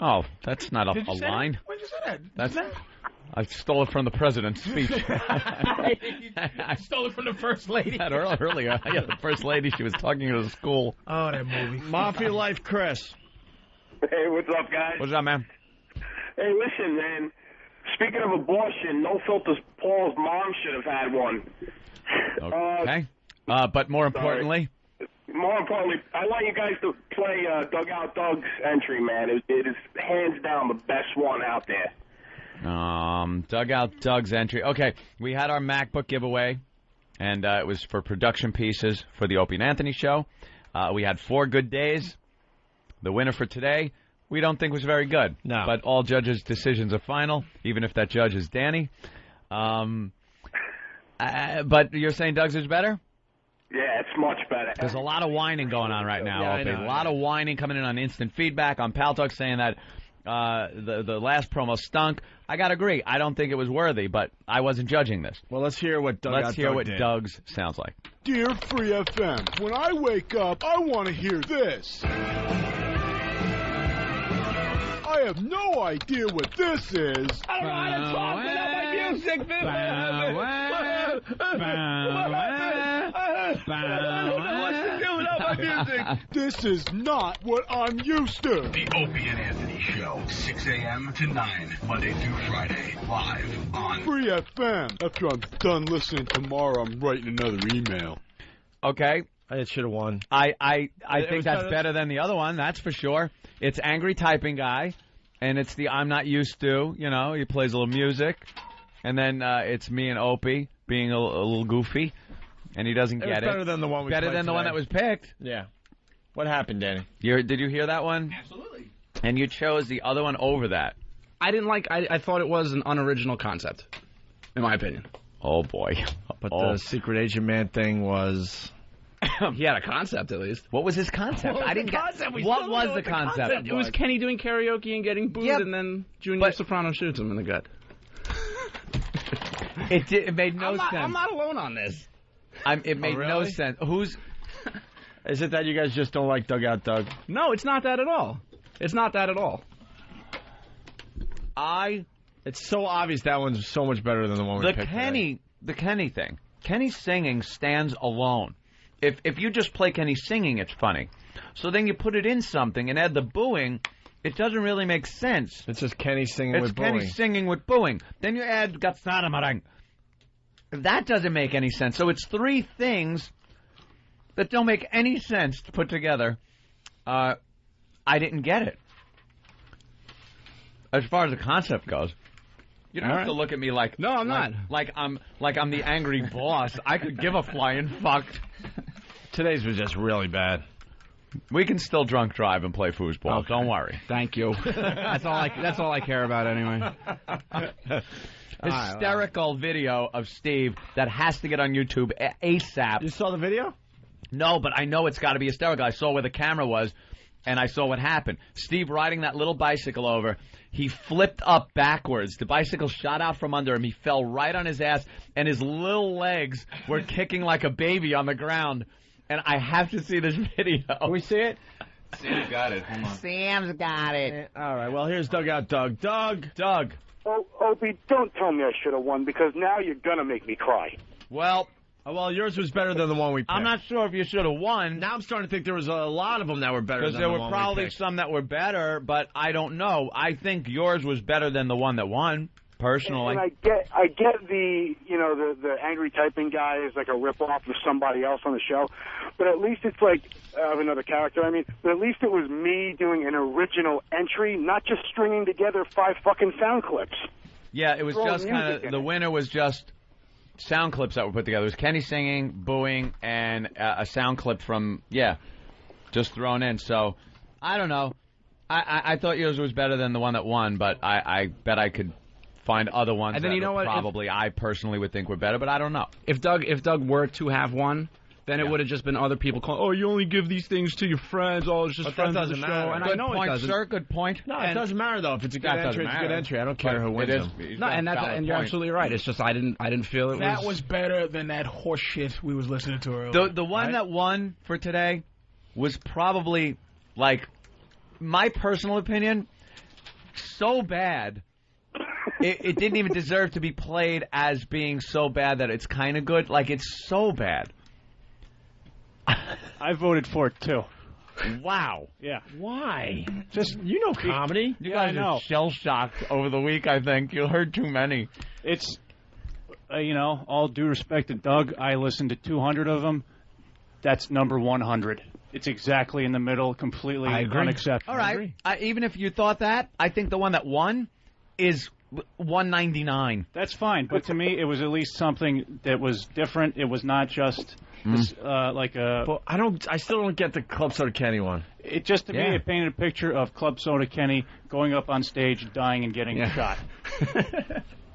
Oh, that's not a line. Where'd you say that? I stole it from the president's speech. I stole it from the first lady. Earlier, the first lady, she was talking to the school. Oh, that movie. Mafia Life, Chris. Hey, what's up, guys? What's up, man? Hey, listen, man. Speaking of abortion, No Filters Paul's mom should have had one. Okay. But more importantly? More importantly, I want you guys to play Dugout Doug's entry, man. It is hands down the best one out there. Dugout Doug's entry. Okay, we had our MacBook giveaway, and it was for production pieces for the Opie and Anthony show. We had 4 good days. The winner for today, we don't think was very good. No. But all judges' decisions are final, even if that judge is Danny. But you're saying Doug's is better? Yeah, it's much better. There's a lot of whining going on right now, Yeah, Opie. I know, A lot of whining coming in on instant feedback on Pal Talk saying that the last promo stunk. I gotta agree. I don't think it was worthy, but I wasn't judging this. Well, let's hear what Doug did. Doug's sounds like. Dear Free FM, when I wake up, I want to hear this. I have no idea what this is. I don't know how to talk without my music. I don't know what to do without my music. This is not what I'm used to. The Opie and Anthony Show, 6 a.m. to 9, Monday through Friday, live on Free FM. After I'm done listening tomorrow, I'm writing another email. Okay. I should have won. I think that's better than the other one, that's for sure. It's angry typing guy, and it's the I'm not used to, you know, he plays a little music, and then it's me and Opie being a little goofy, and he doesn't get it. Better than the one we Better than the one that was picked. Yeah. What happened, Danny? Did you hear that one? Absolutely. And you chose the other one over that. I didn't like. I thought it was an unoriginal concept, in my opinion. Oh boy! But the secret agent man thing was. He had a concept at least. What was his concept? I didn't get. What was the concept? It was Kenny doing karaoke and getting booed, and then Junior Soprano shoots him in the gut. It made no sense. I'm not alone on this. It made no sense. Is it that you guys just don't like Dugout Doug? No, it's not that at all. It's not that at all. It's so obvious that one's so much better than the one we picked today. The Kenny thing. Kenny singing stands alone. If you just play Kenny singing, it's funny. So then you put it in something and add the booing, it doesn't really make sense. It's just Kenny singing with booing. It's Kenny singing with booing. Then you add Gatsaramarang. That doesn't make any sense. So it's three things that don't make any sense to put together. I didn't get it. As far as the concept goes. You don't have to look at me like no, I'm not. Like I'm the angry boss. I could give a flying fuck. Today's was just really bad. We can still drunk drive and play foosball. Okay. Don't worry. Thank you. That's all I care about anyway. Hysterical video of Steve that has to get on YouTube ASAP. You saw the video? No, but I know it's got to be hysterical. I saw where the camera was, and I saw what happened. Steve riding that little bicycle over. He flipped up backwards. The bicycle shot out from under him. He fell right on his ass, and his little legs were kicking like a baby on the ground. And I have to see this video. Can we see it? Sam's got it. Hold on. Sam's got it. All right, well, here's Dugout Doug. Doug. Oh, Opie, don't tell me I should have won, because now you're going to make me cry. Well, yours was better than the one we picked. I'm not sure if you should have won. Now I'm starting to think there was a lot of them that were better than the one we picked. Because there were probably some that were better, but I don't know. I think yours was better than the one that won, personally. And I get the angry typing guy is like a ripoff of somebody else on the show, but at least it's like of another character. I mean, but at least it was me doing an original entry, not just stringing together 5 fucking sound clips. Yeah, it was just kind of the winner was just sound clips that were put together. It was Kenny singing, booing, and a sound clip from just thrown in. So I don't know. I thought yours was better than the one that won, but I bet I could find other ones and then, that probably I personally would think were better, but I don't know. If Doug were to have won, then it would have just been other people calling, oh, you only give these things to your friends, oh, it's just friends of the show. And good I know point, it doesn't. sir, good point. No, it doesn't matter, though. If it's a good entry, it's a good entry. I don't care who wins them. No, and you're absolutely right. It's just I didn't feel it that was better than that horse shit we was listening to earlier. The one that won for today was probably, like, my personal opinion, so bad, it didn't even deserve to be played as being so bad that it's kind of good. Like, it's so bad. I voted for it, too. Wow. Yeah. Why? Just, comedy? You guys are shell-shocked over the week, I think. You heard too many. It's, all due respect to Doug, I listened to 200 of them. That's number 100. It's exactly in the middle, completely unacceptable. All right. Even if you thought that, I think the one that won is 199. That's fine, but to me, it was at least something that was different. It was not just like a. Well, I still don't get the Club Soda Kenny one. It just to me, it painted a picture of Club Soda Kenny going up on stage, dying, and getting shot.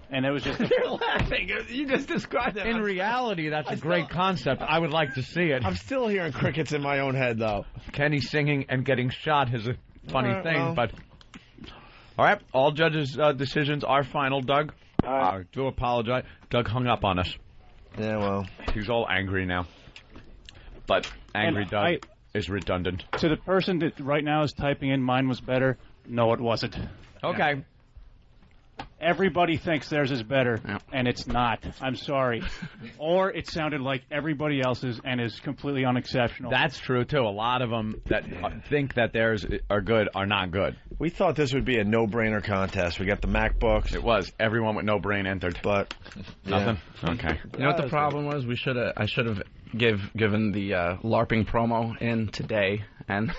And it was just. You're laughing. You just described it. In reality, that's a great concept. I would like to see it. I'm still hearing crickets in my own head, though. Kenny singing and getting shot is a funny thing, but. All right, all judges' decisions are final, Doug. I do apologize. Doug hung up on us. Yeah, well. He's all angry now. But angry Doug is redundant. To the person that right now is typing in, mine was better. No, it wasn't. Okay. Everybody thinks theirs is better, and it's not. I'm sorry. Or it sounded like everybody else's and is completely unexceptional. That's true, too. A lot of them that think that theirs are good are not good. We thought this would be a no-brainer contest. We got the MacBooks. It was. Everyone with no brain entered. But nothing? Okay. You know what the problem was? I should have given the LARPing promo in today. And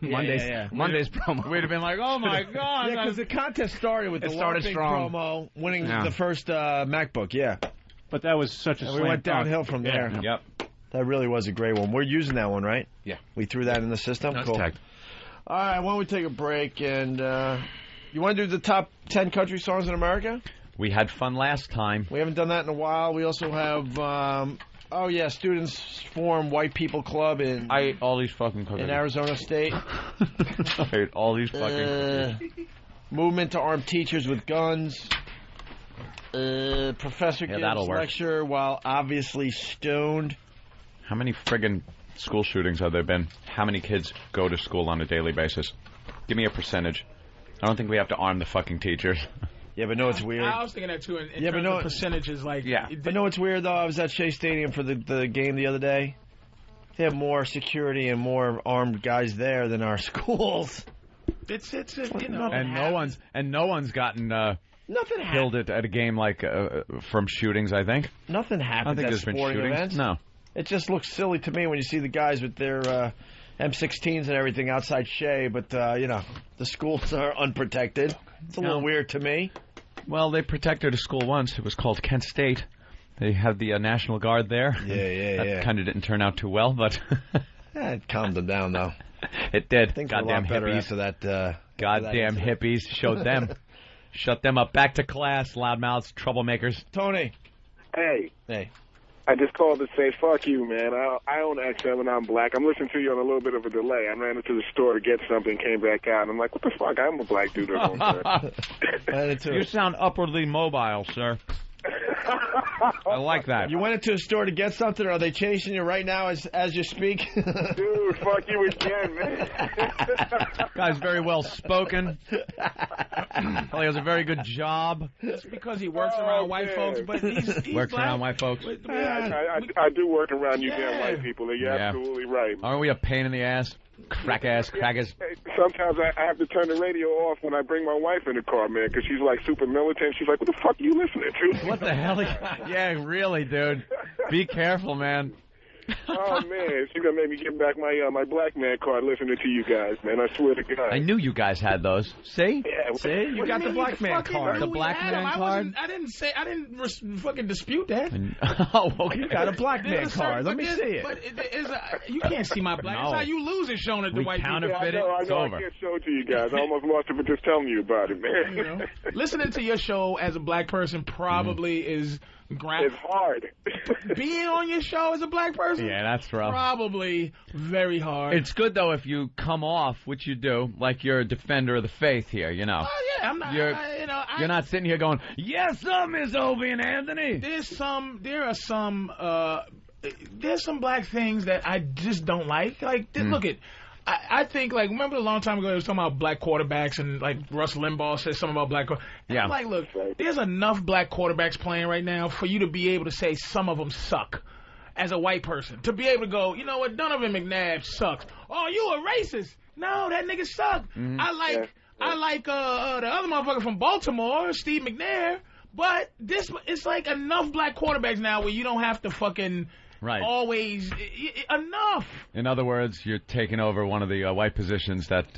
Monday's promo. We'd have been like, oh, my God. Yeah, because the contest started with the LARPing promo, winning the first MacBook, But that was such a we went downhill from there. Yep. That really was a great one. We're using that one, right? Yeah. We threw that in the system? That's cool. tagged. All right, why don't we take a break? And you want to do the top 10 country songs in America? We had fun last time. We haven't done that in a while. We also have... Students form White People Club in... I ate all these fucking cookies. In Arizona State. I ate all these fucking cookies. Movement to arm teachers with guns. Professor gives lecture while obviously stoned. How many friggin' school shootings have there been? How many kids go to school on a daily basis? Give me a percentage. I don't think we have to arm the fucking teachers. Yeah, but no, it's weird. I was thinking that too. In terms of percentages, like But no, it's weird though. I was at Shea Stadium for the game the other day. They have more security and more armed guys there than our schools. It's you know. And no one's gotten nothing killed at a game like from shootings. I think nothing happened. I don't think at sporting events. No, it just looks silly to me when you see the guys with their M16s and everything outside Shea, but the schools are unprotected. It's a little weird to me. Well, they protected a school once. It was called Kent State. They had the National Guard there. Yeah. That kind of didn't turn out too well, but it calmed them down though. It did. Things goddamn were a lot better hippies. After that. Goddamn hippies showed them. Shut them up. Back to class, loudmouths, troublemakers. Tony. Hey. Hey. I just called to say, fuck you, man. I own XM and I'm black. I'm listening to you on a little bit of a delay. I ran into the store to get something, came back out, and I'm like, what the fuck? I'm a black dude. You sound upwardly mobile, sir. I like that. You went into a store to get something, or are they chasing you right now as you speak? Dude, fuck you again, man. Guy's very well spoken. Well, he has a very good job. It's because he works around white folks, but he's works black. around white folks. I do work around you damn white people. You're absolutely right. Aren't we a pain in the ass? Crackers. Sometimes I have to turn the radio off when I bring my wife in the car, man, because she's like super militant. She's like, what the fuck are you listening to? What the hell? Yeah, really, dude. Be careful, man. Oh, man. She's going to make me give back my black man card listening to you guys, man. I swear to God. I knew you guys had those. See? Yeah. See? You got the black man card. The black man card? I didn't fucking dispute that. Oh, okay. You got a black man card. Let me see it. But you can't see my black. That's how you lose it showing it to white people. I know. It's over. I can't show it to you guys. I almost lost it for just telling you about it, man. You know, listening to your show as a black person probably is... It's hard. Being on your show as a black person? Yeah, that's rough. Probably very hard. It's good, though, if you come off, which you do, like you're a defender of the faith here, you know. Oh, yeah, I'm not, you're not sitting here going, yes, sir, Miss Opie and Anthony. There's some black things that I just don't like. Like, look at... I think, like, remember a long time ago, they was talking about black quarterbacks, and, like, Russ Limbaugh said something about black quarterbacks. Yeah. I'm like, look, there's enough black quarterbacks playing right now for you to be able to say some of them suck as a white person. To be able to go, you know what, Donovan McNabb sucks. Oh, you a racist. No, that nigga sucked. Mm-hmm. I like the other motherfucker from Baltimore, Steve McNair, but it's like enough black quarterbacks now where you don't have to fucking... Right. Always enough. In other words, you're taking over one of the white positions that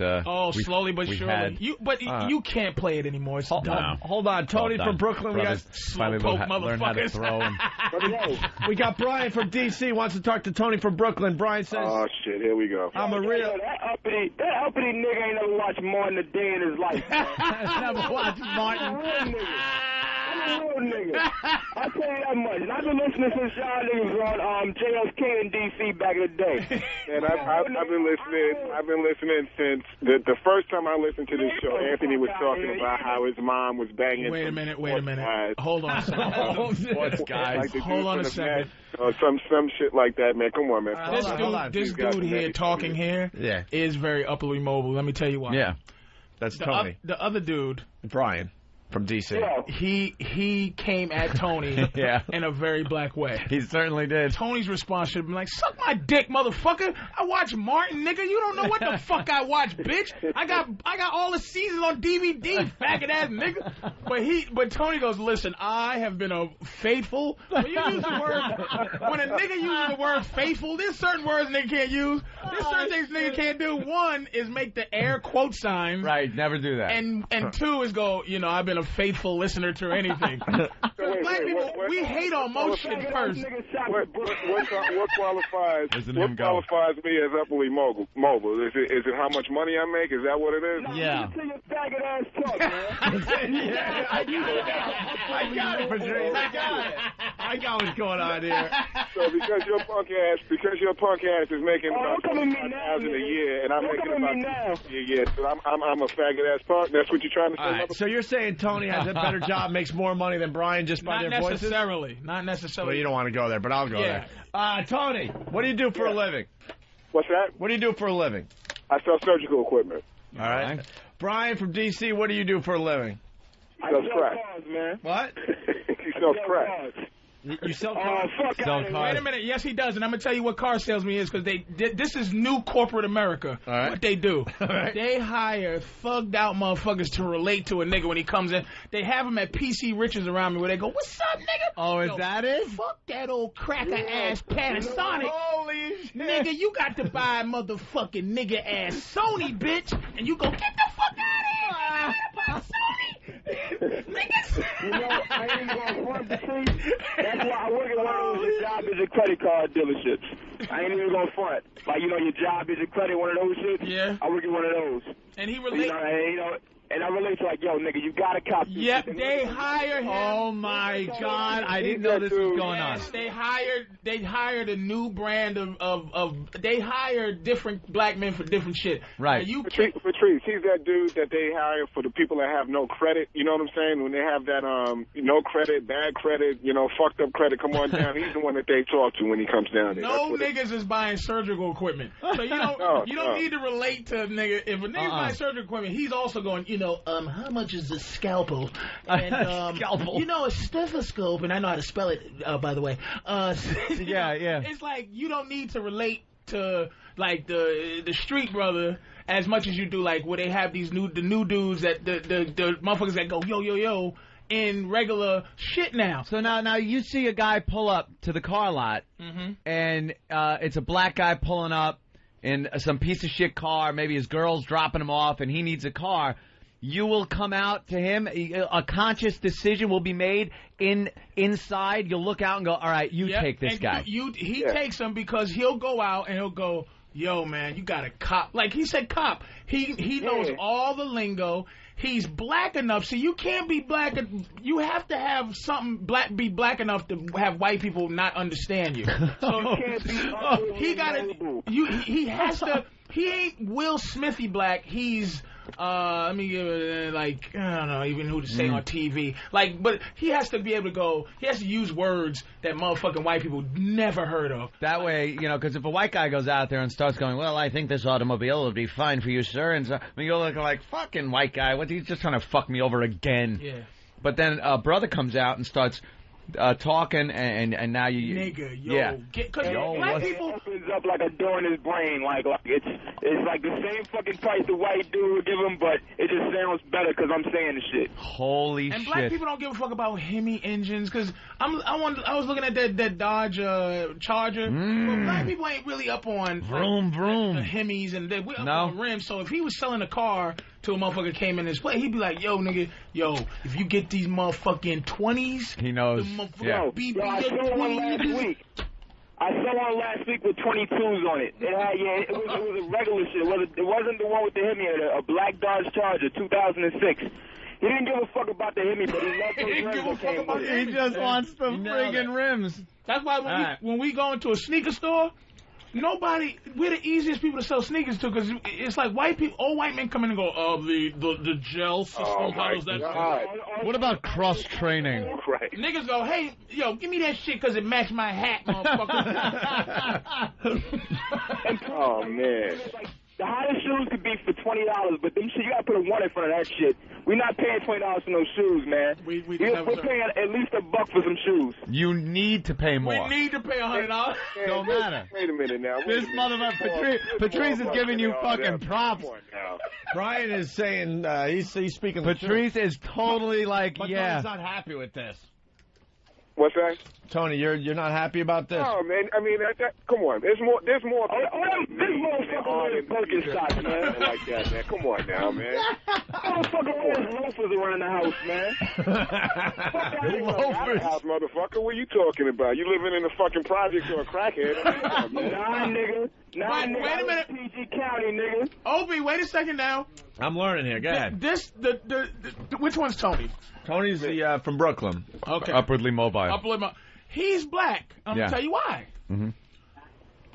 slowly but surely. You can't play it anymore. It's done. Hold on, Tony from Brooklyn. Brothers We got learn how to throw. We got Brian from D.C. wants to talk to Tony from Brooklyn. Brian says, "Oh shit, here we go." I'm a real. That uppity nigga ain't never watched Martin a day in his life. Never watched Martin. real nigga. I'll tell you that much. And I've been listening since y'all niggas were on JLK in DC back in the day. And I've been listening since the first time I listened to this show. Anthony was talking about how his mom was banging. Wait a minute. Hold on a second. Hold on a second. Some shit like that, man. Come on, man. This dude here talking here is very upperly mobile. Let me tell you why. Yeah. That's Tony. The other dude, Brian from DC. He came at Tony in a very black way. He certainly did. Tony's response should have been like, suck my dick, motherfucker. I watch Martin, nigga. You don't know what the fuck I watch, bitch. I got all the seasons on DVD, faggot ass nigga. But Tony goes, listen, I have been a faithful. When a nigga uses the word faithful, there's certain words nigga can't use. There's certain things nigga can't do. One is make the air quote sign. Right, never do that. And two is go, I've been a faithful listener to anything. Black people, we hate on most shit first. What qualifies me as upperly mobile? Is it how much money I make? Is that what it is? Yeah. I got it, Patrice. I got what's going on here. So because your punk ass is making about $20,000 a year, and I'm making about $2,000 a year, so I'm a faggot ass punk. That's what you're trying to say. Right. So you're saying Tony has a better job, makes more money than Brian just by their voices? Not necessarily. Well, you don't want to go there, but I'll go there. Tony, what do you do for a living? What's that? What do you do for a living? I sell surgical equipment. All right. Brian from D.C., what do you do for a living? I sell crack. Cars, man. What? He sells crack. You sell cars? Wait a minute. Yes, he does. And I'm going to tell you what car salesman is, because this is new corporate America. All right. What they do. All right. They hire thugged out motherfuckers to relate to a nigga when he comes in. They have him at PC Riches around me where they go, what's up, nigga? Oh, is that it? Fuck that old cracker-ass Panasonic. Holy shit. Nigga, you got to buy motherfucking nigga-ass Sony, bitch. And you go, get the fuck out of here. I gotta buy Sony. Niggas. I ain't gonna front the truth. That's why I work at one of those job is a credit card dealerships. I ain't even gonna front. Like, your job is a credit, one of those shit. Yeah. I work at one of those. And he relates. And I relate to like, yo, nigga, you gotta copy. Yep, they hire him. Oh my God, I didn't know this was going on. They hired a new brand of they hire different black men for different shit. Right. Patrice, he's that dude that they hire for the people that have no credit. You know what I'm saying? When they have that no credit, bad credit, fucked up credit, come on down. He's the one that they talk to when he comes down there. No niggas is buying surgical equipment. So you don't need to relate to a nigga. If a nigga's buying surgical equipment, he's also going, how much is a scalpel? And, scalpel. A stethoscope, and I know how to spell it, by the way. Yeah. It's like you don't need to relate to like the street brother as much as you do like where they have these new dudes that the motherfuckers that go yo in regular shit now. So now you see a guy pull up to the car lot, and it's a black guy pulling up in some piece of shit car. Maybe his girl's dropping him off, and he needs a car. You will come out to him. A conscious decision will be made inside. You'll look out and go, all right, you take this guy. He takes him because he'll go out and he'll go, yo, man, you got a cop. Like he said cop. He knows all the lingo. He's black enough, so you can't be black. You have to have something be black enough to have white people not understand you. So he has to. He ain't Will Smithy black. He's let me give it I don't know even who to say on TV. But he has to be able to go. He has to use words that motherfucking white people never heard of. That way, because if a white guy goes out there and starts going, well, I think this automobile would be fine for you, sir, and so you're looking like fucking white guy. What? He's just trying to fuck me over again. Yeah. But then a brother comes out and starts talking, and now you nigga, yo, yeah, because black people opens up like a door in his brain, like it's like the same fucking price the white dude would give him, but it just sounds better because I'm saying the shit. Holy and shit! Black people don't give a fuck about Hemi engines because I was looking at that Dodge Charger. Well, black people ain't really up on vroom vroom the Hemis and we're up on rims. So if he was selling a car to a motherfucker came in his play, he'd be like, yo, nigga, if you get these motherfucking 20s, he knows. I saw one last week. I saw one last week with 22s on it. It was a regular shit. It wasn't the one with the Hemi, a black Dodge Charger, 2006. He didn't give a fuck about the Hemi, but he loved those rims that came with it. He just wants the friggin' rims. That's why when we go into a sneaker store, we're the easiest people to sell sneakers to because it's like white people, all white men come in and go, the gel system, how does that What about cross training? Right. Niggas go, hey, yo, give me that shit because it matched my hat, motherfucker. Oh, man. The hottest shoes could be for $20, but them shit, you gotta put a one in front of that shit. We're not paying $20 for no shoes, man. We're paying at least $1 for some shoes. You need to pay more. We need to pay $100. Don't matter. Wait a minute now. This motherfucker, Patrice is giving you fucking props. Brian is saying, he's speaking the truth. Patrice is totally like, but yeah. Tony's not happy with this. What's that? Tony, you're not happy about this? No, man. I mean, come on. There's more. This motherfucker wears Birkenstocks, man. Like that, man. Come on now, man. Motherfucker wears loafers around the house, man. Loafers. House, motherfucker. What are you talking about? You living in the fucking projects or a crackhead? Nah, nigga. Nah, nigga. Wait a minute. PG County, nigga. Opie, wait a second now. I'm learning here. Go ahead. Which one's Tony? Tony's from Brooklyn. Okay. Upwardly mobile. He's black. I'm going to tell you why. Mm-hmm.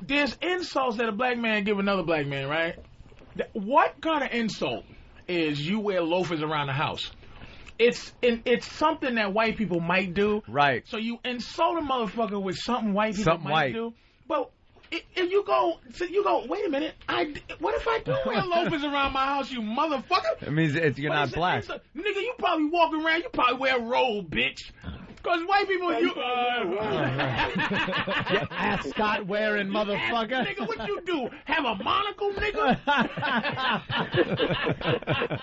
There's insults that a black man give another black man, right? What kind of insult is you wear loafers around the house? It's something that white people might do. Right. So you insult a motherfucker with something white people might do. But if you go, wait a minute. What if I do wear loafers around my house, you motherfucker? It means you're not black. Nigga, you probably walk around, you probably wear a robe, bitch. Because white people, you ascot wearing motherfucker. Nigga, what you do? Have a monocle, nigga?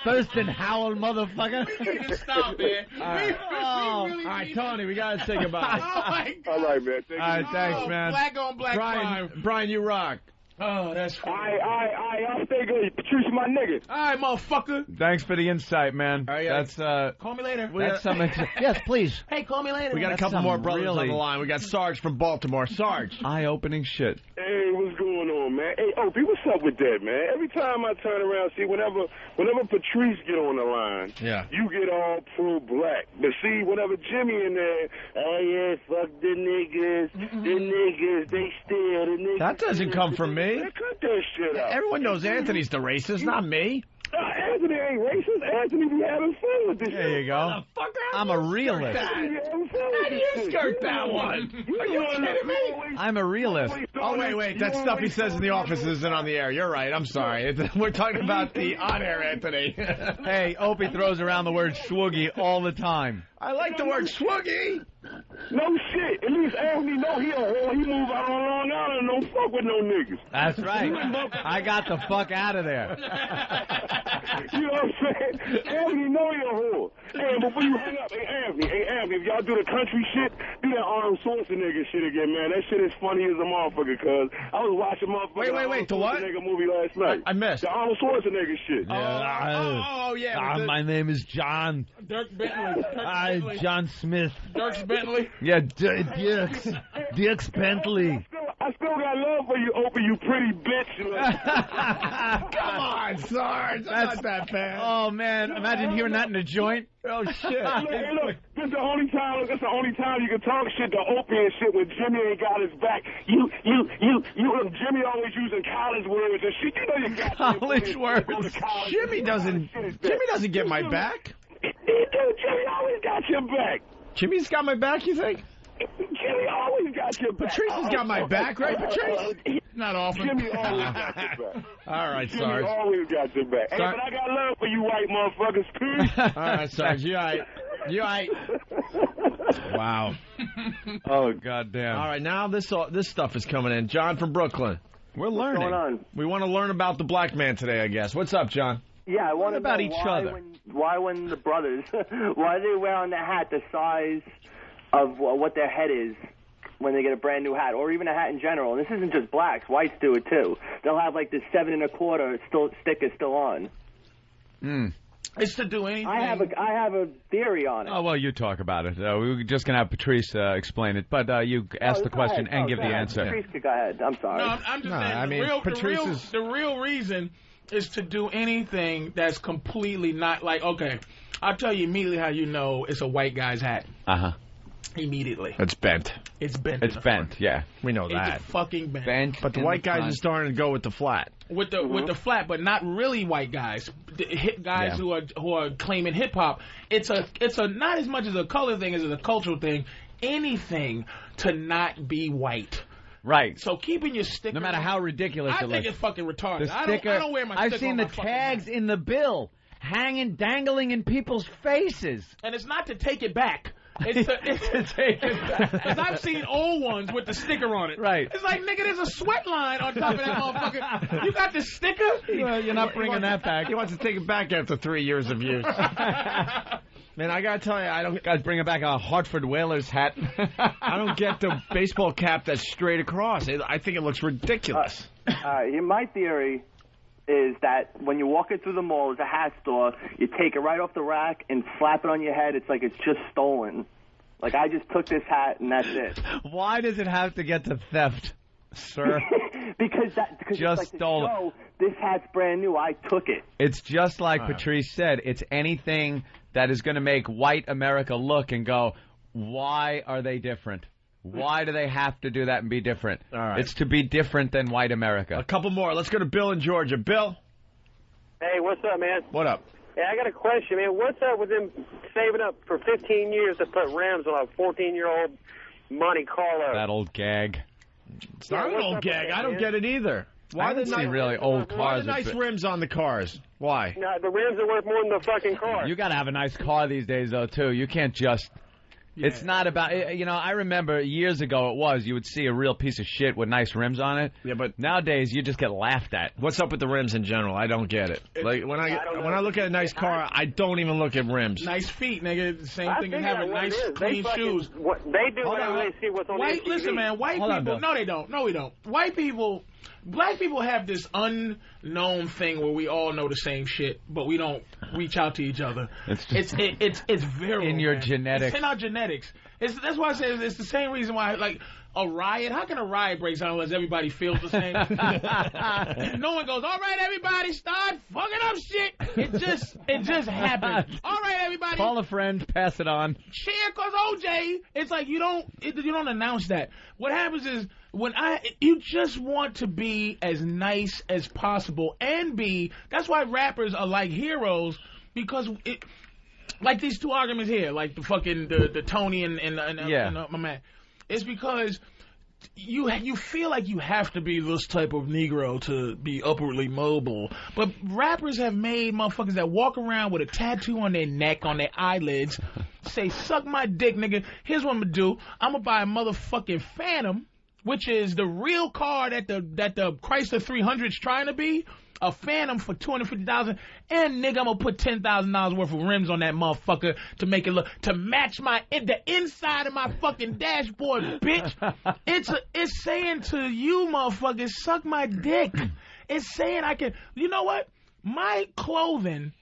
Thurston Howell, motherfucker. We need to stop, man. All right, Tony, we gotta say goodbye. Oh my God. All right, man. All right, thanks, man. Black on black crime. Brian, you rock. Oh, that's funny. I'll stay good. Patrice, my nigga. All right, motherfucker. Thanks for the insight, man. That's call me later. That's something. Yes, please. Hey, call me later. We got a couple more brothers on the line. We got Sarge from Baltimore. Sarge. Eye-opening shit. Hey, what's going on, man? Hey, Opie, what's up with that, man? Every time I turn around, see, whenever Patrice get on the line, you get all pro-black. But see, whenever Jimmy in there, oh, yeah, fuck the niggas, they steal, the niggas. That doesn't come from me. Cut that shit out. Everyone knows Anthony's the racist, not me. Anthony ain't racist. Anthony be having fun with this. There you go. I'm a realist. How do you skirt that one? Are you kidding me? I'm a realist. Oh, wait. That stuff he says in the office isn't on the air. You're right. I'm sorry. We're talking about the on-air Anthony. Hey, Opie throws around the word swoogie all the time. I like the word swoogie. No shit. At least Anthony know he a whore. He move out on Long Island and don't fuck with no niggas. That's right. I got the fuck out of there. You know what I'm saying? Anthony know he a whore. Hey, before you hang up, hey Anthony, if y'all do the country shit, do that Arnold Schwarzenegger shit again, man. That shit is funny as a motherfucker, cuz I was watching motherfucker Wait, the what? Schwarzenegger movie last night. I missed. The Arnold Schwarzenegger shit. Yeah. My name is John. Dirk Bentley. John Smith. Dirk Bentley. Yeah, Dirks Bentley. I still got love for you, Opie, you pretty bitch. Come on, Sarge. That's not that bad. Oh, man. Imagine hearing that in a joint. Oh, shit. Look, this is the only time you can talk shit to Opie and shit when Jimmy ain't got his back. You, Jimmy always using college words and shit. You know you got college words. Jimmy doesn't get my back. Jimmy always got your back. Jimmy's got my back, you think? Jimmy always got your back. Patrice has got my back, right, Patrice? Not often. Jimmy always got your back. All right, Jimmy Sarge. always got your back. Hey, but I got love for you white motherfuckers, too. All right, Sarge, you all right. Wow. Oh, goddamn. All right, now this stuff is coming in. John from Brooklyn. We're learning. What's going on? We want to learn about the black man today, I guess. What's up, John? Yeah, I want to know about each other. Why when the brothers, why are they wearing the hat the size of what their head is when they get a brand new hat, or even a hat in general? And this isn't just blacks; whites do it too. They'll have like this 7 1/4 sticker still on. It's to do anything. I have a theory on it. Oh, well, you talk about it. We were just going to have Patrice explain it, but you ask the question and give the answer. Patrice, go ahead. I'm sorry. No, I'm just saying. The real reason is to do anything that's completely not like, okay, I'll tell you immediately how you know it's a white guy's hat. Uh-huh. Immediately. It's bent. It's bent. It's bent, yeah. We know that. It's fucking bent. But the white guys are starting to go with the flat. With the flat, but not really white guys. The hip guys who are claiming hip hop. It's a not as much as a color thing as a cultural thing. Anything to not be white. Right. So keeping your sticker, no matter how ridiculous I it think looks. it's fucking retarded. The sticker, I don't wear my sticker. I've seen the tags in the bill hanging, dangling in people's faces. And it's not to take it back. It's to take it back. Because I've seen old ones with the sticker on it. Right. It's like, nigga, there's a sweat line on top of that motherfucker. You got the sticker? Well, you're not bringing that back. He wants to take it back after 3 years of use. Man, I gotta tell you, I don't. Guys, bringing back a Hartford Whalers hat. I don't get the baseball cap that's straight across. I think it looks ridiculous. My theory is that when you're walking through the mall, there's a hat store, you take it right off the rack and slap it on your head. It's like it's just stolen. Like, I just took this hat and that's it. Why does it have to get to theft, sir? because just it's like stolen. Show, this hat's brand new. I took it. It's just like Patrice said. It's anything that is going to make white America look and go, why are they different? Why do they have to do that and be different? All right. It's to be different than white America. A couple more. Let's go to Bill in Georgia. Bill? Hey, what's up, man? What up? Hey, I got a question, man. What's up with them saving up for 15 years to put rims on a 14-year-old Monte Carlo? That old gag. It's not an old gag. I don't get it either. Why the really old cars? Why the nice rims on the cars? Why? No, the rims are worth more than the fucking car. You got to have a nice car these days, though, too. You can't just... Yeah. It's not about... I remember years ago you would see a real piece of shit with nice rims on it. Yeah, but... Nowadays, you just get laughed at. What's up with the rims in general? I don't get it. Like, when I look at a nice car, I don't even look at rims. Nice feet, nigga. Same thing as having nice, clean shoes. They do whatever they see what's on white, listen, man, white people... No, they don't. No, we don't. White people... Black people have this unknown thing where we all know the same shit, but we don't reach out to each other. It's very in your genetics. It's in our genetics. That's why I say it's the same reason why, like, a riot. How can a riot break down unless everybody feels the same? No one goes, all right, everybody, start fucking up shit. It just happens. All right, everybody. Call a friend, pass it on. Cheer, cause OJ. It's like you don't announce that. What happens is you just want to be as nice as possible and that's why rappers are like heroes, because like these two arguments here, like the fucking the Tony and my man. It's because you feel like you have to be this type of Negro to be upwardly mobile. But rappers have made motherfuckers that walk around with a tattoo on their neck, on their eyelids, say, suck my dick, nigga. Here's what I'm going to do. I'm going to buy a motherfucking Phantom, which is the real car that the Chrysler 300's trying to be. A Phantom for $250,000, and nigga, I'm gonna put $10,000 worth of rims on that motherfucker to make it look, to match the inside of my fucking dashboard, bitch. It's saying to you motherfuckers, suck my dick. It's saying I can. You know what? My clothing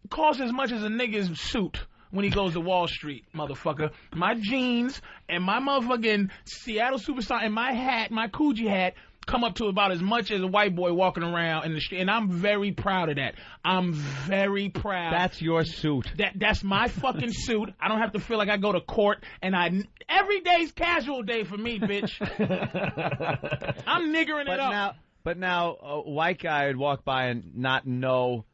costs as much as a nigga's suit when he goes to Wall Street, motherfucker. My jeans and my motherfucking Seattle Superstar and my hat, my Coogee hat, come up to about as much as a white boy walking around in the street, and I'm very proud of that. I'm very proud. That's your suit. That's my fucking suit. I don't have to feel like I go to court, and every day's casual day for me, bitch. I'm niggering it up. But now, a white guy would walk by and not know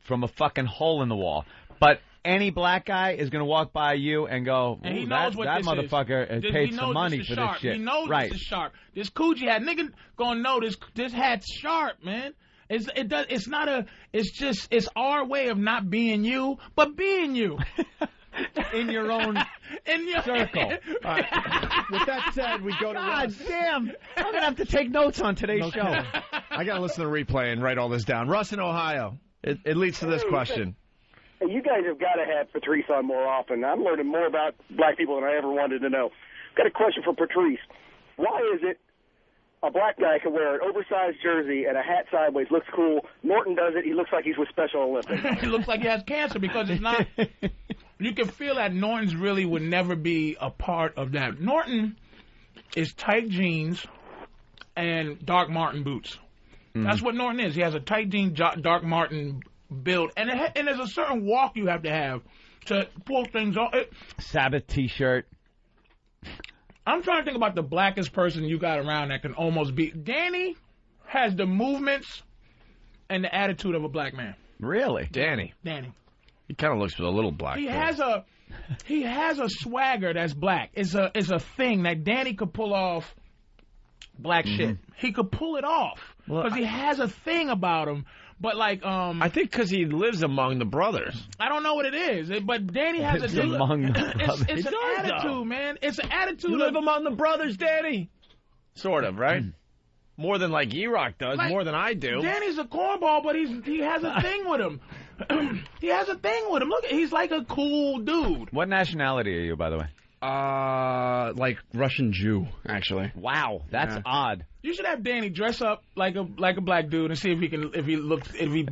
from a fucking hole in the wall. But any black guy is going to walk by you and go, and he knows that motherfucker has paid some money for this shit. He knows this is sharp. This Coogee hat, nigga gonna know this hat's sharp, man. It's our way of not being you, but being you. In your own circle. With that said, we go to Russ. God damn. I'm going to have to take notes on today's show. I got to listen to the replay and write all this down. Russ in Ohio. It leads to this question. Hey, you guys have got to have Patrice on more often. I'm learning more about black people than I ever wanted to know. Got a question for Patrice. Why is it a black guy can wear an oversized jersey and a hat sideways, looks cool? Norton does it. He looks like he's with Special Olympics. He looks like he has cancer because it's not. You can feel that Norton's really would never be a part of that. Norton is tight jeans and Doc Marten boots. That's what Norton is. He has a tight jean, Doc Martin build, and there's a certain walk you have to pull things off. Sabbath T-shirt. I'm trying to think about the blackest person you got around that can almost be. Danny has the movements and the attitude of a black man. Really? Danny. He kind of looks a little black. He has a swagger that's black. It's a thing that Danny could pull off black shit. He could pull it off because he has a thing about him. But I think because he lives among the brothers. I don't know what it is, but Danny has a deal. Among the brothers. It's an attitude, man. It's an attitude. You live among the brothers, Danny. Sort of, right? More than like E-Rock does, more than I do. Danny's a cornball, but he has a thing with him. He has a thing with him. Look, he's like a cool dude. What nationality are you, by the way? Like Russian Jew, actually. Wow, that's odd. You should have Danny dress up like a black dude and see if he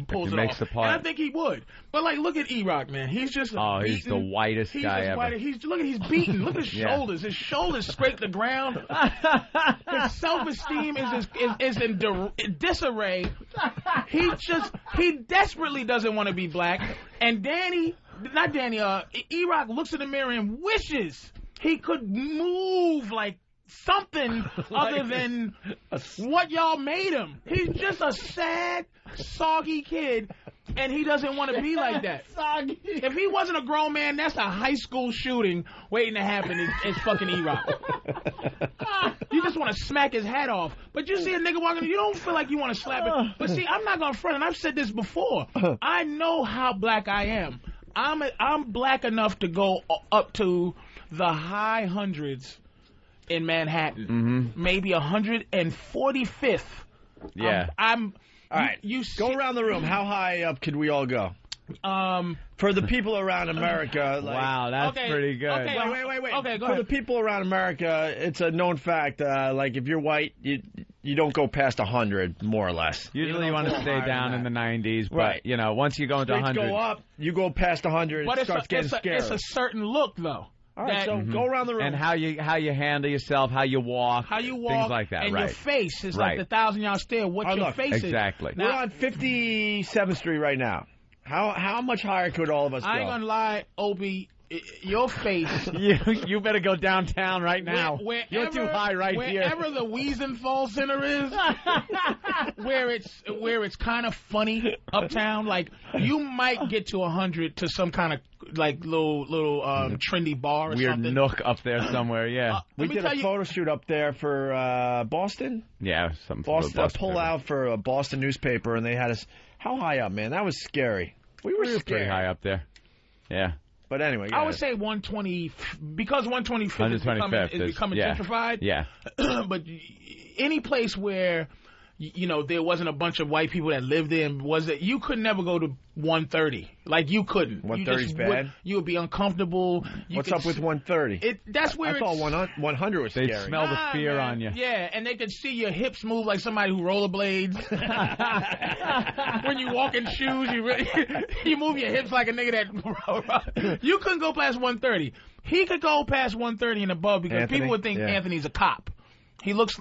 pulls it makes off. the part. And I think he would. But look at E-Rock, man. He's just he's the whitest guy ever. He's beaten. Look at his shoulders. His shoulders scrape the ground. His self-esteem is in disarray. He desperately doesn't want to be black. And E-Rock looks in the mirror and wishes he could move like something other than what y'all made him. He's just a sad, soggy kid, and he doesn't want to be like that. If he wasn't a grown man, that's a high school shooting waiting to happen. It's fucking E-Rock. You just want to smack his hat off. But you see a nigga walking, you don't feel like you want to slap it. But see, I'm not going to front, and I've said this before. I know how black I am. I'm black enough to go up to the high hundreds in Manhattan, maybe 145th. Yeah. All right. Go around the room. How high up could we all go? For the people around America. Wow, that's pretty good. Okay, wait. Okay, go For ahead. the people around America, it's a known fact. If you're white, you don't go past 100, more or less. Usually you want to stay down in the 90s, but right. Once you go into 100, go up. You go past 100. But it starts getting scary. It's a certain look, though. All right, so go around the room. And how you handle yourself, how you walk, things like that, and right? your face is like the 1,000-yard stare. What your face is. Exactly. We're on 57th Street right now. How much higher could all of us go? I ain't gonna lie, Opie. Your face. You better go downtown right now. You're too high here. Wherever the Wiesenthal Center is, where it's kind of funny uptown, you might get to 100 to some kind of little trendy bar or weird something. nook up there somewhere. Yeah, we did a photo shoot up there for Boston. Yeah, some Boston. A pull out for a Boston newspaper, and they had us. How high up, man? That was scary. We were pretty high up there. Yeah. But anyway, I would say 120 because 125th is becoming gentrified. Yeah. But any place where there wasn't a bunch of white people that lived there, you could never go to 130. You couldn't. 130's bad. You would be uncomfortable. What's up with 130? That's where I thought 100 was scary. They smell the fear on you. Yeah, and they could see your hips move like somebody who rollerblades. When you walk in shoes, you move your hips like a nigga that. You couldn't go past 130. He could go past 130 and above because people would think Anthony's a cop. He looks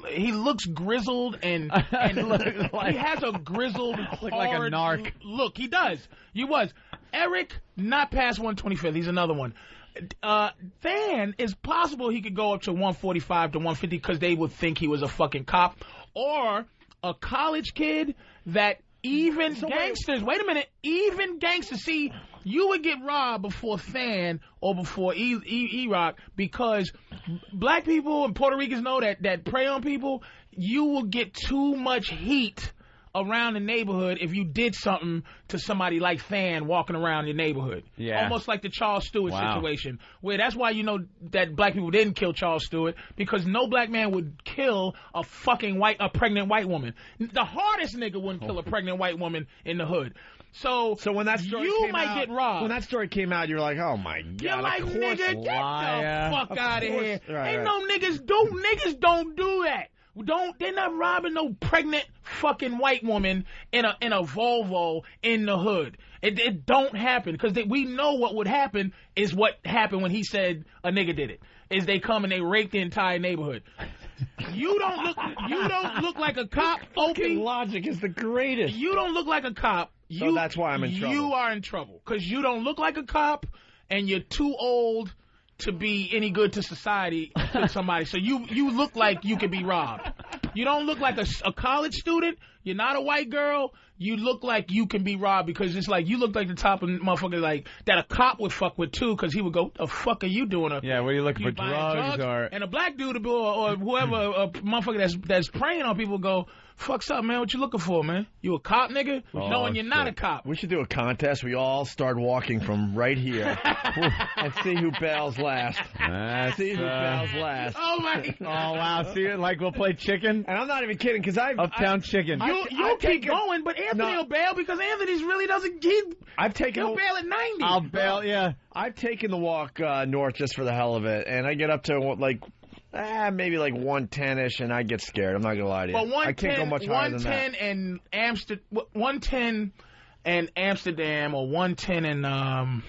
grizzled and he has a grizzled, hard like a narc look. He does. Eric, not past 125th. He's another one. Than, it's possible he could go up to 145 to 150 because they would think he was a fucking cop or a college kid that even gangsters. Wait a minute, even gangsters. See, you would get robbed before Than or before E-Rock because black people and Puerto Ricans know that prey on people. You will get too much heat around the neighborhood if you did something to somebody like Than walking around your neighborhood. Yeah. Almost like the Charles Stewart situation. Where that's why you know that black people didn't kill Charles Stewart because no black man would kill a pregnant white woman. The hardest nigga wouldn't kill a pregnant white woman in the hood. So when that story get robbed. When that story came out, you're like, oh my god! You're like, nigga, get the fuck out of here! Right, Ain't no niggas don't do that. They're not robbing no pregnant fucking white woman in a Volvo in the hood. It don't happen because we know what would happen is what happened when he said a nigga did it. is they come and they rape the entire neighborhood. You don't look like a cop. Opie, logic is the greatest. You don't look like a cop. So that's why I'm in trouble. You are in trouble because you don't look like a cop, and you're too old to be any good to society to somebody. So you look like you could be robbed. You don't look like a college student. You're not a white girl. You look like you can be robbed because it's like you look like the type of motherfucker like that a cop would fuck with too because he would go, the fuck are you doing? Yeah, what are you looking for, drugs or... And a black dude or whoever, a motherfucker that's preying on people go, fuck's up, man? What you looking for, man? You a cop, nigga? Knowing you're not a cop. We should do a contest. We all start walking from right here and see who bails last. See who bails last. Oh, my God. Oh, wow. See it? Like we'll play chicken? And I'm not even kidding because Uptown Chicken. You'll keep going, but Anthony will bail because Anthony's really doesn't keep... He'll bail at 90. I'll bail, yeah. I've taken the walk north just for the hell of it, and I get up to, like... maybe like 110-ish, and I get scared. I'm not gonna lie to you. But I can't go much higher than that. 110 and Amsterdam, or 110 and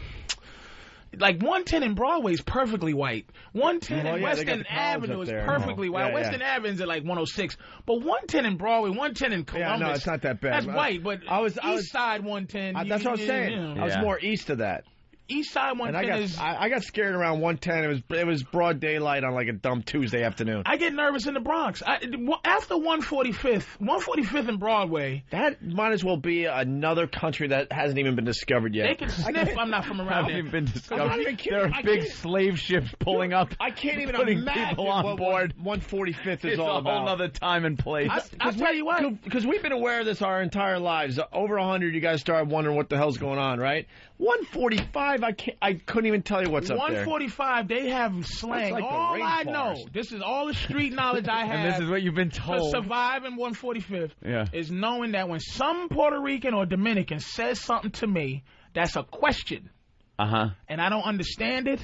like 110 in Broadway is perfectly white. 110 in Western Avenue is perfectly white. Western Avenue's at like 106, but 110 in Broadway, 110 in Columbus. Yeah, no, it's not that bad. That's white, but East Side 110. That's what I was saying. I was more east of that. East Side 110 I got scared around 110. It was broad daylight on like a dumb Tuesday afternoon. I get nervous in the Bronx. After 145th and Broadway. That might as well be another country that hasn't even been discovered yet. They can sniff. I'm not from around there. Haven't even been discovered. There are big slave ships pulling up. I can't even putting imagine people on board. 145th is it's all a whole other time and place. I'll tell you what. Because we've been aware of this our entire lives. Over 100, you guys started wondering what the hell's going on, right? 145, I couldn't even tell you what's up there. 145, they have slang. Like all I know, this is all the street knowledge I have. And this is what you've been told. To survive in 145th is knowing that when some Puerto Rican or Dominican says something to me, that's a question. And I don't understand it,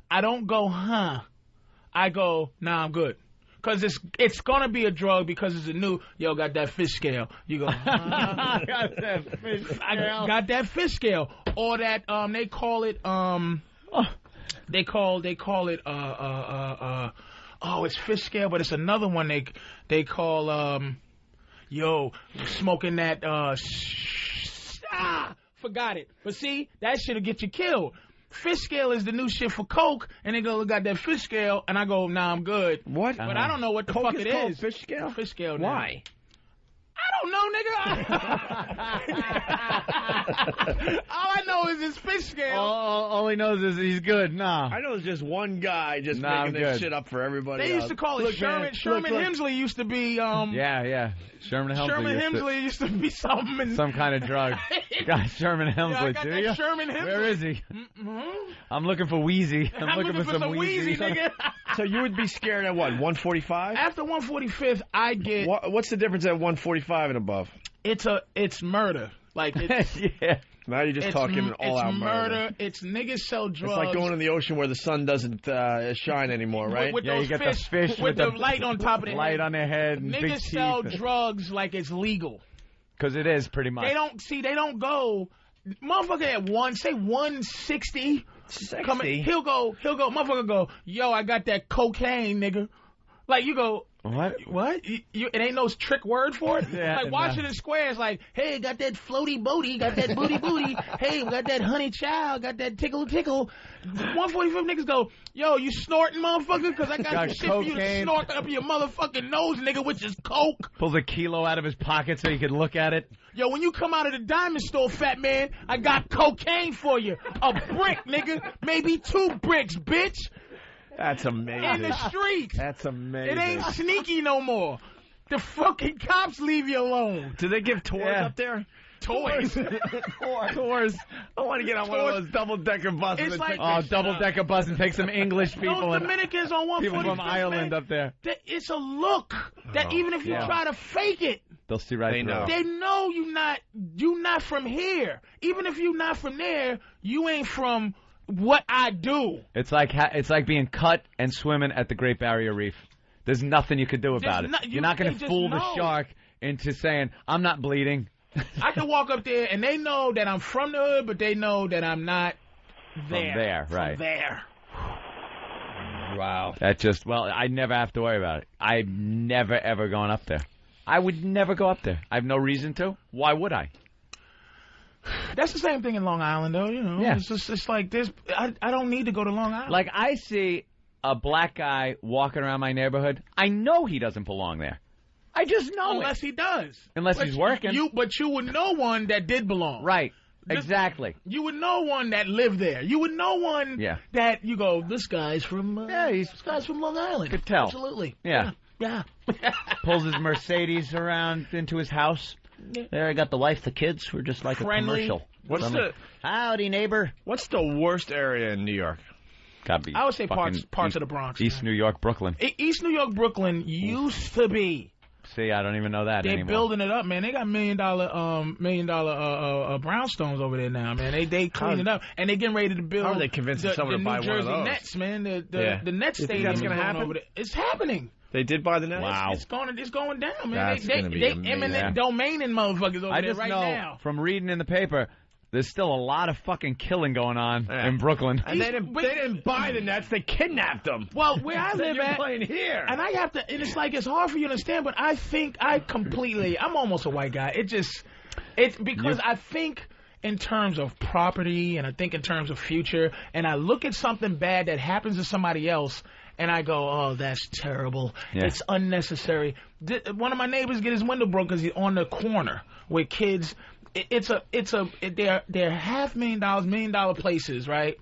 I don't go, huh. I go, nah, I'm good. Because it's going to be a drug because it's a new, got that fish scale. You go, I got that fish scale. I got that fish scale. Or that, they call it, it's fish scale, but it's another one they call, smoking that, forgot it. But see, that shit'll get you killed. Fish scale is the new shit for Coke, and they go, got that fish scale, and I go, nah, I'm good. What? But I don't know what the Coke fuck it called is. Fish scale? Fish scale. Why? I don't know, nigga. All I know is it's fish scale. All he knows is he's good. Nah. I know there's just one guy just making this shit up for everybody They used to call it Sherman. Sherman Hemsley used to be. Yeah. Sherman Hemsley used to be something. Some kind of drug. Got Sherman Hemsley, I got do that you? Sherman Hemsley. Where is he? I'm looking for Wheezy. I'm looking for some Wheezy, nigga. So you would be scared at what, 145? After 145th, I get. What's the difference at 145 and above? It's murder. Like it's Now you're just talking all-out murder. It's niggas sell drugs. It's like going in the ocean where the sun doesn't shine anymore, right? With you those got the fish with the light on top of their light head. on their head. And niggas big sell teeth. drugs like it's legal. Because it is pretty much. They don't go. Motherfucker at 160. He'll go. Motherfucker go. Yo, I got that cocaine, nigga. Like you go. What? It ain't no trick word for it? Yeah, like Washington Square is like, hey, got that floaty booty, got that booty. Hey, got that honey child, got that tickle. 145 niggas go, yo, you snorting, motherfucker? Because I got some shit for you to snort up your motherfucking nose, nigga, which is coke. Pulls a kilo out of his pocket so you can look at it. Yo, when you come out of the diamond store, fat man, I got cocaine for you. A brick, nigga. Maybe 2 bricks, bitch. That's amazing. In the streets. That's amazing. It ain't sneaky no more. The fucking cops leave you alone. Do they give tours up there? Tours. Tours. I want to get on one of those double-decker buses. It's like double-decker bus and take some English people. Those Dominicans on 145th. People from Ireland up there. It's a look that even if you try to fake it, they'll see right through it. They know you not from here. Even if you not from there, you ain't from what I do. It's like being cut and swimming at the Great Barrier Reef. There's nothing you could do about it. You're not going to fool the shark into saying, I'm not bleeding. I can walk up there and they know that I'm from the hood, but they know that I'm not there. From there, right. From there. Wow. That just, well, I never have to worry about it. I've never, ever gone up there. I would never go up there. I have no reason to. Why would I? That's the same thing in Long Island, though, you know. Yeah. It's like this. I don't need to go to Long Island. Like, I see a black guy walking around my neighborhood. I know he doesn't belong there. I just know Unless he does. Unless he's working. But you would know one that did belong. Right. Exactly. You would know one that lived there. You would know one that you go, this guy's from this guy's from Long Island. Could tell. Absolutely. Yeah. Yeah. Pulls his Mercedes around into his house. There, I got the wife, the kids. We're just like Friendly. a commercial. What's the howdy neighbor? What's the worst area in New York? Gotta be. I would say parts East, of the Bronx. East New York, Brooklyn. East New York, Brooklyn used to be. See, I don't even know that They're anymore. building it up, man. They got $1 million brownstones over there now, man. They clean it up, and they're getting ready to build. How are they convincing someone to buy New Jersey one of those? Nets, man. The Nets stadium is going happen? over there. It's happening. They did buy the Nets? Wow. It's going down, man. That's gonna be amazing. Eminent domaining motherfuckers over I there just right know now. from reading in the paper, there's still a lot of fucking killing going on in Brooklyn. And they didn't buy the Nets. They kidnapped them. Well, where I live You're at, playing here. and I have to, and it's like it's hard for you to understand, but I think I'm almost a white guy. It's because I think in terms of property, and I think in terms of future, and I look at something bad that happens to somebody else, and I go, oh, that's terrible. Yeah. It's unnecessary. One of my neighbors get his window broke because he's on the corner with kids. They're $500,000, $1 million places, right?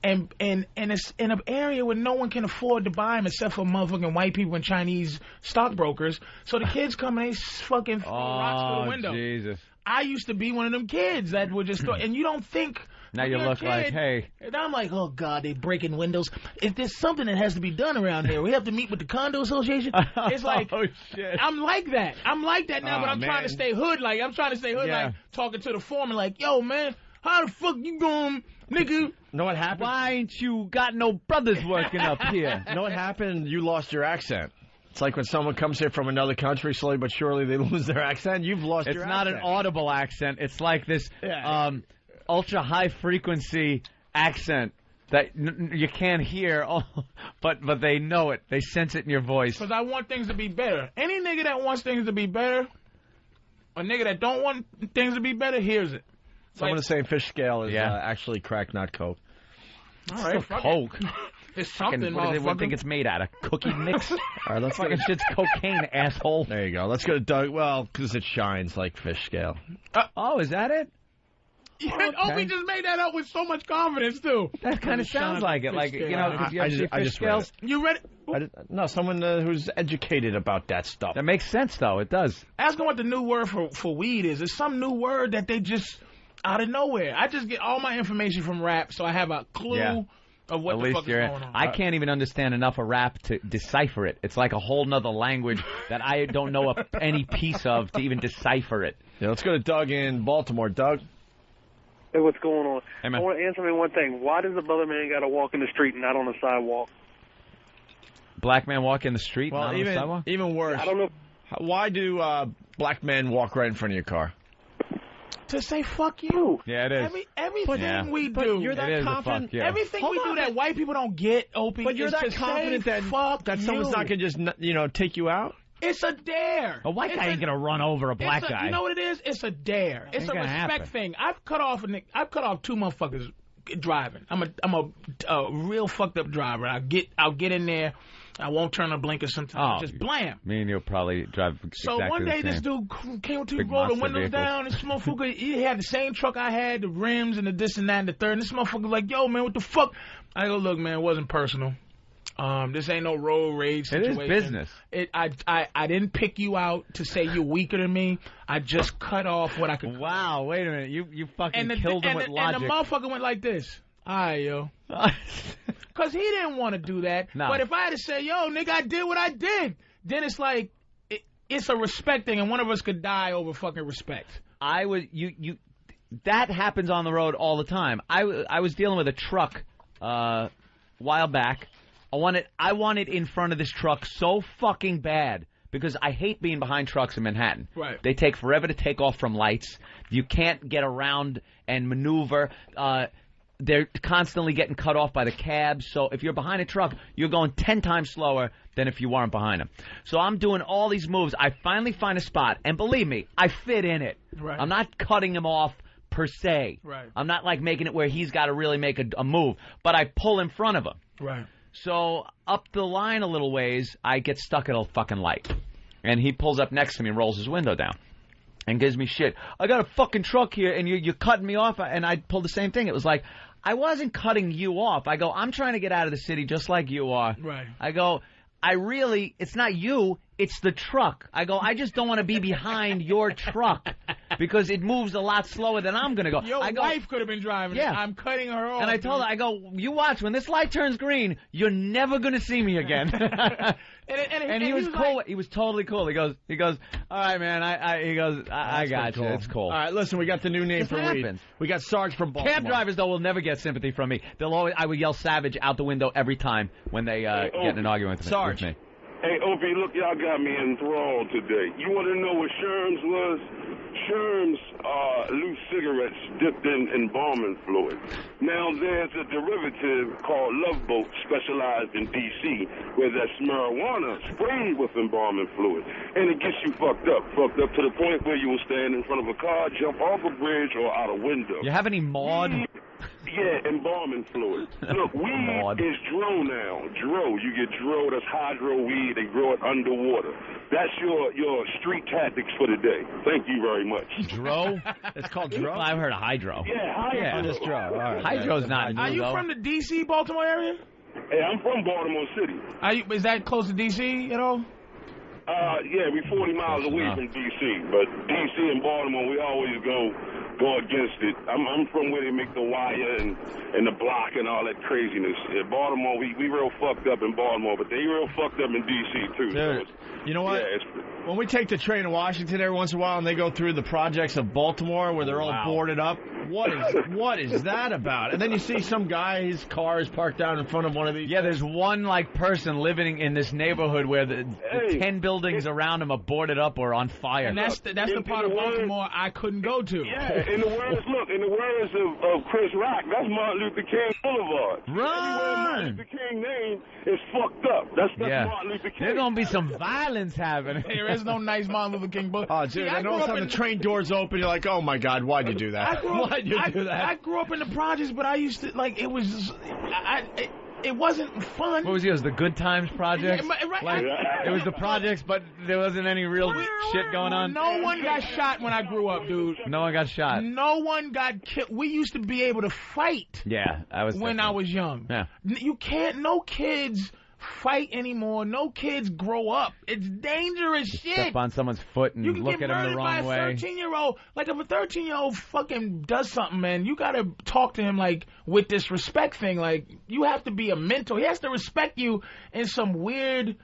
And it's in an area where no one can afford to buy them except for motherfucking white people and Chinese stockbrokers. So the kids come and they fucking throw rocks through the window. Jesus. I used to be one of them kids that would just throw, and you don't think. Now you look like, hey. And I'm like, oh, God, they breaking windows. If there's something that has to be done around here, we have to meet with the condo association. It's like, oh, shit. I'm like that. I'm like that now, but I'm trying to stay hood. Like, I'm trying to stay hood, like, talking to the foreman, like, yo, man, how the fuck you going, nigga? Know what happened? Why ain't you got no brothers working up here? Know what happened? You lost your accent. It's like when someone comes here from another country, slowly but surely they lose their accent. You've lost your accent. It's not an audible accent. It's like this ultra high frequency accent that you can't hear, but they know it. They sense it in your voice. Because I want things to be better. Any nigga that wants things to be better, a nigga that don't want things to be better, hears it. Someone is saying fish scale is actually crack, not coke. All right, Coke. It's something, what do they think it's made out of? Cookie mix? All right, let's fucking shit's cocaine, asshole. There you go. Let's go to Doug. Well, because it shines like fish scale. Oh, is that it? Yeah, Opie just made that up with so much confidence, too. That kind of sounds like it. Like, you know, because you have fish scales. You read it? No, someone who's educated about that stuff. That makes sense, though. It does. Ask them what the new word for weed is. It's some new word that they just, out of nowhere. I just get all my information from rap, so I have a clue of what the fuck is going on. I can't even understand enough of rap to decipher it. It's like a whole nother language that I don't know any piece of to even decipher it. Yeah, let's go to Doug in Baltimore. Doug? Hey, what's going on? Hey, man. I want to answer me one thing. Why does the brother man got to walk in the street and not on the sidewalk? Black man walk in the street, not on the sidewalk? Even worse. I don't know. Why do black men walk right in front of your car? To say fuck you. Yeah, it is. Everything we do. You're that confident. Everything we do that white people don't get, Opie. But you're that confident that someone's not going to just, take you out? It's a dare. A white guy ain't gonna run over a black guy. You know what it is? It's a dare. It's a respect thing. I've cut off 2 motherfuckers driving. I'm a real fucked up driver. I'll get in there. I won't turn the blinkers sometimes. Just blam. Me and you'll probably drive So exactly one day the this same. dude came to Big roll the monster windows vehicle. down. This motherfucker, he had the same truck I had, the rims and the this and that and the third. And this motherfucker like, yo, man, what the fuck? I go, look, man, it wasn't personal. This ain't no road rage situation. It is business. I didn't pick you out to say you're weaker than me. I just cut off what I could. Wow, wait a minute. You fucking killed him with logic. And the motherfucker went like this. All right, yo. Because he didn't want to do that. No. But if I had to say, yo, nigga, I did what I did, then it's like, it's a respect thing, and one of us could die over fucking respect. That happens on the road all the time. I was dealing with a truck a while back. I wanted in front of this truck so fucking bad because I hate being behind trucks in Manhattan. Right. They take forever to take off from lights. You can't get around and maneuver. they're constantly getting cut off by the cabs. So if you're behind a truck, you're going 10 times slower than if you weren't behind them. So I'm doing all these moves. I finally find a spot, and believe me, I fit in it. Right. I'm not cutting him off per se. Right. I'm not like making it where he's got to really make a move, but I pull in front of him. Right. So up the line a little ways, I get stuck at a fucking light. And he pulls up next to me and rolls his window down and gives me shit. I got a fucking truck here, and you're cutting me off. And I pulled the same thing. It was like, I wasn't cutting you off. I go, I'm trying to get out of the city just like you are. Right. I go, it's not you, it's the truck. I go, I just don't want to be behind your truck because it moves a lot slower than I'm going to go. Your wife could have been driving. Yeah. I'm cutting her off. And I told her, I go, you watch, when this light turns green, you're never going to see me again. And he was cool. Like, he was totally cool. He goes, all right, man. I got you. It's cool. All right, listen, we got the new name for weed. We got Sarge from Baltimore. Cab drivers, though, will never get sympathy from me. I would yell savage out the window every time when they get in an argument with me. Hey, Opie, look, y'all got me enthralled today. You want to know what Sherms was? Sherms are loose cigarettes dipped in embalming fluid. Now, there's a derivative called Love Boat, specialized in D.C., where that's marijuana sprayed with embalming fluid. And it gets you fucked up to the point where you will stand in front of a car, jump off a bridge, or out a window. You have any Maud? Yeah, embalming fluid. Look, weed is dro now. Dro. You get dro, that's hydro weed. They grow it underwater. That's your street tactics for the day. Thank you very much. Dro? It's called dro? I've heard of hydro. Yeah, hydro. Yeah, just dro. All right. Hydro's not new, Are you though. from the D.C., Baltimore area? Hey, I'm from Baltimore City. Is that close to D.C. at all? Yeah, we 40 miles away from D.C., but D.C. and Baltimore, we always go against it. I'm from where they make the wire and the block and all that craziness. Yeah, Baltimore, we real fucked up in Baltimore, but they real fucked up in D.C. too. Dude, you know what? Yeah, when we take the train to Washington every once in a while and they go through the projects of Baltimore where they're all boarded up, what is that about? And then you see some guy, his car is parked down in front of one of these. Yeah, there's one person living in this neighborhood where the 10 buildings around him are boarded up or on fire. And that's the part of Baltimore I couldn't go to. Yeah, in the words of Chris Rock, that's Martin Luther King Boulevard. Run! Martin Luther King name is fucked up. That's Martin Luther King. There's gonna be some violence happening. There is no nice Martin Luther King Boulevard. Oh, dude, and all of a sudden the train doors open, you're like, oh my God, why'd you do that? Why'd you do that? I grew up in the projects, but I used to, it was, it wasn't fun. What was yours, the Good Times Project? Yeah, right. It was the projects, but there wasn't any real shit going on? No one got shot when I grew up, dude. No one got shot? No one got killed. We used to be able to fight. Yeah, I was when I was young. Yeah. You can't, no kids fight anymore. No kids grow up. It's dangerous shit. Step on someone's foot and look at him the wrong way. You can get murdered by a 13-year-old. Like, if a 13-year-old fucking does something, man, you gotta talk to him, with this respect thing. Like, you have to be a mentor. He has to respect you in some weird,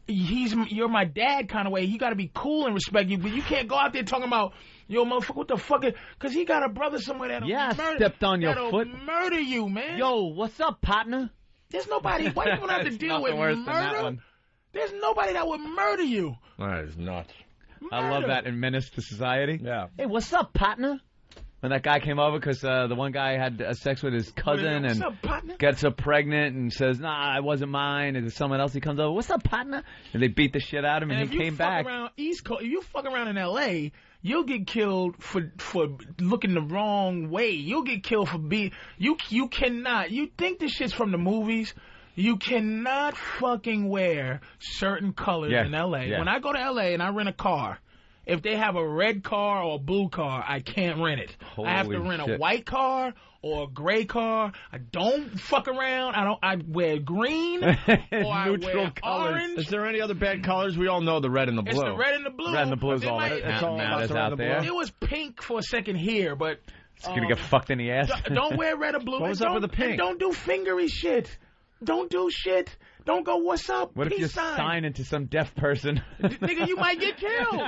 you're my dad kind of way. You gotta be cool and respect you, but you can't go out there talking about, yo, motherfucker, what the fuck? Because he got a brother somewhere that'll stepped on your foot. Murder you, man. Yo, what's up, partner? There's nobody. White people have to deal with murder. There's nobody that would murder you. That is nuts. I love that in Menace to Society. Yeah. Hey, what's up, partner? When that guy came over because the one guy had sex with his cousin and gets her pregnant and says, nah, it wasn't mine. And someone else, he comes over, what's up, partner? And they beat the shit out of him and he came back. If you fuck around in L.A., you'll get killed for looking the wrong way. You'll get killed for being... You cannot... You think this shit's from the movies? You cannot fucking wear certain colors in L.A. Yeah. When I go to L.A. and I rent a car, if they have a red car or a blue car, I can't rent it. I have to rent a white car or a gray car. I don't fuck around. I wear green or I wear orange. Is there any other bad colors? We all know the red and the blue. It's the red and the blue. Red and the blue is all it's all out there. It was pink for a second here, but... It's going to get fucked in the ass. Don't wear red or blue. What was up with the pink? Don't do fingery shit. Don't do shit. Don't go, what's up? What if you sign into some deaf person? Nigga, you might get killed.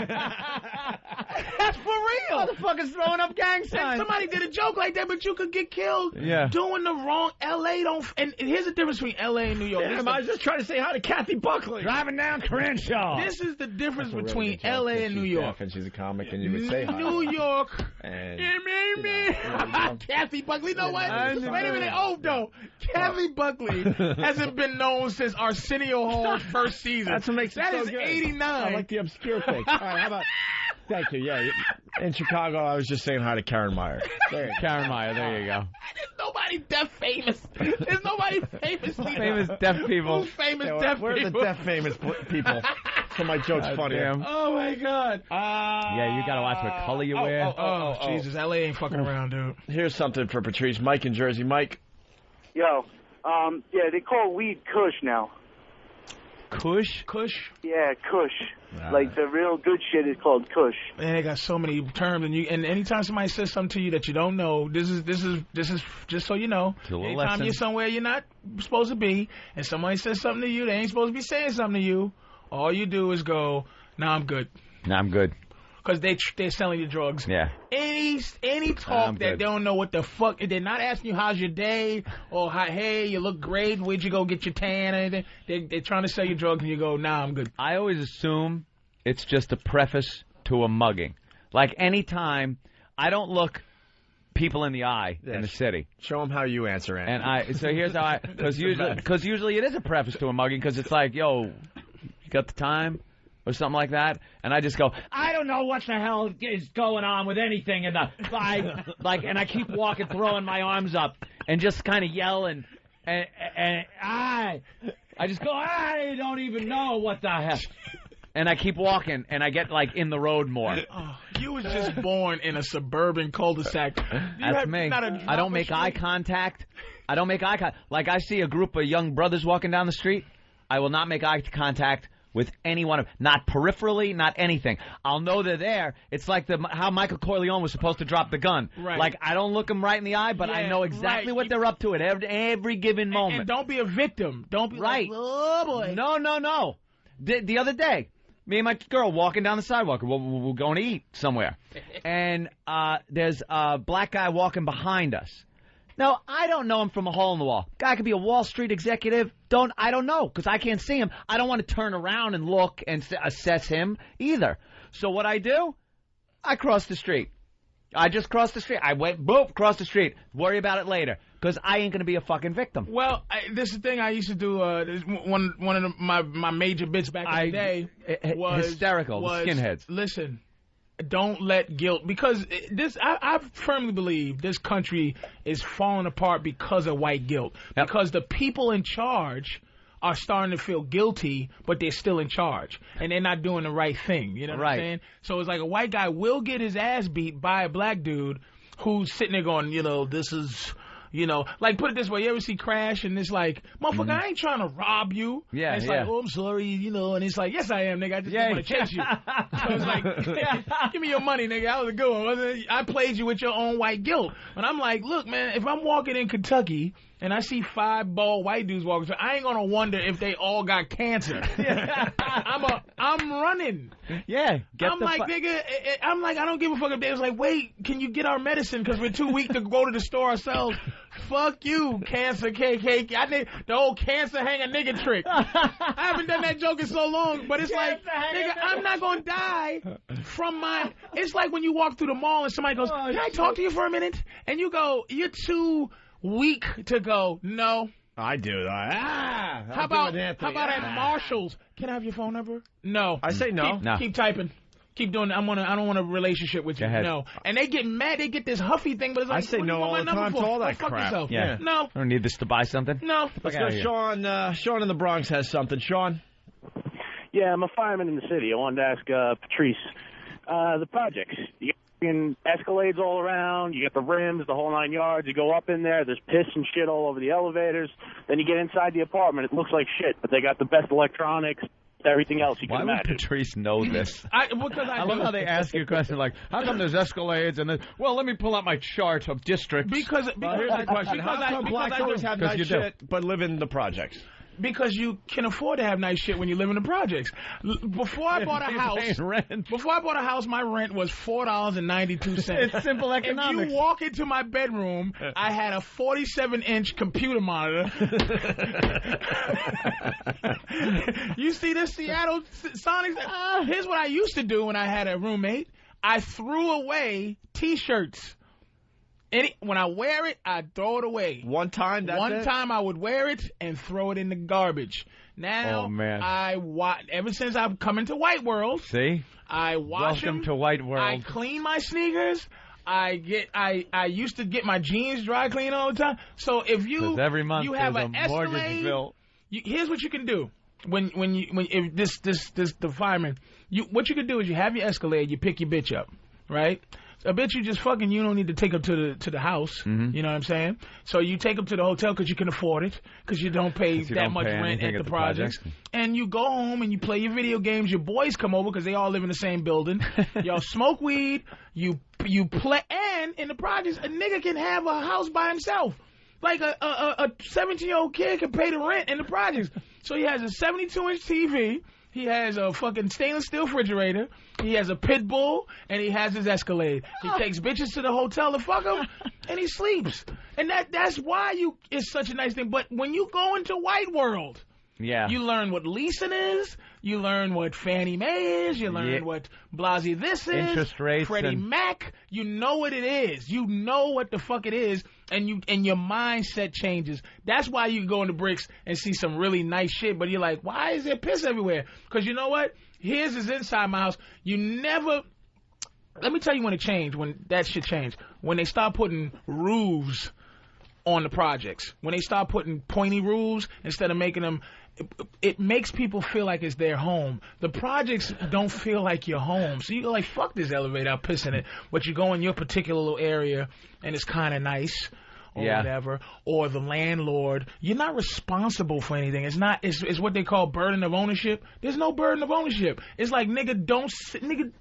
That's for real. Motherfuckers throwing up gang signs. Somebody did a joke like that, but you could get killed doing the wrong. L.A. don't. And here's the difference between L.A. and New York. Yeah, I was just trying to say hi to Kathy Buckley. Driving down Crenshaw. This is the difference between L.A. and New York. And she's a comic, and you would say hi. New York. And Kathy Buckley. You know what? Wait a minute. Oh, no. Kathy Buckley hasn't been known since Arsenio Hall's first season. That's what makes it so is good. 89. I like the obscure things. All right, how about... Thank you. Yeah, in Chicago, I was just saying hi to Karen Meyer. Karen Meyer, there you go. There's nobody deaf famous. There's nobody famous. Famous deaf people. Who's famous deaf Where people? are the deaf famous people? So my joke's funny. Oh, my God. Yeah, you got to watch what color you wear. Oh, Jesus. L.A. ain't fucking around, dude. Here's something for Patrice. Mike in Jersey. Mike. Yo, yeah, they call weed Kush now. Kush? Kush? Yeah, Kush. Like the real good shit is called Kush. Man, they got so many terms, and anytime somebody says something to you that you don't know, this is just so you know. Anytime you're somewhere you're not supposed to be, and somebody says something to you, they ain't supposed to be saying something to you. All you do is go, "Nah, I'm good." Nah, I'm good. Because they're selling you drugs. Yeah. Any talk that they don't know what the fuck, they're not asking you how's your day or hey, you look great, where'd you go get your tan or anything. They're trying to sell you drugs and you go, nah, I'm good. I always assume it's just a preface to a mugging. Like anytime, I don't look people in the eye in the city. Show them how you answer it. And so here's how because usually it is a preface to a mugging because it's like, yo, you got the time? Or something like that, and I just go, I don't know what the hell is going on with anything, and and I keep walking, throwing my arms up, and just kind of yell, and I just go, I don't even know what the hell, and I keep walking, and I get like in the road more. Oh, you was just born in a suburban cul-de-sac. That's me. I don't make eye contact. I don't make eye contact. Like I see a group of young brothers walking down the street, I will not make eye contact with any one of them. Not peripherally, not anything. I'll know they're there. It's like how Michael Corleone was supposed to drop the gun. Right. Like, I don't look them right in the eye, but I know exactly what they're up to at every given moment. And don't be a victim. Don't be like, oh, boy. No. The other day, me and my girl walking down the sidewalk. We're going to eat somewhere. And there's a black guy walking behind us. Now, I don't know him from a hole in the wall. Guy could be a Wall Street executive. I don't know, because I can't see him. I don't want to turn around and look and assess him either. So what I do, I cross the street. I just crossed the street. I went, boop, across the street. Worry about it later, because I ain't going to be a fucking victim. Well, this is the thing I used to do. One of my major bits back in the day was hysterical. The skinheads. Listen. Don't let guilt, because I firmly believe this country is falling apart because of white guilt. Yep. Because the people in charge are starting to feel guilty, but they're still in charge. And they're not doing the right thing. You know what I'm saying? So it's like a white guy will get his ass beat by a black dude who's sitting there going, this is... like, put it this way, you ever see Crash, and it's like, motherfucker, I ain't trying to rob you. Yeah, and it's like, oh, I'm sorry, and it's like, yes, I am, nigga, I just want to chase you. So it's like, give me your money, nigga, that was a good one. I played you with your own white guilt. But I'm like, look, man, if I'm walking in Kentucky, and I see 5 bald white dudes walking, so I ain't gonna wonder if they all got cancer. I'm running. Yeah. Nigga, I'm like, I don't give a fuck if they was like, wait, can you get our medicine? Because we're too weak to go to the store ourselves. Fuck you, cancer KK. I need the old cancer hanger nigga trick. I haven't done that joke in so long, but it's like, nigga, I'm not gonna die from my. It's like when you walk through the mall and somebody goes, can I talk to you for a minute? And you go, you're too weak to go, no. I do. How about at Marshall's? Can I have your phone number? No. I say no. Keep typing. Keep doing it. I don't want a relationship with you. No. And they get mad. They get this huffy thing, but it's like, I say no all the time to all that crap. Yourself. Yeah. No. I don't need this to buy something. No. Let's go. Sean in the Bronx has something. Sean? Yeah, I'm a fireman in the city. I wanted to ask Patrice. The projects. You got Escalades all around. You got the rims, the whole 9 yards. You go up in there. There's piss and shit all over the elevators. Then you get inside the apartment. It looks like shit, but they got the best electronics. Everything else you can imagine. Why would Patrice know this? I love how they ask you a question like, how come there's Escalades and then, well, let me pull out my chart of districts. Here's the question. How come black always have nice shit but live in the projects? Because you can afford to have nice shit when you live in the projects. Before I bought a house, my rent was $4.92. It's simple economics. If you walk into my bedroom, I had a 47-inch computer monitor. You see this Seattle Sonics? Here's what I used to do when I had a roommate. I threw away T-shirts. When I wear it, I throw it away. One time I would wear it and throw it in the garbage. Now, ever since I've come into White World, I wash them. Welcome to White World. I clean my sneakers. I used to get my jeans dry clean all the time. So if you every month you have an mortgage bill. Here's what you can do. If the fireman, what you can do is you have your Escalade, you pick your bitch up, right? A bitch you just fucking, you don't need to take her to the house. Mm-hmm. You know what I'm saying? So you take them to the hotel because you can afford it, because you don't pay that much rent at the projects. And you go home and you play your video games. Your boys come over because they all live in the same building. Y'all smoke weed. You play. And in the projects, a nigga can have a house by himself. Like a 17-year-old kid can pay the rent in the projects. So he has a 72-inch TV. He has a fucking stainless steel refrigerator. He has a pit bull, and he has his Escalade. He takes bitches to the hotel to fuck them, and he sleeps. And that's why it's such a nice thing. But when you go into White World, you learn what leasing is. You learn what Fannie Mae is. You learn what Blasey this is. Interest rates. Freddie Mac. You know what it is. You know what the fuck it is. And your mindset changes. That's why you go into Bricks and see some really nice shit. But you're like, why is there piss everywhere? Because you know what? His is inside my house. You never. Let me tell you when it changed. When that shit changed. When they start putting roofs on the projects. When they start putting pointy roofs instead of making them. It makes people feel like it's their home. The projects don't feel like your home. So you go like, fuck this elevator, I'll piss in it. But you go in your particular little area, and it's kind of nice, or whatever. Or the landlord, you're not responsible for anything. It's what they call burden of ownership. There's no burden of ownership. It's like, nigga,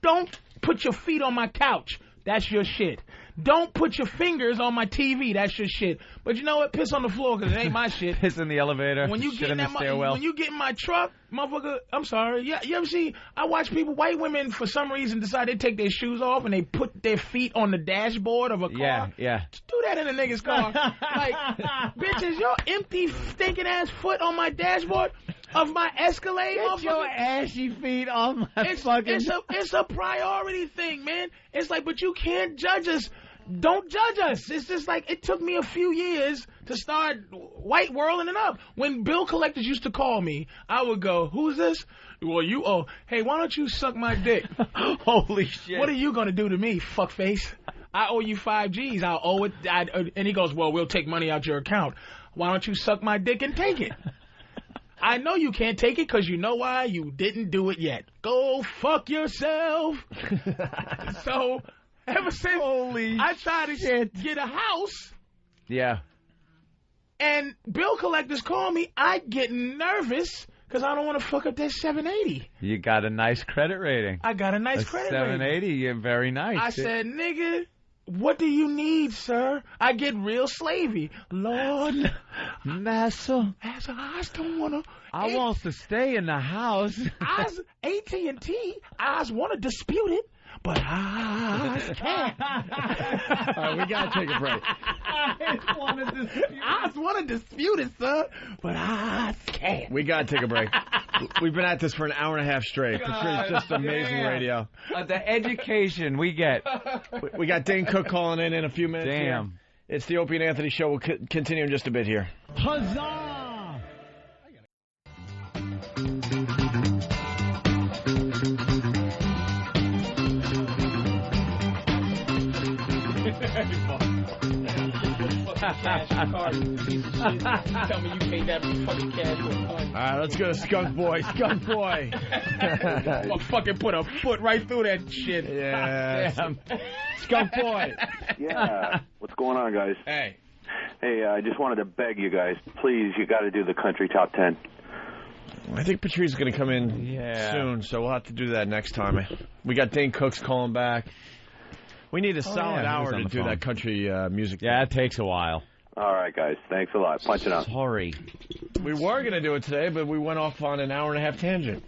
don't put your feet on my couch. That's your shit. Don't put your fingers on my TV. That's your shit. But you know what? Piss on the floor because it ain't my shit. Piss in the elevator. When you shit in the stairwell. When you get in my truck, motherfucker, I'm sorry. Yeah, you ever see? I watch people, white women, for some reason, decide they take their shoes off and they put their feet on the dashboard of a car. Yeah. Just do that in a nigga's car. Like, bitches, your empty, stinking ass foot on my dashboard of my Escalade. Get your ashy feet on my fucking. It's a priority thing, man. It's like, but you can't judge us. Don't judge us. It's just like, it took me a few years to start white worlding it up. When bill collectors used to call me, I would go, who's this? Well, you owe. Hey, why don't you suck my dick? Holy shit. What are you going to do to me, fuckface? I owe you 5 G's. I'll owe it. And he goes, well, we'll take money out your account. Why don't you suck my dick and take it? I know you can't take it because you know why? You didn't do it yet. Go fuck yourself. So, ever since I tried to get a house. Yeah. And bill collectors call me, I get nervous because I don't want to fuck up that 780. You got a nice credit rating. I got a nice credit rating. 780, you're very nice. I said, nigga, what do you need, sir? I get real slavey. Lord, Massa, I don't want to. I want to stay in the house. AT&T, I want to dispute it. But I can't. All right, we got to take a break. I just want to dispute it, sir, but I can't. We got to take a break. We've been at this for an hour and a half straight. It's just amazing radio. The education we get. We got Dane Cook calling in a few minutes. Damn. Here. It's the Opie and Anthony show. We'll continue in just a bit here. Huzzah! Tell me you paid that fucking cash for a coin. All right, let's go to Skunk Boy. Skunk Boy. I'll fucking put a foot right through that shit. Yeah. Skunk Boy. Yeah. What's going on, guys? Hey. Hey, I just wanted to beg you guys, please, you got to do the country top 10. I think Patrice is going to come in soon, so we'll have to do that next time. We got Dane Cooks calling back. We need a solid hour to do that country music. Yeah, it takes a while. All right, guys. Thanks a lot. Punch it out. Sorry. We were going to do it today, but we went off on an hour-and-a-half tangent,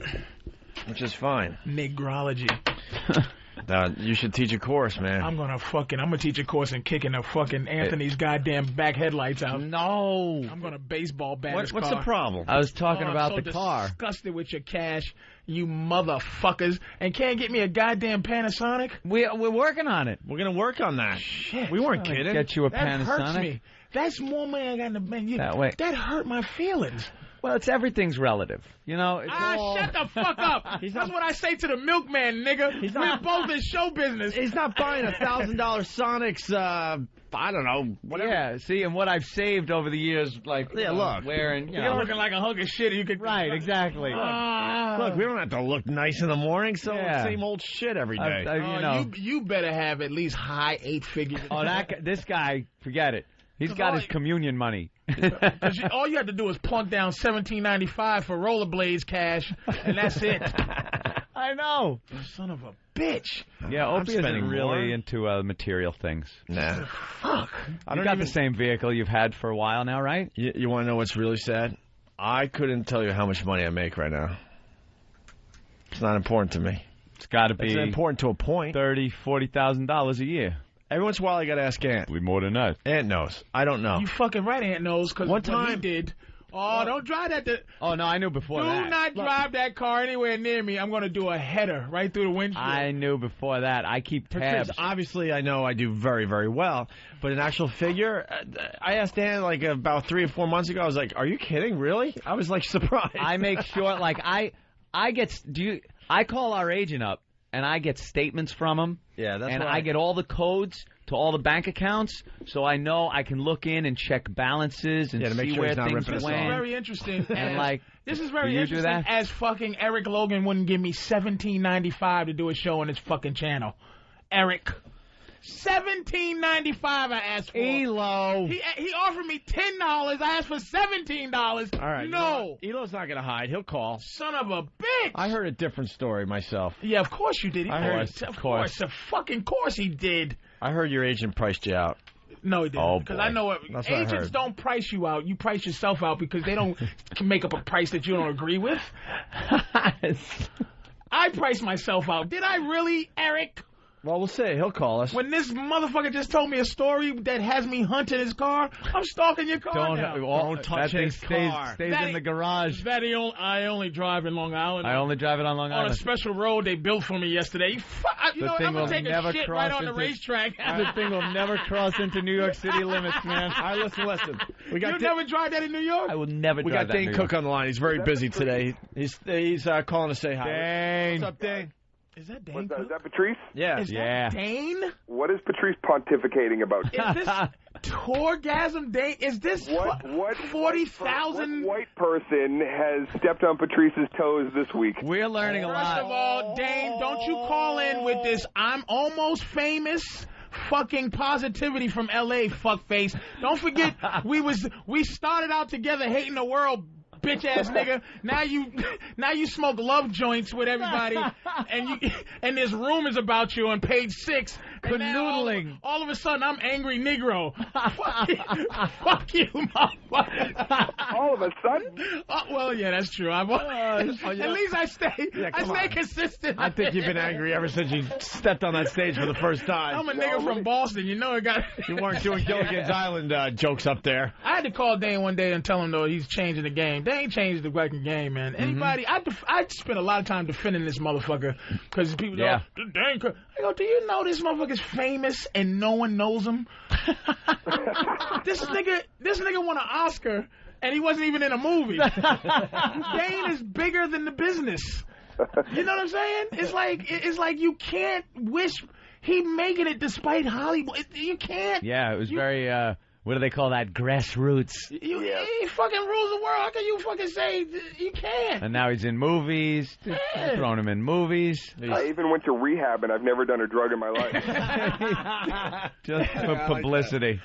which is fine. Niggaology. You should teach a course, man. I'm gonna teach a course in kicking the fucking Anthony's goddamn back headlights out. No. I'm gonna baseball bat his car. What's the problem? I was talking about the car. Disgusted with your cash, you motherfuckers, and can't get me a goddamn Panasonic. We're working on it. We're gonna work on that. Shit. We weren't kidding. Get you a that Panasonic. Hurts me. That's more money I got in the bank. That hurt my feelings. Well, everything's relative. You know, it's all... shut the fuck up. That's what I say to the milkman, nigga. We're both in show business. He's not buying $1,000 Sonics, I don't know, whatever. Yeah, see, and what I've saved over the years, like, look. wearing, You're looking like a hunk of shit. You could... Right, exactly. Look, we don't have to look nice in the morning, so same old shit every day. You better have at least high 8 figures. This guy, forget it. He's got his communion money. All you have to do is plunk down $17.95 for rollerblades cash, and that's it. I know. Son of a bitch. Yeah, Opie isn't really into material things. Nah. Fuck. You got the same vehicle you've had for a while now, right? You want to know what's really sad? I couldn't tell you how much money I make right now. It's not important to me. It's got to be. It's important to a point. $30,000, $40,000 a year. Every once in a while, I got to ask Aunt. Probably more than that. Aunt knows. I don't know. You fucking right, Aunt knows, because one time he did. Oh, don't drive that. Oh, no, I knew before that. Do not drive that car anywhere near me. I'm going to do a header right through the windshield. I knew before that. I keep tabs. Obviously, I know I do very, very well. But an actual figure, I asked Dan like about 3 or 4 months ago. I was like, are you kidding? Really? I was like surprised. I make sure, like, I call our agent up, and I get statements from him. Yeah, that's and I get all the codes to all the bank accounts, so I know I can look in and check balances and to make see sure where he's not things ripping us went. off. Very interesting. And like, this is very do you interesting. do that? As fucking Eric Logan wouldn't give me $17.95 to do a show on his fucking channel. Eric. $17.95 I asked for. Elo. He offered me $10. I asked for $17. All right. No. Elo's not going to hide. He'll call. Son of a bitch. I heard a different story myself. Yeah, of course you did. Of course. Of fucking course he did. I heard your agent priced you out. No, he didn't. Oh, because boy. I know That's what agents don't price you out. You price yourself out because they don't make up a price that you don't agree with. I price myself out. Did I really, Eric? Well, we'll see. He'll call us. When this motherfucker just told me a story that has me hunting his car, I'm stalking your car now. Don't touch his car. Stays in the garage. I only drive in Long Island. I only drive it on Long Island. On a special road they built for me yesterday. I'm going to take a shit right on the racetrack. The thing will never cross into New York City limits, man. All right, listen. You never drive that in New York? I will never drive that in New York. We got Dane Cook on the line. He's very busy today. He's calling to say hi. Dane. What's up, Dane? Is that Dane? Is that Patrice? Yeah. Is that Dane? What is Patrice pontificating about? Is this Tourgasm Dane? Is this what 40,000? What white person has stepped on Patrice's toes this week? We're learning a lot. First of all, Dane, don't you call in with this I'm almost famous fucking positivity from L.A., fuckface. Don't forget, we started out together hating the world, bitch ass nigga. Now you smoke love joints with everybody, and there's rumors about you on page 6. Canoodling. All of a sudden, I'm angry Negro. Fuck you, motherfucker. All of a sudden? Well, yeah, that's true. At least I stay consistent. I think you've been angry ever since you stepped on that stage for the first time. I'm a nigga from Boston. You know it got. You weren't doing Gilligan's Island jokes up there. I had to call Dane one day and tell him though he's changing the game. Dane changed the fucking game, man. Anybody, I spent a lot of time defending this motherfucker because people go, Dane. I go, do you know this motherfucker's famous and no one knows him? This nigga won an Oscar and he wasn't even in a movie. Dane is bigger than the business. You know what I'm saying? It's like you can't wish he making it despite Hollywood. You can't. Yeah, it was very. What do they call that? Grassroots. He fucking rules the world. How can you fucking say you can't? And now he's in movies. Yeah. Throwing him in movies. I even went to rehab, and I've never done a drug in my life. Just for publicity.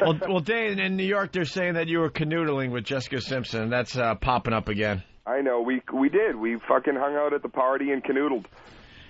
Well, Dane, in New York, they're saying that you were canoodling with Jessica Simpson. That's popping up again. I know. We did. We fucking hung out at the party and canoodled.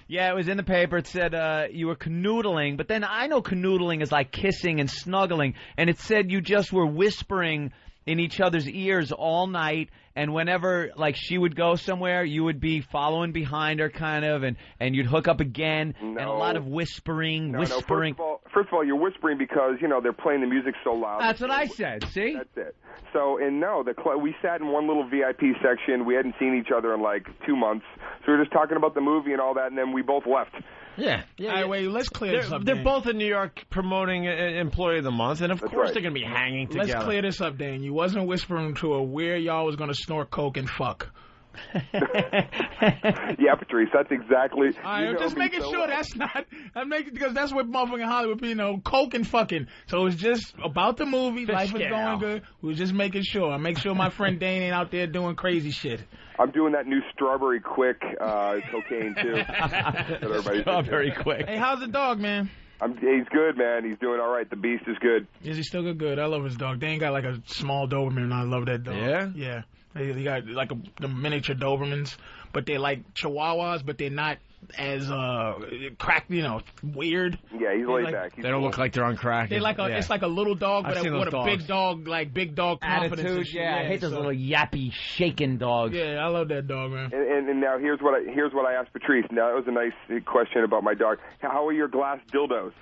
Yeah, it was in the paper. It said you were canoodling, but then I know canoodling is like kissing and snuggling, and it said you just were whispering in each other's ears all night, and whenever, like, she would go somewhere, you would be following behind her, kind of, and you'd hook up again, and a lot of whispering. No, first of all, you're whispering because, you know, they're playing the music so loud. That's what I said, see? That's it. So, and no, we sat in one little VIP section. We hadn't seen each other in, like, 2 months. So we were just talking about the movie and all that, and then we both left. Yeah. All right, wait, let's clear this up. They're Dane. both in New York promoting Employee of the Month, and of course they're going to be hanging together. Let's clear this up, Dane. You wasn't whispering to her where y'all was going to snort coke and fuck. Yeah, Patrice, that's exactly. All right, I'm just making sure that's not. Because that's what motherfucking Hollywood, you know, coke and fucking. So it was just about the movie. Life is going good. We were just making sure. I make sure my friend Dane ain't out there doing crazy shit. I'm doing that new Strawberry Quick cocaine too. Strawberry Quick. Hey, how's the dog, man? He's good, man. He's doing all right. The beast is good. Is he still good? I love his dog. Dane got like a small Doberman, and I love that dog. Yeah? Yeah. He got like the miniature Dobermans, but they're like Chihuahuas, but they're not as crack, you know, weird. Yeah, he's laid back. They don't look like they're on crack. They like it's like a little dog, but with a big dog, like big dog confidence. Attitude, yeah. I hate those little yappy, shaking dogs. Yeah, I love that dog, man. And now here's what I asked Patrice. Now that was a nice question about my dog. How are your glass dildos?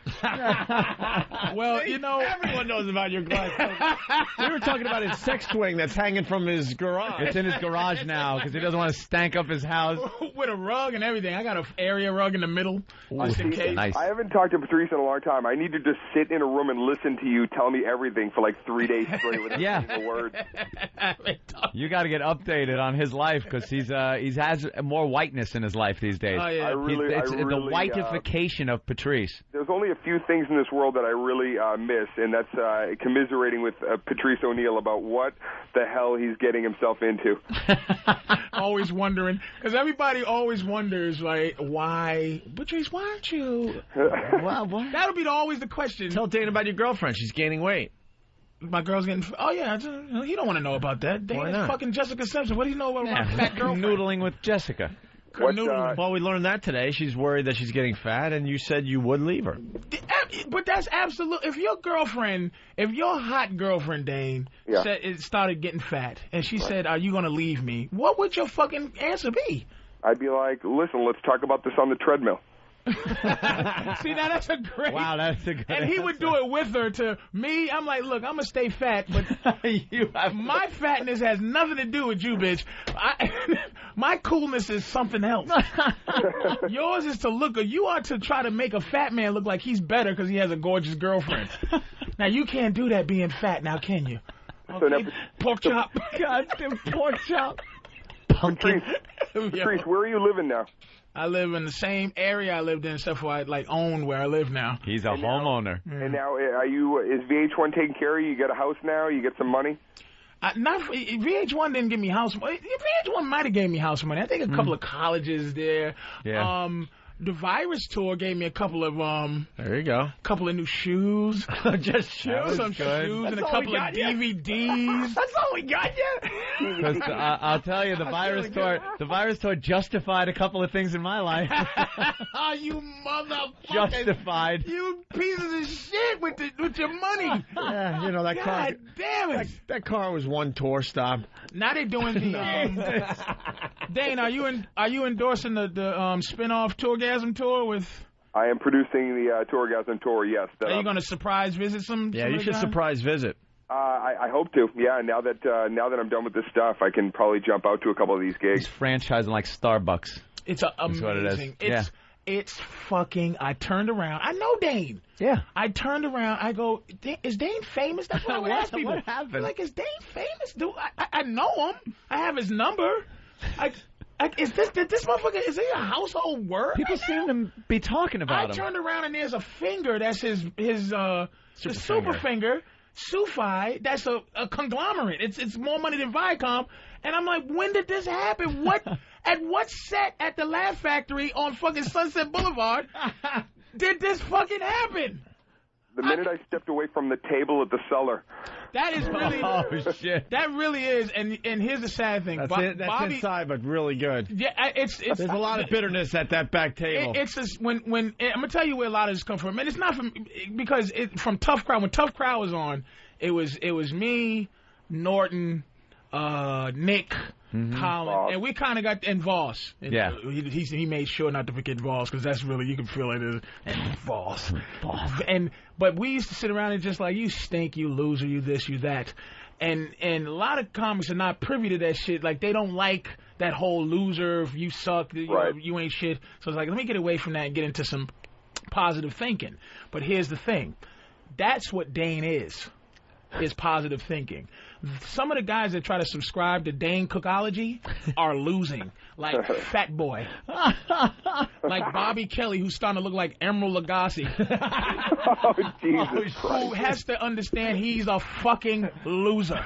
Well, you know, everyone knows about your glass dildos. We were talking about his sex swing that's hanging from his garage. It's in his garage now because he doesn't want to stank up his house. With a rug and everything. I got a area rug in the middle, just in case. Nice. I haven't talked to Patrice in a long time. I need to just sit in a room and listen to you tell me everything for like 3 days straight without saying a word. You got to get updated on his life because he has more whiteness in his life these days. Oh, yeah. It's the whiteification of Patrice. There's only a few things in this world that I really miss, and that's commiserating with Patrice O'Neill about what the hell he's getting himself into. Always wondering, because everybody always wonders, like, why, Patrice, why aren't you? Well, what? That'll be always the question. Tell Dane about your girlfriend. She's gaining weight. My girl's getting. Oh yeah, he don't want to know about that. Dane is fucking Jessica Simpson. What do you know about my fat girlfriend? Noodling with Jessica. Well, we learned that today. She's worried that she's getting fat, and you said you would leave her. But that's absolute. If your hot girlfriend, Dane, said it started getting fat, and she said, "Are you going to leave me?" What would your fucking answer be? I'd be like, "Listen, let's talk about this on the treadmill." See, now that's a great. Wow, that's a good. And he would do it with her. To me, I'm like, look, I'm gonna stay fat, but my fatness has nothing to do with you, bitch. My coolness is something else. Yours is to look. You are to try to make a fat man look like he's better because he has a gorgeous girlfriend. Now you can't do that being fat, now can you? Okay. Pork chop. Goddamn pork chop. Patrice, where are you living now? I live in the same area I lived in, except for I own where I live now. He's a homeowner. And now, is VH1 taking care of you? You got a house now? You get some money? VH1 didn't give me house money. VH1 might have gave me house money. I think a couple of colleges there. Yeah. The Virus Tour gave me a couple of there you go. Couple of new shoes. Just shoes. Some shoes and a couple of DVDs. That's all we got yet. Because I'll tell you, the Virus Tour justified a couple of things in my life. Oh, you motherfucker! Justified. You pieces of shit with your money. Yeah, you know that car. God damn it! That car was one tour stop. Now they're doing the. Dane, are you endorsing the spin-off Tourgasm tour with? I am producing the Tourgasm tour. Yes. Are you going to surprise visit some? Yeah, you should surprise visit. I hope to. Yeah. Now that I'm done with this stuff, I can probably jump out to a couple of these gigs. He's franchising like Starbucks. It's amazing. What it is. It's fucking. I turned around. I know Dane. Yeah. I turned around. I go, is Dane famous? That's what I would ask people. What happened? Like, is Dane famous? I know him. I have his number. Did this motherfucker, is he a household word? People seem to be talking about him. I turned around and there's a finger that's his super finger, Sufi, that's a conglomerate. It's more money than Viacom. And I'm like, when did this happen? At what set at the Laugh Factory on fucking Sunset Boulevard did this fucking happen? The minute I stepped away from the table at the cellar. That is really. Oh, shit. That really is, and here's the sad thing. That's Bobby, inside, but really good. Yeah, it's There's a lot of bitterness at that back table. It's just when I'm gonna tell you where a lot of this comes from, and it's not from because from Tough Crowd. When Tough Crowd was on, it was me, Norton, Nick. Colin, and we kind of got and Voss. And yeah, he made sure not to forget Voss because that's really you can feel it. And Voss. But we used to sit around and just like you stink, you loser, you this, you that, and a lot of comics are not privy to that shit. Like they don't like that whole loser, you suck, you ain't shit. So it's like let me get away from that and get into some positive thinking. But here's the thing, that's what Dane is positive thinking. Some of the guys that try to subscribe to Dane Cookology are losing, like Fat Boy, like Bobby Kelly, who's starting to look like Emerald Lagasse, oh, Jesus who has to understand he's a fucking loser.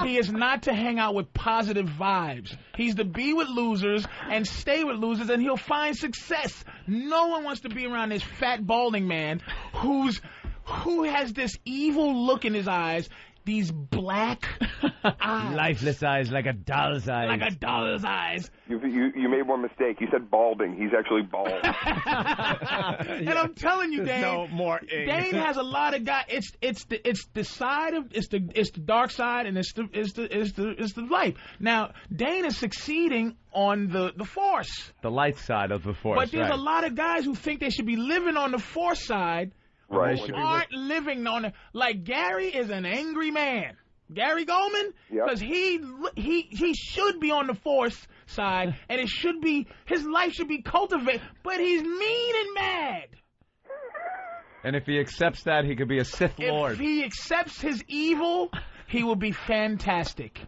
He is not to hang out with positive vibes. He's to be with losers and stay with losers, and he'll find success. No one wants to be around this fat balding man who has this evil look in his eyes. These black eyes. Lifeless eyes, like a doll's eyes. Like a doll's eyes. You made one mistake. You said balding. He's actually bald. And I'm telling you, Dane. No more ink. Dane has a lot of guys. It's the side of it's the dark side and it's the light. Now Dane is succeeding on the force. The light side of the force. But there's a lot of guys who think they should be living on the force side. Right. Who aren't living on it. Like Gary is an angry man. Gary Goldman, because he should be on the force side, and it should be his life should be cultivated. But he's mean and mad. And if he accepts that, he could be a Sith Lord. If he accepts his evil, he will be fantastic.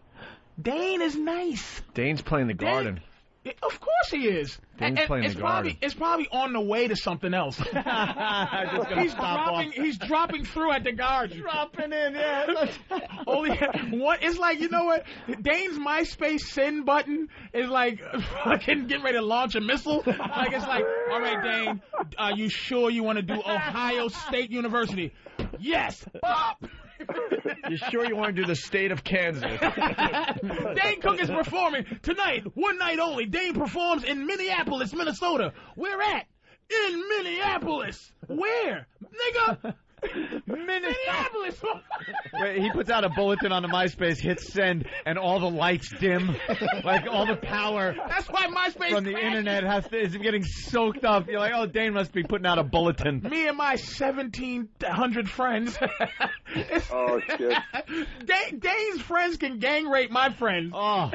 Dane is nice. Dane's playing the garden. Of course he is. Dane's playing the garden. It's probably on the way to something else. He's dropping through at the garden. Dropping in, yeah. It's like, you know what? Dane's MySpace send button is like fucking getting ready to launch a missile. Like it's like, all right, Dane, are you sure you want to do Ohio State University? Yes. You sure you want to do the state of Kansas? Dane Cook is performing tonight, one night only. Dane performs in Minneapolis, Minnesota. Where at? In Minneapolis. Where? Nigga. Minneapolis. Wait, he puts out a bulletin on the MySpace, hits send, and all the lights dim. Like all the power. That's why MySpace from the internet is getting soaked up. You're like, oh, Dane must be putting out a bulletin. Me and my 1,700 friends. Oh, shit. Dane's friends can gang rape my friends. Oh.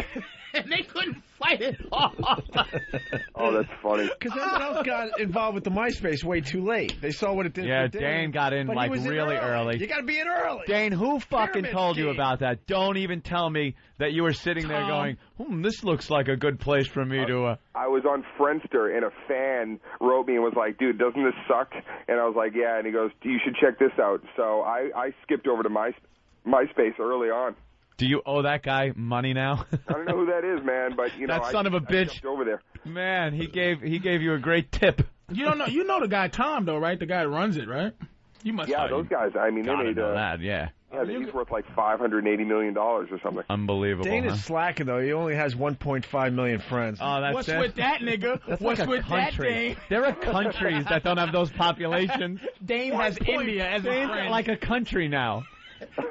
And they couldn't fight it. Oh, that's funny. Because everyone else got involved with the MySpace way too late. They saw what it did. Yeah, for Dane got in like really early. You got to be in early. Dane, who fucking Pyramid told you scheme. about that? Don't even tell me that you were sitting there going, this looks like a good place for me to... I was on Friendster, and a fan wrote me and was like, dude, doesn't this suck? And I was like, yeah. And he goes, you should check this out. So I skipped over to MySpace early on. Do you owe that guy money now? I don't know who that is, man, but you know, that son of a bitch. I jumped over there. Man, he gave you a great tip. You know the guy Tom though, right? The guy that runs it, right? You must. Yeah, those guys. I mean, they made that. Yeah. Yeah, he's worth like $580 million or something. Unbelievable. Dane is slacking though. He only has 1.5 million friends. Oh, that's What's with that, nigga? What's like with country. that, Dane? There are countries that don't have those populations. Dane has India as a friend. Like a country now.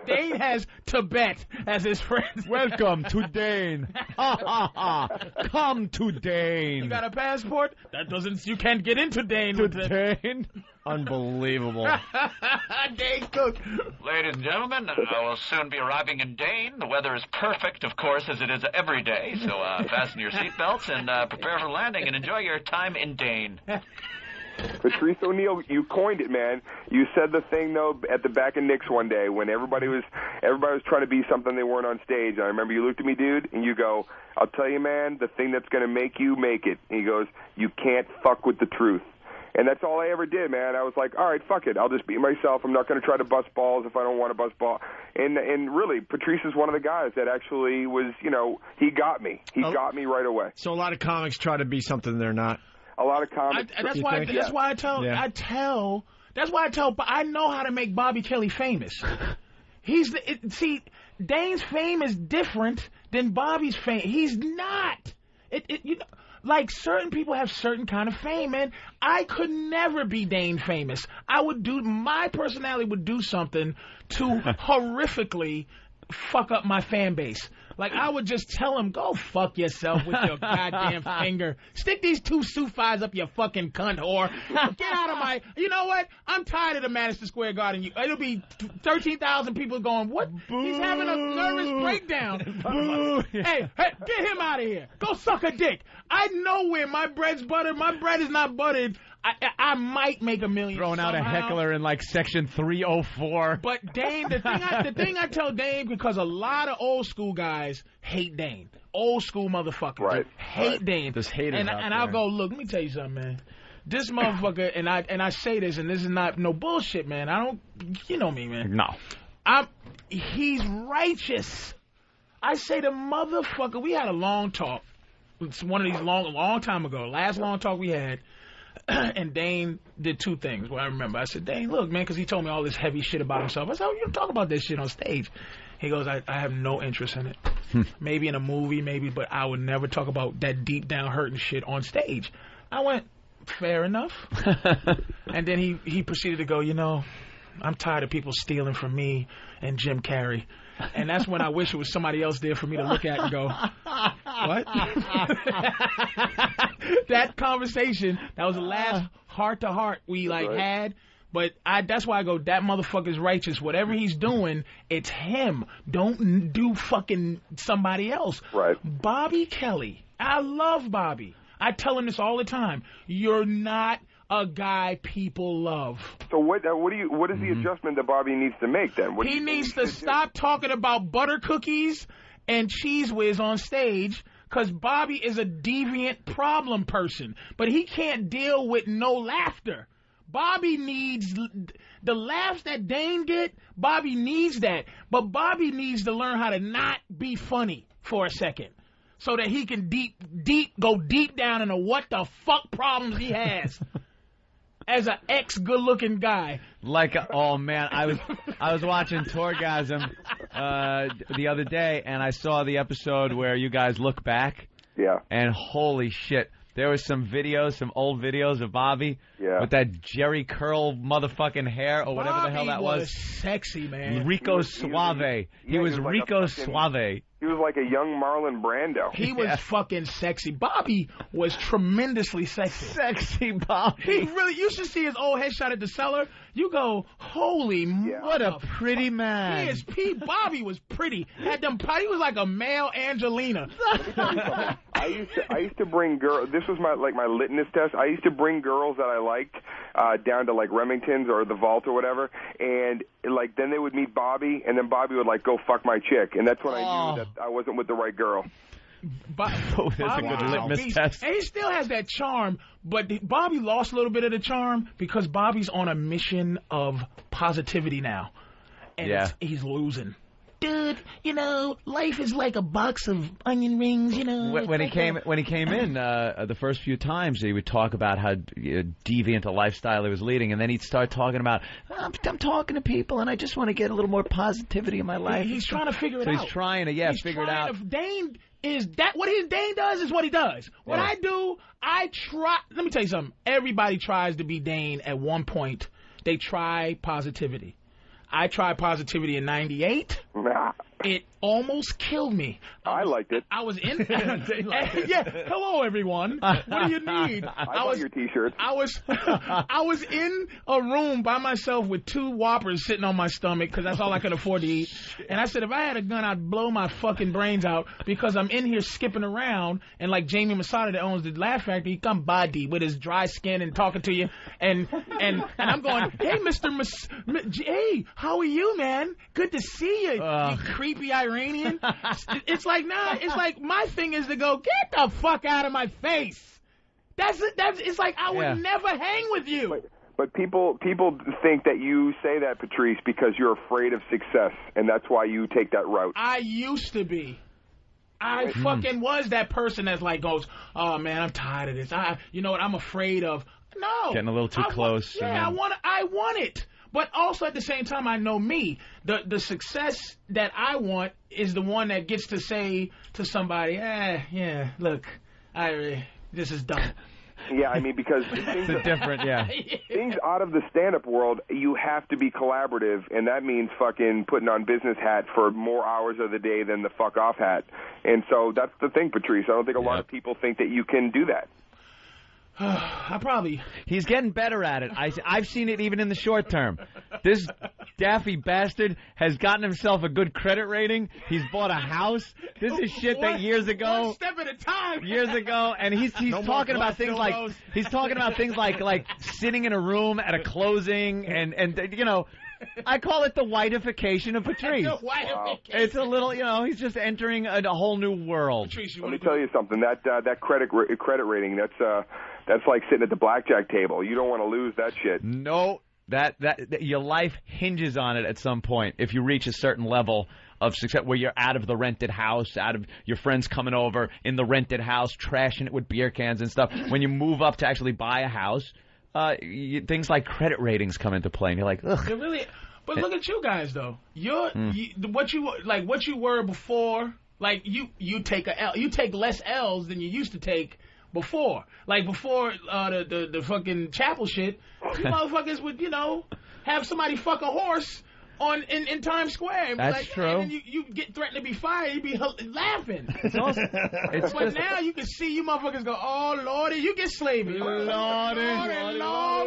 Dane has Tibet as his friend. Welcome to Dane. Ha ha ha. Come to Dane. You got a passport? You can't get into Dane. Dane? Unbelievable. Dane Cook. Ladies and gentlemen, I will soon be arriving in Dane. The weather is perfect, of course, as it is every day. So fasten your seatbelts and prepare for landing and enjoy your time in Dane. Patrice O'Neill, you coined it, man. You said the thing though at the back of Nick's one day when everybody was trying to be something they weren't on stage. I remember you looked at me, dude, and you go, "I'll tell you, man, the thing that's going to make you make it." And he goes, "You can't fuck with the truth." And that's all I ever did, man. I was like, all right, fuck it. I'll just be myself. I'm not going to try to bust balls if I don't want to bust balls. And really, Patrice is one of the guys that actually was, he got me. He got me right away. So a lot of comics try to be something they're not. A lot of comics. That's why I tell That's why I know how to make Bobby Kelly famous. See, Dane's fame is different than Bobby's fame. He's not. Like certain people have certain kind of fame, man. I could never be Dane famous. My personality would do something to horrifically fuck up my fan base. Like, I would just tell him, go fuck yourself with your goddamn finger. Stick these 2 Sufis up your fucking cunt whore. Get out of my... You know what? I'm tired of the Madison Square Garden. It'll be 13,000 people going, what? Boo. He's having a nervous breakdown. Hey, get him out of here. Go suck a dick. I know where my bread's buttered. My bread is not buttered. I might make $1 million. Throwing out a heckler in like section 304. But Dane, the thing I tell Dane, because a lot of old school guys hate Dane. Old school motherfuckers hate Dane. There's haters and out I'll there. go, look, let me tell you something, man. This motherfucker, and I say this, and this is not no bullshit, man. You know me, man. No. He's righteous. I say the motherfucker. We had a long talk. It's one of these long time ago. Last long talk we had. And Dane did 2 things. Well, I remember. I said, Dane, look, man, because he told me all this heavy shit about himself. I said, you don't talk about this shit on stage. He goes, I have no interest in it. Maybe in a movie, but I would never talk about that deep down hurting shit on stage. I went, fair enough. And then he proceeded to go, I'm tired of people stealing from me and Jim Carrey. And that's when I wish it was somebody else there for me to look at and go, what? That conversation, that was the last heart-to-heart we had. But that's why I go, that motherfucker's righteous. Whatever he's doing, it's him. Don't do fucking somebody else. Right. Bobby Kelly, I love Bobby. I tell him this all the time. You're not a guy people love. So what is the adjustment that Bobby needs to make then? He needs to stop talking about butter cookies and Cheese Whiz on stage, because Bobby is a deviant problem person. But he can't deal with no laughter. Bobby needs the laughs that Dane get. Bobby needs that. But Bobby needs to learn how to not be funny for a second, so that he can go deep down into what the fuck problems he has. As an ex-good-looking guy. Oh man, I was watching Torgasm the other day, and I saw the episode where you guys look back. Yeah. And holy shit, there was some old videos of Bobby with that Jerry Curl motherfucking hair or whatever the hell that was. Bobby was sexy, man. Rico Suave. He was Rico Suave. He was like a young Marlon Brando. He was fucking sexy. Bobby was tremendously sexy. Sexy Bobby. You should see his old headshot at the Cellar. You go, holy what a pretty man. Bobby was pretty. He was like a male Angelina. I used to bring girls. This was my litmus test. I used to bring girls that I liked down to like Remington's or the Vault or whatever, and then they would meet Bobby, and then Bobby would go fuck my chick, and that's when I knew that I wasn't with the right girl. That's a good litmus test. And he still has that charm, but Bobby lost a little bit of the charm because Bobby's on a mission of positivity now, and he's losing. Dude, life is like a box of onion rings, When he came in, the first few times he would talk about how deviant a lifestyle he was leading, and then he'd start talking about, I'm talking to people, and I just want to get a little more positivity in my life. He's trying to figure it out. So he's trying to, figure it out. Dane is that what Dane does is what he does. What I do, I try. Let me tell you something. Everybody tries to be Dane at one point. They try positivity. I tried positivity in '98. It almost killed me. I liked it. I was in. Hello, everyone. What do you need? I bought your T-shirts. I was in a room by myself with 2 Whoppers sitting on my stomach because that's all I could afford to eat. And I said, if I had a gun, I'd blow my fucking brains out because I'm in here skipping around, and like Jamie Masada that owns the Laugh Factory, he come body with his dry skin and talking to you, and I'm going, hey, hey, how are you, man? Good to see you, you creepy Iranian. It's like, it's like my thing is to go, get the fuck out of my face. It's like I would never hang with you. But people think that you say that, Patrice, because you're afraid of success, and that's why you take that route. I used to be. I fucking was that person that's like goes, oh man, I'm tired of this. You know what? I'm afraid of. No, getting a little too close. I want it. But also at the same time, I know me. The success that I want is the one that gets to say to somebody, yeah, look, this is dumb. Yeah, I mean, because things out of the stand-up world, you have to be collaborative, and that means fucking putting on business hat for more hours of the day than the fuck off hat. And so that's the thing, Patrice. I don't think a lot of people think that you can do that. He's getting better at it. I've seen it even in the short term. This daffy bastard has gotten himself a good credit rating. He's bought a house. This is shit that years ago, one step at a time. Years ago, and he's talking about things like sitting in a room at a closing and you know. I call it the whiteification of Patrice. It's a little, you know, he's just entering a whole new world. Patrice, let me tell you something. That credit rating, that's like sitting at the blackjack table. You don't want to lose that shit. No, that your life hinges on it at some point. If you reach a certain level of success, where you're out of the rented house, out of your friends coming over in the rented house, trashing it with beer cans and stuff. When you move up to actually buy a house. Things like credit ratings come into play, and you're like, ugh. But look at you guys though. What you were before. Like you take less L's than you used to take before. Like before the fucking chapel shit, you motherfuckers would have somebody fuck a horse in Times Square. That's true. And you get threatened to be fired. You'd be laughing. It's awesome. But now you can see you motherfuckers go, oh Lordy, you get slavey. Lordy,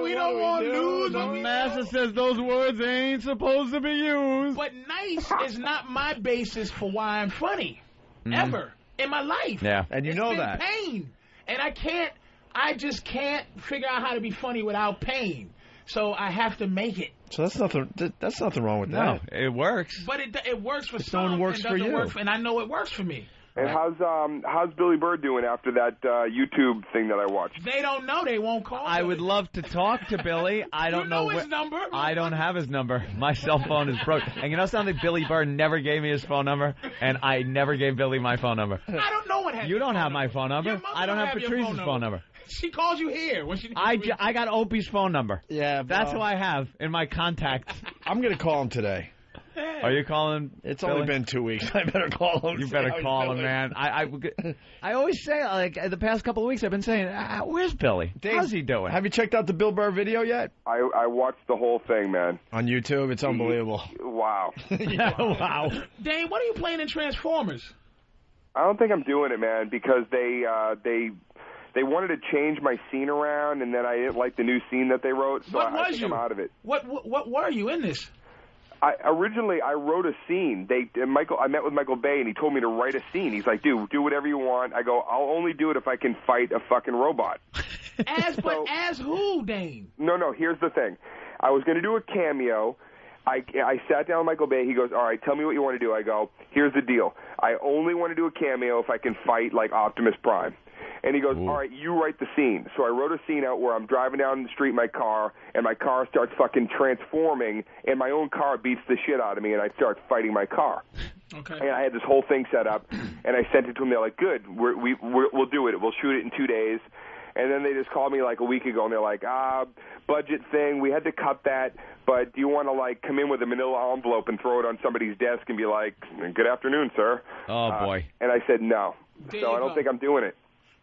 we don't want news. The master says those words ain't supposed to be used. But nice is not my basis for why I'm funny ever in my life. Yeah, and you know that pain, and I just can't figure out how to be funny without pain. So I have to make it. So that's nothing wrong with that. No, it works. But it works for some. Someone works for you, and I know it works for me. And how's Billy Bird doing after that YouTube thing that I watched? They don't know. They won't call. I would love to talk to Billy. I don't know his number. I don't have his number. My cell phone is broke. And you know something? Billy Bird never gave me his phone number, and I never gave Billy my phone number. I don't know what happened. You don't have my phone number. I don't have Patrice's phone number. She calls you here. I got Opie's phone number. Yeah, that's who I have in my contacts. I'm gonna call him today. Are you calling? It's Billy? only been 2 weeks. I better call him. You better call him, man. I always say, like, the past couple of weeks, I've been saying, where's Billy? How's he doing? Have you checked out the Bill Burr video yet? I watched the whole thing, man. On YouTube? It's unbelievable. Wow. Wow. Dane, what are you playing in Transformers? I don't think I'm doing it, man, because they wanted to change my scene around, and then I didn't like the new scene that they wrote, so I think I'm out of it. What were you in this? Originally, I wrote a scene. I met with Michael Bay, and he told me to write a scene. He's like, dude, do whatever you want. I go, I'll only do it if I can fight a fucking robot. As who, Dane? No, here's the thing. I was going to do a cameo. I sat down with Michael Bay. He goes, all right, tell me what you want to do. I go, here's the deal. I only want to do a cameo if I can fight, like, Optimus Prime. And he goes, all right, you write the scene. So I wrote a scene out where I'm driving down the street in my car, and my car starts fucking transforming, and my own car beats the shit out of me, and I start fighting my car. Okay. And I had this whole thing set up, and I sent it to them. They're like, good, we'll do it. We'll shoot it in 2 days. And then they just called me like a week ago, and they're like, budget thing, we had to cut that, but do you want to, like, come in with a manila envelope and throw it on somebody's desk and be like, good afternoon, sir? Oh, boy. And I said no. So I don't think I'm doing it.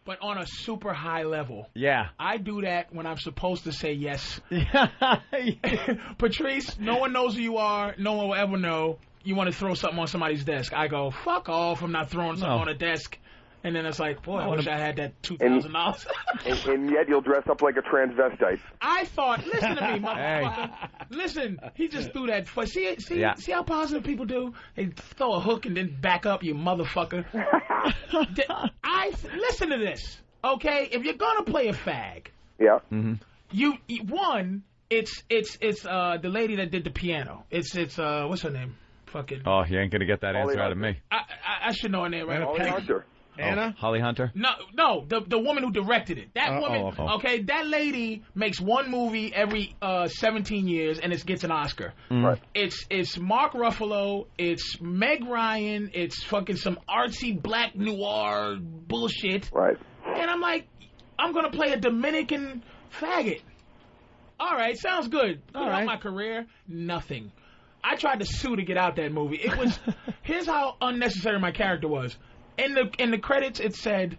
But on a super high level. Yeah. I do that when I'm supposed to say yes. Patrice, no one knows who you are. No one will ever know. You want to throw something on somebody's desk. I go, fuck off. I'm not throwing something on a desk. And then it's like, boy, I wish I had that $2,000. And yet you'll dress up like a transvestite. I thought, listen to me, motherfucker. Hey. Listen, he just threw that. See how positive people do? They throw a hook and then back up, you motherfucker. Listen to this, okay? If you're gonna play a fag, yeah, it's the lady that did the piano. It's what's her name? Fucking. Oh, you ain't gonna get that answer out of me. I should know her name, right? Anna? Holly Hunter? No, the woman who directed it. That woman, okay, that lady makes one movie every 17 years and it gets an Oscar. Right. It's Mark Ruffalo, it's Meg Ryan, it's fucking some artsy black noir bullshit. Right. And I'm like, I'm gonna play a Dominican faggot. All right, sounds good. Throughout my career, nothing. I tried to sue to get out that movie. It was here's how unnecessary my character was. In the credits, it said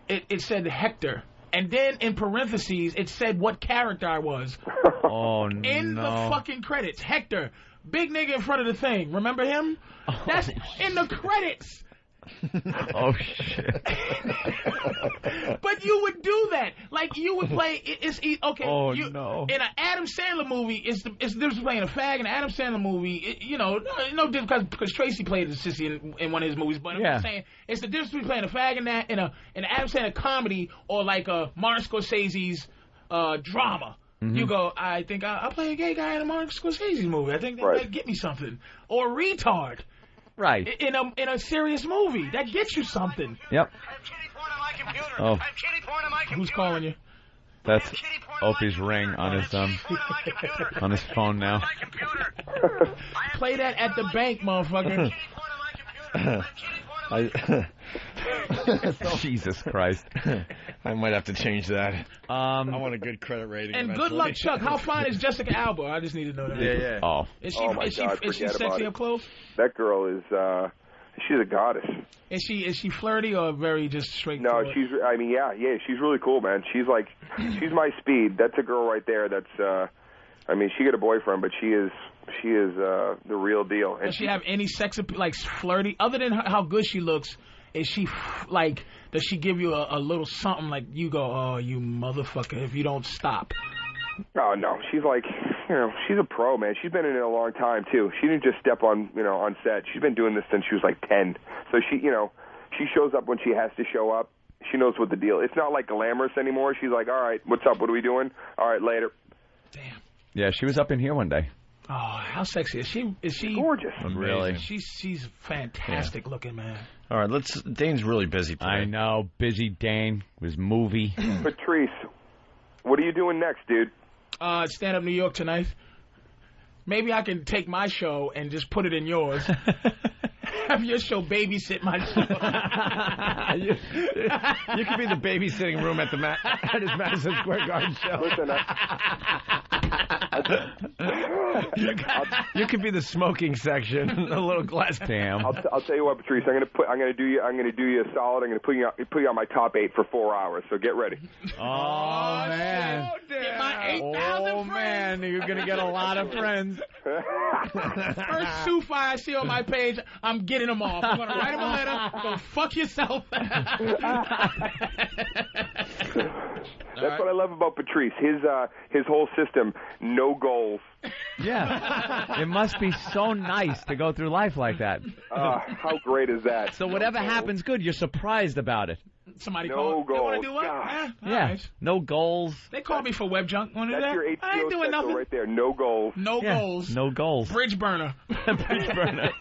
Hector, and then in parentheses, it said what character I was. Oh no! In the fucking credits, Hector, big nigga in front of the thing. Remember him? That's in the credits. Oh shit! But you would do that, like you would play. Okay. Oh no! In an Adam Sandler movie, it's the difference playing a fag in an Adam Sandler movie. No difference because Tracy played a sissy in one of his movies. But I'm just saying, it's the difference between playing a fag in that in an Adam Sandler comedy or like a Martin Scorsese's drama. Mm-hmm. You go, I think I'll play a gay guy in a Martin Scorsese movie. I think that might get me something. Or retard. Right. In a serious movie. That gets you something. Yep. Oh. Who's calling you? That's Opie's ring on his phone now. Play that at the bank, motherfucker. Jesus Christ. I might have to change that. I want a good credit rating. And good luck, Chuck. How fine is Jessica Alba? I just need to know that. Yeah. Oh. Is she sexy up close? That girl is she's a goddess. Is she flirty or very just straight? No, she's she's really cool, man. She's my speed. That's a girl right there. That's she got a boyfriend, but she is the real deal. And does she have any sex like flirty other than how good she looks? Is she does she give you a little something like you go, oh, you motherfucker, if you don't stop? Oh no, she's like, she's a pro, man. She's been in it a long time too. She didn't just step on set. She's been doing this since she was like 10. So she shows up when she has to show up. She knows what the deal. It's not like glamorous anymore. She's like, all right, what's up? What are we doing? All right, later. Damn. Yeah, she was up in here one day. Oh, how sexy is she? Is she gorgeous? Really? She's fantastic looking, man. All right, Dane's really busy today. I know, busy Dane with his movie. Patrice, what are you doing next, dude? Stand Up New York tonight. Maybe I can take my show and just put it in yours. Have your show babysit my show. You could be the babysitting room at his Madison Square Garden show. Listen, you could be the smoking section, a little glass. Damn. I'll tell you what, Patrice. I'm gonna do you a solid. I'm gonna put you on my top 8 for 4 hours. So get ready. Oh man. Get my 8,000 man, you're gonna get a lot of friends. First Sufi I see on my page, I'm getting them off. I'm gonna write him a letter. Go fuck yourself. That's what I love about Patrice. His whole system, no goals. Yeah. It must be so nice to go through life like that. How great is that? So whatever happens good, you're surprised about it. Somebody no call. Goals. You want to do what? Yeah. Right. No goals. They call me for web junk. Want to do That's that? your HBO I ain't doing nothing. right there. No goals. No goals. No goals. Bridge burner. Bridge burner.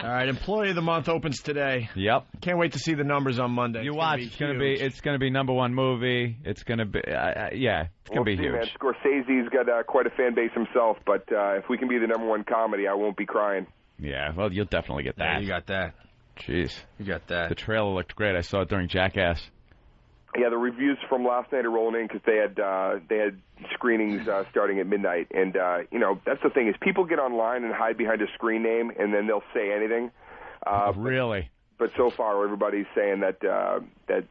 All right, Employee of the Month opens today. Yep. Can't wait to see the numbers on Monday. You watch. It's gonna be #1 movie. It's gonna be it's gonna be huge. Man. Scorsese's got quite a fan base himself, but if we can be the #1 comedy, I won't be crying. Yeah, well, you'll definitely get that. Yeah, you got that. Jeez, you got that. The trailer looked great. I saw it during Jackass. Yeah, the reviews from last night are rolling in because they had screenings starting at midnight, and that's the thing is people get online and hide behind a screen name, and then they'll say anything. Really? But so far, everybody's saying that they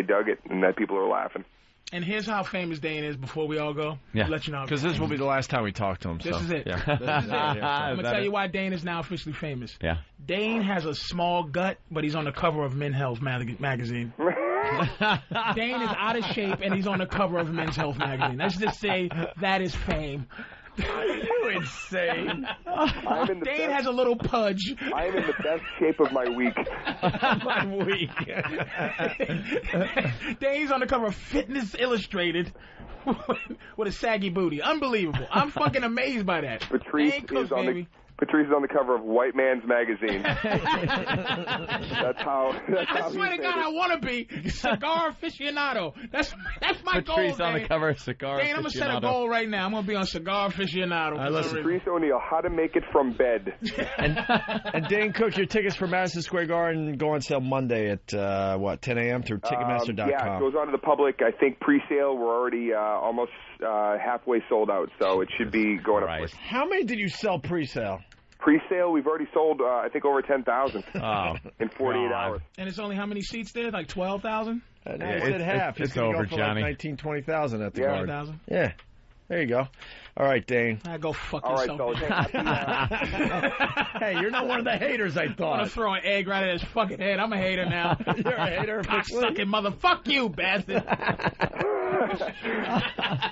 dug it and that people are laughing. And here's how famous Dane is before we all go. Yeah. Let you know. Because this will be the last time we talk to him. This is it. Yeah. I'm going to tell you why Dane is now officially famous. Yeah. Dane has a small gut, but he's on the cover of Men's Health magazine. Dane is out of shape, and he's on the cover of Men's Health magazine. Let's just say that is fame. You insane. Dane has a little pudge. I am in the best shape of my week. Dane's on the cover of Fitness Illustrated with a saggy booty. Unbelievable. I'm fucking amazed by that. Patrice Patrice is on the cover of White Man's Magazine. That's how. I swear to God, I want to be cigar aficionado. That's my goal. Patrice on the cover of Cigar Dane, I'm gonna set a goal right now. I'm gonna be on cigar aficionado. Patrice O'Neill, How to Make It from Bed. And Dane Cook, your tickets for Madison Square Garden go on sale Monday at 10 a.m. through Ticketmaster.com. Yeah, it goes on to the public. I think pre-sale. We're already almost halfway sold out, so it should be going up. How many did you sell pre-sale? Pre-sale, we've already sold, I think, over 10,000 in 48 hours. And it's only how many seats there? Like 12,000? I said half. It's over, go for Johnny. Like 19, 20,000 at the Garden. 12,000? Yeah. There you go. All right, Dane. Go fuck yourself. All right, hey, you're not one of the haters, I thought. I'm going to throw an egg right at his fucking head. I'm a hater now. You're a hater. Cock-sucking mother. Fuck you, bastard.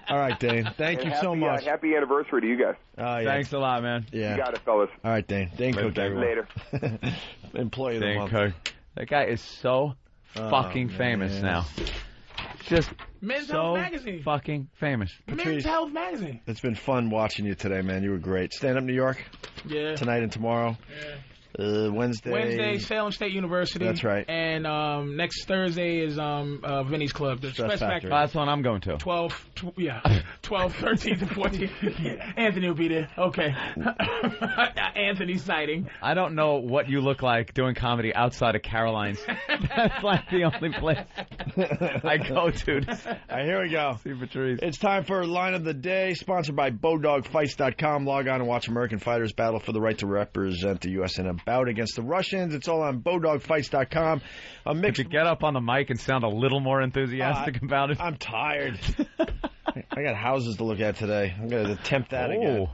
All right, Dane. Thank you so much. Happy anniversary to you guys. Yeah. Thanks a lot, man. Yeah. You got it, fellas. All right, Dane. Dane Cook, everyone. Later. Employee of the Dane month. Cook. That guy is so fucking famous now. Just Men's so Health Magazine. fucking famous. Men's Health Magazine. It's been fun watching you today, man. You were great. Stand Up New York. Yeah. Tonight and tomorrow. Yeah. Wednesday, Salem State University. That's right. And next Thursday is Vinny's Club, the Stress Factory. That's one I'm going to. 12, 13, and 14. Yeah. Anthony will be there. Okay. Anthony sighting. I don't know what you look like doing comedy outside of Caroline's. That's like the only place I go to. All right, here we go. See Patrice. It's time for Line of the Day, sponsored by BowDogFights.com. Log on and watch American fighters battle for the right to represent the U.S. in a bout against the Russians. It's all on BowDogFights.com. Could you get up on the mic and sound a little more enthusiastic about it? I'm tired. I got houses to look at today. I'm going to attempt that again.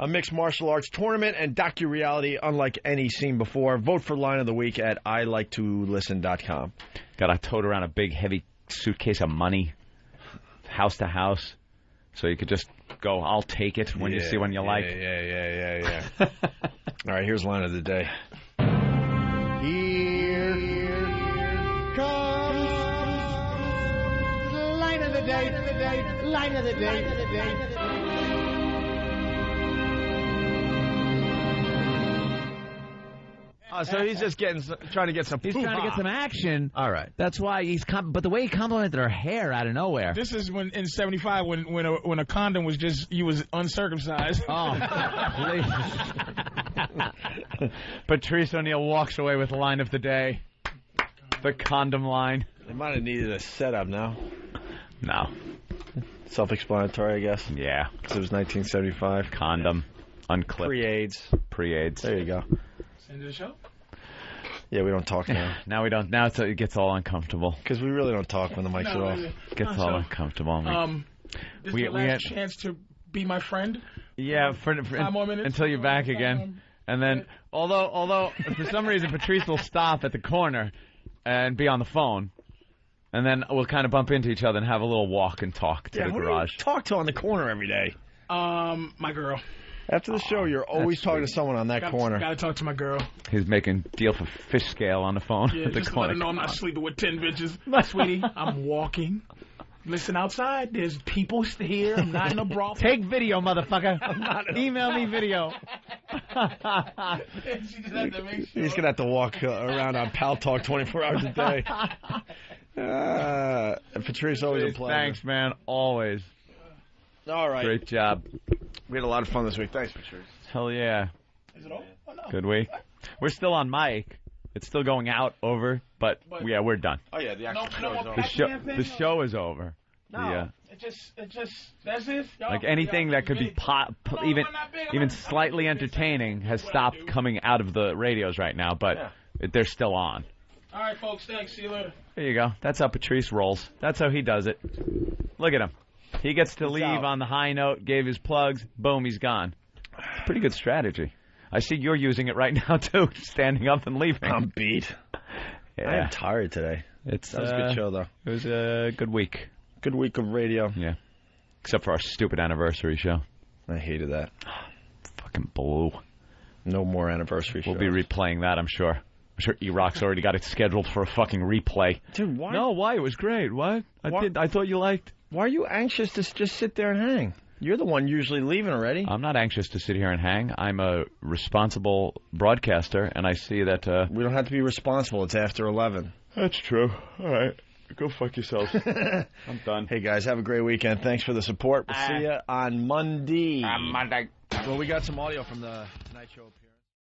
A mixed martial arts tournament and docu-reality unlike any seen before. Vote for Line of the Week at iliketolisten.com. Got to tote around a big, heavy suitcase of money, house to house, so you could just go, I'll take it when you see one you like. Yeah. All right, here's Line of the Day. Here comes Line of the Day, Line of the Day. So he's just trying to get some. He's trying to get some action. All right. That's why but the way he complimented her hair out of nowhere. This is when in '75 when a condom was you was uncircumcised. Oh, please. Patrice O'Neill walks away with Line of the Day. The condom line. They might have needed a setup now. No. Self-explanatory, I guess. Yeah. Because it was 1975. Condom. Unclipped. Pre-AIDS. There you go. End of the show? Yeah, we don't talk now. Now we don't. Now it gets all uncomfortable. Because we really don't talk when the mics are off. It gets all uncomfortable. This is your last chance to be my friend. Yeah, for 5 more minutes until you're back again. And then, although for some reason Patrice will stop at the corner and be on the phone, and then we'll kind of bump into each other and have a little walk and talk to the garage. Who do you talk to on the corner every day? My girl. After the show, you're always talking to someone on that corner. Gotta talk to my girl. He's making deal for fish scale on the phone Yeah, at the just corner. let her know I'm not sleeping with 10 bitches. Sweetie, I'm walking. Listen outside. There's people here. I'm not in a brothel. Take video, motherfucker. Email me video. He's going to have to walk around on Pal Talk 24 hours a day. Patrice, always a pleasure. Thanks, man. Always. All right. Great job. We had a lot of fun this week. Thanks, Patrice. Hell yeah. Is it over? Oh, no. Good week. We're still on mic. It's still going out over, but yeah, we're done. Oh, yeah, the actual show is over. The show is over. No, it just, that's it. Like anything that could be even slightly entertaining has stopped coming out of the radios right now, but they're still on. All right, folks, thanks. See you later. There you go. That's how Patrice rolls. That's how he does it. Look at him. He gets to leave on the high note, gave his plugs, boom, he's gone. It's a pretty good strategy. I see you're using it right now, too, standing up and leaving. I'm beat. Yeah. I am tired today. That was a good show, though. It was a good week. Good week of radio. Yeah. Except for our stupid anniversary show. I hated that. Fucking blew. No more anniversary shows. We'll be replaying that, I'm sure. I'm sure E-Rock's already got it scheduled for a fucking replay. Dude, why? No, why? It was great. What? I thought you liked. Why are you anxious to just sit there and hang? You're the one usually leaving already. I'm not anxious to sit here and hang. I'm a responsible broadcaster, and I see that... we don't have to be responsible. It's after 11. That's true. All right. Go fuck yourselves. I'm done. Hey, guys, have a great weekend. Thanks for the support. We'll see you on Monday. On Monday. Well, we got some audio from the Tonight Show appearance.